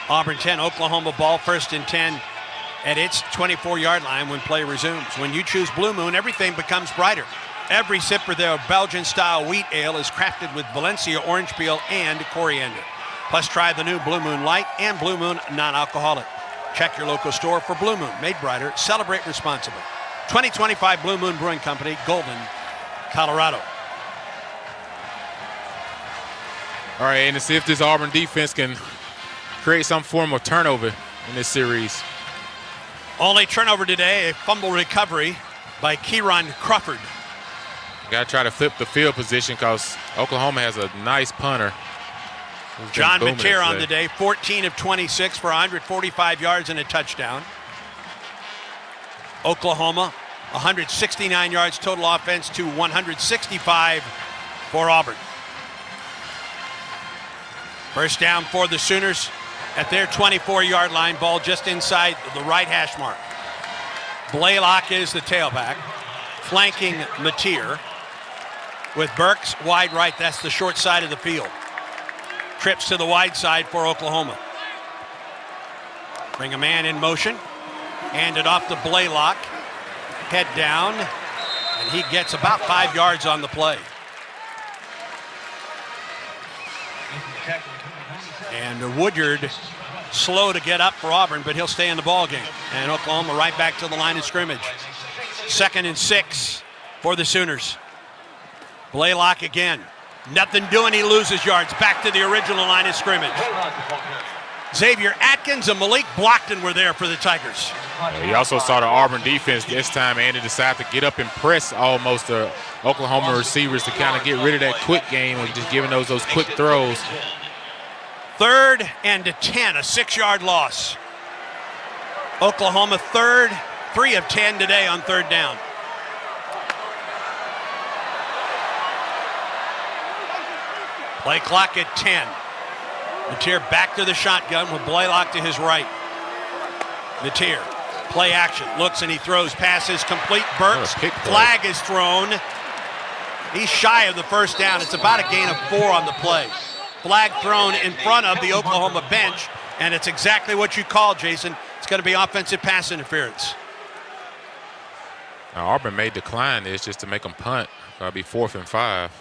Auburn 10. Oklahoma ball 1st and 10 at its 24-yard line when play resumes. When you choose Blue Moon, everything becomes brighter. Every sip of their Belgian-style wheat ale is crafted with Valencia orange peel and coriander. Plus, try the new Blue Moon Light and Blue Moon non-alcoholic. Check your local store for Blue Moon, made brighter. Celebrate responsibly. 2025 Blue Moon Brewing Company, Golden, Colorado. All right, and to see if this Auburn defense can create some form of turnover in this series. Only turnover today, a fumble recovery by Kieran Crawford. Got to try to flip the field position because Oklahoma has a nice punter. John Mateer on the day, 14 of 26 for 145 yards and a touchdown. Oklahoma, 169 yards total offense to 165 for Auburn. First down for the Sooners at their 24-yard line, ball just inside the right hash mark. Blaylock is the tailback, flanking Mateer with Burks wide right. That's the short side of the field. Trips to the wide side for Oklahoma. Bring a man in motion. Hand it off to Blaylock. Head down, and he gets about 5 yards on the play. And Woodyard slow to get up for Auburn, but he'll stay in the ball game. And Oklahoma right back to the line of scrimmage. 2nd and 6 for the Sooners. Blaylock again. Nothing doing, he loses yards. Back to the original line of scrimmage. Xavier Atkins and Malik Blockton were there for the Tigers. You also saw the Auburn defense this time, and they decided to get up and press almost the Oklahoma receivers to kind of get rid of that quick game and just giving those quick throws. 3rd and 10, a 6-yard loss. Oklahoma 3 of 10 today on 3rd down. Play clock at 10. Mateer back to the shotgun with Blaylock to his right. Mateer, play action, looks and he throws, passes complete. Burks, flag is thrown. He's shy of the first down. It's about a gain of 4 on the play. Flag thrown in front of the Oklahoma bench, and it's exactly what you called, Jason. It's going to be offensive pass interference. Now, Auburn may decline this just to make them punt. That'll be 4th and 5.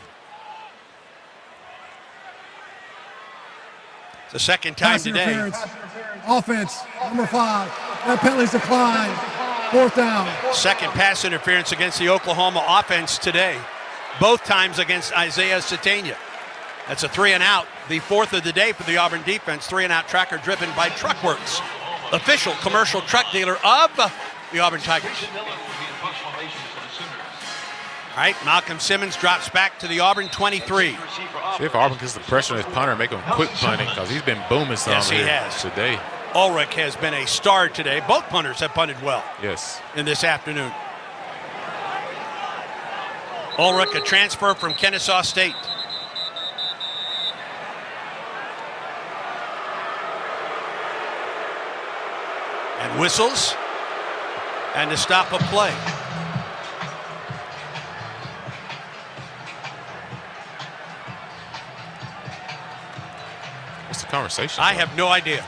The second time today. Offense, number 5. That penalty's declined. 4th down. Second pass interference against the Oklahoma offense today. Both times against Isaiah Satania. That's a 3-and-out. The 4th of the day for the Auburn defense. 3-and-out tracker driven by Truckworks, official commercial truck dealer of the Auburn Tigers. All right, Malcolm Simmons drops back to the Auburn 23. See if Auburn gets the pressure on his punter and make him quick punting because he's been booming some today. Ulrich has been a star today. Both punters have punted well. Yes. In this afternoon. Ulrich, a transfer from Kennesaw State. And whistles. And to stop a play. What's the conversation? I have no idea.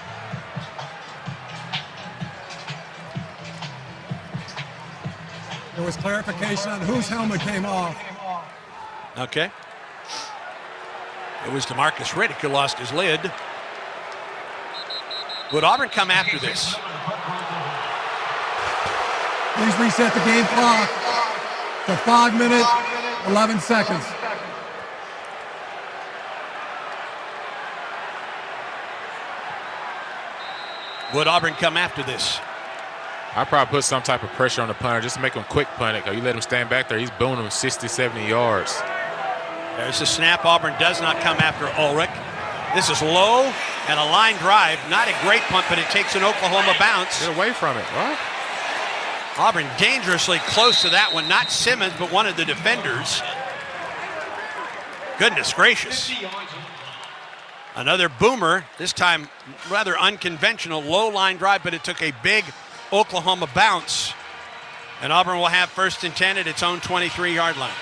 There was clarification on whose helmet came off. Okay. It was DeMarcus Riddick who lost his lid. Would Auburn come after this? Please reset the game clock to 5 minutes, 11 seconds. Would Auburn come after this? I'd probably put some type of pressure on the punter just to make him quick punt it. You let him stand back there, he's booming him 60, 70 yards. There's the snap. Auburn does not come after Ulrich. This is low and a line drive. Not a great punt, but it takes an Oklahoma bounce. Get away from it, right? Auburn dangerously close to that one. Not Simmons, but one of the defenders. Goodness gracious. Another boomer, this time rather unconventional, low line drive, but it took a big Oklahoma bounce. And Auburn will have 1st and 10 at its own 23-yard line.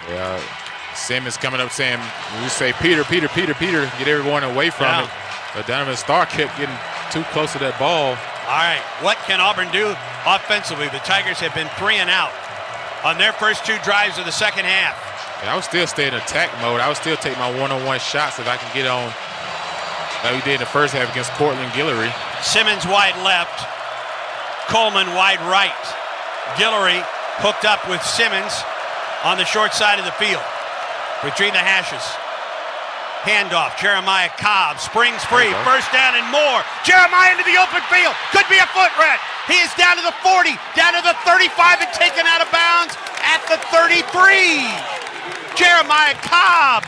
Yeah, Simmons coming up saying, we say Peter, get everyone away from it. But Donovan Starr kept getting too close to that ball. All right, what can Auburn do offensively? The Tigers have been 3-and-out on their first 2 drives of the second half. And I would still stay in attack mode. I would still take my one-on-one shots if I can get on like we did in the first half against Cortland Guillory. Simmons wide left. Coleman wide right. Guillory hooked up with Simmons on the short side of the field. Between the hashes. Handoff. Jeremiah Cobb springs free. First down and more. Jeremiah into the open field. Could be a foot rat. He is down to the 40, down to the 35, and taken out of bounds at the 33. Jeremiah Cobb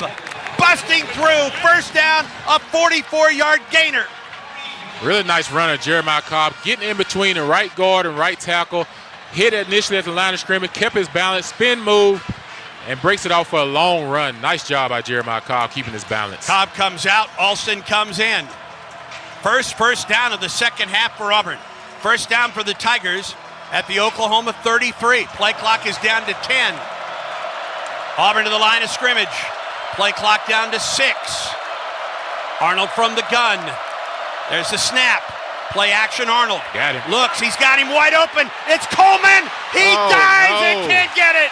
busting through. First down, a 44-yard gainer. Really nice run of Jeremiah Cobb, getting in between the right guard and right tackle. Hit it initially at the line of scrimmage, kept his balance, spin move, and breaks it off for a long run. Nice job by Jeremiah Cobb keeping his balance. Cobb comes out, Alston comes in. First down of the second half for Auburn. First down for the Tigers at the Oklahoma 33. Play clock is down to 10. Auburn to the line of scrimmage. Play clock down to 6. Arnold from the gun. There's the snap. Play action Arnold. Got him. Looks, he's got him wide open. It's Coleman. He dives and can't get it.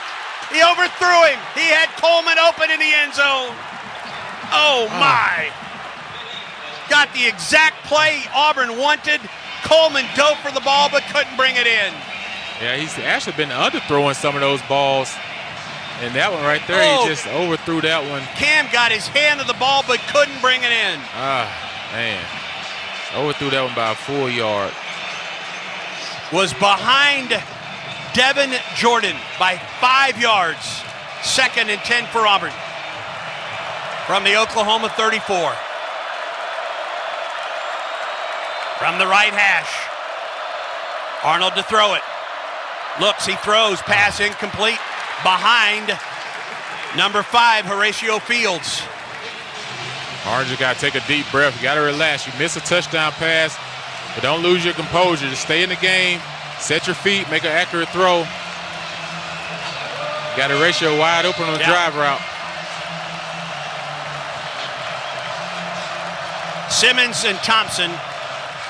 He overthrew him. He had Coleman open in the end zone. Oh my. Got the exact play Auburn wanted. Coleman dove for the ball but couldn't bring it in. Yeah, he's actually been underthrowing some of those balls. And that one right there, he just overthrew that one. Cam got his hand on the ball but couldn't bring it in. Man. Overthrew that one by a full yard. Was behind Devin Jordan by 5 yards. 2nd and 10 for Auburn. From the Oklahoma 34. From the right hash. Arnold to throw it. Looks, he throws, pass incomplete. Behind number 5, Horatio Fields. Orange, you got to take a deep breath. You got to relax. You miss a touchdown pass, but don't lose your composure. Just stay in the game, set your feet, make an accurate throw. You got Horatio wide open on the drive route. Simmons and Thompson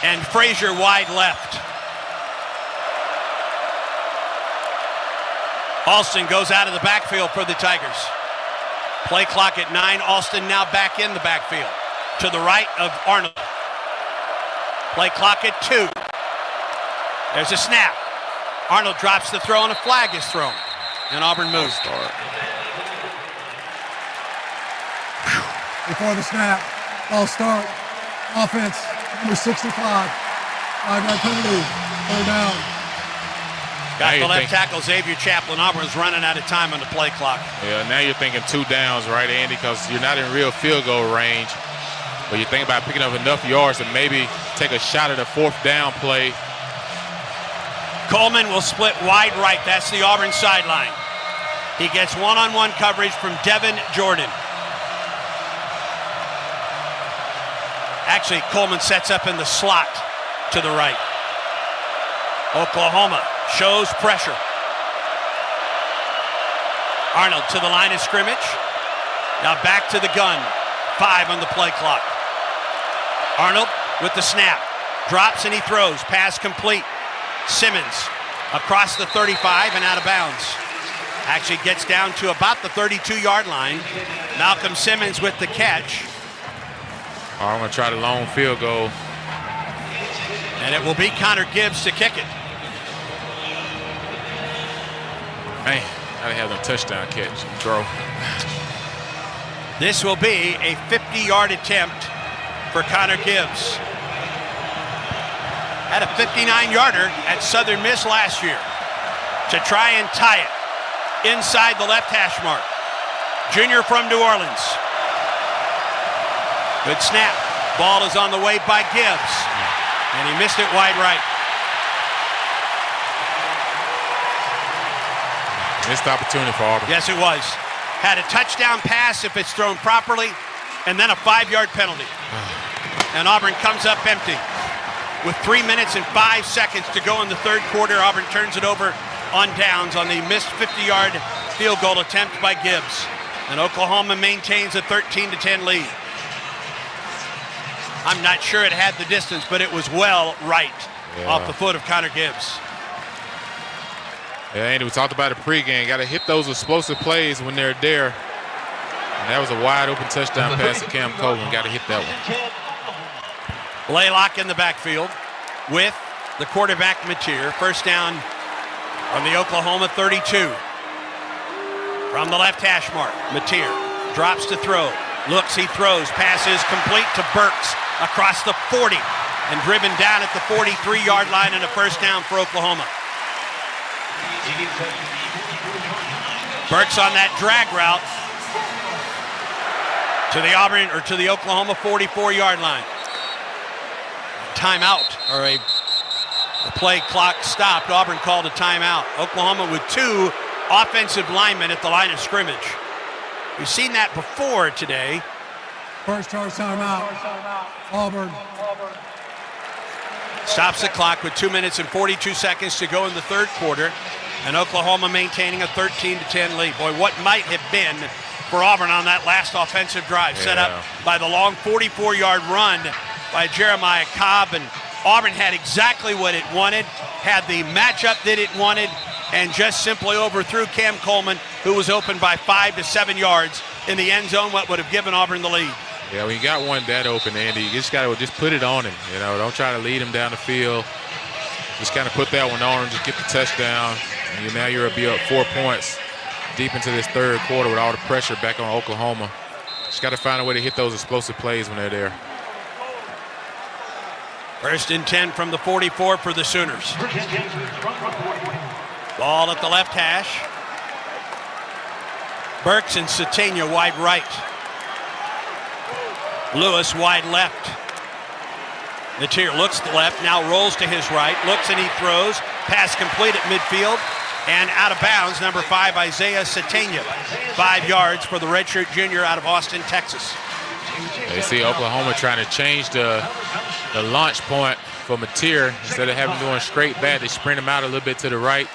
and Frazier wide left. Alston goes out of the backfield for the Tigers. Play clock at 9. Alston now back in the backfield. To the right of Arnold. Play clock at 2. There's a snap. Arnold drops the throw and a flag is thrown. And Auburn moves. Before the snap, ball start. Offense, number 65. 5-yard penalty. 3rd down. Got the left tackle, Xavier Chaplin. Auburn's running out of time on the play clock. Yeah, now you're thinking 2 downs, right, Andy? Because you're not in real field goal range. But you think about picking up enough yards to maybe take a shot at a 4th down play. Coleman will split wide right. That's the Auburn sideline. He gets one-on-one coverage from Devin Jordan. Actually, Coleman sets up in the slot to the right. Oklahoma shows pressure. Arnold to the line of scrimmage. Now back to the gun. 5 on the play clock. Arnold with the snap. Drops and he throws. Pass complete. Simmons across the 35 and out of bounds. Actually gets down to about the 32-yard line. Malcolm Simmons with the catch. I'm going to try the long field goal. And it will be Connor Gibbs to kick it. Man, gotta have them touchdown catch and throw. This will be a 50-yard attempt for Connor Gibbs. Had a 59-yarder at Southern Miss last year to try and tie it inside the left hash mark. Junior from New Orleans. Good snap. Ball is on the way by Gibbs. And he missed it wide right. Missed opportunity for Auburn. Yes, it was. Had a touchdown pass if it's thrown properly, and then a 5-yard penalty. And Auburn comes up empty. With 3 minutes and 5 seconds to go in the 3rd quarter, Auburn turns it over on downs on the missed 50-yard field goal attempt by Gibbs. And Oklahoma maintains a 13-10 lead. I'm not sure it had the distance, but it was well right off the foot of Connor Gibbs. Yeah, Andy, we talked about it pregame. Got to hit those explosive plays when they're there. And that was a wide open touchdown pass to Cam Coleman. Got to hit that one. Blaylock in the backfield with the quarterback, Mateer. First down from the Oklahoma 32. From the left hash mark, Mateer drops to throw. Looks, he throws. Pass is complete to Burks across the 40 and driven down at the 43-yard line and a first down for Oklahoma. Burks on that drag route to the Auburn or to the Oklahoma 44-yard line. Timeout, or a play clock stopped. Auburn called a timeout. Oklahoma with 2 offensive linemen at the line of scrimmage. We've seen that before today. First charge timeout. Auburn. Stops the clock with 2 minutes and 42 seconds to go in the third quarter. And Oklahoma maintaining a 13-10 lead. Boy, what might have been for Auburn on that last offensive drive, set up by the long 44-yard run by Jeremiah Cobb. And Auburn had exactly what it wanted, had the matchup that it wanted, and just simply overthrew Cam Coleman, who was open by 5 to 7 yards in the end zone, what would have given Auburn the lead. Yeah, when you got one that open, Andy, you just got to just put it on him. You know, don't try to lead him down the field. Just kind of put that one on him, just get the touchdown. And now you'll be up 4 points deep into this third quarter with all the pressure back on Oklahoma. Just got to find a way to hit those explosive plays when they're there. First and 10 from the 44 for the Sooners. Ball at the left hash. Burks and Satania wide right. Lewis wide left. Mateer looks to the left, now rolls to his right, looks and he throws. Pass complete at midfield and out of bounds. Number 5, Isaiah Satania. 5 yards for the redshirt junior out of Austin, Texas. They see Oklahoma trying to change the launch point for Mateer. Instead of having him doing straight back, they sprint him out a little bit to the right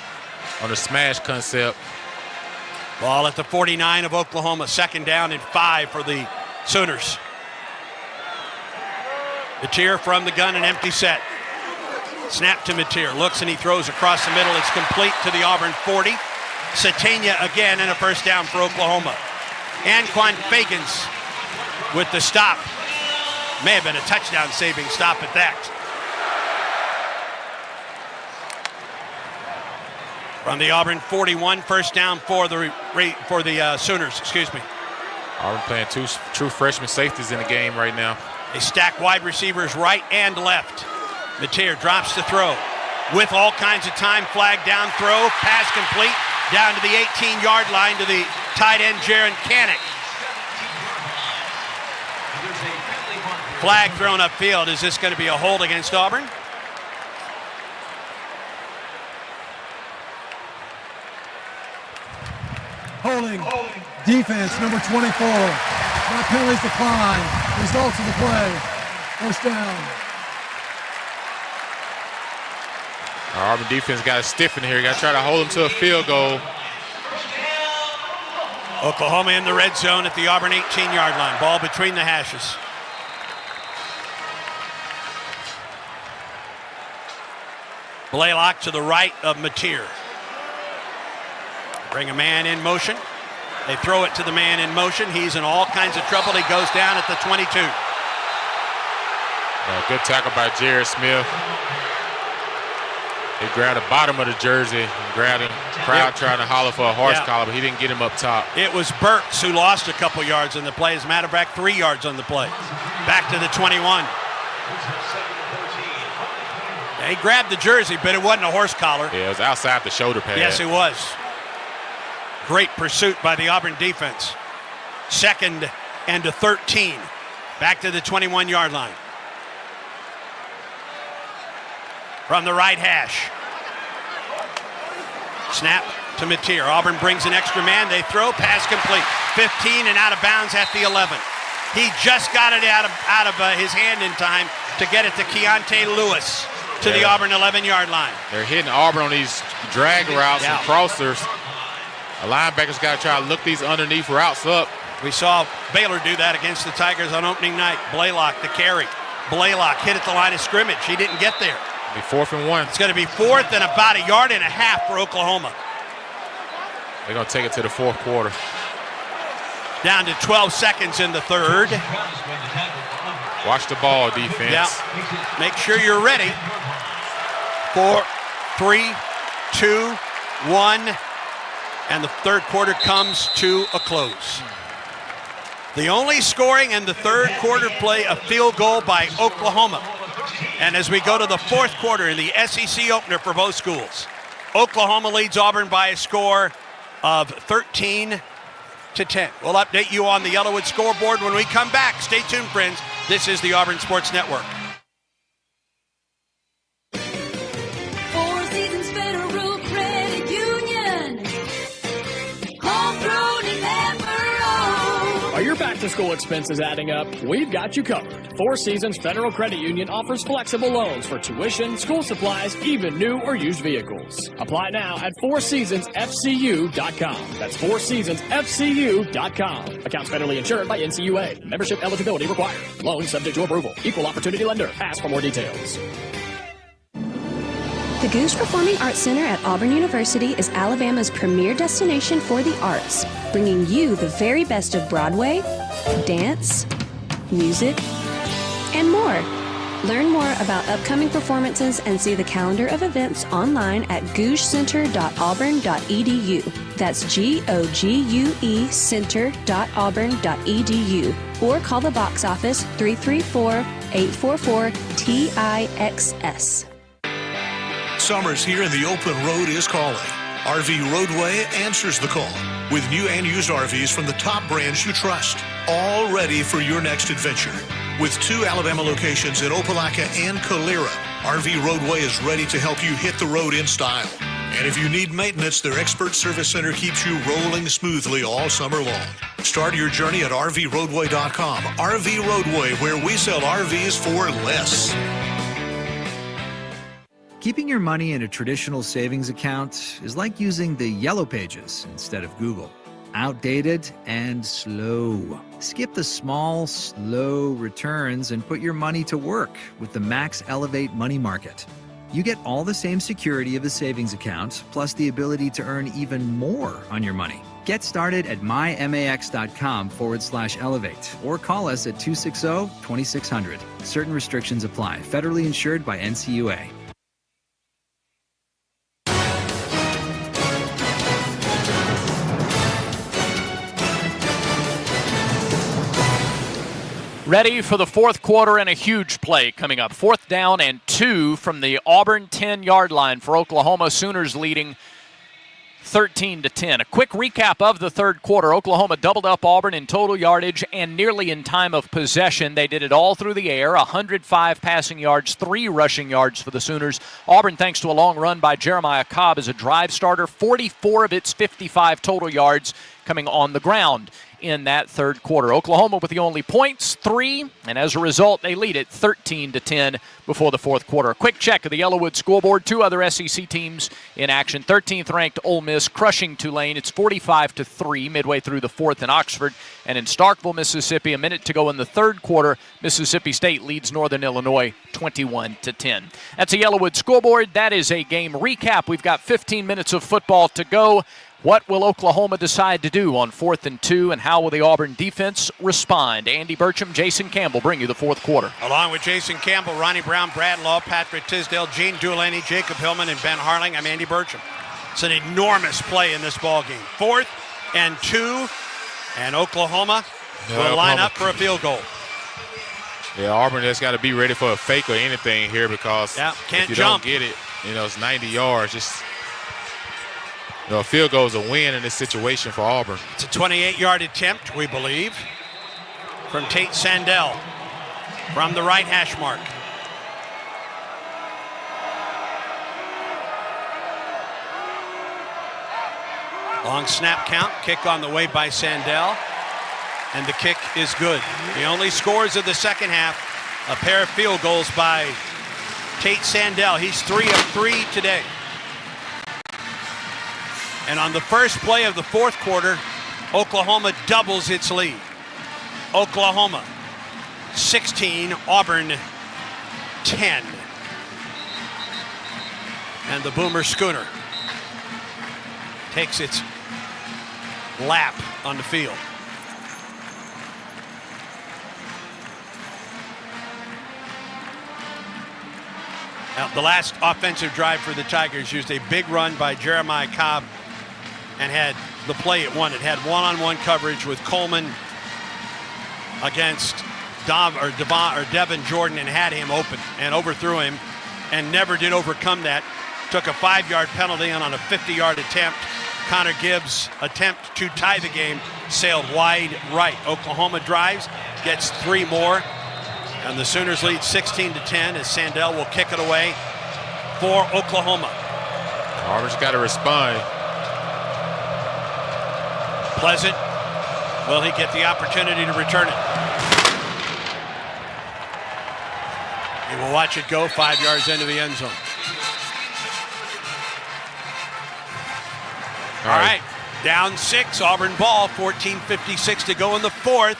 on the smash concept. Ball at the 49 of Oklahoma. Second down and 5 for the Sooners. Mateer from the gun, an empty set. Snap to Mateer. Looks and he throws across the middle. It's complete to the Auburn 40. Satania again and a first down for Oklahoma. Anquan Fagans with the stop. May have been a touchdown saving stop at that. From the Auburn 41, first down for the Sooners, excuse me. Auburn playing 2 true freshman safeties in the game right now. They stack wide receivers right and left. Mateer drops to throw. With all kinds of time, flag down throw, pass complete, down to the 18-yard line to the tight end, Jaron Kanik. Flag thrown upfield. Is this going to be a hold against Auburn? Holding. Defense, number 24. Not penalties decline. Results of the play. First down. Our Auburn defense got to stiffen here. Got to try to hold them to a field goal. Oklahoma in the red zone at the Auburn 18-yard line. Ball between the hashes. Blaylock to the right of Mateer. Bring a man in motion. They throw it to the man in motion. He's in all kinds of trouble. He goes down at the 22. Good tackle by Jared Smith. He grabbed the bottom of the jersey and grabbed him. Crowd trying to holler for a horse collar, but he didn't get him up top. It was Burks who lost a couple yards on the play. As a matter of fact, 3 yards on the play. Back to the 21. He grabbed the jersey, but it wasn't a horse collar. Yeah, it was outside the shoulder pad. Yes, it was. Great pursuit by the Auburn defense. Second and a 13. Back to the 21-yard line. From the right hash. Snap to Mateer. Auburn brings an extra man. They throw. Pass complete. 15 and out of bounds at the 11. He just got it out of his hand in time to get it to Keontae Lewis to the Auburn 11-yard line. They're hitting Auburn on these drag routes and crossers. A linebacker's got to try to look these underneath routes up. We saw Baylor do that against the Tigers on opening night. Blaylock, the carry. Blaylock hit at the line of scrimmage. He didn't get there. It'll be 4th and 1. It's going to be 4th and about a yard and a half for Oklahoma. They're going to take it to the 4th quarter. Down to 12 seconds in the third. Watch the ball, defense. Yeah. Make sure you're ready. 4, 3, 2, 1, and the third quarter comes to a close. The only scoring in the third quarter play, a field goal by Oklahoma. And as we go to the fourth quarter in the SEC opener for both schools, Oklahoma leads Auburn by a score of 13-10. We'll update you on the Yellowwood scoreboard when we come back. Stay tuned, friends. This is the Auburn Sports Network. Four Seasons Federal Credit Union. Homegrown and never old. Are your back-to-school expenses adding up? We've got you covered. Four Seasons Federal Credit Union offers flexible loans for tuition, school supplies, even new or used vehicles. Apply now at fourseasonsfcu.com. That's fourseasonsfcu.com. Accounts federally insured by NCUA. Membership eligibility required. Loans subject to approval. Equal opportunity lender. Ask for more details. The Goose Performing Arts Center at Auburn University is Alabama's premier destination for the arts, bringing you the very best of Broadway, dance, music, and more. Learn more about upcoming performances and see the calendar of events online at gougecenter.auburn.edu. That's GOGUE center.auburn.edu. Or call the box office 334-844-TIXS. Summer's here and the open road is calling. RV Roadway answers the call with new and used RVs from the top brands you trust, all ready for your next adventure. With 2 Alabama locations in Opelika and Calera, RV Roadway is ready to help you hit the road in style. And if you need maintenance, their expert service center keeps you rolling smoothly all summer long. Start your journey at RVRoadway.com. RV Roadway, where we sell RVs for less. Keeping your money in a traditional savings account is like using the Yellow Pages instead of Google. Outdated and slow. Skip the small, slow returns and put your money to work with the Max Elevate Money Market. You get all the same security of a savings account, plus the ability to earn even more on your money. Get started at mymax.com/elevate or call us at 260-2600. Certain restrictions apply. Federally insured by NCUA. Ready for the fourth quarter and a huge play coming up. 4th down and 2 from the Auburn 10-yard line for Oklahoma. Sooners leading 13-10. A quick recap of the third quarter. Oklahoma doubled up Auburn in total yardage and nearly in time of possession. They did it all through the air. 105 passing yards, 3 rushing yards for the Sooners. Auburn, thanks to a long run by Jeremiah Cobb as a drive starter, 44 of its 55 total yards coming on the ground in that third quarter. Oklahoma with the only points, 3, and as a result, they lead it 13-10 before the fourth quarter. A quick check of the Yellowwood scoreboard. 2 other SEC teams in action. 13th ranked Ole Miss crushing Tulane. It's 45-3 midway through the fourth in Oxford. And in Starkville, Mississippi, a minute to go in the third quarter, Mississippi State leads Northern Illinois 21-10. That's a Yellowwood scoreboard. That is a game recap. We've got 15 minutes of football to go. What will Oklahoma decide to do on 4th and 2, and how will the Auburn defense respond? Andy Burcham, Jason Campbell bring you the fourth quarter. Along with Jason Campbell, Ronnie Brown, Brad Law, Patrick Tisdale, Gene Dulaney, Jacob Hillman, and Ben Harling, I'm Andy Burcham. It's an enormous play in this ball game. 4th and 2, and Oklahoma will line up for a field goal. Yeah, Auburn has got to be ready for a fake or anything here because if you don't get it, it's 90 yards. Just a field goal is a win in this situation for Auburn. It's a 28-yard attempt, we believe, from Tate Sandell from the right hash mark. Long snap count, kick on the way by Sandell, and the kick is good. The only scores of the second half, a pair of field goals by Tate Sandell. He's 3 of 3 today. And on the first play of the fourth quarter, Oklahoma doubles its lead. Oklahoma 16, Auburn 10. And the Boomer Schooner takes its lap on the field. Now, the last offensive drive for the Tigers used a big run by Jeremiah Cobb and had the play it won. It had one-on-one coverage with Coleman against Devin Jordan and had him open and overthrew him and never did overcome that. Took a 5-yard penalty and on a 50-yard attempt. Connor Gibbs' attempt to tie the game sailed wide right. Oklahoma drives, gets 3 more, and the Sooners lead 16-10 as Sandell will kick it away for Oklahoma. Auburn's got to respond. Pleasant, will he get the opportunity to return it? He will watch it go 5 yards into the end zone. All right, down 6, Auburn ball, 14:56 to go in the fourth.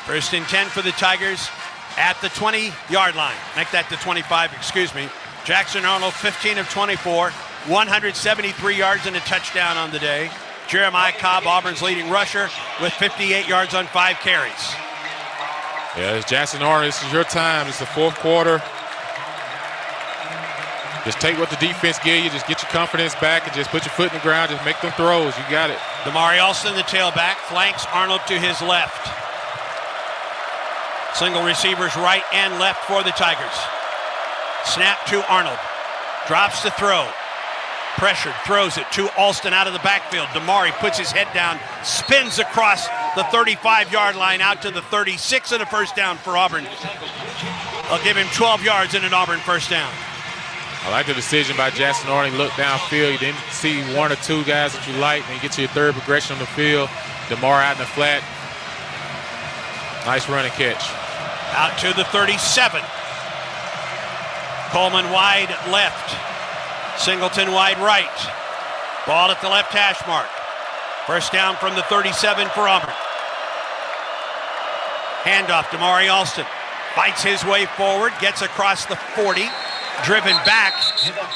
1st and 10 for the Tigers at the 20-yard line. Make that the 25, excuse me. Jackson Arnold, 15 of 24, 173 yards and a touchdown on the day. Jeremiah Cobb, Auburn's leading rusher, with 58 yards on 5 carries. Yeah, it's Jackson Arnold. This is your time. It's the fourth quarter. Just take what the defense gives you. Just get your confidence back and just put your foot in the ground. Just make them throws. You got it. Damari Alston, the tailback, flanks Arnold to his left. Single receivers right and left for the Tigers. Snap to Arnold. Drops to throw. Pressured, throws it to Alston out of the backfield. Damari puts his head down, spins across the 35-yard line out to the 36 and a first down for Auburn. They'll give him 12 yards and an Auburn first down. I like the decision by Jackson Arnold. He looked downfield. You didn't see 1 or 2 guys that you like. Then you get to your third progression on the field. Damari out in the flat. Nice run and catch. Out to the 37. Coleman wide left. Singleton wide right. Ball at the left hash mark. First down from the 37 for Auburn. Handoff to Damari Alston. Fights his way forward. Gets across the 40. Driven back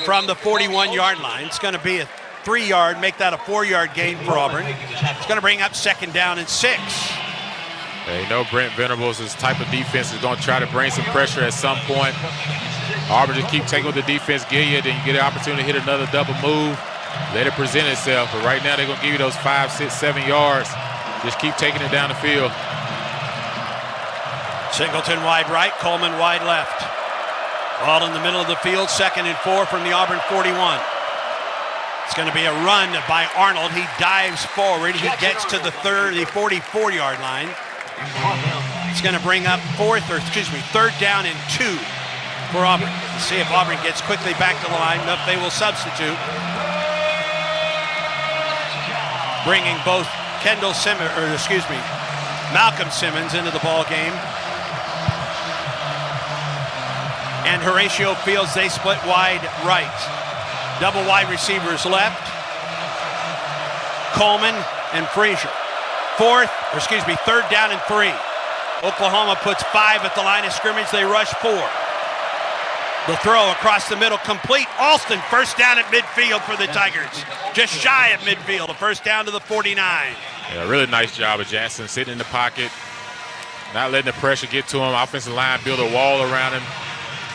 from the 41-yard line. It's going to be a 3-yard, make that a 4-yard gain for Auburn. It's going to bring up 2nd down and 6. Hey, you know Brent Venables, this type of defense is going to try to bring some pressure at some point. Auburn just keep taking what the defense give you, then you get an opportunity to hit another double move. Let it present itself. But right now they're going to give you those 5, 6, 7 yards. Just keep taking it down the field. Singleton wide right, Coleman wide left. Ball in the middle of the field, 2nd and 4 from the Auburn 41. It's going to be a run by Arnold. He dives forward. He gets to the 44-yard line. It's going to bring up 3rd down and 2 for Auburn. Let's see if Auburn gets quickly back to the line. Nope, they will substitute. Bringing both Malcolm Simmons into the ball game. And Horatio Fields, they split wide right. Double wide receivers left. Coleman and Frazier. 3rd down and 3. Oklahoma puts 5 at the line of scrimmage. They rush 4. The throw across the middle complete. Alston, first down at midfield for the Tigers. Just shy of midfield. A first down to the 49. Yeah, really nice job of Jackson sitting in the pocket, not letting the pressure get to him. Offensive line build a wall around him.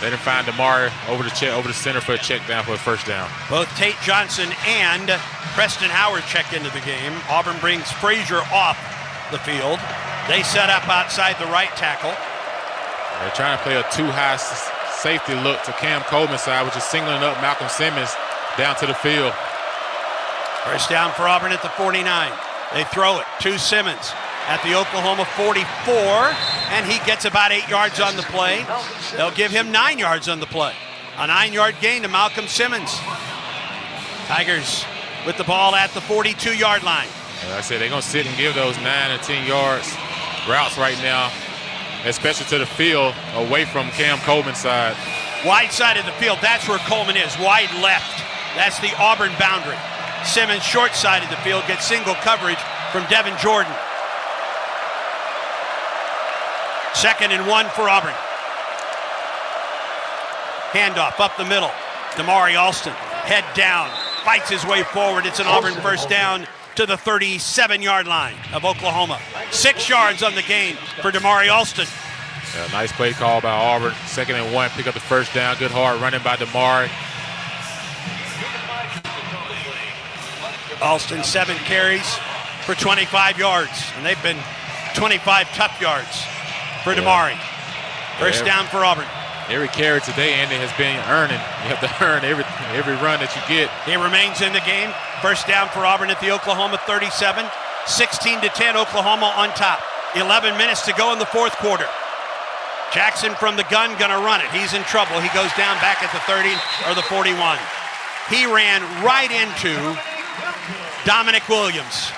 Let him find Damari over the center for a check down for a first down. Both Tate Johnson and Preston Howard check into the game. Auburn brings Frazier off the field. They set up outside the right tackle. They're trying to play a too-high safety look to Cam Coleman's side, which is singling up Malcolm Simmons down to the field. First down for Auburn at the 49. They throw it to Simmons at the Oklahoma 44, and he gets about 8 yards on the play. They'll give him 9 yards on the play. A 9-yard gain to Malcolm Simmons. Tigers with the ball at the 42-yard line. Like I said, they're going to sit and give those 9 or 10 yards routes right now, especially to the field away from Cam Coleman's side. Wide side of the field, that's where Coleman is, wide left. That's the Auburn boundary. Simmons, short side of the field, gets single coverage from Devin Jordan. 2nd and 1 for Auburn. Handoff up the middle. Damari Alston, head down, fights his way forward. It's an Auburn first down to the 37-yard line of Oklahoma. 6 yards on the gain for Damari Alston. Yeah, nice play call by Auburn. 2nd and 1, pick up the first down. Good hard running by DeMar. Alston 7 carries for 25 yards, and they've been 25 tough yards for Damari. First down for Auburn. Every carry today, Andy, has been earning. You have to earn every run that you get. He remains in the game. First down for Auburn at the Oklahoma 37. 16-10, Oklahoma on top. 11 minutes to go in the fourth quarter. Jackson from the gun gonna run it. He's in trouble. He goes down back at the 30 or the 41. He ran right into Dominic Williams.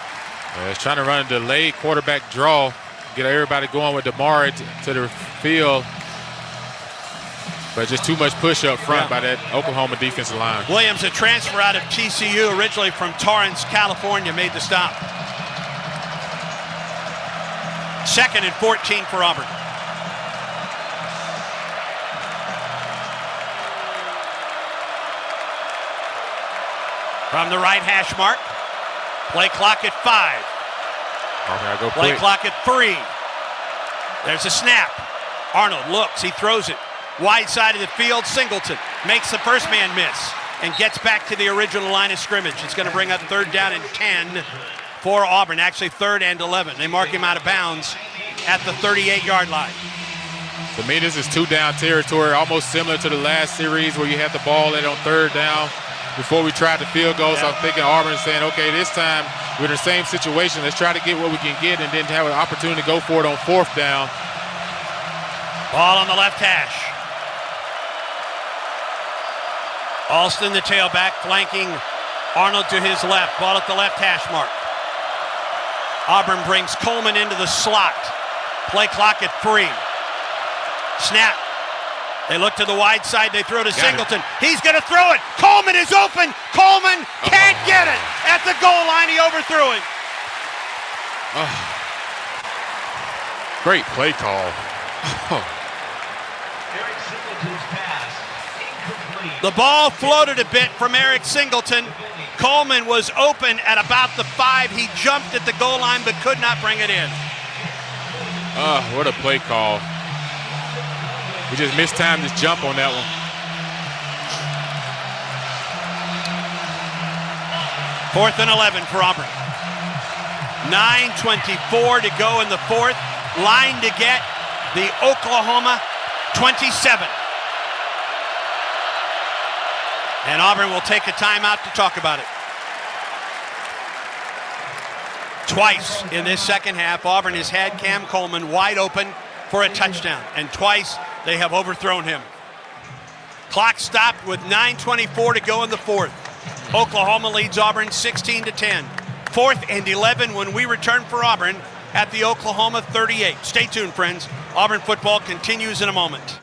He's trying to run a delayed quarterback draw, get everybody going with DeMar to the field. But just too much push up front by that Oklahoma defensive line. Williams, a transfer out of TCU, originally from Torrance, California, made the stop. 2nd and 14 for Auburn. From the right hash mark. Play clock at 5. Okay, go Play quick. clock at 3. There's a snap. Arnold looks, he throws it. Wide side of the field, Singleton makes the first man miss and gets back to the original line of scrimmage. It's going to bring up 3rd down and 10 for Auburn, actually 3rd and 11. They mark him out of bounds at the 38-yard line. To me, this is 2-down territory, almost similar to the last series where you had the ball at on 3rd down before we tried the field goal. So I'm thinking Auburn is saying, okay, this time we're in the same situation. Let's try to get what we can get and then have an opportunity to go for it on 4th down. Ball on the left hash. Alston, the tailback, flanking Arnold to his left. Ball at the left hash mark. Auburn brings Coleman into the slot. Play clock at 3. Snap. They look to the wide side. They throw to Singleton. He's going to throw it. Coleman is open. Coleman can't get it. At the goal line, he overthrew it. Great play call. The ball floated a bit from Eric Singleton. Coleman was open at about the 5. He jumped at the goal line but could not bring it in. What a play call. We just mistimed his jump on that one. Fourth and 11 for Auburn. 9:24 to go in the fourth. Line to get the Oklahoma 27. And Auburn will take a timeout to talk about it. Twice in this second half, Auburn has had Cam Coleman wide open for a touchdown, and twice they have overthrown him. Clock stopped with 9:24 to go in the fourth. Oklahoma leads Auburn 16-10. 4th and 11 when we return for Auburn at the Oklahoma 38. Stay tuned, friends. Auburn football continues in a moment.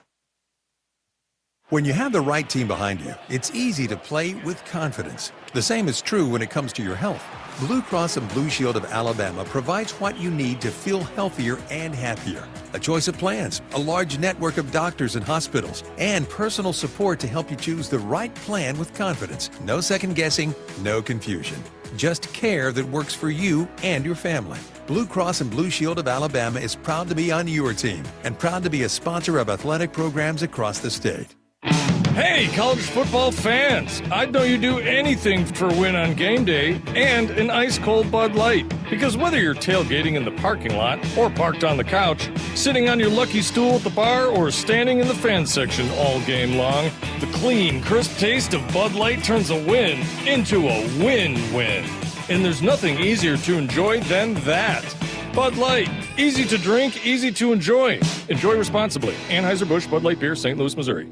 When you have the right team behind you, it's easy to play with confidence. The same is true when it comes to your health. Blue Cross and Blue Shield of Alabama provides what you need to feel healthier and happier. A choice of plans, a large network of doctors and hospitals, and personal support to help you choose the right plan with confidence. No second guessing, no confusion. Just care that works for you and your family. Blue Cross and Blue Shield of Alabama is proud to be on your team and proud to be a sponsor of athletic programs across the state. Hey, college football fans! I'd know you'd do anything for a win on game day and an ice-cold Bud Light. Because whether you're tailgating in the parking lot or parked on the couch, sitting on your lucky stool at the bar, or standing in the fan section all game long, the clean, crisp taste of Bud Light turns a win into a win-win. And there's nothing easier to enjoy than that. Bud Light. Easy to drink, easy to enjoy. Enjoy responsibly. Anheuser-Busch Bud Light Beer, St. Louis, Missouri.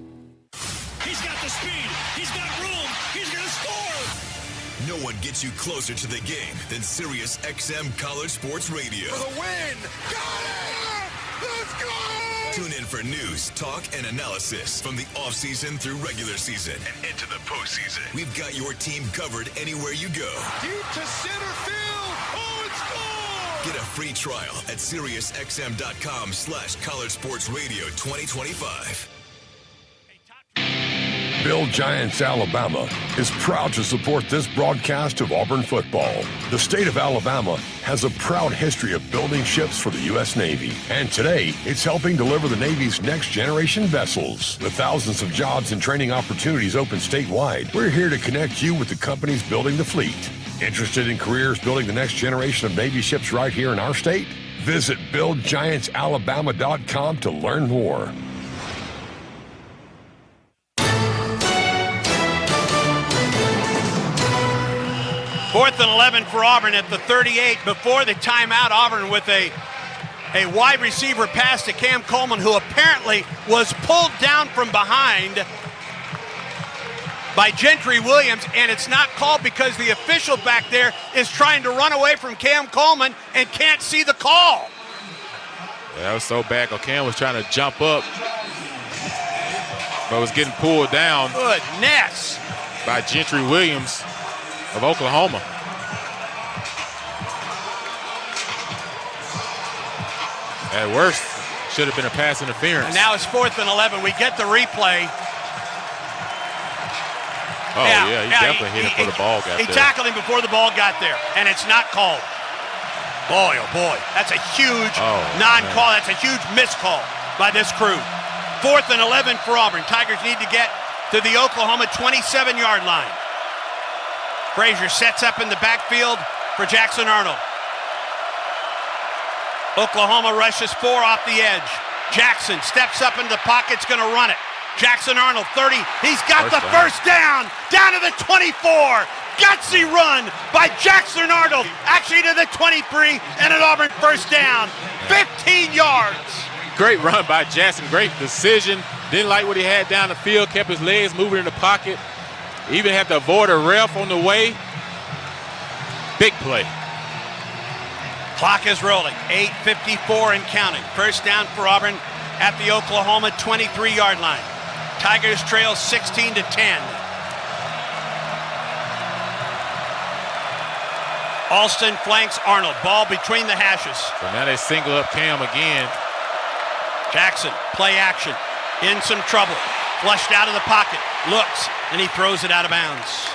No one gets you closer to the game than Sirius XM College Sports Radio. For the win! Got it! Let's go! Tune in for news, talk, and analysis from the offseason through regular season and into the postseason. We've got your team covered anywhere you go. Deep to center field! Oh, it's gone! Get a free trial at SiriusXM.com/College Sports Radio 2025. Bill Giants Alabama is proud to support this broadcast of Auburn football. The state of Alabama has a proud history of building ships for the U.S. Navy, and today it's helping deliver the Navy's next generation vessels. With thousands of jobs and training opportunities open statewide, we're here to connect you with the companies building the fleet. Interested in careers building the next generation of Navy ships right here in our state? Visit BuildGiantsAlabama.com to learn more. Fourth and 11 for Auburn at the 38. Before the timeout, Auburn with a wide receiver pass to Cam Coleman, who apparently was pulled down from behind by Gentry Williams, and it's not called because the official back there is trying to run away from Cam Coleman and can't see the call. Yeah, that was so bad. Cam was trying to jump up, but was getting pulled down. Goodness. By Gentry Williams of Oklahoma. At worst, should have been a pass interference. And now it's 4th and 11. We get the replay. Oh, yeah, he definitely hit him before the ball got there. He tackled him before the ball got there, and it's not called. Boy, oh boy, that's a huge non-call. That's a huge miscall by this crew. 4th and 11 for Auburn. Tigers need to get to the Oklahoma 27-yard line. Frazier sets up in the backfield for Jackson Arnold. Oklahoma rushes 4 off the edge. Jackson steps up into the pocket's going to run it. Jackson Arnold, 30. He's got the first down to the 24. Gutsy run by Jackson Arnold, actually to the 23, and an Auburn first down. 15 yards. Great run by Jackson. Great decision. Didn't like what he had down the field. Kept his legs moving in the pocket. Even had to avoid a ref on the way. Big play. Clock is rolling. 8:54 and counting. First down for Auburn at the Oklahoma 23-yard line. Tigers trail 16-10. Alston flanks Arnold. Ball between the hashes. So now they single up Cam again. Jackson, play action. In some trouble. Flushed out of the pocket. Looks, and he throws it out of bounds.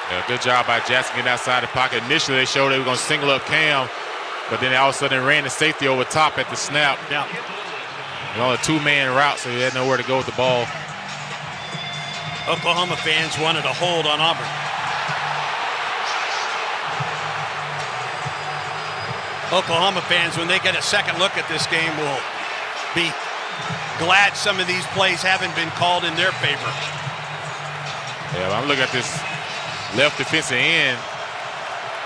Yeah, good job by Jackson getting outside the pocket. Initially, they showed they were going to single up Cam, but then all of a sudden ran the safety over top at the snap. Yeah. On a 2-man route, so he had nowhere to go with the ball. Oklahoma fans wanted a hold on Auburn. Oklahoma fans, when they get a second look at this game, will be glad some of these plays haven't been called in their favor. Yeah, I'm looking at this left defensive end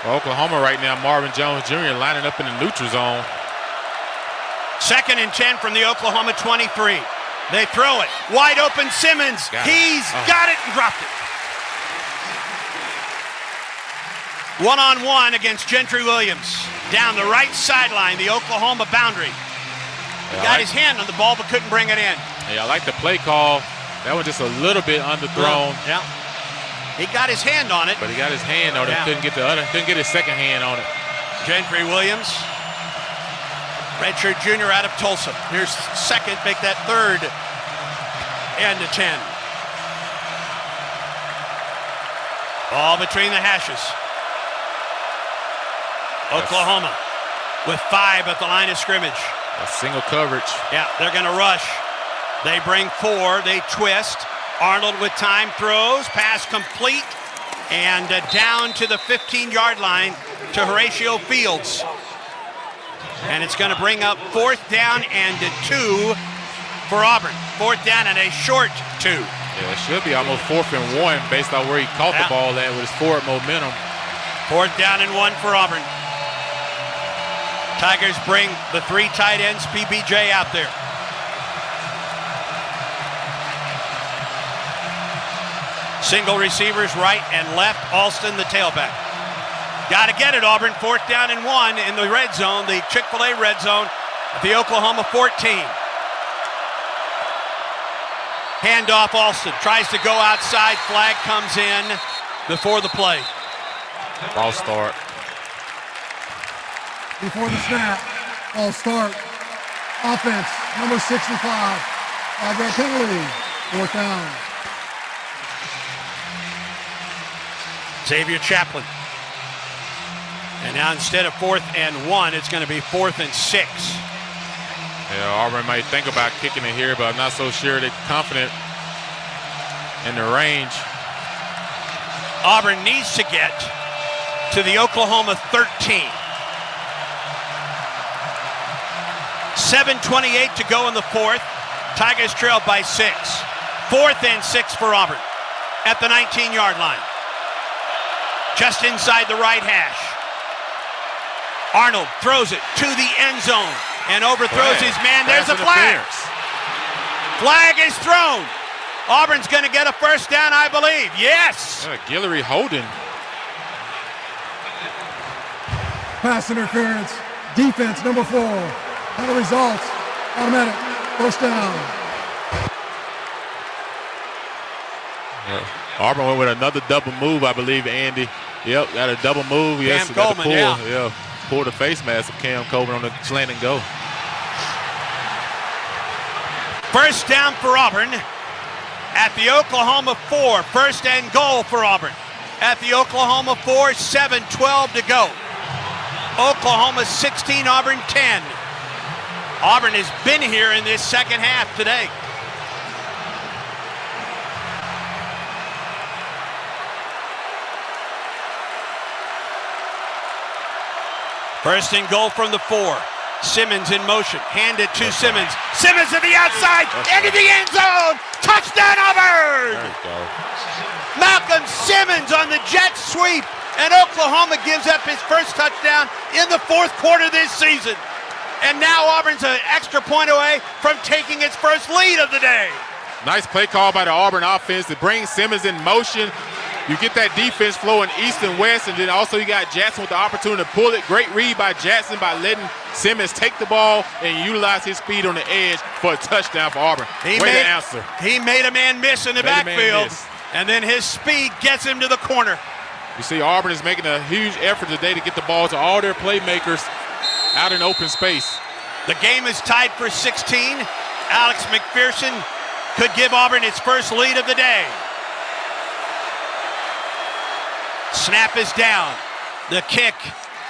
for Oklahoma right now. Marvin Jones Jr. lining up in the neutral zone. 2nd and 10 from the Oklahoma 23. They throw it. Wide open Simmons. He's got it and dropped it. One-on-one against Gentry Williams. Down the right sideline, the Oklahoma boundary. He got his hand on the ball but couldn't bring it in. Yeah, I like the play call. That was just a little bit underthrown. Yeah. He got his hand on it. But he got his hand on it. Couldn't get his second hand on it. Gentry Williams. Redshirt junior out of Tulsa. Here's second, make that 3rd and a 10. Ball between the hashes. Oklahoma with 5 at the line of scrimmage. A single coverage. Yeah, they're going to rush. They bring 4. They twist. Arnold with time throws. Pass complete. And down to the 15-yard line to Horatio Fields. And it's going to bring up 4th down and 2 for Auburn. 4th down and a short 2. Yeah, it should be almost 4th and 1 based on where he caught the ball at with his forward momentum. 4th down and 1 for Auburn. Tigers bring the 3 tight ends, PBJ out there. Single receivers right and left. Alston, the tailback. Got to get it, Auburn. 4th down and 1 in the red zone, the Chick-fil-A red zone at the Oklahoma 14. Handoff Alston. Tries to go outside. Flag comes in before the play. Ball start. Before the snap, ball start. Offense, number 65. Got penalty. 4th down. Xavier Chaplin. And now instead of 4th and 1, it's going to be 4th and 6. Yeah, Auburn might think about kicking it here, but I'm not so sure they're confident in the range. Auburn needs to get to the Oklahoma 13. 7:28 to go in the 4th. Tigers trail by 6. 4th and 6 for Auburn at the 19-yard line. Just inside the right hash. Arnold throws it to the end zone and overthrows his man. There's a flag. Flag is thrown. Auburn's going to get a first down, I believe. Yes. Guillory holding. Pass interference. Defense, number 4. And the results, automatic. First down. Auburn went with another double move, I believe, Andy. Yep, got a double move. Yes, Cam got Coleman, the pull. Yeah, pull the face mask of Cam Coleman on the slant and go. First down for Auburn at the Oklahoma 4. First and goal for Auburn at the Oklahoma 4. 7:12 to go. Oklahoma 16, Auburn 10. Auburn has been here in this second half today. First and goal from the 4. Simmons in motion. Hand it to Simmons. Simmons to the outside. Into the end zone. Touchdown, Auburn! Malcolm Simmons on the jet sweep. And Oklahoma gives up his first touchdown in the 4th quarter this season. And now Auburn's an extra point away from taking its first lead of the day. Nice play call by the Auburn offense to bring Simmons in motion. You get that defense flowing east and west, and then also you got Jackson with the opportunity to pull it. Great read by Jackson by letting Simmons take the ball and utilize his speed on the edge for a touchdown for Auburn. Way to answer. He made a man miss in the backfield, and then his speed gets him to the corner. You see Auburn is making a huge effort today to get the ball to all their playmakers out in open space. The game is tied for 16. Alex McPherson could give Auburn its first lead of the day. Snap is down. The kick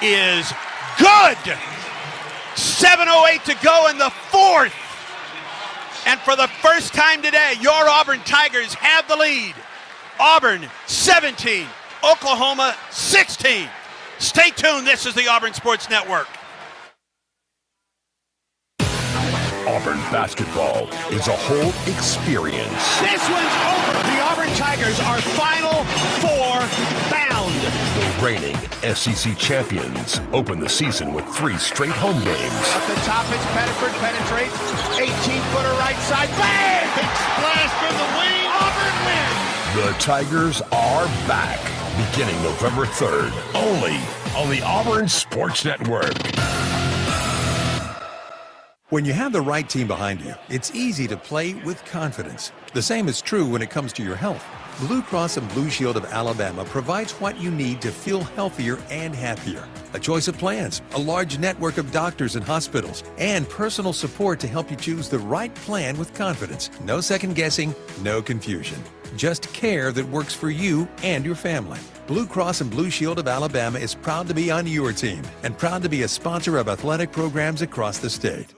is good. 7:08 to go in the 4th. And for the first time today, your Auburn Tigers have the lead. Auburn 17, Oklahoma 16. Stay tuned. This is the Auburn Sports Network. Auburn basketball is a whole experience. This one's over. The Auburn Tigers are Final Four bound. The reigning SEC champions open the season with 3 straight home games. At the top, it's Pettiford penetrates. 18-footer right side. Bang! Big splash from the wing. Auburn wins. The Tigers are back, beginning November 3rd, only on the Auburn Sports Network. When you have the right team behind you, it's easy to play with confidence. The same is true when it comes to your health. Blue Cross and Blue Shield of Alabama provides what you need to feel healthier and happier. A choice of plans, a large network of doctors and hospitals, and personal support to help you choose the right plan with confidence. No second guessing, no confusion. Just care that works for you and your family. Blue Cross and Blue Shield of Alabama is proud to be on your team and proud to be a sponsor of athletic programs across the state.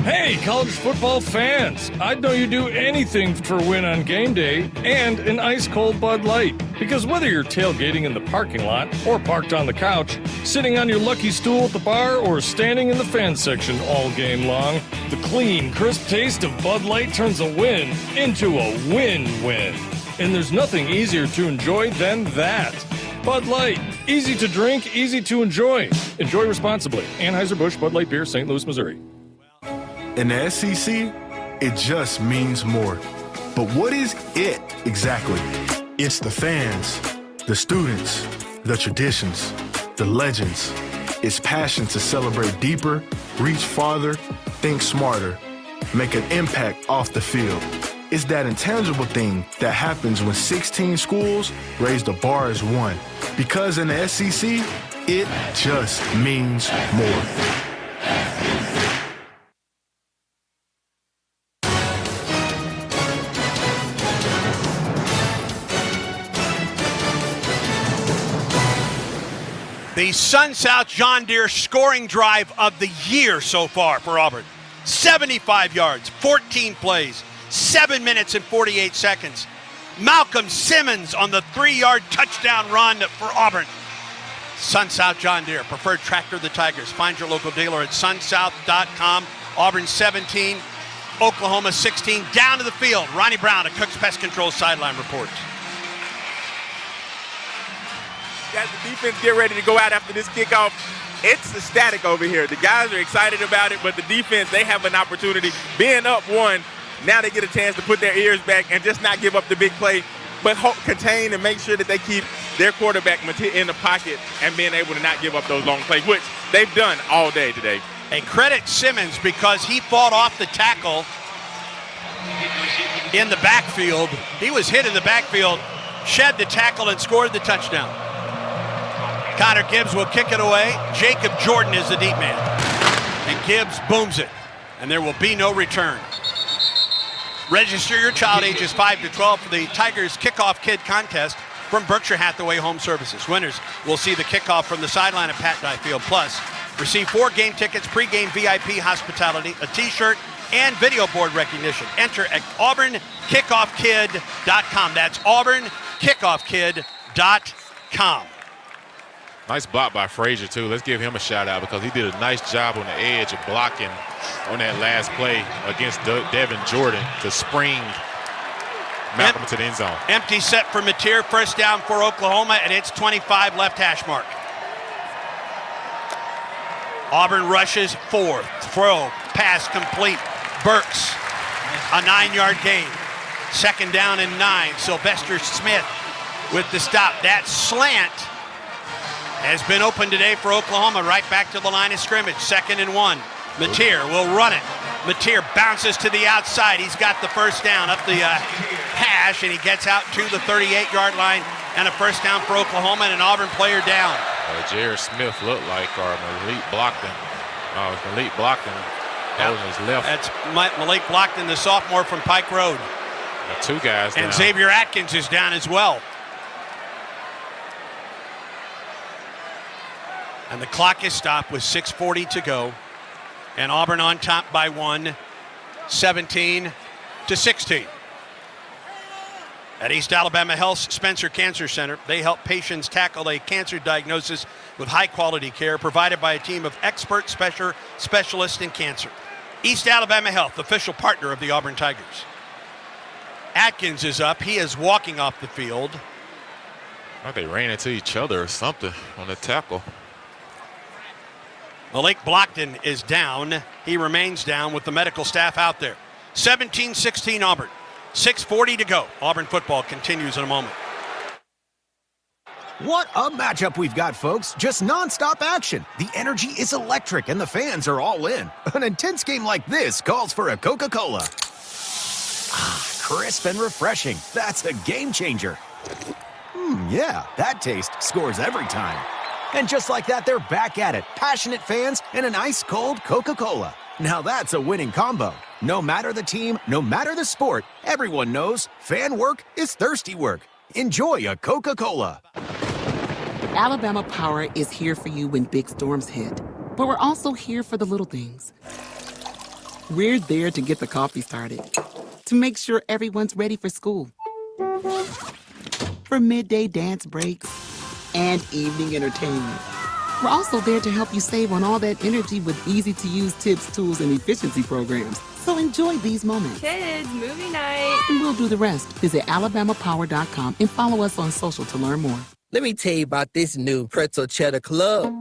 Hey, college football fans! I'd know you'd do anything for a win on game day and an ice-cold Bud Light. Because whether you're tailgating in the parking lot or parked on the couch, sitting on your lucky stool at the bar, or standing in the fan section all game long, the clean, crisp taste of Bud Light turns a win into a win-win. And there's nothing easier to enjoy than that. Bud Light. Easy to drink, easy to enjoy. Enjoy responsibly. Anheuser-Busch Bud Light Beer, St. Louis, Missouri. In the SEC, it just means more. But what is it exactly? It's the fans, the students, the traditions, the legends. It's passion to celebrate deeper, reach farther, think smarter, make an impact off the field. It's that intangible thing that happens when 16 schools raise the bar as one. Because in the SEC, it just means more. The Sun South John Deere scoring drive of the year so far for Auburn. 75 yards, 14 plays, 7 minutes and 48 seconds. Malcolm Simmons on the 3-yard touchdown run for Auburn. Sun South John Deere, preferred tractor of the Tigers. Find your local dealer at sunsouth.com. Auburn 17, Oklahoma 16. Down to the field, Ronnie Brown at Cook's Pest Control sideline report. As the defense get ready to go out after this kickoff, it's ecstatic over here. The guys are excited about it, but the defense, they have an opportunity. Being up one, now they get a chance to put their ears back and just not give up the big play, but contain and make sure that they keep their quarterback in the pocket and being able to not give up those long plays, which they've done all day today. And credit Simmons because he fought off the tackle in the backfield. He was hit in the backfield, shed the tackle, and scored the touchdown. Connor Gibbs will kick it away. Jacob Jordan is the deep man. And Gibbs booms it. And there will be no return. Register your child ages 5 to 12 for the Tigers Kickoff Kid Contest from Berkshire Hathaway Home Services. Winners will see the kickoff from the sideline at Pat Dye Field. Plus, receive 4 game tickets, pregame VIP hospitality, a t-shirt, and video board recognition. Enter at auburnKickoffKid.com. That's auburnKickoffKid.com. Nice block by Frazier, too. Let's give him a shout-out because he did a nice job on the edge of blocking on that last play against Devin Jordan to spring Malcolm to the end zone. Empty set for Mateer. First down for Oklahoma at its 25 left hash mark. Auburn rushes 4. Throw. Pass complete. Burks. A 9-yard gain. Second down and 9. Sylvester Smith with the stop. That slant has been open today for Oklahoma, right back to the line of scrimmage. 2nd and 1. Mateer will run it. Mateer bounces to the outside. He's got the first down up the hash, and he gets out to the 38-yard line, and a first down for Oklahoma, and an Auburn player down. Jared Smith looked like, or Malik Blockton. Malik Blockton holding his left. That's Malik Blockton, the sophomore from Pike Road. Two guys down. And Xavier Atkins is down as well. And the clock is stopped with 6:40 to go. And Auburn on top by 1, 17-16. At East Alabama Health's Spencer Cancer Center, they help patients tackle a cancer diagnosis with high-quality care provided by a team of expert specialists in cancer. East Alabama Health, official partner of the Auburn Tigers. Atkins is up. He is walking off the field. I think they ran into each other or something on the tackle. Malik Blockton is down. He remains down with the medical staff out there. 17-16 Auburn. 6:40 to go. Auburn football continues in a moment. What a matchup we've got, folks. Just nonstop action. The energy is electric and the fans are all in. An intense game like this calls for a Coca-Cola. Ah, crisp and refreshing. That's a game changer. Yeah, that taste scores every time. And just like that, they're back at it. Passionate fans and an ice-cold Coca-Cola. Now that's a winning combo. No matter the team, no matter the sport, everyone knows fan work is thirsty work. Enjoy a Coca-Cola. Alabama Power is here for you when big storms hit. But we're also here for the little things. We're there to get the coffee started, to make sure everyone's ready for school, for midday dance breaks, and evening entertainment. We're also there to help you save on all that energy with easy-to-use tips, tools, and efficiency programs. So enjoy these moments. Kids, movie night. And we'll do the rest. Visit alabamapower.com and follow us on social to learn more. Let me tell you about this new Pretzel Cheddar Club.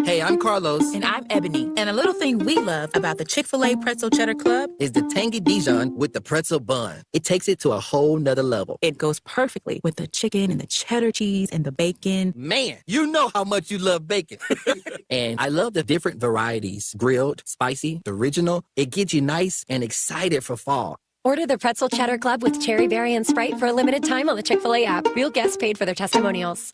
Hey, I'm Carlos. And I'm Ebony. And a little thing we love about the Chick-fil-A Pretzel Cheddar Club is the tangy Dijon with the pretzel bun. It takes it to a whole nother level. It goes perfectly with the chicken and the cheddar cheese and the bacon. Man, you know how much you love bacon. And I love the different varieties. Grilled, spicy, original. It gets you nice and excited for fall. Order the Pretzel Cheddar Club with Cherry Berry and Sprite for a limited time on the Chick-fil-A app. Real guests paid for their testimonials.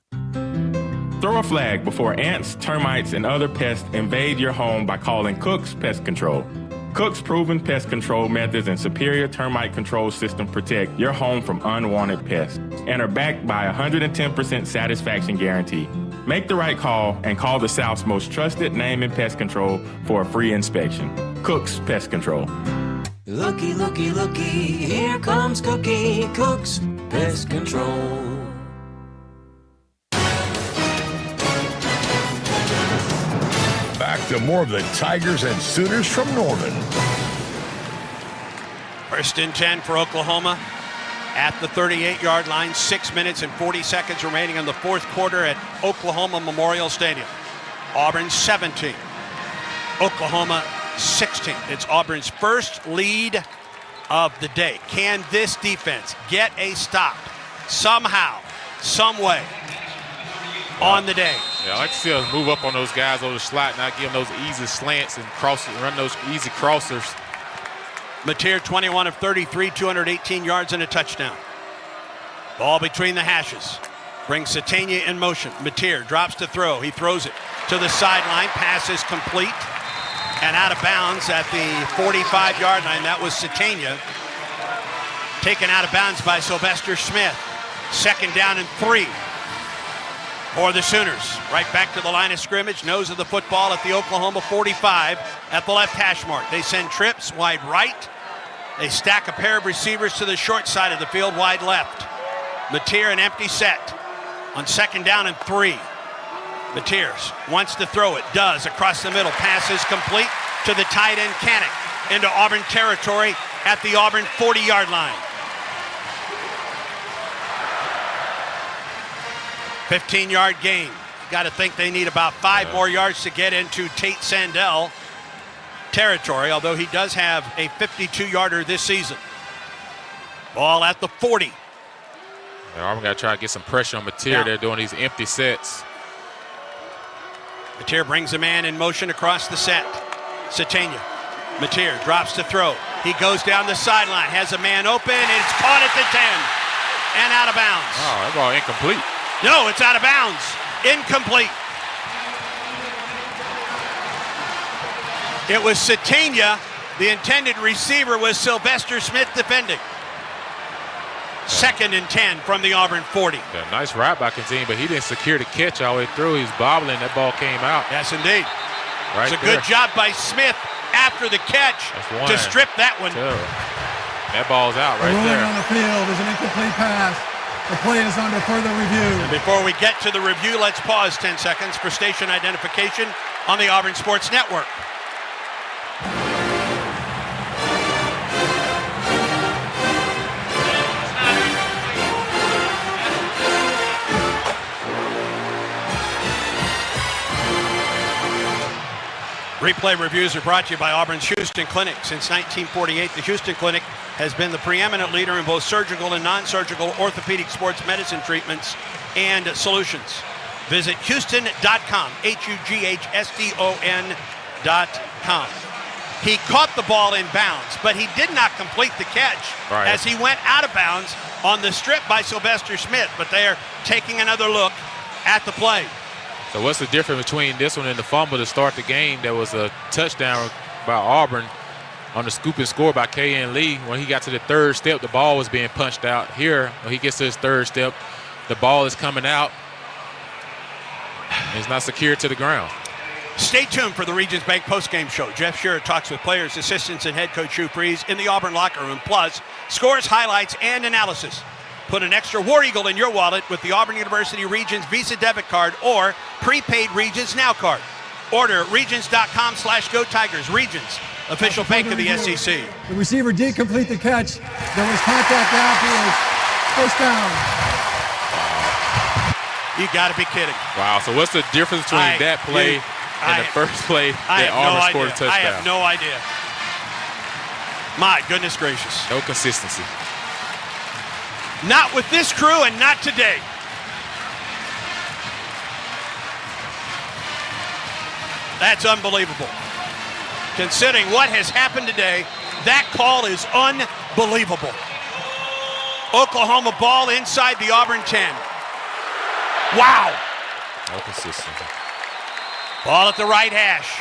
Throw a flag before ants, termites, and other pests invade your home by calling Cook's Pest Control. Cook's proven pest control methods and superior termite control system protect your home from unwanted pests and are backed by a 110% satisfaction guarantee. Make the right call and call the South's most trusted name in pest control for a free inspection. Cook's Pest Control. Looky, looky, looky, here comes Cookie, Cook's Pest Control. Back to more of the Tigers and Sooners from Norman. First and 10 for Oklahoma at the 38-yard line. 6 minutes and 40 seconds remaining in the fourth quarter at Oklahoma Memorial Stadium. Auburn 17, Oklahoma 16. It's Auburn's first lead of the day. Can this defense get a stop somehow, some way on the day? Yeah, I like to see us move up on those guys over the slot, not give them those easy slants and crosses, run those easy crossers. Mateer, 21 of 33, 218 yards and a touchdown. Ball between the hashes. Brings Satania in motion. Mateer drops to throw. He throws it to the sideline. Pass is complete and out of bounds at the 45-yard line. That was Satania. Taken out of bounds by Sylvester Smith. Second down and 3 for the Sooners. Right back to the line of scrimmage. Nose of the football at the Oklahoma 45 at the left hash mark. They send trips wide right. They stack a pair of receivers to the short side of the field, wide left. Mateer an empty set on second down and 3. Mateer wants to throw it, does, across the middle. Pass is complete to the tight end Canick into Auburn territory at the Auburn 40-yard line. 15-yard gain. Got to think they need about 5 more yards to get into Tate Sandell territory, although he does have a 52-yarder this season. Ball at the 40. Yeah, Auburn got to try to get some pressure on Mateer. Yeah. They're doing these empty sets. Mateer brings a man in motion across the set. Satania. Mateer drops to throw. He goes down the sideline, has a man open, and it's caught at the 10 and out of bounds. Oh, that ball incomplete. No, it's out of bounds. Incomplete. It was Satania. The intended receiver was Sylvester Smith defending. Second and 10 from the Auburn 40. Yeah, nice route by Contini, but he didn't secure the catch all the way through. He's bobbling. That ball came out. Yes, indeed. Right it's a there. good job by Smith after the catch to strip that one. That ball's out right ruling there. on the field is an incomplete pass. The play is under further review. And before we get to the review, let's pause 10 seconds for station identification on the Auburn Sports Network. Replay reviews are brought to you by Auburn's Houston Clinic. Since 1948, the Houston Clinic has been the preeminent leader in both surgical and non-surgical orthopedic sports medicine treatments and solutions. Visit Houston.com, HUGHSTON.com. He caught the ball in bounds, but he did not complete the catch as he went out of bounds on the strip by Sylvester Smith. But they are taking another look at the play. So what's the difference between this one and the fumble to start the game? There was a touchdown by Auburn on the scoop and score by K.N. Lee. When he got to the third step, the ball was being punched out. Here, when he gets to his third step, the ball is coming out. It's not secured to the ground. Stay tuned for the Regions Bank postgame show. Jeff Shearer talks with players, assistants, and head coach Hugh Freeze in the Auburn locker room. Plus, scores, highlights, and analysis. Put an extra War Eagle in your wallet with the Auburn University Regions Visa debit card or prepaid Regions Now card. Order at regions.com/Go Tigers. Regions, official bank of the SEC. The receiver did complete the catch. There was contact downfield. First down. You got to be kidding. Wow, so what's the difference between that play and the first play that Auburn scored a touchdown? I have no idea. My goodness gracious. No consistency. Not with this crew and not today. That's unbelievable. Considering what has happened today, that call is unbelievable. Oklahoma ball inside the Auburn 10. Wow. No consistency. Ball at the right hash.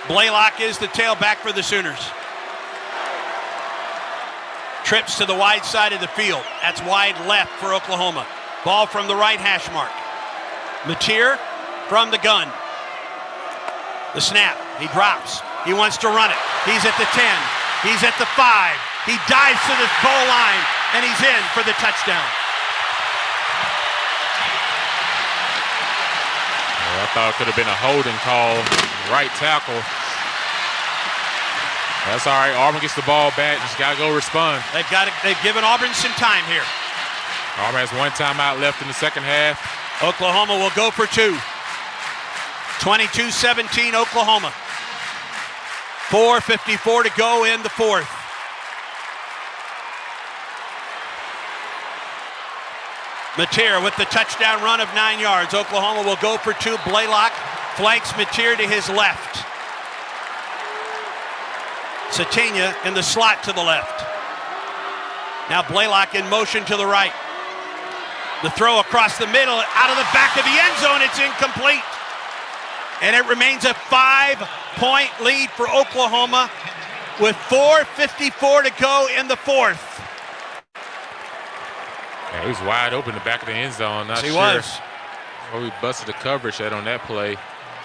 Blaylock is the tailback for the Sooners. Trips to the wide side of the field. That's wide left for Oklahoma. Ball from the right hash mark. Mateer from the gun. The snap. He drops. He wants to run it. He's at the 10. He's at the 5. He dives to the goal line, and he's in for the touchdown. I thought it could have been a holding call, right tackle. That's all right. Auburn gets the ball back. Just got to go respond. They've given Auburn some time here. Auburn has one timeout left in the second half. Oklahoma will go for 2. 22-17 Oklahoma. 4:54 to go in the fourth. Mateer with the touchdown run of 9 yards. Oklahoma will go for 2. Blaylock flanks Mateer to his left. Satania in the slot to the left. Now Blaylock in motion to the right. The throw across the middle, out of the back of the end zone. It's incomplete. And it remains a 5-point lead for Oklahoma with 4:54 to go in the fourth. Yeah, he was wide open in the back of the end zone. Not He sure was. where we busted the coverage at on that play.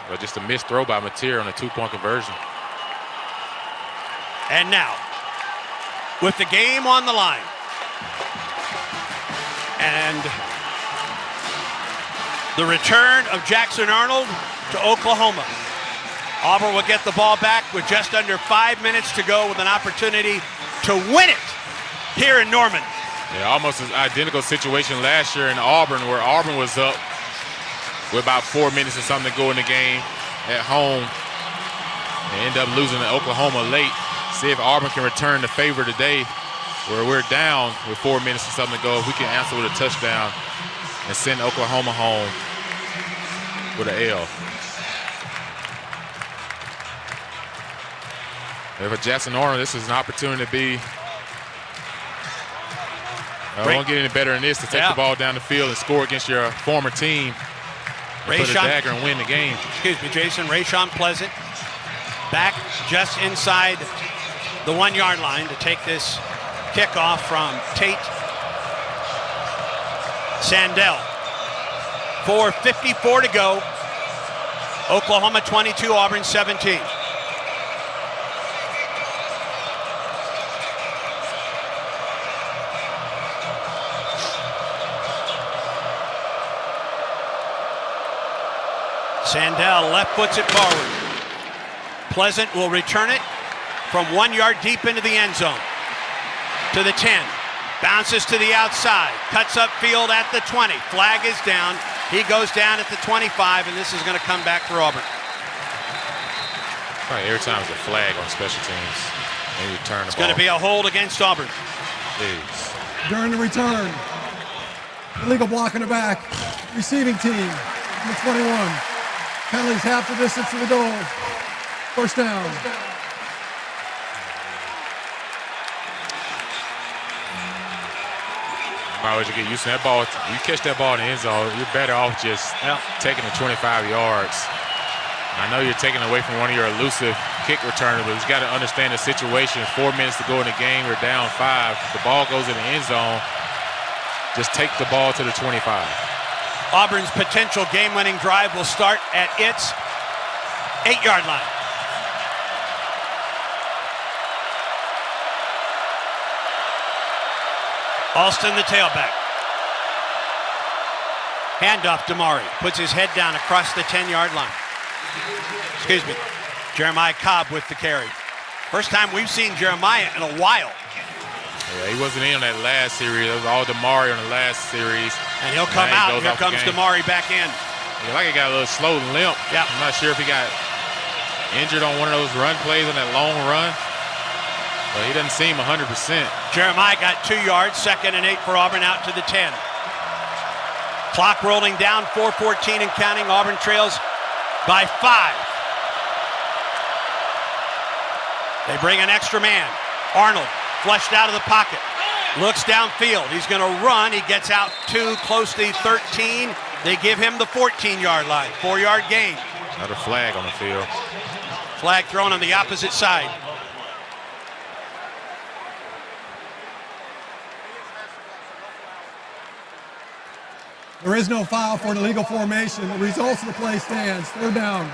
But just a missed throw by Mateer on a 2-point conversion. And now, with the game on the line, and the return of Jackson Arnold to Oklahoma, Auburn will get the ball back with just under 5 minutes to go with an opportunity to win it here in Norman. Yeah, almost an identical situation last year in Auburn, where Auburn was up with about 4 minutes or something to go in the game at home. They end up losing to Oklahoma late. See if Auburn can return the favor today, where we're down with 4 minutes or something to go. If we can answer with a touchdown and send Oklahoma home with an L. And for Jackson Arnold, this is an opportunity to be. I won't get any better than this, to take the ball down the field and score against your former team. Put a dagger and win the game. Excuse me, Jason. Rayshon Pleasant back just inside the 1-yard line to take this kickoff from Tate Sandell. 4:54 to go. Oklahoma 22, Auburn 17. Sandell left puts it forward. Pleasant will return it from 1 yard deep into the end zone to the 10. Bounces to the outside, cuts up field at the 20. Flag is down. He goes down at the 25, and this is going to come back for Auburn. Probably every time it's a flag on special teams. They return the It's ball. going to be a hold against Auburn. Jeez. During the return, illegal block in the back. Receiving team, number 21. Penalties half the distance to the goal. First down. Might as well get used to that ball. You catch that ball in the end zone, you're better off just taking the 25 yards. I know you're taking away from one of your elusive kick returners, but you've got to understand the situation. 4 minutes to go in the game, we're down 5. If the ball goes in the end zone, just take the ball to the 25. Auburn's potential game-winning drive will start at its 8-yard line. Alston, the tailback. Handoff to Mari. Puts his head down across the 10-yard line. Excuse me. Jeremiah Cobb with the carry. First time we've seen Jeremiah in a while. Yeah, he wasn't in on that last series. It was all Damari on the last series. And he'll come out. Here comes Damari back in. Yeah, like he got a little slow and limp. Yeah. I'm not sure if he got injured on one of those run plays on that long run. But he doesn't seem 100%. Jeremiah got 2 yards, 2nd and 8 for Auburn out to the 10. Clock rolling down, 4:14 and counting. Auburn trails by 5. They bring an extra man. Arnold flushed out of the pocket. Looks downfield. He's going to run. He gets out too close to the 13. They give him the 14-yard line. 4-yard gain. Another flag on the field. Flag thrown on the opposite side. There is no foul for an illegal formation. The results of the play stands. Third down.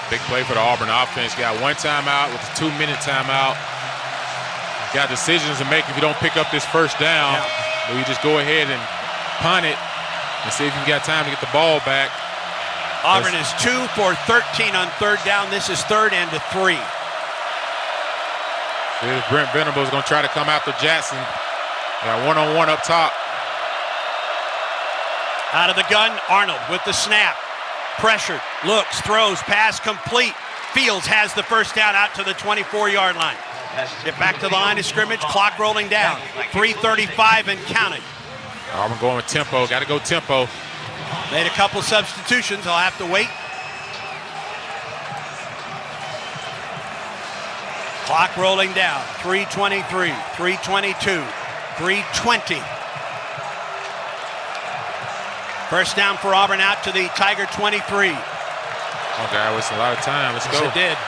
Big play for the Auburn offense. Got one timeout with a 2-minute timeout. Got decisions to make if you don't pick up this first down. Or you just go ahead and punt it and see if you got time to get the ball back. Auburn is 2 for 13 on third down. This is 3rd and 3. Here's Brent Venables going to try to come after Jackson. Got one-on-one up top. Out of the gun, Arnold with the snap. Pressured, looks, throws, pass complete. Fields has the first down out to the 24-yard line. Get back to the line of scrimmage, clock rolling down. 3:35 and counting. Auburn going with tempo, got to go tempo. Made a couple substitutions, I'll have to wait. Clock rolling down, 3:23, 3:22, 3:20. First down for Auburn out to the Tiger 23. Okay, wasted a lot of time. Let's go. It did.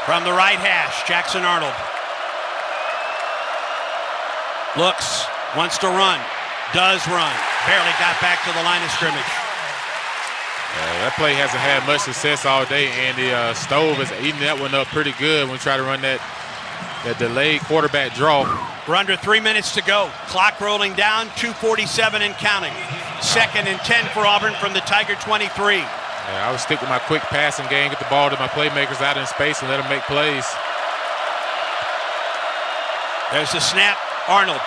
From the right hash, Jackson Arnold. Looks, wants to run, does run. Barely got back to the line of scrimmage. That play hasn't had much success all day, and the Stove is eating that one up pretty good when we try to run that delayed quarterback draw. We're under 3 minutes to go. Clock rolling down, 2:47 and counting. 2nd and 10 for Auburn from the Tiger 23. I would stick with my quick passing game, get the ball to my playmakers out in space and let them make plays. There's the snap. Arnold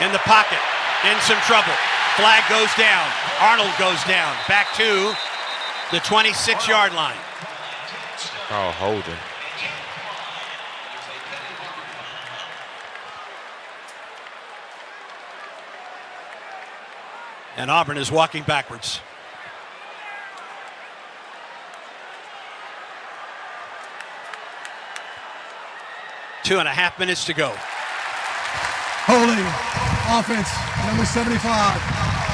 in the pocket, in some trouble. Flag goes down. Arnold goes down. Back to the 26-yard line. Oh, holding. And Auburn is walking backwards. Two and a half minutes to go. Holding. Offense. Number 75.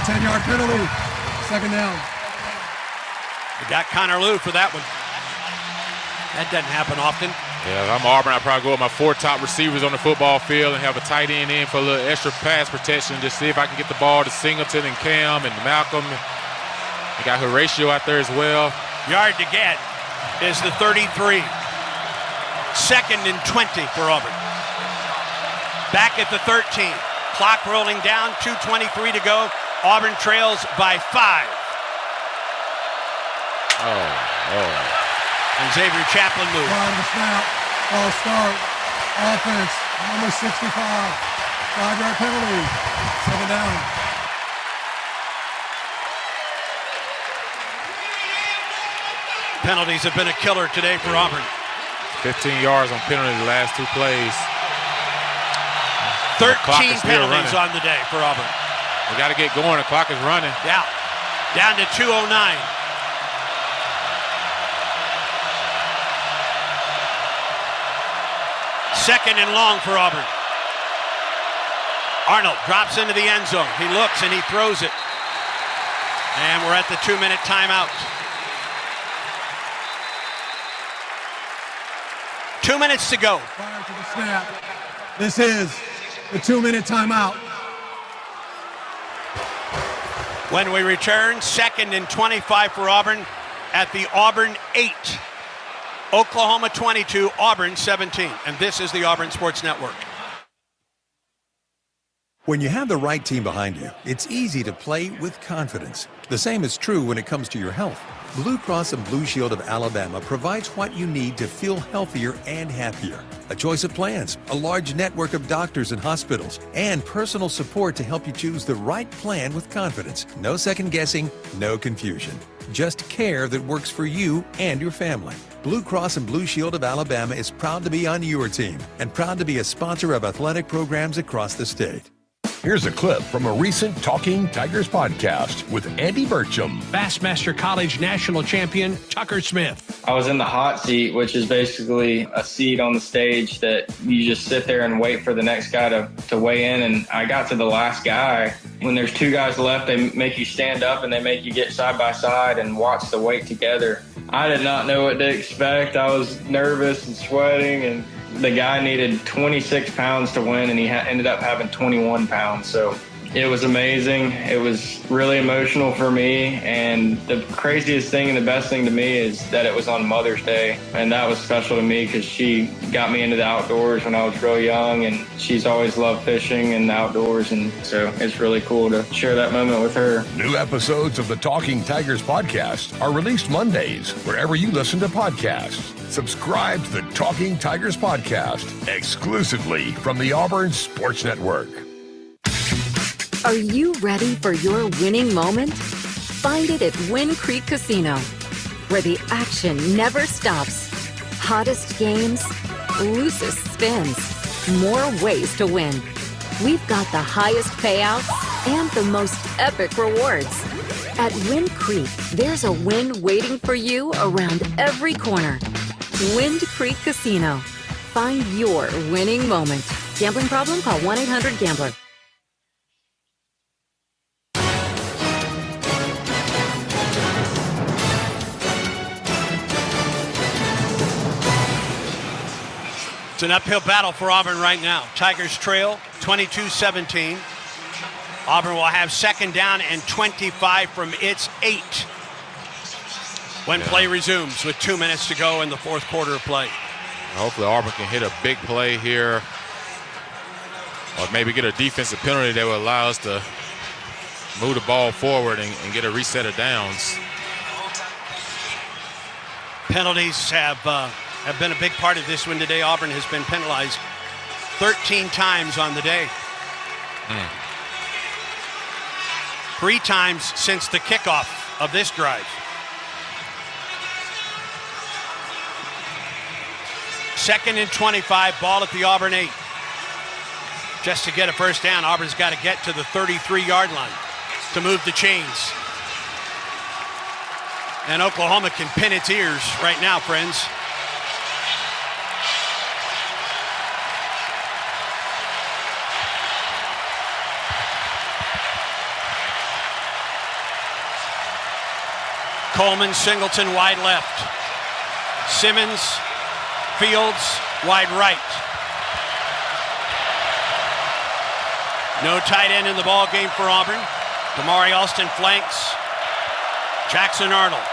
10-yard penalty. 2nd down. We got Connor Lew for that one. That doesn't happen often. Yeah, if I'm Auburn, I'd probably go with my 4 top receivers on the football field and have a tight end in for a little extra pass protection. Just see if I can get the ball to Singleton and Cam and Malcolm. We got Horatio out there as well. Yard to get is the 33. 2nd and 20 for Auburn. Back at the 13. Clock rolling down, 2:23 to go. Auburn trails by 5. And Xavier Chaplin moves. Line the snap. Ball start. Offense. Number 65. 5-yard penalty. 2nd down. Penalties have been a killer today for Auburn. 15 yards on penalty the last 2 plays. 13 penalties on the day for Auburn. We got to get going. The clock is running. Yeah. Down to 2:09. Second and long for Auburn. Arnold drops into the end zone. He looks and he throws it. And we're at the 2-minute timeout. 2 minutes to go. Prior to the snap. This is the 2-minute timeout. When we return, 2nd and 25 for Auburn at the Auburn 8. Oklahoma 22, Auburn 17. And this is the Auburn Sports Network. When you have the right team behind you, it's easy to play with confidence. The same is true when it comes to your health. Blue Cross and Blue Shield of Alabama provides what you need to feel healthier and happier. A choice of plans, a large network of doctors and hospitals, and personal support to help you choose the right plan with confidence. No second guessing, no confusion. Just care that works for you and your family. Blue Cross and Blue Shield of Alabama is proud to be on your team and proud to be a sponsor of athletic programs across the state. Here's a clip from a recent Talking Tigers podcast with Andy Burcham. Bassmaster College national champion Tucker Smith. I was in the hot seat, which is basically a seat on the stage that you just sit there and wait for the next guy to weigh in. And I got to the last guy. When there's two guys left, they make you stand up and they make you get side by side and watch the weight together. I did not know what to expect. I was nervous and sweating, and the guy needed 26 pounds to win, and he ended up having 21 pounds. So it was amazing. It was really emotional for me. And the craziest thing and the best thing to me is that it was on Mother's Day. And that was special to me because she got me into the outdoors when I was real young. And she's always loved fishing and the outdoors. And so it's really cool to share that moment with her. New episodes of the Talking Tigers podcast are released Mondays wherever you listen to podcasts. Subscribe to the Talking Tigers podcast exclusively from the Auburn Sports Network. Are you ready for your winning moment? Find it at Wind Creek Casino, where the action never stops. Hottest games, loosest spins, more ways to win. We've got the highest payouts and the most epic rewards. At Wind Creek, there's a win waiting for you around every corner. Wind Creek Casino. Find your winning moment. Gambling problem? Call 1-800-GAMBLER. It's an uphill battle for Auburn right now. Tigers trail 22-17. Auburn will have second down and 25 from its 8 when play resumes with 2 minutes to go in the fourth quarter of play. Hopefully Auburn can hit a big play here, or maybe get a defensive penalty that will allow us to move the ball forward and get a reset of downs. Penalties have been a big part of this win today. Auburn has been penalized 13 times on the day. 3 times since the kickoff of this drive. Second and 25, ball at the Auburn 8. Just to get a first down, Auburn's got to get to the 33-yard line to move the chains. And Oklahoma can pin its ears right now, friends. Coleman, Singleton, wide left. Simmons, Fields, wide right. No tight end in the ball game for Auburn. Damari Alston flanks. Jackson Arnold.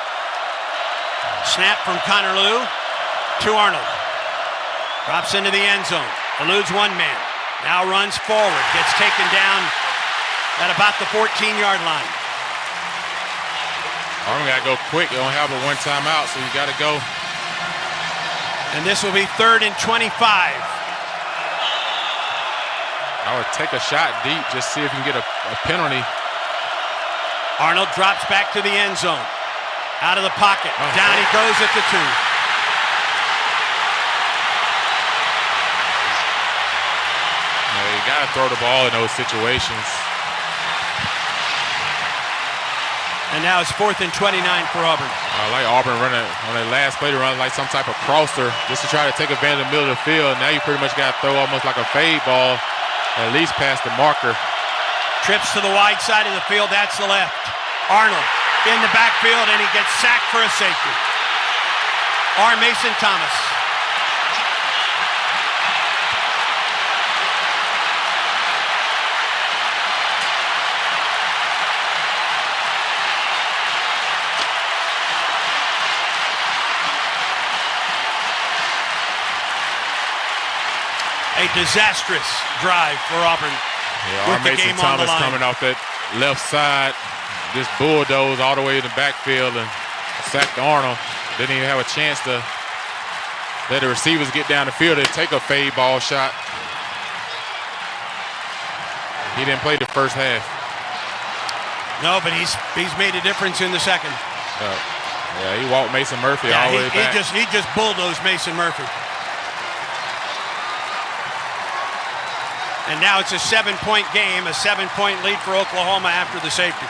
Snap from Connor Lew to Arnold. Drops into the end zone. Eludes one man. Now runs forward. Gets taken down at about the 14-yard line. Auburn got to go quick. You don't have but one timeout, so you got to go. And this will be 3rd and 25. I would take a shot deep, just see if you can get a penalty. Arnold drops back to the end zone. Out of the pocket. Down he goes at the 2. You got to throw the ball in those situations. And now it's 4th and 29 for Auburn. I like Auburn running on their last play to run like some type of crosser just to try to take advantage of the middle of the field. Now you pretty much got to throw almost like a fade ball, at least past the marker. Trips to the wide side of the field. That's the left. Arnold in the backfield, and he gets sacked for a safety. Mason Thomas. A disastrous drive for Auburn. Yeah, Mason Thomas coming off that left side, just bulldozed all the way in the backfield and sacked Arnold. Didn't even have a chance to let the receivers get down the field and take a fade ball shot. He didn't play the first half. No, but he's made a difference in the second. Yeah, he walked Mason Murphy all the way back. He just bulldozed Mason Murphy. And now it's a 7-point game, a 7-point lead for Oklahoma after the safety.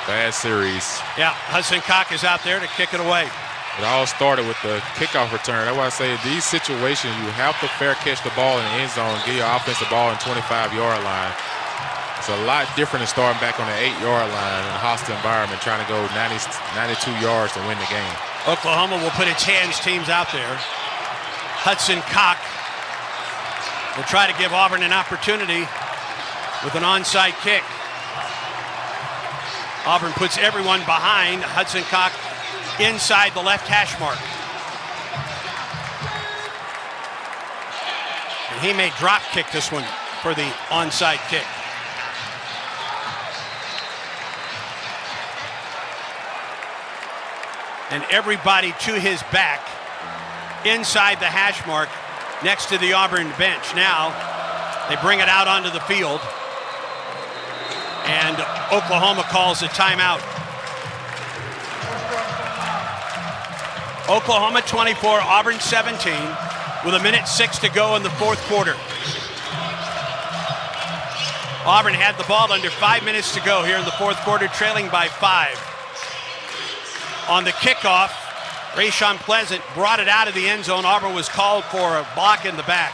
Bad series. Yeah, Hudson Cock is out there to kick it away. It all started with the kickoff return. That's why I say these situations, you have to fair catch the ball in the end zone, get your offense the ball in 25-yard line. It's a lot different than starting back on the 8-yard line in a hostile environment, trying to go 92 yards to win the game. Oklahoma will put its hands teams out there. Hudson Cock will try to give Auburn an opportunity with an onside kick. Auburn puts everyone behind. Hudson Cock inside the left hash mark. And he may drop kick this one for the onside kick. And everybody to his back inside the hash mark next to the Auburn bench. Now they bring it out onto the field. And Oklahoma calls a timeout. Oklahoma 24, Auburn 17, with 1:06 to go in the fourth quarter. Auburn had the ball under 5 minutes to go here in the fourth quarter, trailing by 5. On the kickoff, Rayshawn Pleasant brought it out of the end zone. Auburn was called for a block in the back.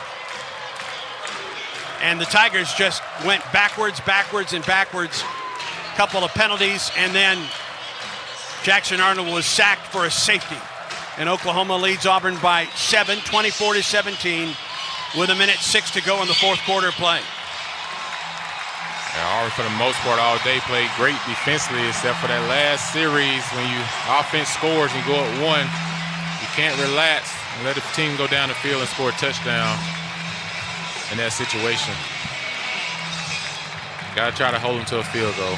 And the Tigers just went backwards. Couple of penalties, and then Jackson Arnold was sacked for a safety. And Oklahoma leads Auburn by 7, 24-17, with 1:06 to go in the fourth quarter play. Yeah, Auburn, for the most part, all day played great defensively, except for that last series when you offense scores and you go up 1, you can't relax and let the team go down the field and score a touchdown in that situation. Got to try to hold them to a field goal.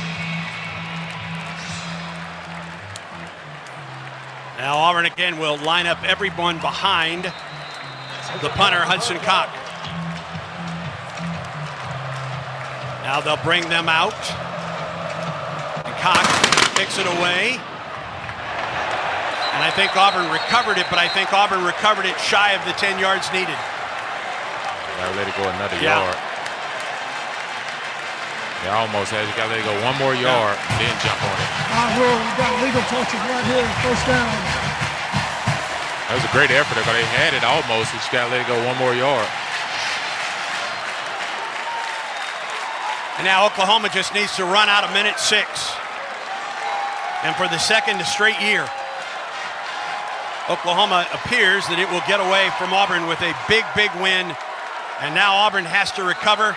Now Auburn again will line up everyone behind the punter, Hudson Cock. Now they'll bring them out. And Cock kicks it away. And I think Auburn recovered it, but I think Auburn recovered it shy of the 10 yards needed. Gotta let it go another yard. They almost had, you gotta let it go one more yard, then jump on it. We've got legal touches right here, first down. That was a great effort, but they had it almost. You just gotta let it go one more yard. And now Oklahoma just needs to run out 1:06. And for the second straight year, Oklahoma appears that it will get away from Auburn with a big win. And now Auburn has to recover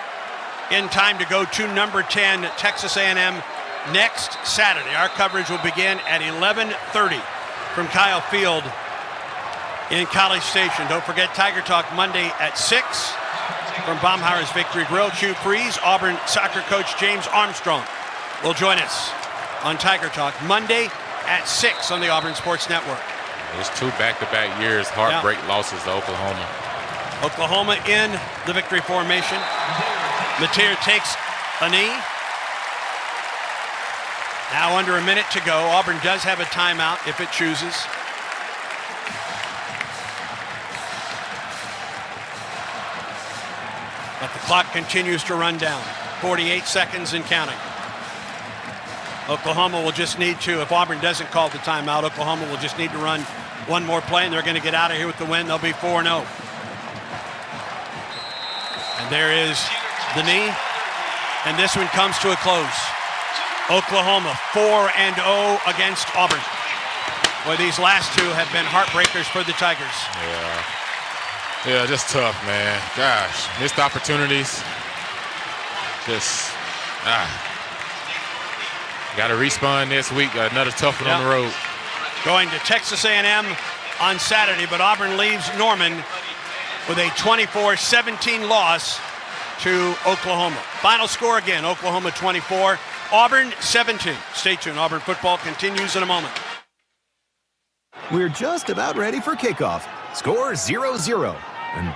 in time to go to number 10, Texas A&M, next Saturday. Our coverage will begin at 11:30 from Kyle Field in College Station. Don't forget Tiger Talk Monday at 6 from Baumhauer's Victory Grill. Hugh Freeze, Auburn soccer coach James Armstrong will join us on Tiger Talk Monday at 6 on the Auburn Sports Network. It's 2 back-to-back years, heartbreak losses to Oklahoma. Oklahoma in the victory formation. Mateer takes a knee. Now under 1 minute to go. Auburn does have a timeout if it chooses. But the clock continues to run down. 48 seconds and counting. Oklahoma will just need to, if Auburn doesn't call the timeout, Oklahoma will just need to run one more play, and they're going to get out of here with the win. They'll be 4-0. And there is the knee, and this one comes to a close. Oklahoma 4-0 against Auburn. Boy, these last two have been heartbreakers for the Tigers. Yeah, just tough, man. Gosh, missed opportunities. Just, got to respawn this week. Got another tough one on the road. Going to Texas A&M on Saturday, but Auburn leaves Norman with a 24-17 loss to Oklahoma. Final score again, Oklahoma 24, Auburn 17. Stay tuned, Auburn football continues in a moment. We're just about ready for kickoff. Score 0-0. And